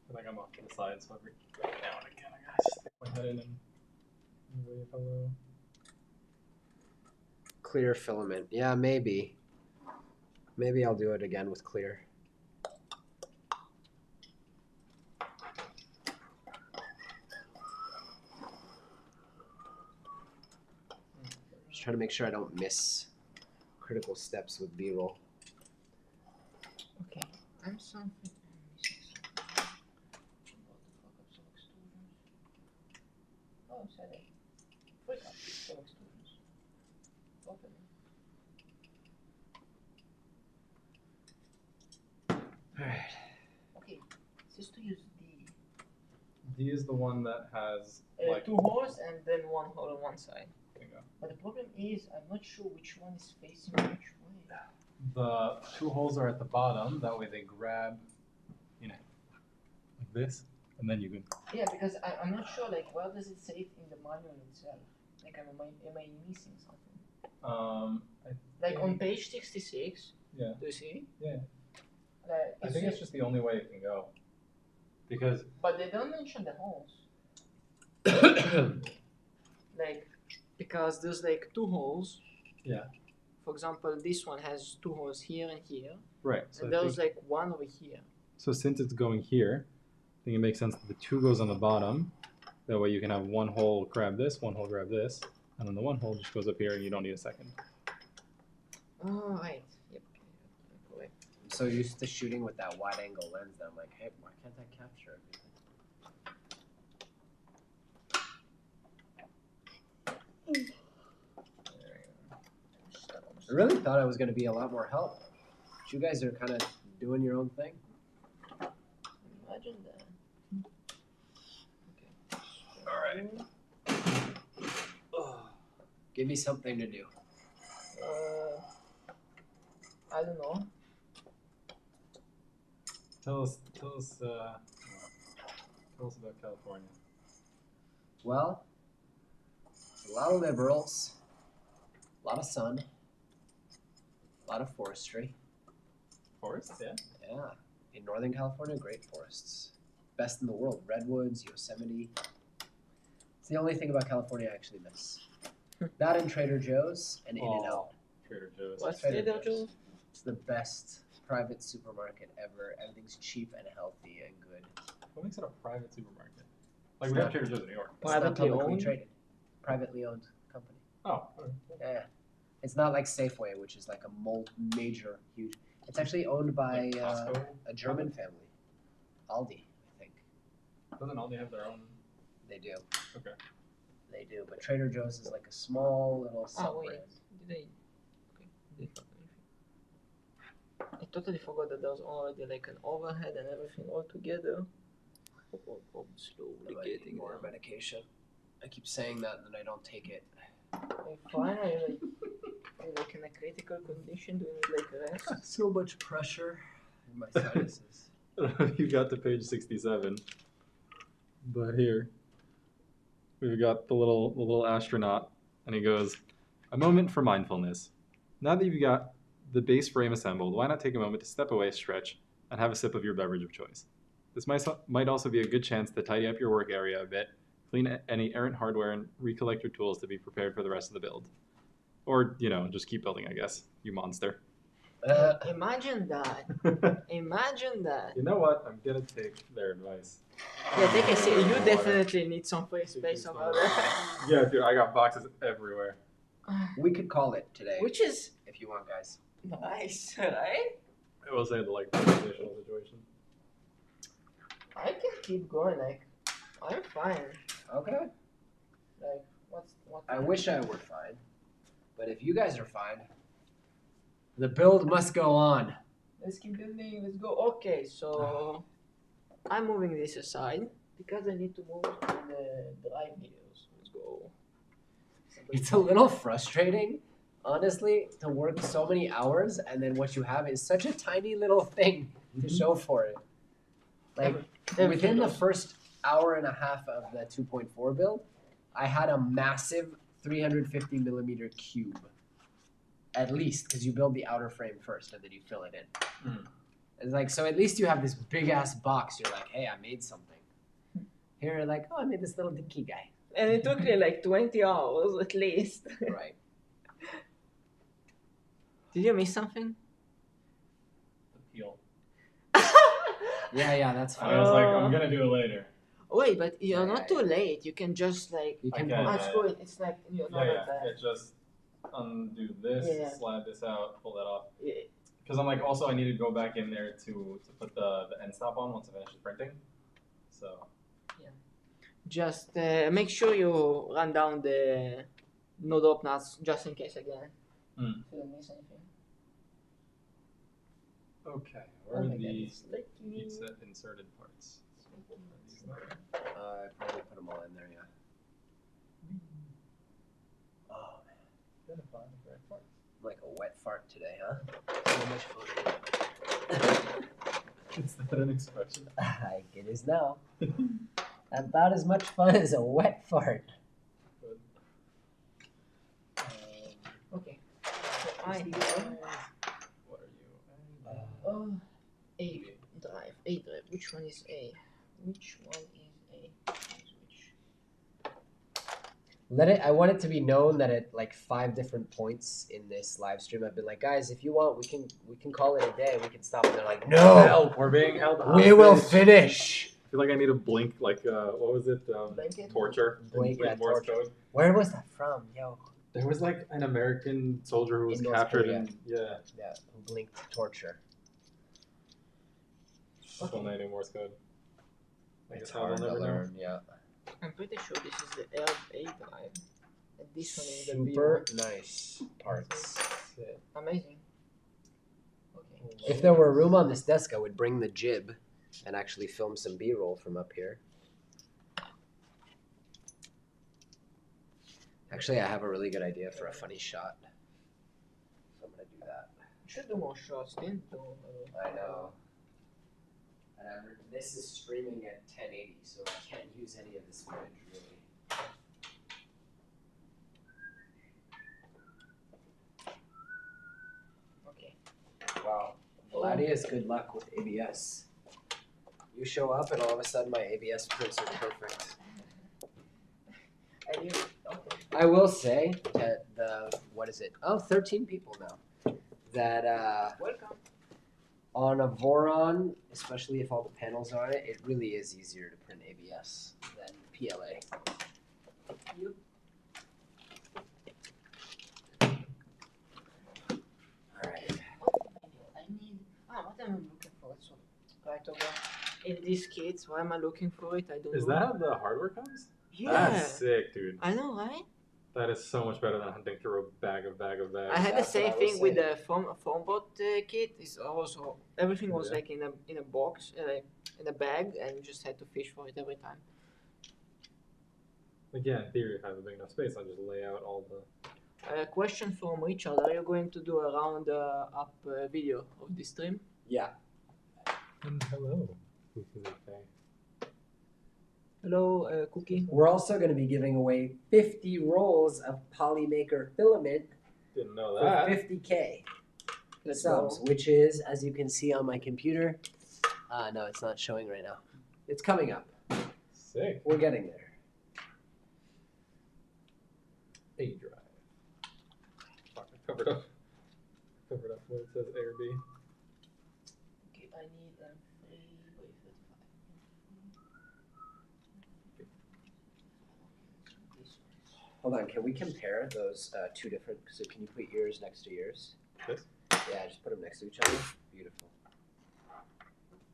feel like I'm off to the side, so every now and again I gotta stick my head in and wave hello. Clear filament. Yeah, maybe. Maybe I'll do it again with clear. Just trying to make sure I don't miss critical steps with B-roll. Okay, I'm missing something. Oh, sorry. Freak out, so extrusions. Totally. Alright. Okay, just to use D. D is the one that has like 2 holes and then 1 hole on one side. Bingo. But the problem is, I'm not sure which one is facing which way. The 2 holes are at the bottom. That way they grab, like this, and then you can. Yeah, because I'm not sure, like, where does it say it in the manual itself? Like, am I missing something? Like, on page 66, Yeah. do you see? Yeah. Like, I think it's just the only way it can go. Because. But they don't mention the holes. Like, because there's like 2 holes. Yeah. For example, this one has 2 holes here and here. Right. So And there's like 1 over here. So since it's going here, I think it makes sense that the 2 goes on the bottom. That way you can have 1 hole grab this, 1 hole grab this, and then the 1 hole just goes up here and you don't need a second. Oh, right. Yep. Okay. I'm so used to shooting with that wide angle lens that I'm like, hey, why can't I capture everything? I really thought I was going to be a lot more help. But you guys are kind of doing your own thing. Imagine that. Okay. Alright. Give me something to do. I don't know. Tell us about California. Well, a lot of liberals, a lot of sun, a lot of forestry. Forests, yeah. Yeah. In Northern California, great forests. Best in the world. Redwoods, Yosemite. It's the only thing about California I actually miss. That and Trader Joe's and In-N-Out. Trader Joe's. What's Trader Trader Joe's. Joe's? It's the best private supermarket ever. Everything's cheap and healthy and good. What makes it a private supermarket? Like, we have Trader Joe's in New York. It's not Privately publicly owned? traded. Privately owned company. Oh. Okay. Yeah. It's not like Safeway, which is like a major, huge. It's actually owned by Like Costco? a German family. Aldi, I think. Doesn't Aldi have their own? They do. Okay. They do. But Trader Joe's is like a small little Oh, sub-brand. wait. Did I? Okay. I totally forgot that there was already like an overhead and everything all together. I'm slowly I might need getting more there. medication. I keep saying that and then I don't take it. Like, fine, are you like in a critical condition? Do you need like rest? So much pressure in my sinuses. I don't know if you got to page 67, but here we've got the little astronaut, and he goes, "A moment for mindfulness. Now that you've got the base frame assembled, why not take a moment to step away, stretch, and have a sip of your beverage of choice? This might also be a good chance to tidy up your work area a bit, clean any errant hardware, and recollect your tools to be prepared for the rest of the build. Or, just keep building, I guess, you monster." Imagine that. Imagine that. You know what? I'm gonna take their advice. Yeah, take a seat. You Water. definitely need some free space over there. Yeah, dude, I got boxes everywhere. We could call it today Which is if you want, guys. nice, right? I will say the organizational situation. I can keep going. Like, I'm fine. Okay. Like, what? I wish I were fine. But if you guys are fine, the build must go on. Let's keep building. Let's go. Okay, so I'm moving this aside because I need to move on the drive needles. Let's go. It's a little frustrating, honestly, to work so many hours and then what you have is such a tiny little thing to show for it. Like, within the first hour and a half of the 2.4 build, I had a massive 350 millimeter cube. At least, because you build the outer frame first and then you fill it in. It's like, so at least you have this big ass box. You're like, hey, I made something. Here, you're like, oh, I made this little dicky guy. And it took me like 20 hours at least. Right. Did you miss something? The peel. Yeah, that's fine. I was like, I'm gonna do it later. Wait, but you're Yeah, not too late. You can just like. You can Okay. pull Yeah, Screw it. It's like you're not that bad. Yeah, just undo this, Yeah. slide this out, pull that off. Yeah. Because I'm like, also I need to go back in there to put the end stop on once I finish the printing. So. Just make sure you run down the node up nuts just in case again. Hmm. So you don't miss anything. Okay, Oh where are my God, the it's leaking. pizza inserted parts? I probably put them all in there, yeah. Oh, man. Gonna find the right part. Like a wet fart today, huh? So much fun. Is that an expression? It is now. About as much fun as a wet fart. Okay. So I have What are you? A drive. A drive. Which one is A? Which one is A? Which? I want it to be known that at like 5 different points in this live stream, I've been like, guys, if you want, we can call it a day. We can stop. And they're like, no, Help! We're being held hostage. we will finish. I feel like I need a blink, like what was it? Blanket? Torture. Blink, yeah, Morse torture. code. Where was that from, yo? There was like an American soldier who was In North captured Korea. in Yeah, blink torture. Still not any Morse code. I It's guess I'll hard to never know. learn. Yeah. I'm pretty sure this is the A drive. And this one is the B Super one. nice parts. Amazing. Okay. If there were room on this desk, I would bring the jib and actually film some B-roll from up here. Actually, I have a really good idea for a funny shot. So I'm gonna do that. You should do more shots, didn't you? I know. And this is streaming at 1080, so I can't use any of this footage really. Okay. Wow. Gladius, good luck with ABS. You show up and all of a sudden my ABS prints are perfect. Okay. I will say that what is it? Oh, 13 people now. That Welcome. on a Voron, especially if all the panels are on it, it really is easier to print ABS than PLA. You. Alright. I need. What am I looking for? So, right over in these kits. Why am I looking for it? I don't Is know. that how the hardware comes? Yeah. That's sick, dude. I know, right? That is so much better than hunting through a bag of bags. I had the That's what same I was thing with saying. the phone bot kit. It's also everything was Yeah. like in a box, in a bag, and you just had to fish for it every time. Again, in theory, if I have a big enough space, I'll just lay out all the. Question from Richard: are you going to do a round up video of this stream? Yeah. And hello. Hello, Cookie. We're also going to be giving away 50 rolls of Polymaker filament Didn't know for that. 50K Let's subs, go. which is, as you can see on my computer, no, it's not showing right now. It's coming up. Sick. We're getting there. A drive. Fuck, I covered up where it says A or B. Okay, I need 3 by 35. Hold on, can we compare those two different, so can you put yours next to yours? This? Yeah, just put them next to each other. Beautiful.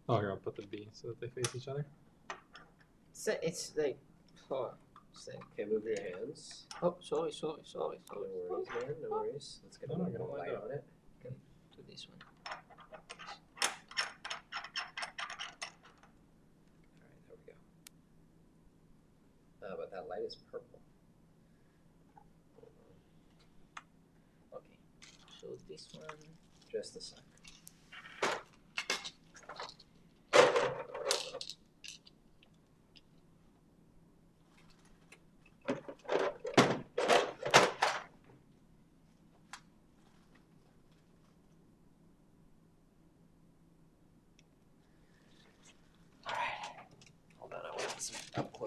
Oh, here, I'll put the B so that they face each other. So it's like, same. Okay, move your hands. Oh, sorry. No worries, man, no worries. Let's get a little bit of light on it. To this one. Alright, there we go. But that light is purple. Okay. So this one. Just a sec.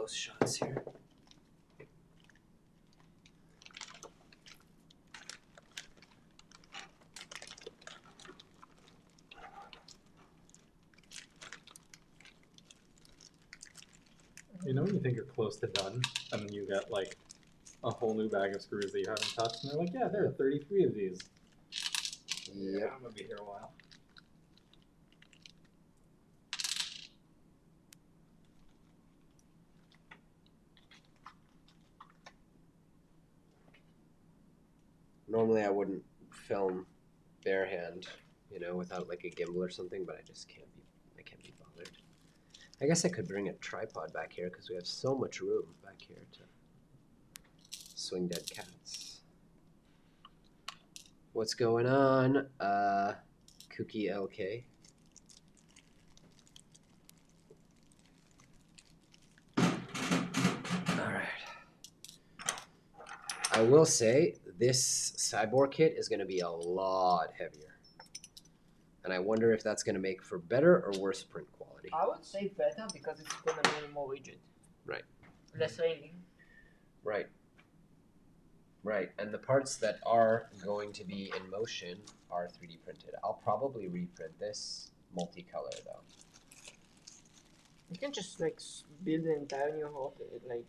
close shots here. You know when you think you're close to done, and then you get like a whole new bag of screws that you haven't touched, and they're like, yeah, there are 33 of these. Yeah, I'm gonna be here a while. Normally I wouldn't film bare hand, you know, without like a gimbal or something, but I just can't be bothered. I guess I could bring a tripod back here because we have so much room back here to swing dead cats. What's going on, Kooky LK? Alright. I will say, this Siboor kit is going to be a lot heavier. And I wonder if that's going to make for better or worse print quality. I would say better because it's gonna be more rigid. Right. Less raining. Right. Right, and the parts that are going to be in motion are 3D printed. I'll probably reprint this multicolor though. You can just like build an entire new hole, like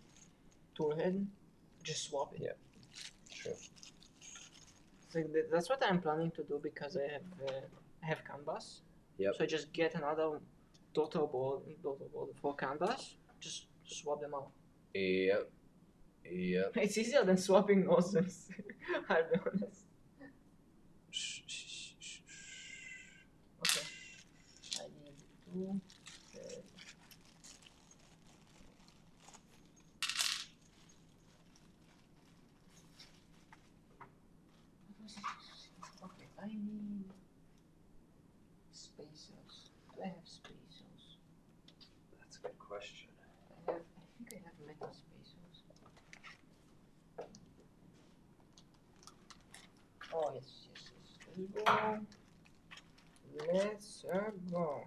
Toolhead, just swap it. Yeah. True. So that's what I'm planning to do because I have canvas. Yep. So I just get another total board for canvas, just swap them out. Yep. Yep. It's easier than swapping nozzles, I'll be honest. Okay. I need two. Okay, I need spacers. Do I have spacers? That's a good question. I think I have metal spacers. Oh yes. Let's go. Let's go.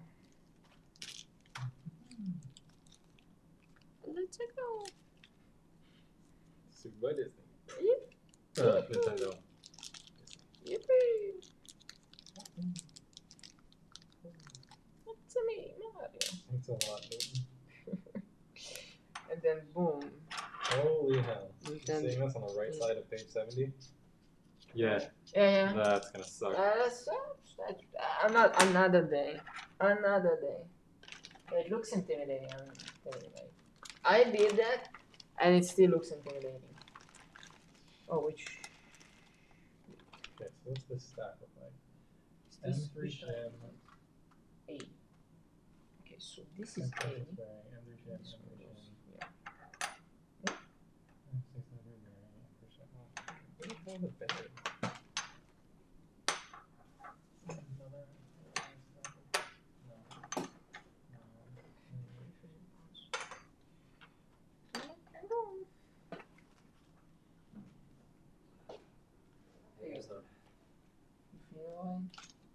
Let's go. Super by Disney. Yep. Nintendo. Yippee! What's me, Mario? Thanks a lot, dude. And then boom. Holy hell. And You then, seeing this on the right side of page 70? Yeah, yeah. that's gonna suck. Another day. It looks intimidating. I'm telling you, like, I did that, and it still looks intimidating. Oh, which? Okay, so what's this stack look like? This M3 shim. A. Okay, so this is A. M3 shim, This M3 was- shim. yeah. What is all the better?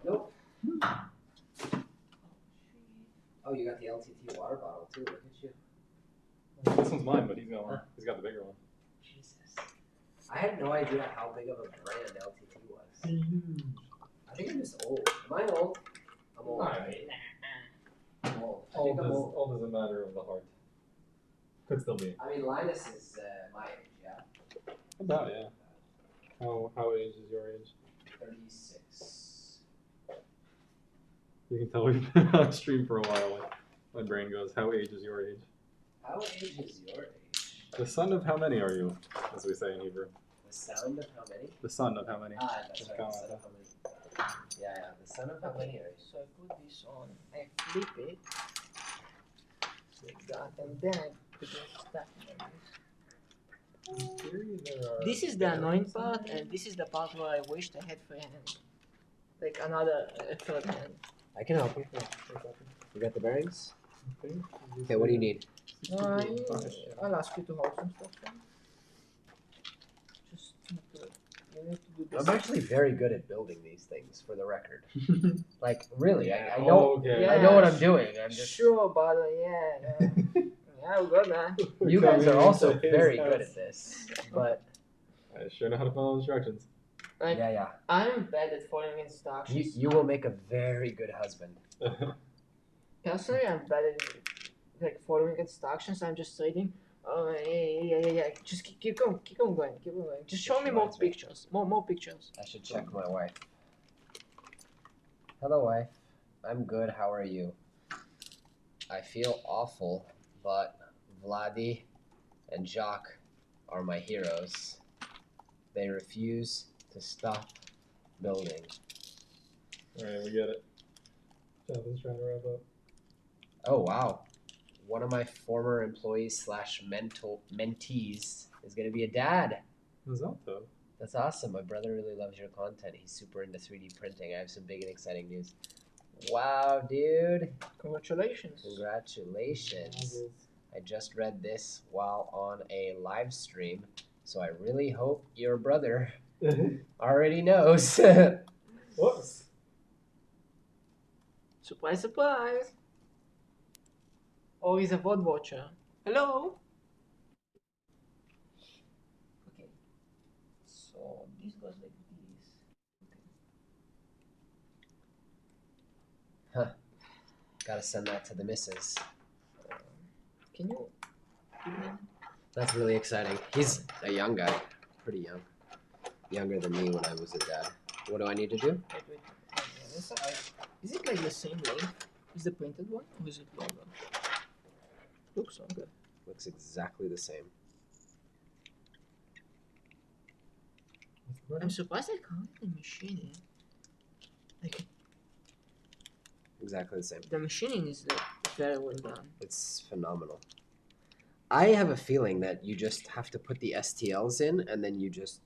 Nope. Oh, you got the LTT water bottle too. Look at you. This one's mine, but he's got the bigger one. Jesus. I had no idea how big of a brand LTT was. I think I'm just old. Am I old? I'm old. Right? I'm old. I think I'm old. Old is a matter of the heart. Could still be. I mean, Linus is my age, yeah. About, yeah. How age is your age? 36. You can tell we've been on stream for a while. Like, my brain goes, how age is your age? How age is your age? The son of how many are you, as we say in Hebrew? The sound of how many? The son of how many? Ah, that's right. The son of how many? Yeah, yeah. The son of how many are you? So I put this on, I flip it, like that, and then I begin stacking like this. In theory, there are This is the annoying part, and this is the part where I wished I had free hand. Like another third hand. I can help you. You got the bearings? Okay, Okay, what do you need? I'll ask you to hold some stuff then. Just need to, you need to do this. I'm actually very good at building these things, for the record. Like, really, I know, Okay. Yeah. I know what I'm doing. I'm just Sure, but yeah. Yeah, we're good, man. You guys are also His very house. good at this, but I sure know how to follow instructions. Like, yeah. I'm bad at following instructions. You will make a very good husband. Personally, I'm bad at like following instructions. I'm just reading. Oh, yeah. Just keep going. Just show me more Reminds me. pictures. More pictures. I should check my wife. Hello, wife. I'm good. How are you? I feel awful, but Vladi and Jacques are my heroes. They refuse to stop building. Alright, we get it. Jonathan's trying to wrap up. Oh, wow. One of my former employees slash mentees is going to be a dad. Zato. That's awesome. My brother really loves your content. He's super into 3D printing. I have some big and exciting news. Wow, dude. Congratulations. Congratulations. I just read this while on a live stream, so I really hope your brother already knows. Whoops. Surprise, surprise. Oh, he's a VOD watcher. Hello. Okay. So this goes like this. Huh. Gotta send that to the missus. Can you give me? That's really exciting. He's a young guy. Pretty young. Younger than me when I was a dad. What do I need to do? Wait. Is it like the same length? Is the printed one or is it longer? Looks longer. Looks exactly the same. I'm surprised I can't the machining. Like Exactly the same. the machining is like very well done. It's phenomenal. I have a feeling that you just have to put the STLs in and then you just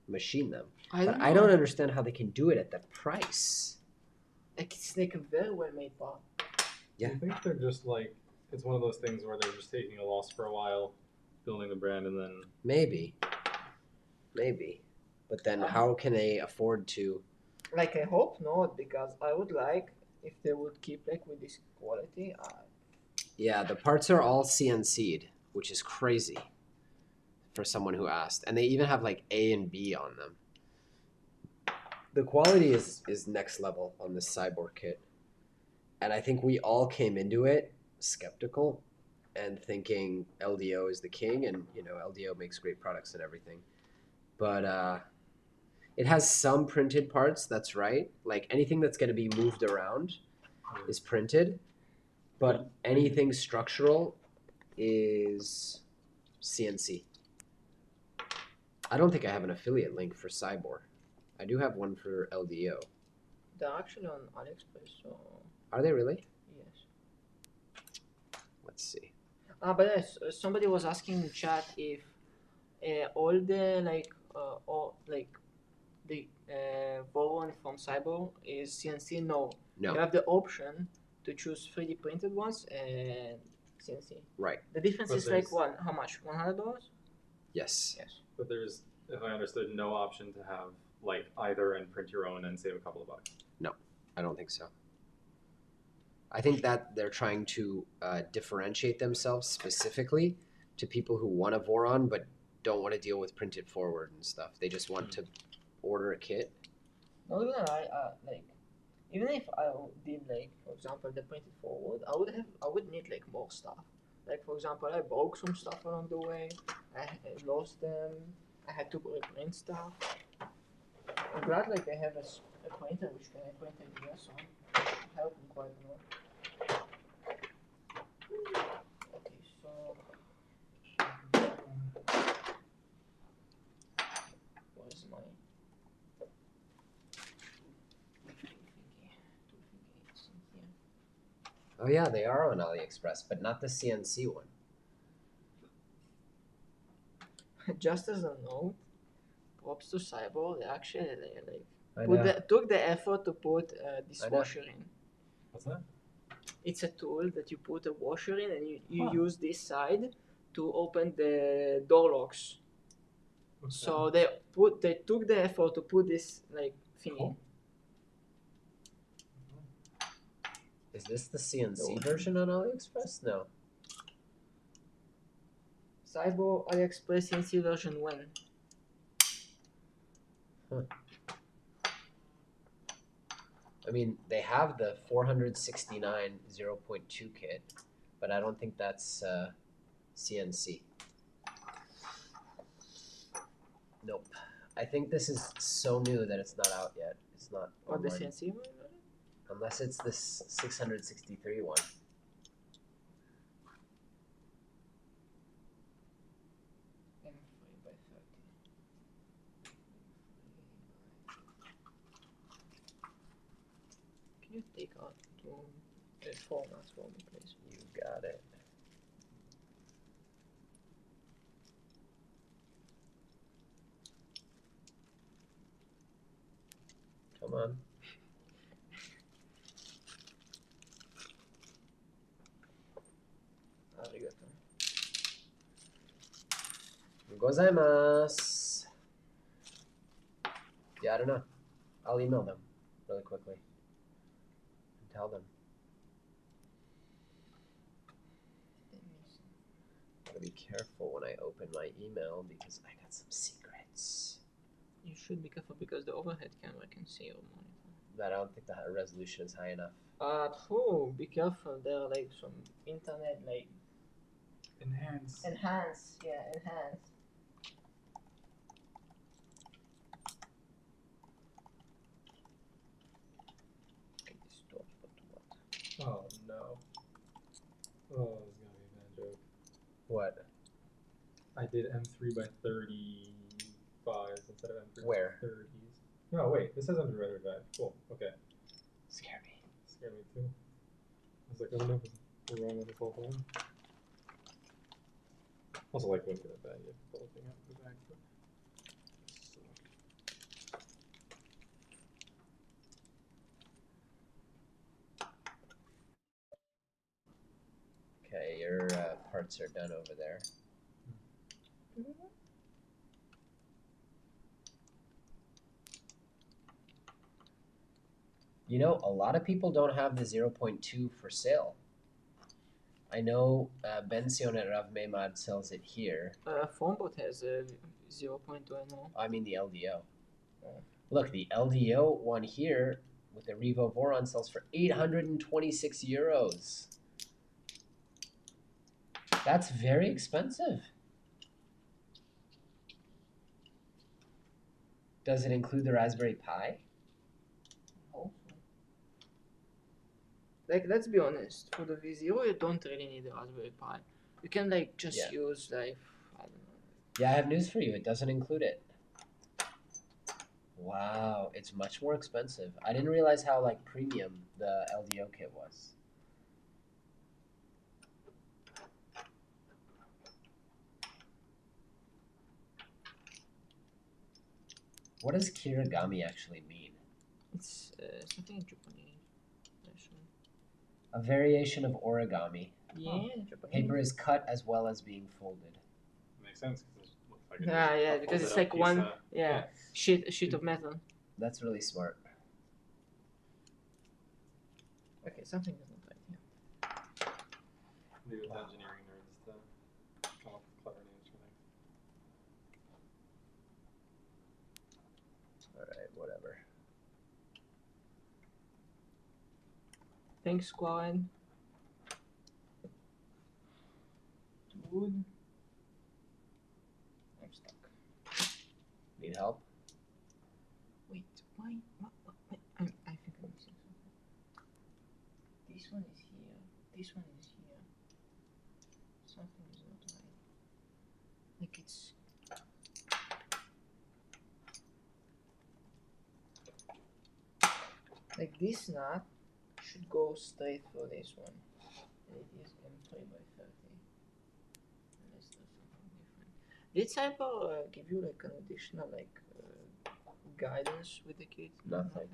machine them. But I don't understand how they can do it at that price. Like it's like a very well made part. Yeah. I think they're just like, it's one of those things where they're just taking a loss for a while, building the brand, and then Maybe. But then how can they afford to? Like I hope not, because I would like if they would keep like with this quality. Yeah, the parts are all CNC'd, which is crazy for someone who asked. And they even have like A and B on them. The quality is next level on this Siboor kit. And I think we all came into it skeptical and thinking LDO is the king, and you know LDO makes great products and everything. But it has some printed parts, that's right. Like anything that's going to be moved around is printed, but anything structural is CNC. I don't think I have an affiliate link for Siboor. I do have one for LDO. They're actually on AliExpress, so Are they really? yes. Let's see. But yes, somebody was asking in the chat if all the the Voron from Siboor is CNC. No, No. you have the option to choose 3D printed ones and CNC. Right. The difference But is like there's- what? How much? $100? Yes. Yes. but there's, if I understood, no option to have like either and print your own and save a couple of bucks. I don't think so. I think that they're trying to differentiate themselves specifically to people who want a Voron but don't want to deal with printed forward and stuff. They just want to order a kit. Not gonna lie, like even if I did like for example the printed forward, I would need like more stuff. Like for example, I broke some stuff along the way. I lost them. I had to reprint stuff. I'm glad like I have a printer which can print ideas, so it helped me quite a lot. Okay, so where's my Oh yeah, they are on AliExpress, but not the CNC one. just as a note, props to Siboor. They actually like I know. took the effort to put this I know. washer in. What's that? It's a tool that you put a washer in, and you Huh. use this side to open the door locks. So they took the effort to put this like thing in. Cool. Is this the CNC version on AliExpress? No. Siboor AliExpress CNC version 1. I mean, they have the 469 0.2 kit, but I don't think that's CNC. Nope. I think this is so new that it's not out yet. It's not What, the online. CNC one? Unless it's this 663 one. M3 by 30. Can you take out the formats for me, please? You got it. Come on. Arigato. Gozaimasu. Yeah, I don't know. I'll email them really quickly and tell them. Gotta be careful when I open my email because I got some secrets. You should be careful because the overhead camera can see your monitor. That I don't think the resolution is high enough. True. Be careful. There are like some internet like Enhance. enhance. Yeah, enhance. Oh no. Oh, this is gonna be a bad joke. What? I did M3 by 35 instead of M3 Where? by 30s. No, wait, this has M3 by 35. Cool, okay. Scare me. Scared me too. I was like, I don't know if we're wrong with this whole thing. Also, like, look at that bag. You have to pull the thing out of the bag. Okay, your parts are done over there. You know, a lot of people don't have the 0.2 for sale. I know Bension at Rav Memad sells it here. Phonebot has a 0.2 now. I mean the LDO. Oh. Look, the LDO one here with the Revo Voron sells for 826 euros. That's very expensive. Does it include the Raspberry Pi? Like, let's be honest, for the V0 you don't really need a Raspberry Pi. You can like just use like, I don't know. Yeah, I have news for you. It doesn't include it. Wow, it's much more expensive. I didn't realize how like premium the LDO kit was. What does Kirigami actually mean? It's something in Japanese. A variation of origami. Yeah, Japanese. Paper is cut as well as being folded. Makes sense because it looks like Yeah, because it's like one sheet of metal. That's really smart. Okay, something is not right here. Maybe with engineering nerds to come up with clever names for things. Alright, whatever. Thanks, squad. Wood. I'm stuck. Need help? Wait, why? What, I think I'm missing something. This one is here. This one is here. Something is not right. Like it's. Like this nut should go straight for this one. And it is M3 by 30. Unless there's something different. Did Cyber give you like an additional like guidance with the kit? Nothing.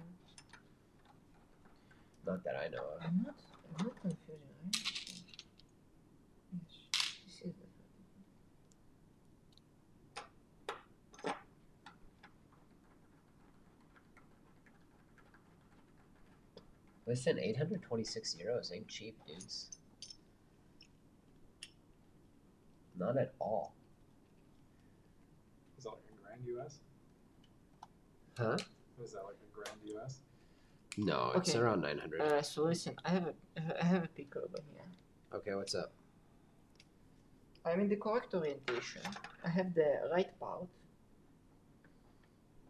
Not that I know of. I'm not confusing, right? Yes, this is the 30. Listen, 826 euros ain't cheap, dudes. Not at all. Is that like a grand US? Huh? Is that like a grand US? No, it's Okay. around 900. So listen, I have a picker over here. Okay, what's up? I'm in the correct orientation. I have the right part,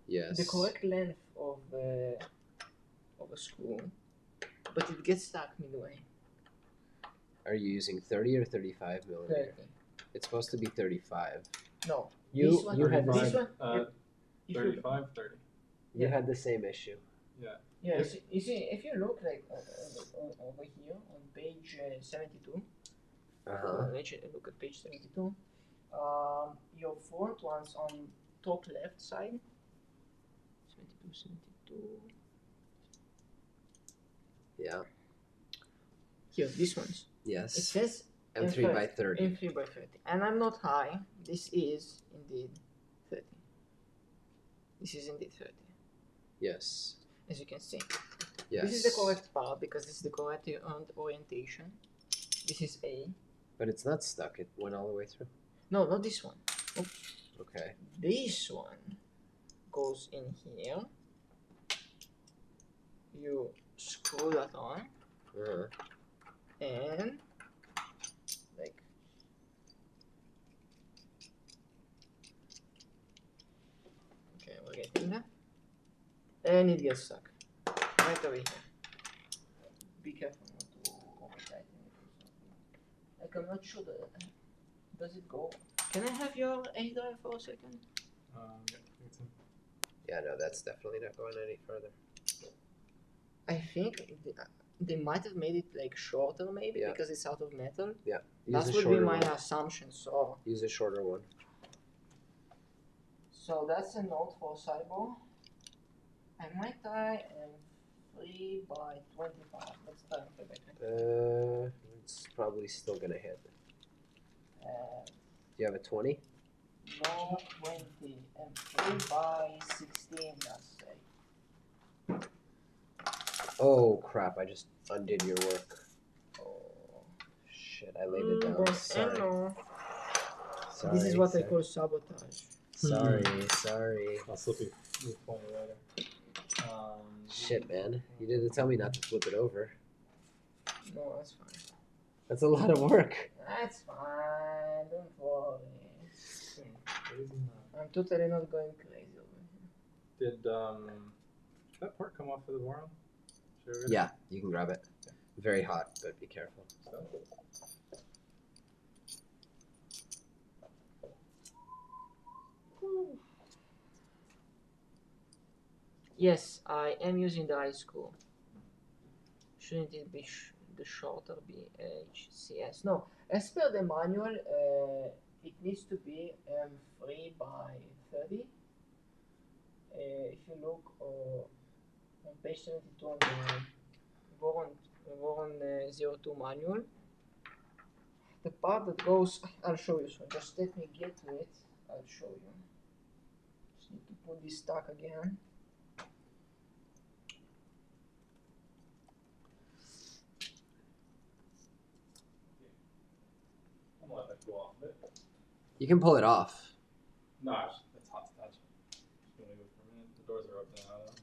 Yes. the correct length of a screw, but it gets stuck midway. Are you using 30 or 35 millimeter? 30. It's supposed to be 35. No. You this one, you had this the, one. If you, 35, 30. you had the same issue. Yeah. yeah, you see, if you look like over here on page 72, let's look at page 72. Your front ones on top left side. 72. Yeah. Here, these ones. It Yes. says M3 by 30. M3 by 30. And I'm not high. This is indeed 30. This is indeed 30. Yes. As you can see. Yes. This is the correct part because this is the correct orientation. This is A. But it's not stuck. It went all the way through. No, not this one. Okay. This one goes in here. You screw that on and like okay, we're getting there. And it gets stuck right over here. Be careful not to over tighten it or something. Like I'm not sure that does it go. Can I have your A drive for a second? Yeah, I think it's in. Yeah, no, that's definitely not going any further. I think they might have made it like shorter maybe Yeah. because it's out of metal. Yeah. That Use a would be shorter my one. assumption. So Use a shorter one. that's a note for Siboor. I might try M3 by 25. Let's try M3 by 25. It's probably still gonna hit. Uh, Do you have a 20? no 20. M3 by 16, let's say. Oh crap! I just undid your work. Oh. Shit! I laid it down. But Sorry. no. Sorry. This is what I sorry. call sabotage. Sorry. I'll slip you pointer later. Shit, man. You didn't tell me not to flip it over. No, that's fine. That's a lot of work. That's fine. Don't worry. Crazy enough. I'm totally not going crazy over here. Did that part come off of the Voron? Sure. Yeah, you can grab it. Very hot, but be careful. Yes, I am using the high school. Shouldn't it be the shorter BHCS? No, as per the manual, it needs to be 3 by 30. If you look on page 72 on the Voron 02 manual, the part that goes, I'll show you, so just let me get to it, I'll show you. Just need to put this stack again. I'm gonna let that go off a bit. You can pull it off. No, it's hot to touch. Just gonna leave it for a minute. The doors are open now though.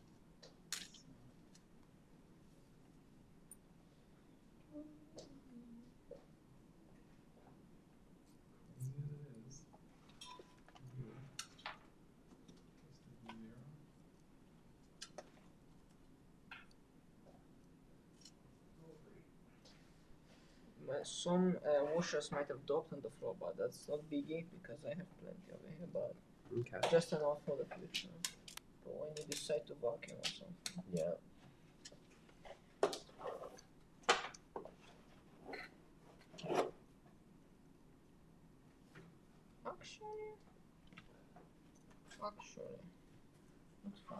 Some washers might have dropped on the floor, but that's not biggie because I have plenty over here, but Okay. just enough for the future. For when you decide to vacuum or something. Yeah. Actually, looks fine.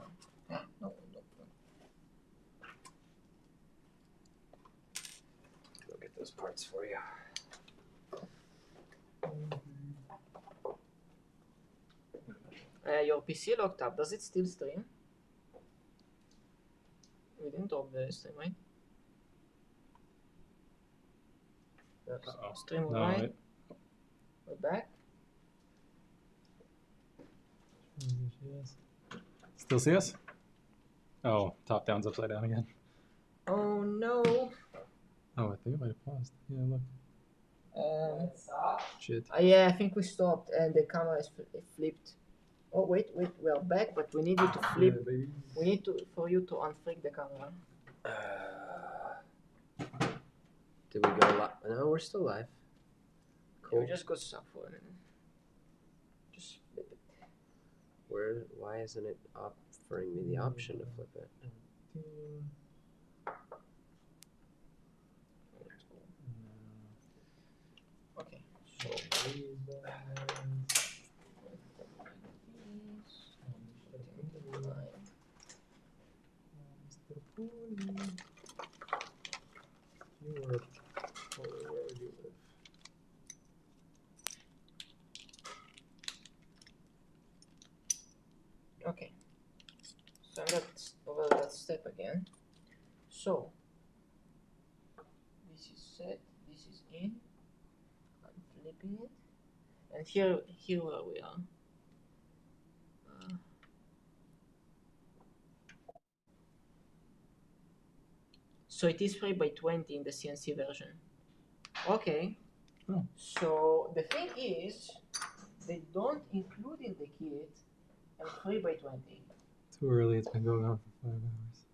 Yeah, no. Go get those parts for you. Your PC locked up. Does it still stream? We didn't drop the stream, right? Uh-oh. Stream No, right? We're back. Still see us? Oh, top down's upside down again. Oh no. Oh, I think it might have paused. Yeah, look. Shit. Yeah, I think we stopped and the camera is flipped. Oh wait, we're back, but we need you to flip. Yeah, baby. We need for you to unflick the camera. Did we go live? No, we're still live. Cool. Cool. Just go stop for a minute. Just flip it. Why isn't it offering me the option to flip it? Okay. So okay. So let's over that step again. So this is set, this is in. I'm flipping it, and here where we are. So it is 3x20 in the CNC version. Okay. Oh. So the thing is, they don't include in the kit a 3x20. Too early. It's been going on for 5 hours.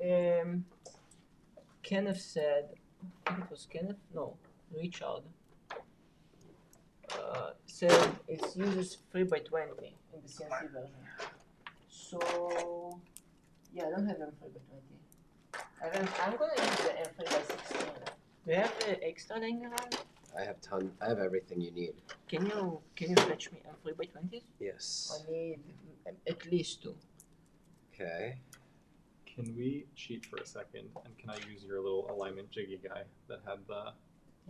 Yeah. Kenneth said, I think it was Kenneth? No, Richard. Said it uses 3x20 in the CNC version. So, yeah, I don't have M3x20. I'm gonna use the M3x16. Do you have the extra laying around? I have everything you need. Can you fetch me M3x20s? Yes. I need at least 2. Okay. Can we cheat for a second? And can I use your little alignment jiggy guy that had the...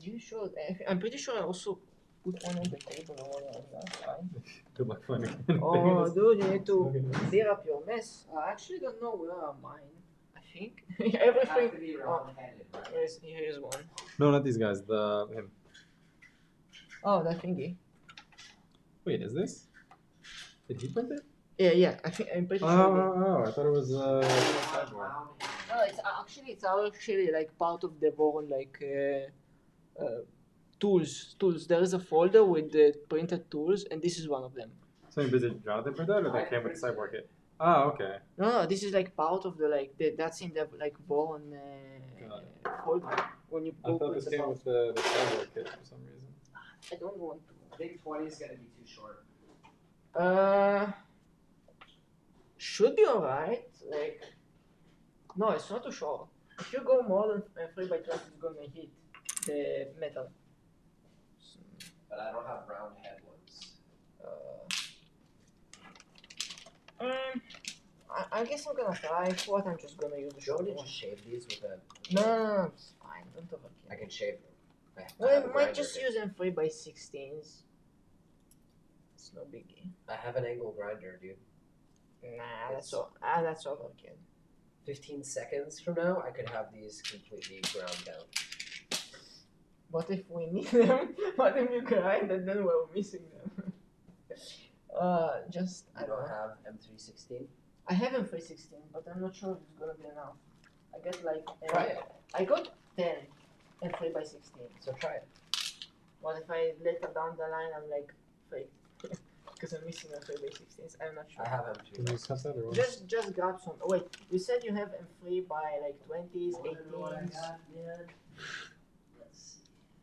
You should. I'm pretty sure I also put one on the table or one on the outside. Good luck finding it. Oh, dude, you need to Okay. clear up your mess. I actually don't know where are mine. I think everything. To be Oh, round-handed, right? here's one. No, not these guys. Him. Oh, that thingy. Wait, is this? Did he print it? Yeah. I'm pretty sure. I thought it was sideboard. No, it's actually like part of the Voron tools. There is a folder with the printed tools, and this is one of them. So did Jonathan print that, or that came with the sideboard kit? Ah, okay. No, this is like part of the that's in the Voron folder when you I go thought print this the came part. with the sideboard kit for some reason. I don't want to. I think 20 is gonna be too short. Should be alright. Like, no, it's not too short. If you go more than 3x20, it's gonna hit the metal. So, But I don't have round head ones. I guess I'm gonna try. For what I'm just gonna use the Joe, short did one. you shave these with a... No, it's fine. Don't overkill. I can shave them. I Well, have a I might grinder just here. use them 3x16s. It's no biggie. I have an angle grinder, dude. Nah, that's overkill. 15 seconds from now, I could have these completely ground down. What if we need them? What if you grind and then we're missing them? I You don't know. don't have M316? I have a 316, but I'm not sure if it's gonna be enough. I got like Try it. I got 10 and 3x16. So try it. What if I later down the line I'm like fake? Because I'm missing a 3x16s. I'm not sure. I have Can you M3. cut that or what? Just grab some. Oh, wait, you said you have M3 by like 20s, 18s,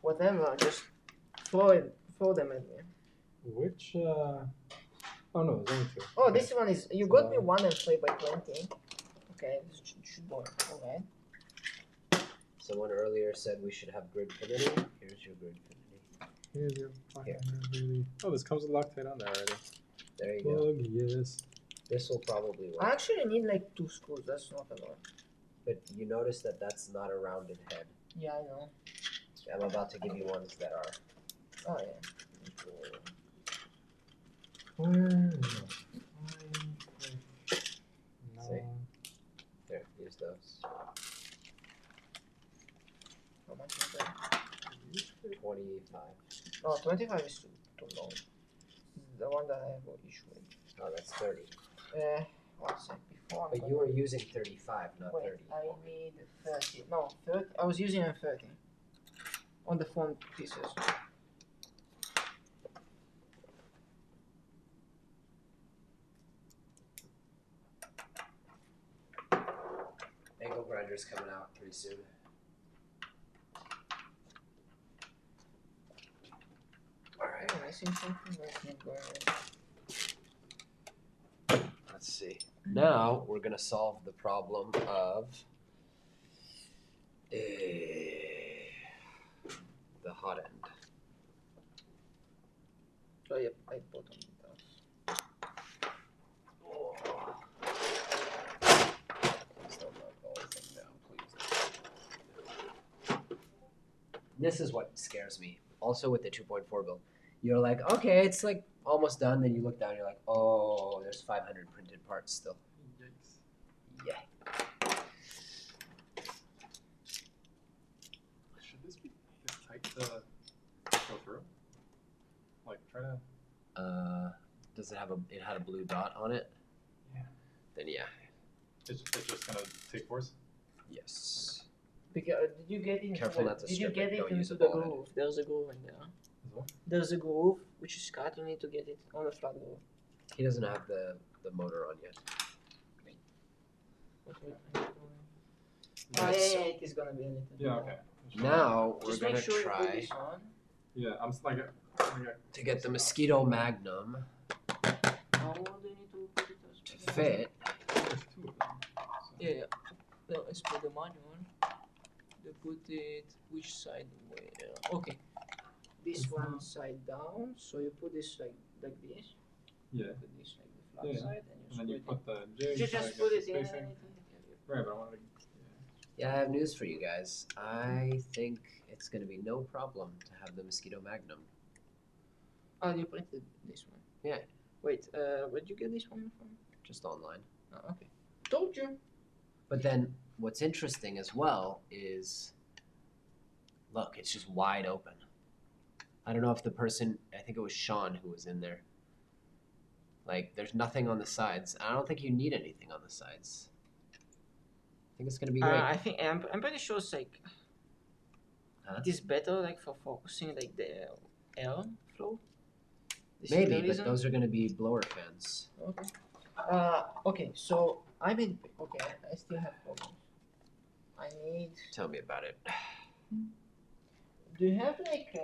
whatever. Just throw them at me. Which, oh no, there's only 2. Oh, Okay. this one is. You got me one M3 by 20. Okay, this should work. Alright. Someone earlier said we should have grid finity. Here's your grid finity. Here's your fucking really... Oh, this comes with Loctite on there already. There you go. Plug, yes. This will probably work. I actually need like 2 screws. That's not a lot. But you notice that that's not a rounded head. Yeah, I know. I'm about to give you ones that are. Oh yeah. See? There, use those. How much is that? No, 25 is too low. This is the one that I have an issue with. Oh, that's 30. One sec, before I'm But you were using 35, not wait, 30. I need 30. No, 30. I was using a 30 on the phone pieces. Angle grinder's coming out pretty soon. Alright, Am I missing something? That's not going on. let's see. Now we're gonna solve the problem of the hot end. Oh, yep, I bottomed it out. Please don't knock the whole thing down, please. This is what scares me. Also with the 2.4 build. You're like, okay, it's like almost done. Then you look down, you're like, oh, there's 500 printed parts still. Yikes. Yeah. Should this be this tight to go through? Like, try to. Does it have it had a blue dot on it? Yeah. Then yeah. It's just gonna take force. Yes. Because did you get into Careful not to did you strip get it, it don't use into a the ball head. groove? There's a groove in there. As well. There's a groove which is cut. You need to get it on a flat groove. He doesn't have the motor on yet. Oh, Right, so it is gonna be a little. Yeah. Okay. now we're Just gonna make sure you put try this on. Yeah, I'm like. to get the Mosquito Magnum How do you need to put it to fit. There's two of them. So. Yeah, yeah. No, as per the manual, they put it which side way. Okay. This one side down, so you put this like this. Yeah. Put this like the flat Yeah. side, And then you screw put the jig. Just so I put get it the in. spacing. Right, but I wanted to. Yeah, I have news for you guys. I think it's gonna be no problem to have the Mosquito Magnum. Oh, you printed this one. Yeah. Wait, where'd you get this one from? Just online. Oh, okay. Told you. But then what's interesting as well is, look, it's just wide open. I don't know if the person, I think it was Sean who was in there. Like, there's nothing on the sides. I don't think you need anything on the sides. I think it's gonna be great. I think I'm pretty sure it's like Huh? it is better like for focusing like the air flow. This is the Maybe, but reason? those are gonna be blower fans. Okay. Okay. So I mean, okay, I still have problems. I need. Tell me about it. Do you have like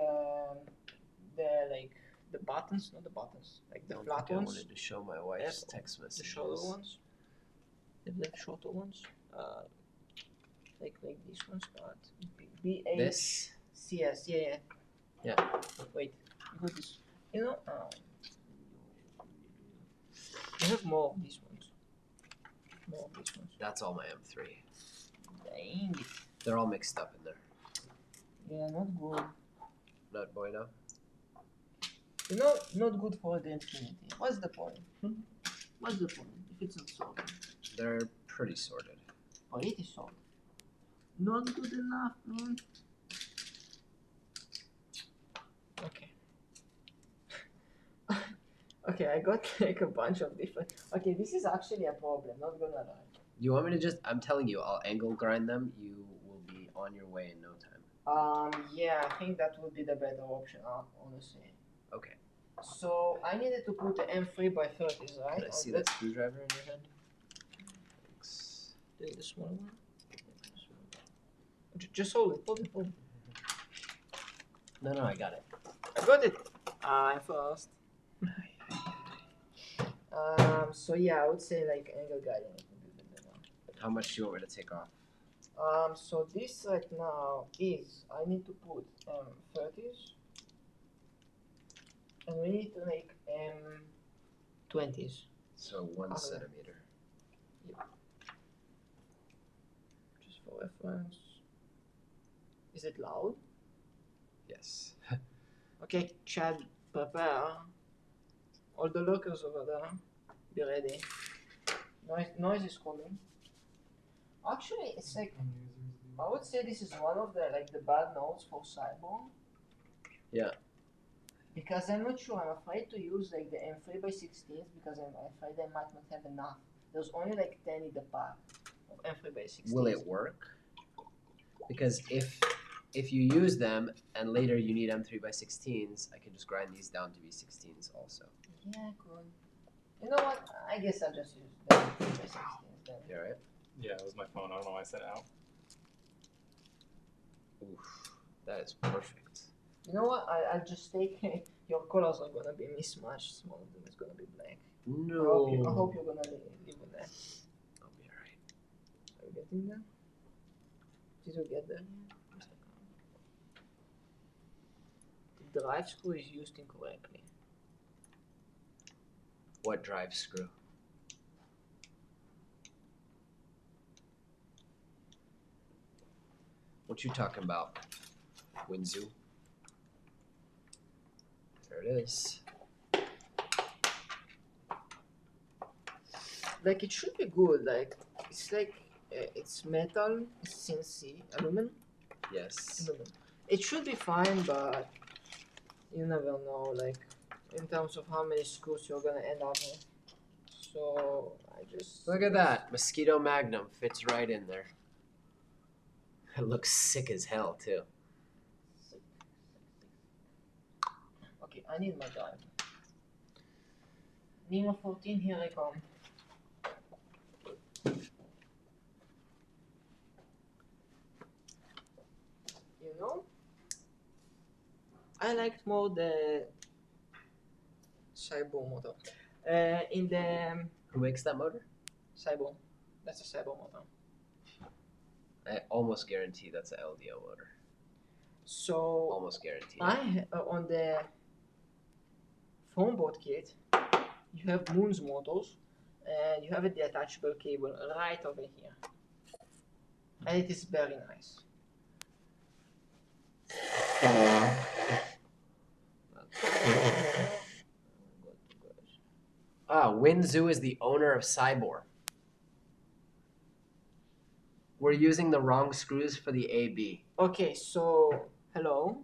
the buttons, not the buttons, like I the don't flat think I ones, wanted to show my wife's F- text the messages. shorter ones, the shorter ones, like these ones, but BH. This? CS, yeah. Yeah. Wait, you got this. You know, you have more of these ones. More of these ones. That's all my M3. Dang it. They're all mixed up in there. Yeah, not good. Not bueno. You know, not good for the infinity. What's the point? What's the point if it's not sorted? They're pretty sorted. Oh, it is sorted. Not good enough, man. Okay. Okay, I got like a bunch of different. Okay, this is actually a problem. Not gonna lie. You want me to just, I'm telling you, I'll angle grind them. You will be on your way in no time. Yeah, I think that would be the better option, honestly. Okay. So I needed to put the M3 by 30s, right? Can I see On that screwdriver in your hand? Thanks. the small one. Just hold it, hold it, hold it. No, I got it. I got it. I'm first. So yeah, I would say like angle guiding would be better. How much do you want me to take off? So this right now is I need to put 30s, and we need to make 20s. So 1 Okay. centimeter. Just for reference. Is it loud? Yes. Okay, Chad, prepare. All the lockers over there, be ready. Noise is coming. Actually, it's like I would say this is one of the bad notes for Siboor. Yeah. Because I'm not sure. I'm afraid to use like the M3x16s because I'm afraid I might not have enough. There's only like 10 in the pack of M3x16s. Will it work? Because if you use them and later you need M3x16s, I can just grind these down to be 16s also. Yeah, cool. You know what? I guess I'll just use the M3x16s then. You alright? Yeah, it was my phone. I don't know why I said out. Oof, that is perfect. You know what? I'll just take your colors are gonna be mismatched. One of them is gonna be black. No. I hope you're gonna live with that. I'll be alright. Are you getting there? Did you get there? The drive screw is used incorrectly. What drive screw? What you talking about? Winzu? There it is. Like it should be good. Like it's like it's metal, it's CNC, aluminum. Yes. Aluminum. It should be fine, but you never know. Like in terms of how many screws you're gonna end up with. So I just Look at that. Mosquito Magnum fits right in there. It looks sick as hell too. Okay, I need my drive. Nemo 14, here I come. You know, I liked more the Siboor motor. In the Who makes that motor? Siboor, that's a Siboor motor. I almost guarantee that's an LDO motor. So Almost guarantee. on the phone board kit, you have Moon's motors, and you have a detachable cable right over here, and it is very nice. Winzu is the owner of Siboor. We're using the wrong screws for the AB. Okay, so hello.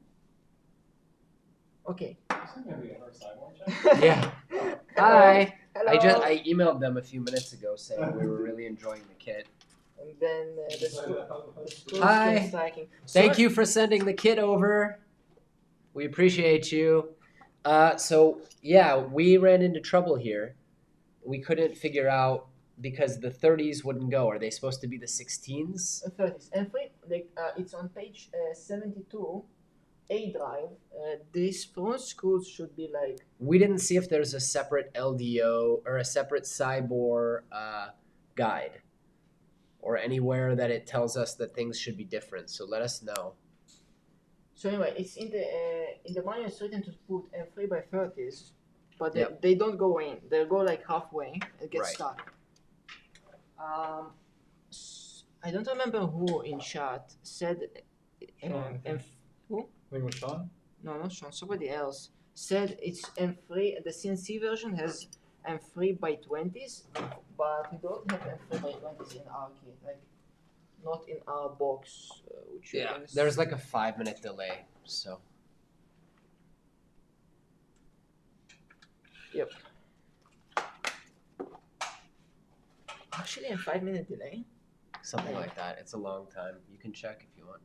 Okay. Isn't gonna be a hard sidewalk check? Yeah. Hello. Hi. Hello. I emailed them a few minutes ago saying we were really enjoying the kit. And then the screws Hi. came striking. Thank you for sending the kit over. We appreciate you. So yeah, we ran into trouble here. We couldn't figure out because the 30s wouldn't go. Are they supposed to be the 16s? 30s. And like, it's on page 72, A drive. These front screws should be like. We didn't see if there's a separate LDO or a separate Siboor guide or anywhere that it tells us that things should be different. So let us know. So anyway, it's in the manual. It's written to put M3x30s, but Yep. they don't go in. They go like halfway and get Right. stuck. I don't remember who in chat said. Sean. Who? I think it was Sean. No, not Sean. Somebody else said it's M3. The CNC version has M3x20s, but we don't have M3x20s in our kit. Like, not in our box. Which Yeah, is- there's like a 5-minute delay. So Yep. Actually, a 5-minute delay. something like that. It's a long time. You can check if you want.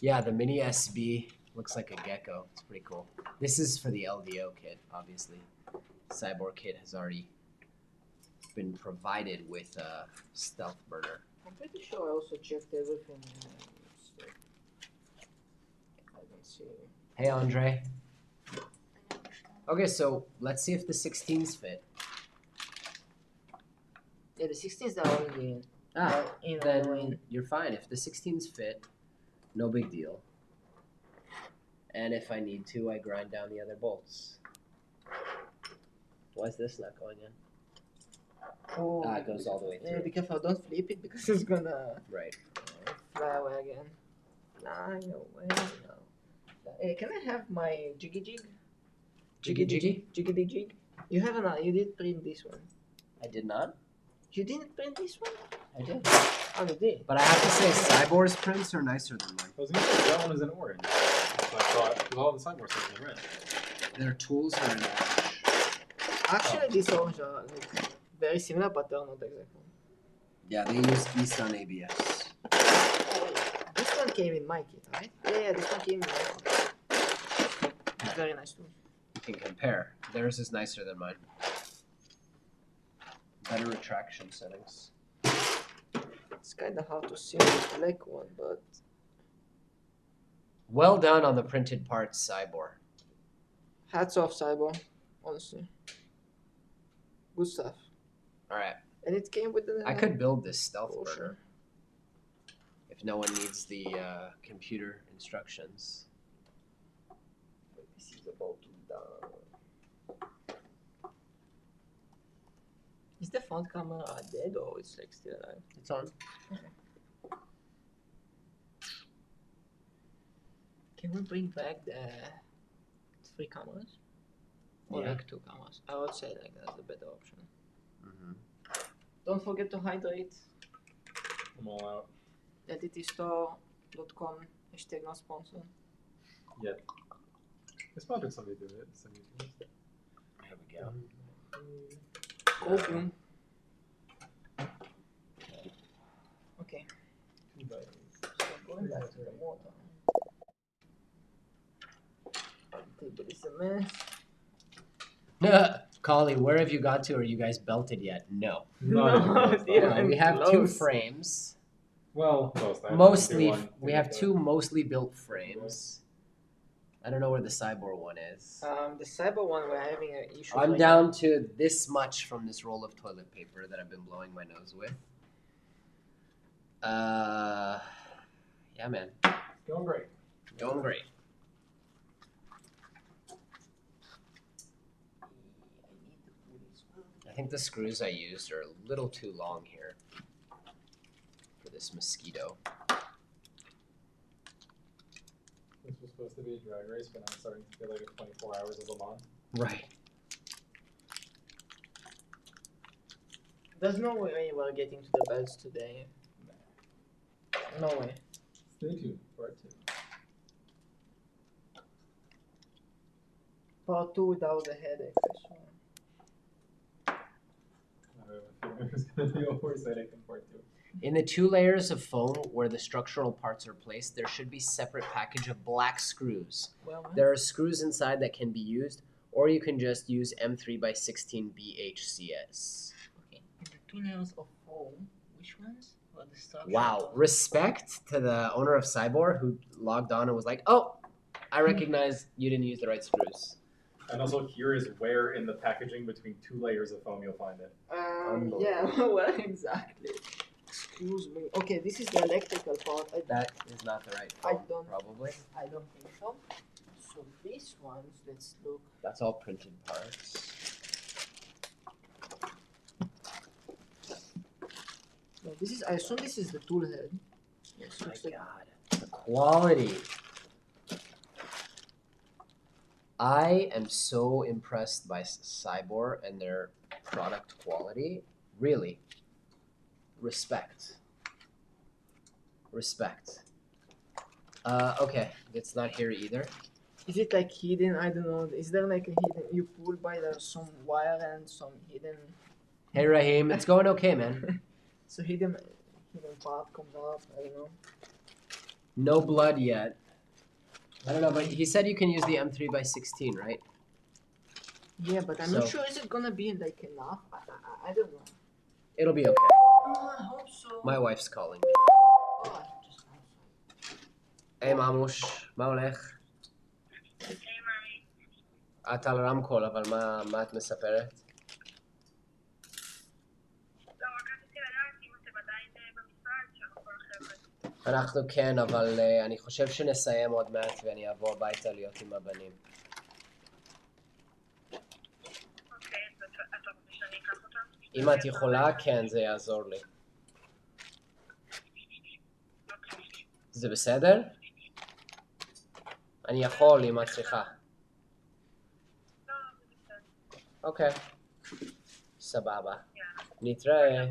Yeah, the mini SB looks like a gecko. It's pretty cool. This is for the LDO kit, obviously. Siboor kit has already been provided with a stealth burner. I'm pretty sure I also checked everything. I don't see. Hey, Andre. Okay, so let's see if the 16s fit. Yeah, the 16s are already in. In Then you're fine. If the 16s fit, no big deal. And if I need to, I grind down the other bolts. Why is this not going in? Oh, It goes all the way yeah, through. be careful, don't flip it because it's gonna Right. fly away again. Fly away now. Hey, can I have my jiggy jig? Jiggy jiggy? Jiggity jig? You haven't, you did print this one. I did not. You didn't print this one? I did. Oh, you did? But I have to say, Siboor's prints are nicer than mine. I was gonna say that one was in orange. what I thought. Because all the Siboor stuff is in red. Their tools are in orange. Actually, these orange are like very similar, but they're not exactly. Yeah, they use Easton ABS. Oh, wait. This one came in my kit, right? Yeah, this one came in my kit. Very nice too. You can compare. Theirs is nicer than mine. Better retraction settings. It's kind of hard to see on the black one, but Well done on the printed parts, Siboor. hats off, Siboor. Honestly, good stuff. All right. And it came with the. I could build this stealth Oh, burner sure. if no one needs the computer instructions. This is about to die. Is the front camera dead or it's like still alive? It's on. Can we bring back the 3 cameras? Or Yeah. like 2 cameras? I would say like that's the better option. Mm-hmm. Don't forget to hydrate. I'm all out. LTTstore.com # not sponsor. Yet. I spotted somebody do it. Somebody do it. There we go. Opium. Okay. So going back to the motor. Table is a mess. Collie, where have you got to? Are you guys belted yet? No. Yeah. We have 2 close. frames. Well, close. I have Mostly, one, we two, have but- 2 mostly built frames. I don't know where the Siboor one is. The Siboor one we're having an issue. I'm right down to this much from this roll of toilet paper that I've been blowing my nose with. Yeah, man. Going great. Going great. I think the screws I used are a little too long here for this mosquito. This was supposed to be a drag race, but I'm starting to feel like it's 24 hours of Le Mans. Right. There's no way we're getting to the belts today. No way. Stay tuned. Part 2. Part 2 without the headache, I swear. I have a feeling it's going to be a worse headache in part 2. In the 2 layers of foam where the structural parts are placed, there should be separate package of black screws. Well, There are screws inside that can be used, or you can just use M3x16 BHCS. okay. In the 2 layers of foam, which ones? Or the structure? Wow. Respect to the owner of Siboor who logged on and was like, oh, I recognize you didn't use the right screws. And also, here is where in the packaging between 2 layers of foam you'll find it. Yeah, well, exactly. Excuse me. Okay, this is the electrical part. That is not the right I foam, don't- probably. I don't think so. So these ones, let's look. That's all printed parts. No, this is. I assume this is the tool head. Yes, My looks like. God. The quality. I am so impressed by Siboor and their product quality. Really. Respect. Respect. Okay, it's not here either. Is it like hidden? I don't know. Is there like a hidden? You pull by there's some wire and some hidden. Hey Raheem, it's going okay, man. So hidden part comes out. I don't know. No blood yet. I don't know, but he said you can use the M3x16, right? Yeah, but I'm So- not sure. Is it gonna be like enough? I don't know. It'll be okay. Oh, I hope so. My wife's calling me. Oh, I just היי ממוש, מה הולך? את על רמקול, אבל מה את מספרת? אנחנו כן, אבל אני חושב שנסיים עוד מעט ואני אבוא הביתה להיות עם הבנים. אם את יכולה, כן, זה יעזור לי. זה בסדר? אני יכול אם את צריכה. אוקיי. סבבה. נתראה.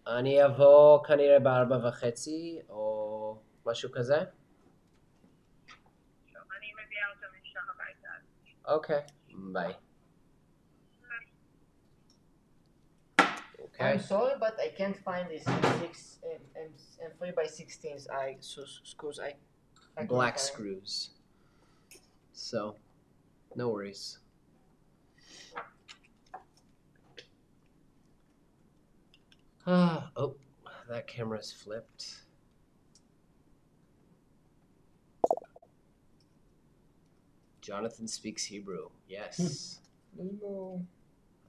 אני אבוא כנראה ב4:30 או משהו כזה. Okay. Bye. I'm Okay. sorry, but I can't find this M 3x16s screws. I can't Black find. screws. So, no worries. Oh, that camera's flipped. Jonathan speaks Hebrew. Yes. No.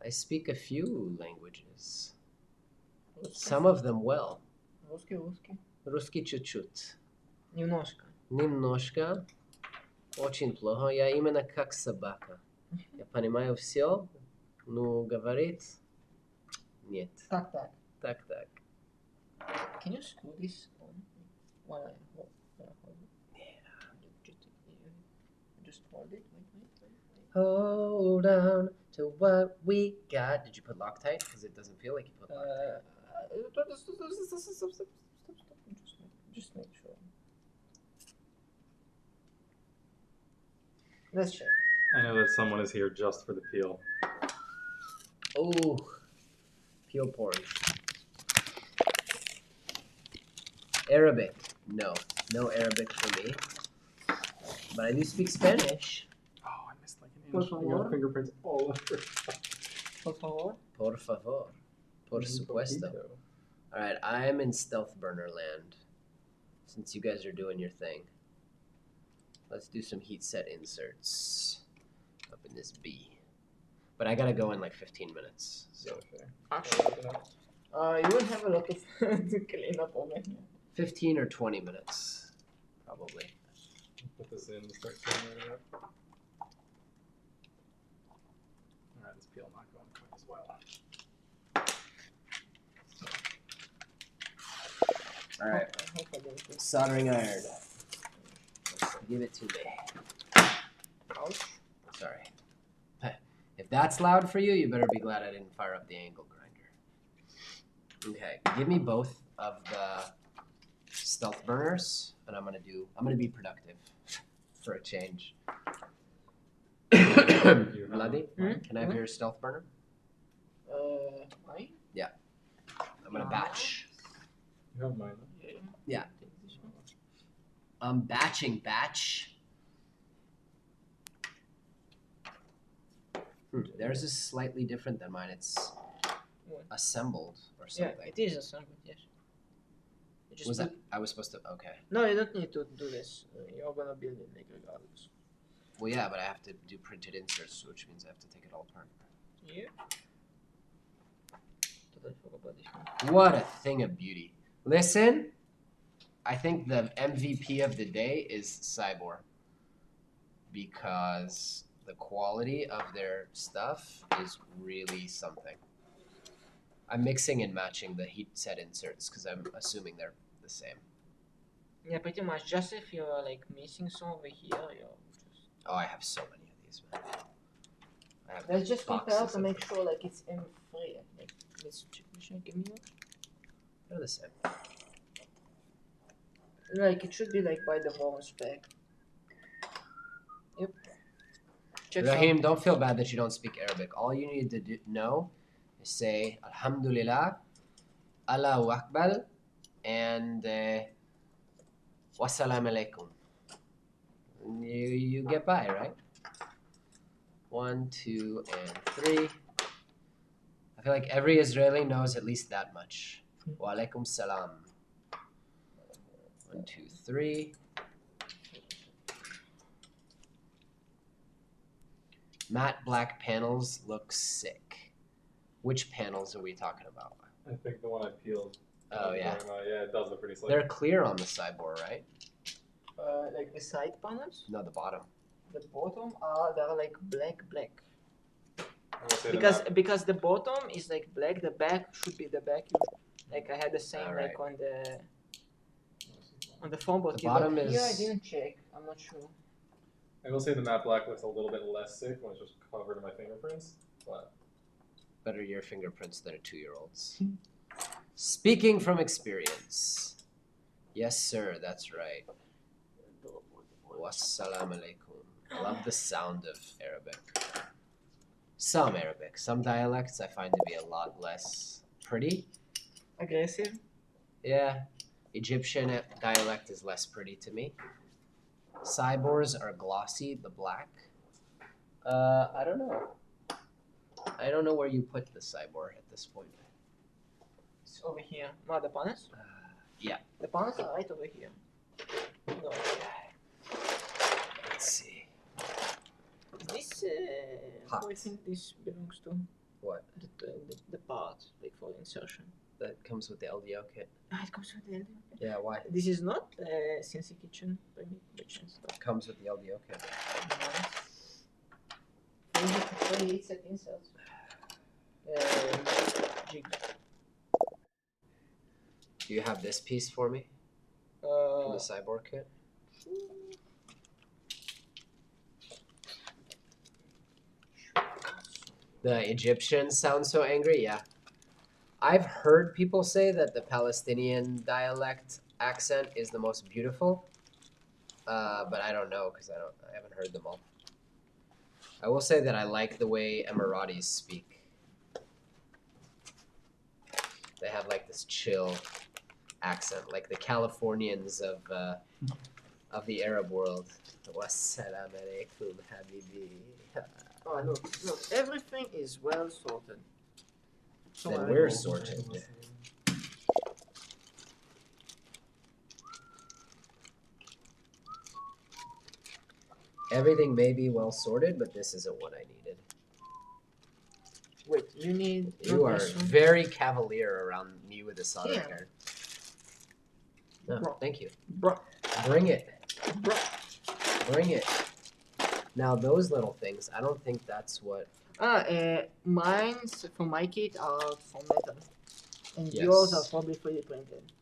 I speak a few languages. Some of them well. Русский. Русский чуть-чуть. Немножко. Немножко. Очень плохо. Я именно как собака. Я понимаю все, но говорит нет. Так. Так. Can you screw this on? While I hold it? Yeah. Just hold it. Wait. Hold on to what we got. Did you put Loctite? Because it doesn't feel like you put Loctite. Stop. Just make sure. Let's check. I know that someone is here just for the peel. Oh, peel porn. Arabic. No Arabic for me. But I do speak Spanish. Oh, I missed like an Por inch. I favor. got fingerprints all over. Por favor. Por favor. Por supuesto. Alright, I'm in stealth burner land. Since you guys are doing your thing. Let's do some heat set inserts. Up in this B. But I gotta go in like 15 minutes. So Actually, you will have a lot of to clean up over here. 15 or 20 minutes. Probably. Put this in, start cleaning it up. Alright, this peel not going quite as well. Alright. I hope I don't Soldering iron. Give it to me. Ouch. Sorry. If that's loud for you, you better be glad I didn't fire up the angle grinder. Okay, give me both of the stealth burners, and I'm gonna be productive for a change. Bloody? Can I have your stealth burner? Mine? I'm gonna batch. You have mine. Yeah. I'm batching batch. Theirs is slightly different than mine. It's What? assembled or Yeah, something. it is assembled, yes. You just Was put- that? I was supposed to. Okay. No, you don't need to do this. You're gonna build it like regardless. Well, yeah, but I have to do printed inserts, which means I have to take it all apart. Yeah. Totally forgot about this one. What a thing of beauty! Listen, I think the MVP of the day is Siboor because the quality of their stuff is really something. I'm mixing and matching the heat set inserts because I'm assuming they're the same. Yeah, pretty much. Just if you're like missing some over here, you're just. Oh, I have so many of these, man. I have Let's just compare boxes to of make them. sure like it's M3. Like, let's check. Give me one. They're the same. Like it should be like by the Voron spec. Yep. Check some. Rahim, don't feel bad that you don't speak Arabic. All you need to know is say Alhamdulillah, Allahu Akbar, and Wassalamu alaikum. You get by, right? 1, 2, and 3. I feel like every Israeli knows at least that much. Wa alaikum salam. 1, 2, 3. Matte black panels look sick. Which panels are we talking about? I think the one I peeled. Oh, yeah. Yeah, it does look pretty slick. They're clear on the Siboor, right? Like the side panels, No, the bottom. the bottom are they're like black. I'm gonna say the Because the bottom is like black, the back should be the back. Like I had the same Alright. like on the phone board. The bottom Here I is- didn't check. I'm not sure. I will say the matte black looks a little bit less sick when it's just covered in my fingerprints, but Better your fingerprints than a 2-year-old's. Speaking from experience. Yes, sir, that's right. Wassalamu alaikum. I love the sound of Arabic. Some Arabic. Some dialects I find to be a lot less pretty. Aggressive. Yeah. Egyptian dialect is less pretty to me. Siboors are glossy, the black. I don't know. I don't know where you put the Siboor at this point. It's over here. What, the panels? Yeah. The panels are right over here. No. Let's see. This, Hot. who I think this belongs to? What? The part, like for insertion. That comes with the LDO kit. Ah, it comes with the LDO. Yeah, why? This is not CNC kitchen by chance. It comes with the LDO kit. Nice. 48 set inserts. Jigs. Do you have this piece for me? From the Siboor kit? The Egyptians sound so angry? Yeah. I've heard people say that the Palestinian dialect accent is the most beautiful, but I don't know because I haven't heard them all. I will say that I like the way Emiratis speak. They have like this chill accent, like the Californians of the Arab world. Wassalamu alaikum, habibi. Oh, look, everything is well sorted. Then we're sorted. Everything may be well sorted, but this isn't what I needed. Wait, you need. You are very cavalier around me with the solder Yeah. care. No, Bro. thank you. Bro. Bring it. Bro. Bring it. Now those little things, I don't think that's what. Mine's for my kit are from metal, and Yes. yours are probably 3D printed.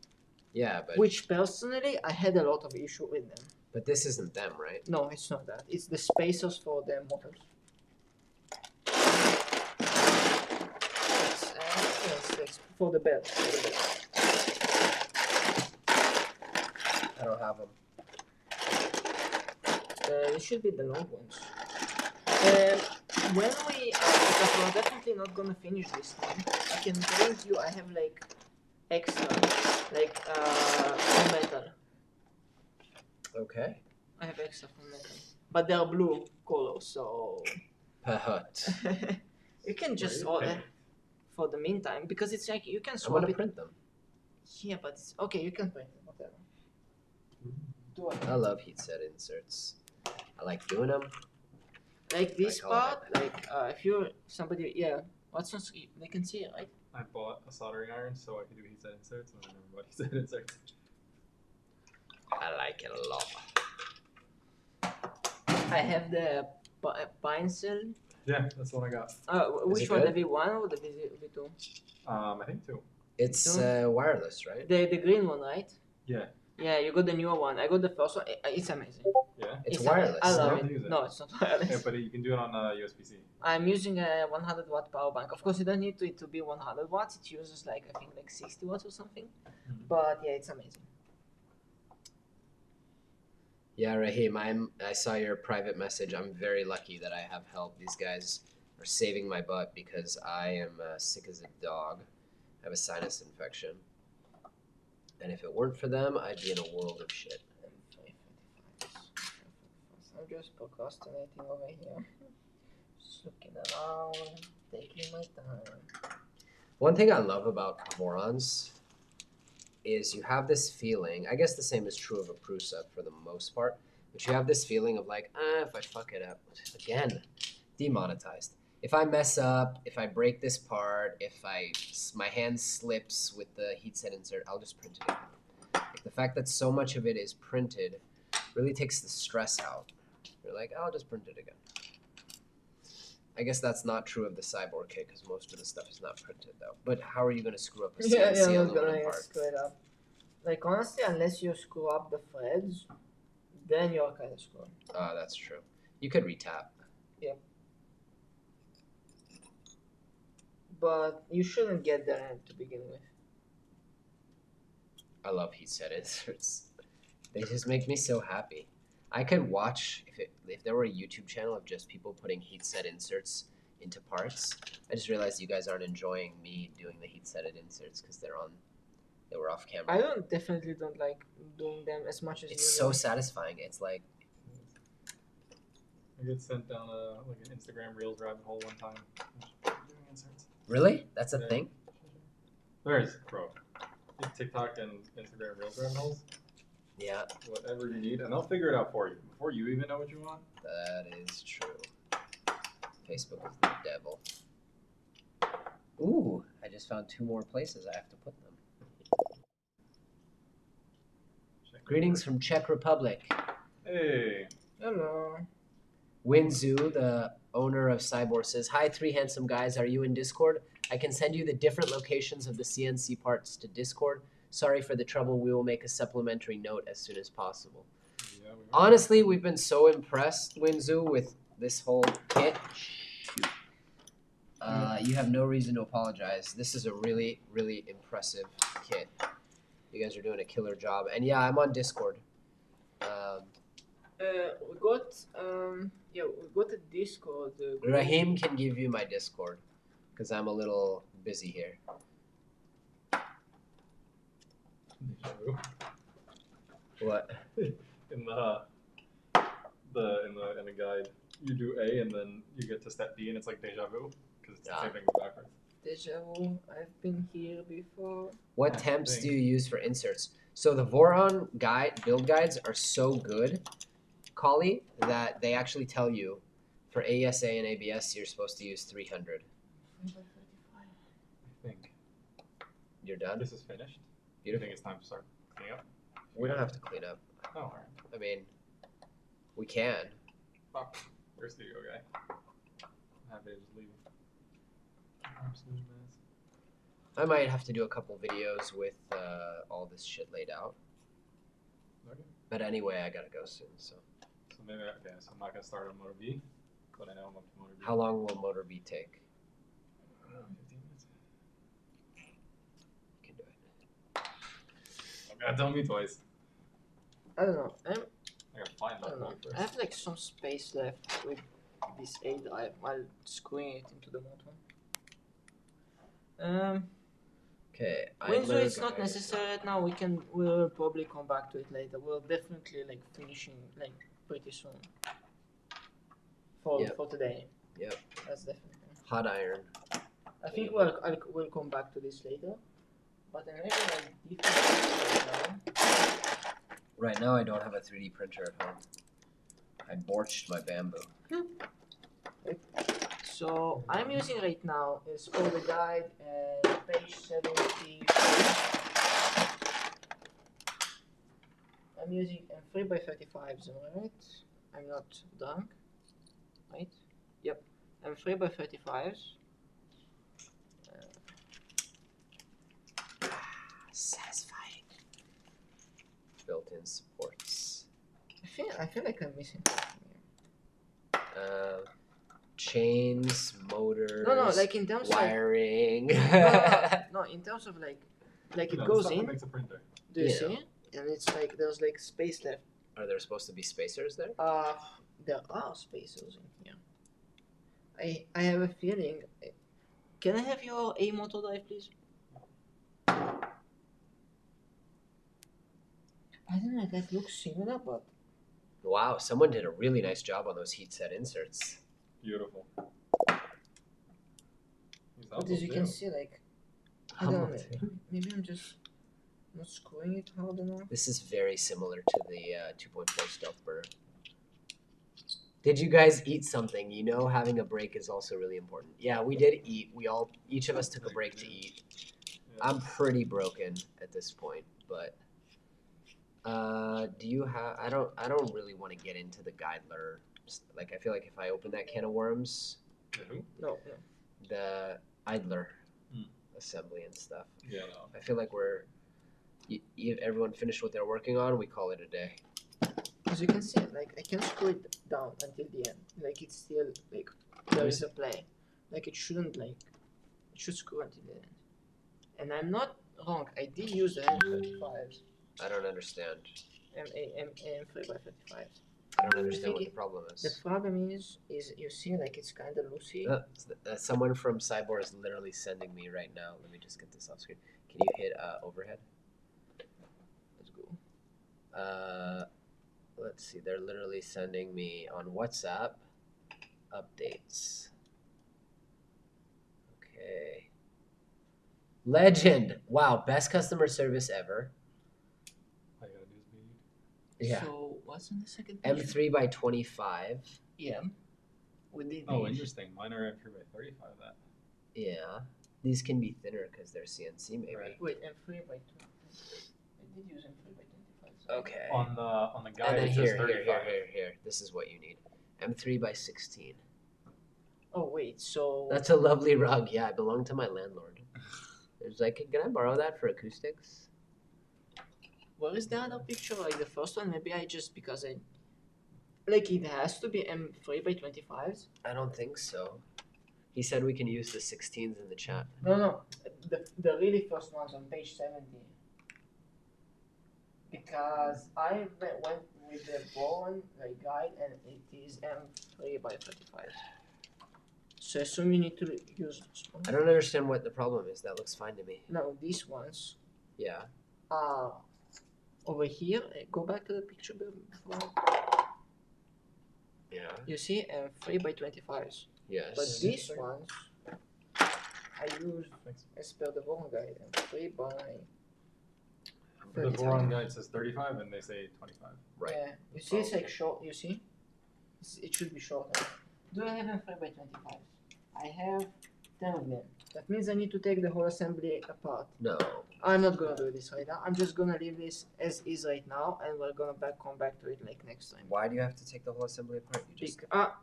Yeah, but Which personally, I had a lot of issue with them. but this isn't them, right? No, it's not that. It's the spacers for the motors. Yes, for the belt. I don't have them. It should be the long ones. When we, because we're definitely not gonna finish this time, I can bring you. I have like extra, like from metal. Okay. I have extra from metal, but they're blue color, so Pahut. you can just Where are you order for the meantime because it's like you can I'm swap gonna it. print them. Yeah, but it's okay. You can print it, whatever. Do it. I love heat set inserts. I like doing them. Like this Like all part, like if you're somebody, yeah. What's on screen? They can see it, right? I bought a soldering iron so I could do heat set inserts, and I never bought heat set inserts. I like it a lot. I have the pencil. Yeah, that's the one I got. Which it one, the good? V1 or the V2? I think 2. It's wireless, right? The green one, right? Yeah. Yeah, you got the newer one. I got the first one. It's amazing. Yeah. It's amazing. wireless. I love no? it. Use it. No, it's not wireless. Yeah, but you can do it on USB-C. I'm using a 100 watt power bank. Of course, you don't need it to be 100 watts. It uses like I think like 60 watts or something. Mhm. But yeah, it's amazing. Yeah, Raheem, I saw your private message. I'm very lucky that I have help. These guys are saving my butt because I am sick as a dog. I have a sinus infection. And if it weren't for them, I'd be in a world of shit. I'm just procrastinating over here. Just looking around, taking my time. One thing I love about Vorons is you have this feeling, I guess the same is true of a Prusa for the most part, but you have this feeling of like, if I fuck it up, again, demonetized. If I mess up, if I break this part, if my hand slips with the heat set insert, I'll just print it again. Like the fact that so much of it is printed really takes the stress out. You're like, I'll just print it again. I guess that's not true of the Siboor kit because most of the stuff is not printed though. But how are you going to screw up a CNC I'm not aluminum gonna part? screw it up. Like honestly, unless you screw up the threads, then you're kind of screwed. Oh, that's true. You could retap. But you shouldn't get there to begin with. I love heat set inserts. They just make me so happy. I could watch if there were a YouTube channel of just people putting heat set inserts into parts. I just realized you guys aren't enjoying me doing the heat setted inserts because they were off camera. I definitely don't like doing them as much as It's you so do. satisfying. It's like I get sent down an Instagram Reels rabbit hole one time. Doing inserts. really? That's a Yeah. thing? There's bro. TikTok and Instagram Reels rabbit holes. Yeah, Whatever you need, and they'll figure it out for you before you even know what you want. that is true. Facebook is the devil. Ooh, I just found 2 more places I have to put them. Greetings from Czech Republic. Hey. Hello. Winzu, the owner of Siboor, says, "Hi, 3 handsome guys. Are you in Discord? I can send you the different locations of the CNC parts to Discord. Sorry for the trouble. We will make a supplementary note as soon as possible." Yeah, we are. Honestly, we've been so impressed, Winzu, with this whole kit. You have no reason to apologize. This is a really, really impressive kit. You guys are doing a killer job. And yeah, I'm on Discord. We got a Discord group. Rahim can give you my Discord because I'm a little busy here. What? In the guide, you do A and then you get to step B and it's like deja vu because it's the same thing backwards. Deja vu. I've been here before. What temps do you use for inserts? So the Voron build guides are so good, Kali, that they actually tell you for ASA and ABS you're supposed to use 300. I think You're done? this is finished. Do you Beautiful. think it's time to start cleaning up? We don't have to clean up. Oh, alright. I mean, we can. Oh, where's the studio guy? I'm happy to just leave. Absolute mess. I might have to do a couple videos with all this shit laid out. Okay. But anyway, I gotta go soon. So So maybe so I'm not gonna start on motor B, but I know I'm up to motor B. how long will Motor B take? 15 minutes. You can do it. Oh God, tell me twice. I don't know. I gotta find I that don't know. one first. I have like some space left with this A drive while screwing it into the motor. Okay. Windsor is not necessary right now. We'll probably come back to it later. We're definitely like finishing like pretty soon. For Yep. for today. Yep. That's definitely. Hot iron. I think we'll come back to this later. But I'm having like different right now. Right now, I don't have a 3D printer at home. I borched my bamboo. So I'm using right now is for the guide page 73. I'm using 3x35s, right? I'm not drunk, right? Yep. I'm 3x35s. Satisfying. Built-in supports. I feel like I'm missing something here. Chains, motors. No, like in terms wiring. no, in terms of like it No, the goes stuff that in. makes a printer. Do you Yeah. see? And it's like there's like space left. Are there supposed to be spacers there? There are spacers in here. I have a feeling. Can I have your A motor drive, please? I don't know. That looks similar, but Wow, someone did a really nice job on those heat set inserts. Beautiful. but as you can see, like I don't know. Maybe I'm just not screwing it hard enough. This is very similar to the 2.4 Stealth Burr. Did you guys eat something? You know, having a break is also really important. Yeah, we did eat. Each of us took a break to eat. I'm pretty broken at this point, but do you have? I don't really want to get into the Guidler. Like, I feel like if I open that can of worms, No. the Idler assembly and stuff. Yeah, no. I feel like everyone finished what they're working on. We call it a day. As you can see, like I can screw it down until the end. Like it's still like there is a play. Like it shouldn't it should screw until the end. And I'm not wrong. I did use the M35s. I don't understand. M3x35s. I don't understand what the problem The is. problem is you see like it's kind of loosey. Someone from Siboor is literally sending me right now. Let me just get this off screen. Can you hit overhead? Let's go. Let's see. They're literally sending me on WhatsApp updates. Okay. Legend. Wow, best customer service ever. All you gotta do is be. Yeah. So what's on the second page? M3 by 25. Yeah. We did Oh, these. interesting. Mine are M3 by 35. That. Yeah. These can be thinner because they're CNC maybe. Right. Wait, M3 by 20. I did use M3 by 25. So Okay. On the guide And then it says here. 35. This is what you need. M3 by 16. Oh wait, so That's a lovely rug. Yeah, it belonged to my landlord. There's like, can I borrow that for acoustics? where is the other picture? Like the first one? Maybe I just because I like it has to be M3 by 25s. I don't think so. He said we can use the 16s in the chat. No, the really first one's on page 70. Because I went with the Voron like guide and it is M3 by 35. So I assume you need to use this one. I don't understand what the problem is. That looks fine to me. No, these ones Yeah. are over here. Go back to the picture before. Yeah. You see M3 by 25s. Yes. But these ones I used as per the Voron guide M3 by The 35. Voron guide says 35 and they say 25. Right. Yeah, you see it's like short, you see? It should be shorter. Do I have M3 by 25? I have 10 of them. That means I need to take the whole assembly apart. No. I'm not gonna do this right now. I'm just gonna leave this as is right now and we're gonna come back to it like next time. Why do you have to take the whole assembly apart? You just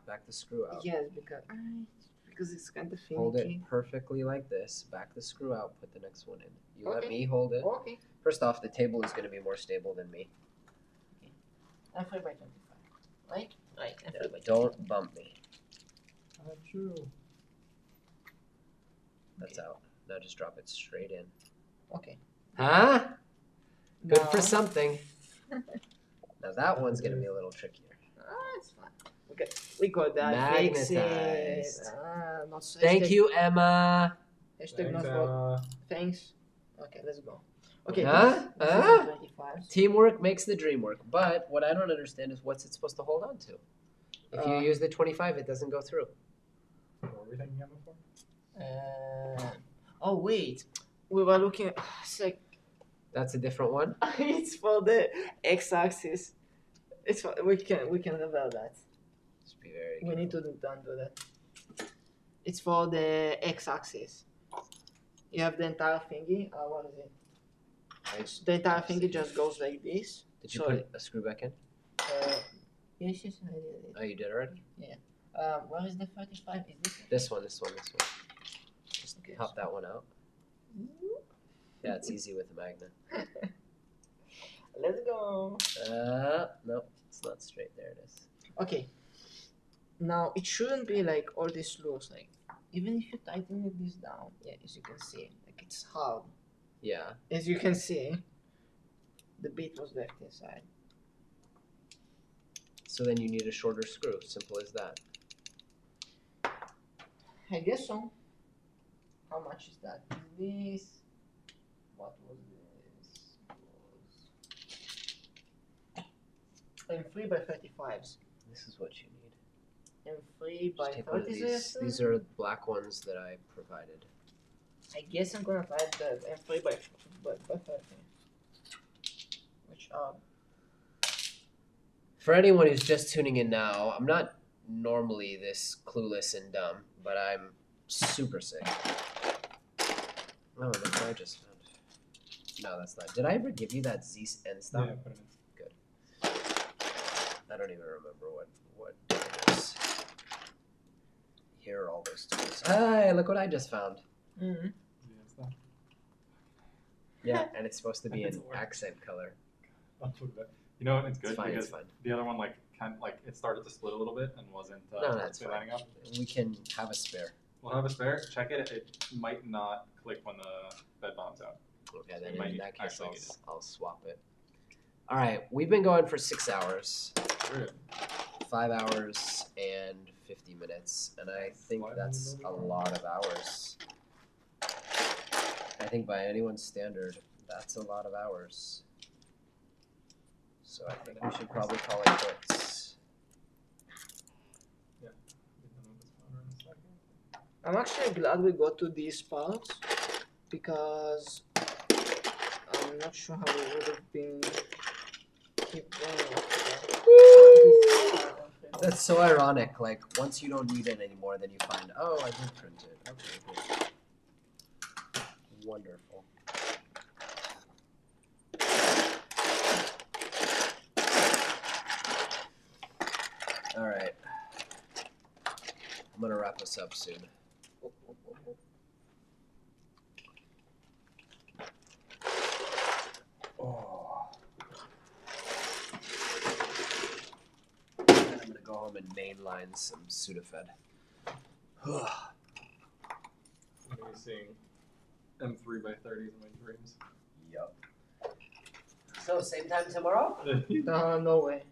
back the screw out. Yes, because it's kind of finicky. Hold it perfectly like this. Back the screw out. Put the next one in. You let Okay. me hold it. Okay. First off, the table is going to be more stable than me. M3 by 25. Right? Right. M3 by 25. Don't bump me. True. That's out. Now just drop it straight in. Okay. Huh? Good for Now- something. Now that one's going to be a little trickier. It's fine. Okay, we got that. Fix it. Magnetized. Not Thank hashtag- you, Emma. Hashtag not Thanks, for Emma. thanks. Okay, let's go. Okay. Huh? This is Huh? 25. Teamwork makes the dream work. But what I don't understand is what's it supposed to hold on to? If you use the 25, it doesn't go through. What were we thinking of before? Oh wait, we were looking. It's like That's a different one? it's for the x-axis. It's for, we can reveal that. Just be very We need to don't do that. It's for the x-axis. You have the entire thingy. What is it? careful. The entire thingy just goes like this. Did you Sorry. put a screw back in? Yes, I did it. Oh, you did already? Where is the 35? Is this? This one. Just Okay, pop that one out. Yeah, it's easy with a magnet. Let's go. Nope, it's not straight. There it is. Okay. Now it shouldn't be like all this loose. Like even if you tighten this down, yeah, as you can see, like it's hard. Yeah. As you can see, the bit was left inside. So then you need a shorter screw. Simple as that. I guess so. How much is that? Is this? What was this? M3 by 35s. This is what you need. M3 by Just take one of 30s. these are black ones that I provided. I guess I'm gonna try the M3 by 30. Which For anyone who's just tuning in now, I'm not normally this clueless and dumb, but I'm super sick. Oh, look what I just found. No, that's not. Did I ever give you that Z-N stuff? Yeah, put it in. I don't even remember what it is. Here are all those tools. Hey, look what I just found. mm-hmm. Yeah, it's not. Yeah, and it's supposed to be It's an work. accent color. I'll put it back. You know what? It's good It's fine, because it's fine. the other one it started to split a little bit and wasn't No, that's fine. lining up. We can have a spare. We'll have a spare. Check it. It might not click when the bed bottom's out. Okay, then Might in that case, actually get it. I'll swap it. All right, we've been going for 6 hours, We're 5 hours and 50 minutes, and I think that's a lot of hours. I think by anyone's standard, that's a lot of hours. So I think we should probably call it quits. Get done with this powder in a second. I'm actually glad we got to these parts because I'm not sure how we would have been keep going after that. That's so ironic. Like, once you don't need it anymore, then you find, oh, I did print it. Okay, good. Wonderful. All right. I'm gonna wrap us up soon. Oh. And I'm gonna go home and mainline some Sudafed. I'm gonna be seeing M3 by 30s in my dreams. Yup. So, same time tomorrow? No way.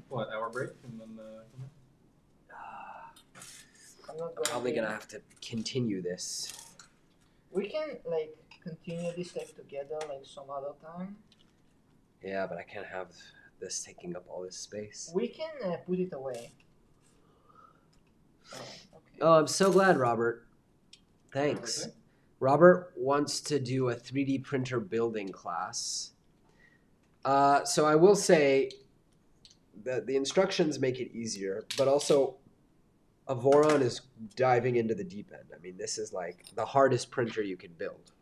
What, hour break and then come I'm not I'm going probably to. gonna have to continue this. We can like continue this like together like some other time. Yeah, but I can't have this taking up all this space. We can put it away. Oh, okay. Oh, I'm so glad, Robert. Thanks. Everything? Robert wants to do a 3D printer building class. So I will say that the instructions make it easier, but also a Voron is diving into the deep end. I mean, this is like the hardest printer you can build.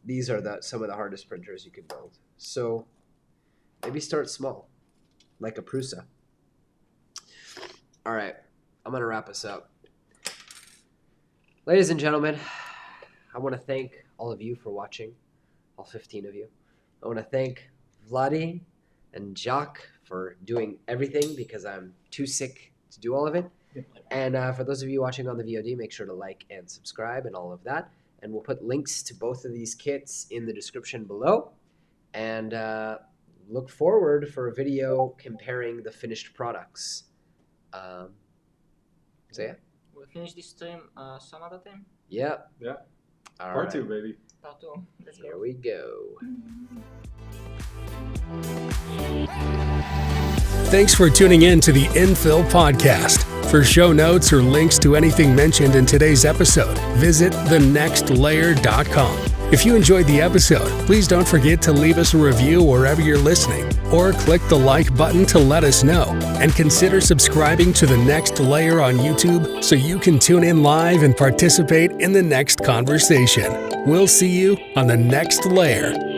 These are some of the hardest printers you can build. So maybe start small, like a Prusa. All right, I'm gonna wrap us up. Ladies and gentlemen, I want to thank all of you for watching, all 15 of you. I want to thank Vladi and Jacques for doing everything because I'm too sick to do all of it. And for those of you watching on the VOD, make sure to like and subscribe and all of that. And we'll put links to both of these kits in the description below. And look forward for a video comparing the finished products. So yeah. We'll finish this stream some other time. Yeah. Yeah. All Part right. 2, baby. Part 2. Let's Here go. we go. Thanks for tuning in to the Infill Podcast. For show notes or links to anything mentioned in today's episode, visit thenextlayer.com. If you enjoyed the episode, please don't forget to leave us a review wherever you're listening, or click the like button to let us know. And consider subscribing to The Next Layer on YouTube so you can tune in live and participate in the next conversation. We'll see you on The Next Layer.